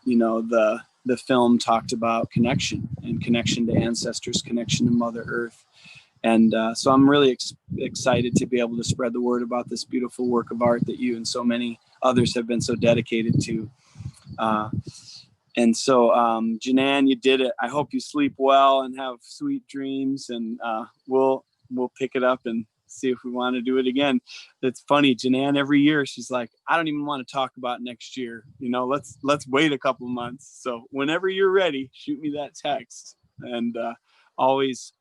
the film talked about connection to ancestors, connection to Mother Earth. And so I'm really excited to be able to spread the word about this beautiful work of art that you and so many others have been so dedicated to. And so, Janan, you did it. I hope you sleep well and have sweet dreams, and we'll pick it up and see if we want to do it again. It's funny, Janan, every year she's like, I don't even want to talk about next year. Let's wait a couple of months. So whenever you're ready, shoot me that text. And always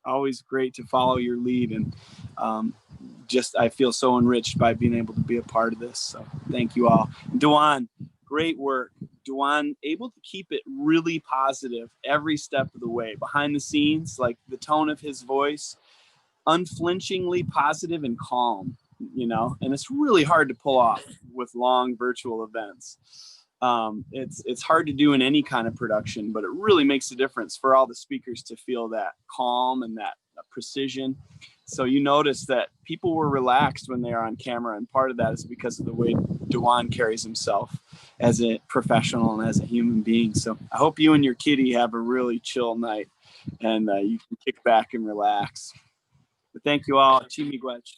great to follow your lead. And I feel so enriched by being able to be a part of this. So thank you all. Dewan, great work. Dewan, able to keep it really positive every step of the way, behind the scenes, like the tone of his voice, unflinchingly positive and calm, and it's really hard to pull off with long virtual events. It's hard to do in any kind of production, but it really makes a difference for all the speakers to feel that calm and that precision. So you notice that people were relaxed when they are on camera, and part of that is because of the way Dewan carries himself as a professional and as a human being. So I hope you and your kitty have a really chill night, and you can kick back and relax. But thank you all. Chimigwech.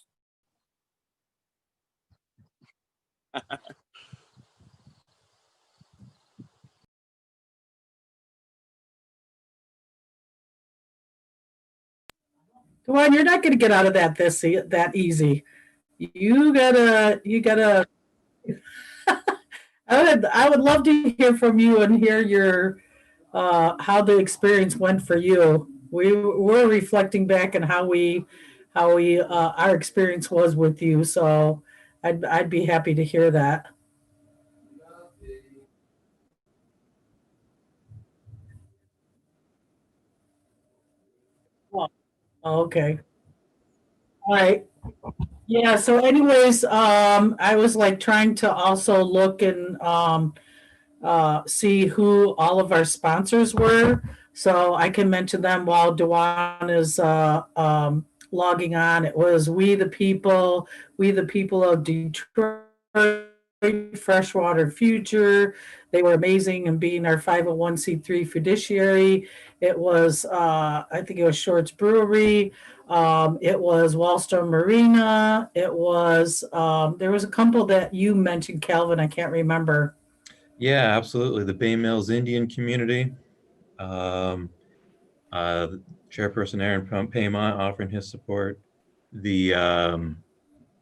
Dewan, you're not going to get out of that that easy. You gotta. I would love to hear from you and hear your how the experience went for you. We're reflecting back on how our experience was with you. So I'd be happy to hear that. Well, okay. All right. Yeah. So anyways, I was like trying to also look and see who all of our sponsors were. So I can mention them while Dewan is logging on. It was We the People of Detroit, Freshwater Future. They were amazing in being our 501c3 fiduciary. It was, I think it was Shorts Brewery. It was Wallstone Marina. It was, there was a couple that you mentioned, Calvin, I can't remember. Yeah, absolutely. The Bay Mills Indian community. Chairperson Aaron Paymont offering his support. The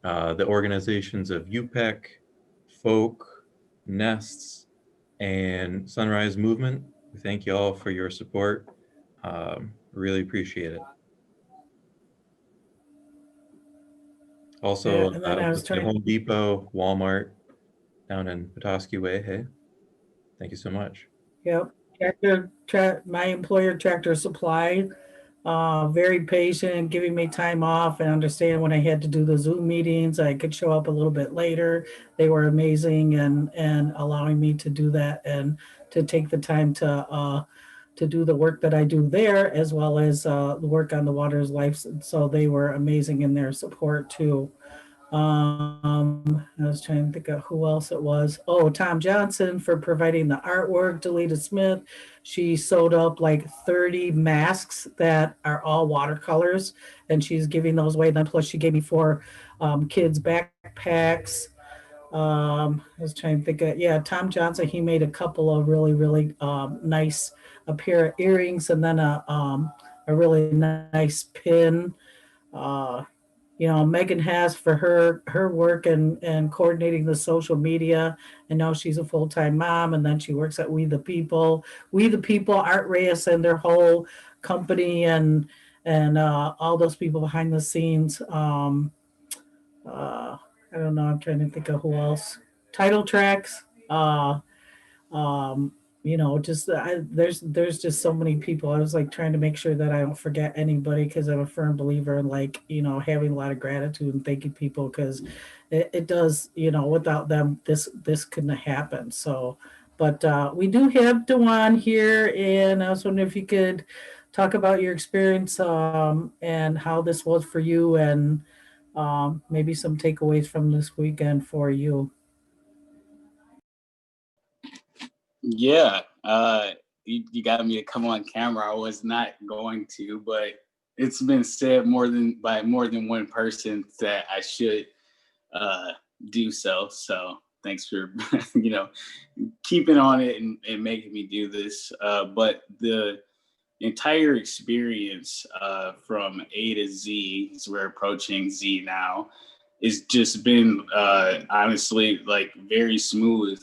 organizations of UPEC, Folk, Nests, and Sunrise Movement. We thank you all for your support. Really appreciate it. Also, and then I was trying. Home Depot, Walmart down in Petoskey Way. Hey, thank you so much. Yep. My employer, Tractor Supply, very patient, giving me time off and understand when I had to do the Zoom meetings, I could show up a little bit later. They were amazing and allowing me to do that and to take the time to do the work that I do there, as well as the work on the Water is Life. So they were amazing in their support too. I was trying to think of who else it was. Oh, Tom Johnson for providing the artwork. Delita Smith, she sewed up like 30 masks that are all watercolors, and she's giving those away. Then plus she gave me 4 kids backpacks. I was trying to think of, Tom Johnson, he made a couple of really nice, a pair of earrings, and then a really nice pin. Megan has for her work and coordinating the social media. And now she's a full-time mom, and then she works at We the People, Art Reyes and their whole company, and all those people behind the scenes. I don't know. I'm trying to think of who else. Title Tracks. There's just so many people. I was like trying to make sure that I don't forget anybody, because I'm a firm believer in having a lot of gratitude and thanking people, because it does, without them this couldn't have happened. So, but we do have Dewan here, and I was wondering if you could talk about your experience and how this was for you, and maybe some takeaways from this weekend for you. Yeah, you got me to come on camera. I was not going to, but it's been said by more than one person that I should do so. So thanks for keeping on it and making me do this. But the entire experience from A to Z, so we're approaching Z now, it's just been honestly like very smooth.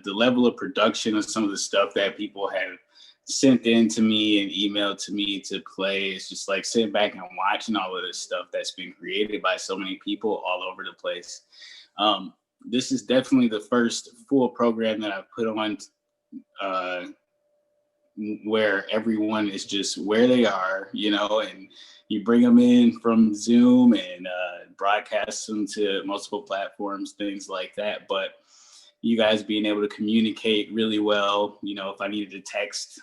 The level of production of some of the stuff that people have sent in to me and emailed to me to play, it's just like sitting back and watching all of this stuff that's been created by so many people all over the place. This is definitely the first full program that I've put on where everyone is just where they are, and you bring them in from Zoom and broadcast them to multiple platforms, things like that. But you guys being able to communicate really well, if I needed to text,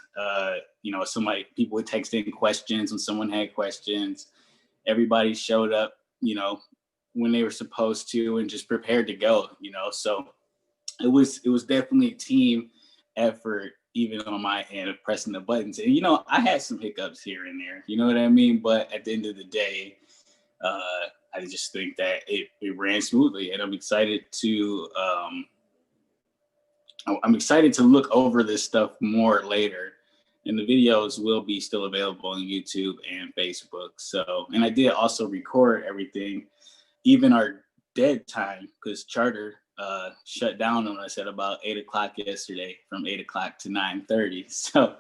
people would text in questions when someone had questions. Everybody showed up, when they were supposed to, and just prepared to go, so it was definitely a team effort, even on my end of pressing the buttons. And, I had some hiccups here and there, you know what I mean? But at the end of the day, I just think that it ran smoothly, and I'm excited to look over this stuff more later, and the videos will be still available on YouTube and Facebook. So, and I did also record everything, even our dead time, because Charter shut down on us at about 8 o'clock yesterday, from 8 o'clock to 9:30. So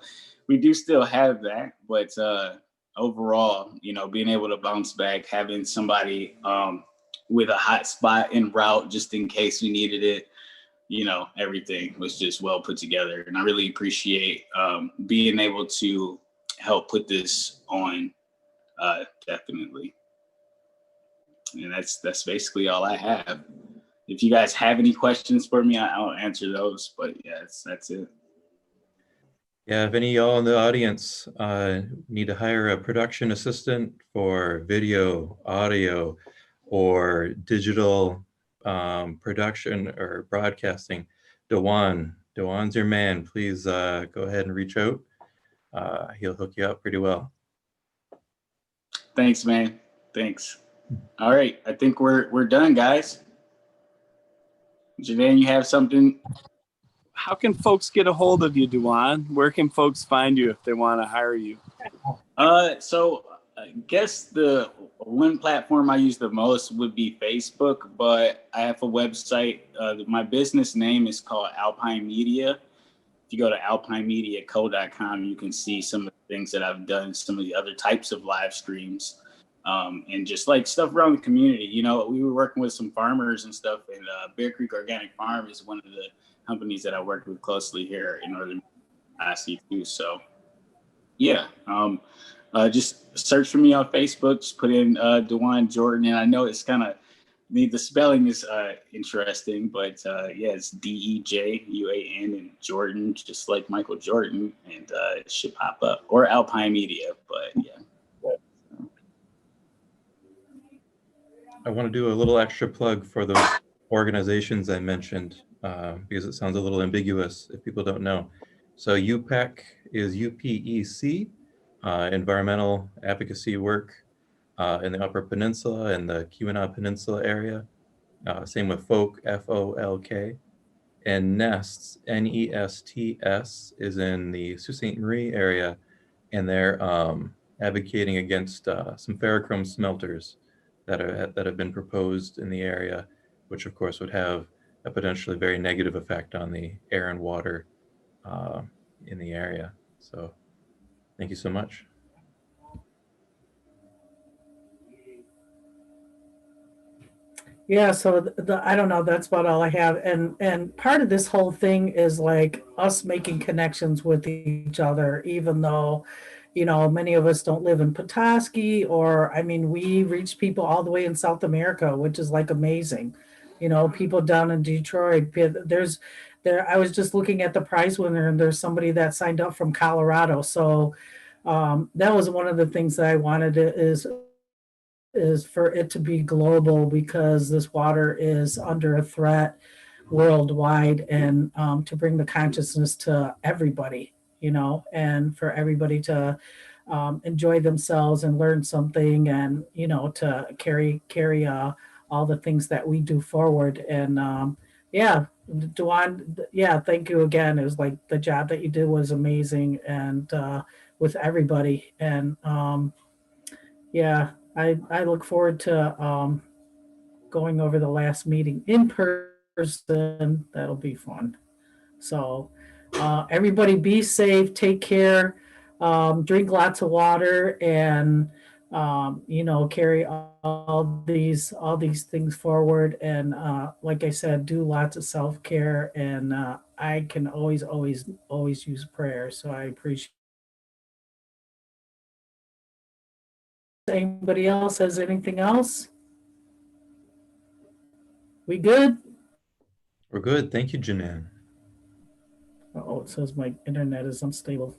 we do still have that, but overall, being able to bounce back, having somebody with a hot spot en route just in case we needed it, everything was just well put together. And I really appreciate being able to help put this on, definitely. And that's basically all I have. If you guys have any questions for me, I'll answer those. But yeah, that's it. Yeah, if any of y'all in the audience need to hire a production assistant for video, audio, or digital production or broadcasting, Dewan's your man. Please go ahead and reach out. He'll hook you up pretty well. Thanks, man. Thanks. All right, I think we're done, guys. Janan, you have something? How can folks get a hold of you, Dewan? Where can folks find you if they want to hire you? So I guess the one platform I use the most would be Facebook, but I have a website. My business name is called Alpine Media. If you go to alpinemediaco.com, you can see some of the things that I've done, some of the other types of live streams. and just like stuff around the community. You know, we were working with some farmers and stuff, and Bear Creek Organic Farm is one of the companies that I worked with closely here in Northern Tallahassee too. So yeah, just search for me on Facebook, just put in Dewan Jordan, and I know it's kind of, the spelling is interesting, but yeah, it's DEJUAN and Jordan, just like Michael Jordan, and it should pop up, or Alpine Media, but yeah. I want to do a little extra plug for those organizations I mentioned, because it sounds a little ambiguous if people don't know. So UPEC is UPEC, environmental advocacy work in the Upper Peninsula and the Keweenaw Peninsula area. Same with FOLK, FOLK. And NESTS, NESTS, is in the Sault Ste. Marie area, and they're advocating against some ferrochrome smelters that have been proposed in the area, which of course would have a potentially very negative effect on the air and water in the area. So thank you so much. Yeah, so I don't know, that's about all I have. And part of this whole thing is like us making connections with each other, even though, you know, many of us don't live in Petoskey, or, I mean, we reach people all the way in South America, which is like amazing. You know, people down in Detroit, I was just looking at the prize winner, and there's somebody that signed up from Colorado. So that was one of the things that I wanted is for it to be global, because this water is under a threat worldwide, and to bring the consciousness to everybody, you know, and for everybody to enjoy themselves and learn something, and, you know, to carry all the things that we do forward. And yeah, Dewan, yeah, thank you again. It was like the job that you did was amazing, and with everybody. And yeah, I look forward to going over the last meeting in person. That'll be fun. So everybody be safe, take care, drink lots of water, and you know, carry all these things forward. And like I said, do lots of self-care. And I can always use prayer. So I appreciate. Anybody else has anything else? We good? We're good. Thank you, Janan. Oh, it says my internet is unstable.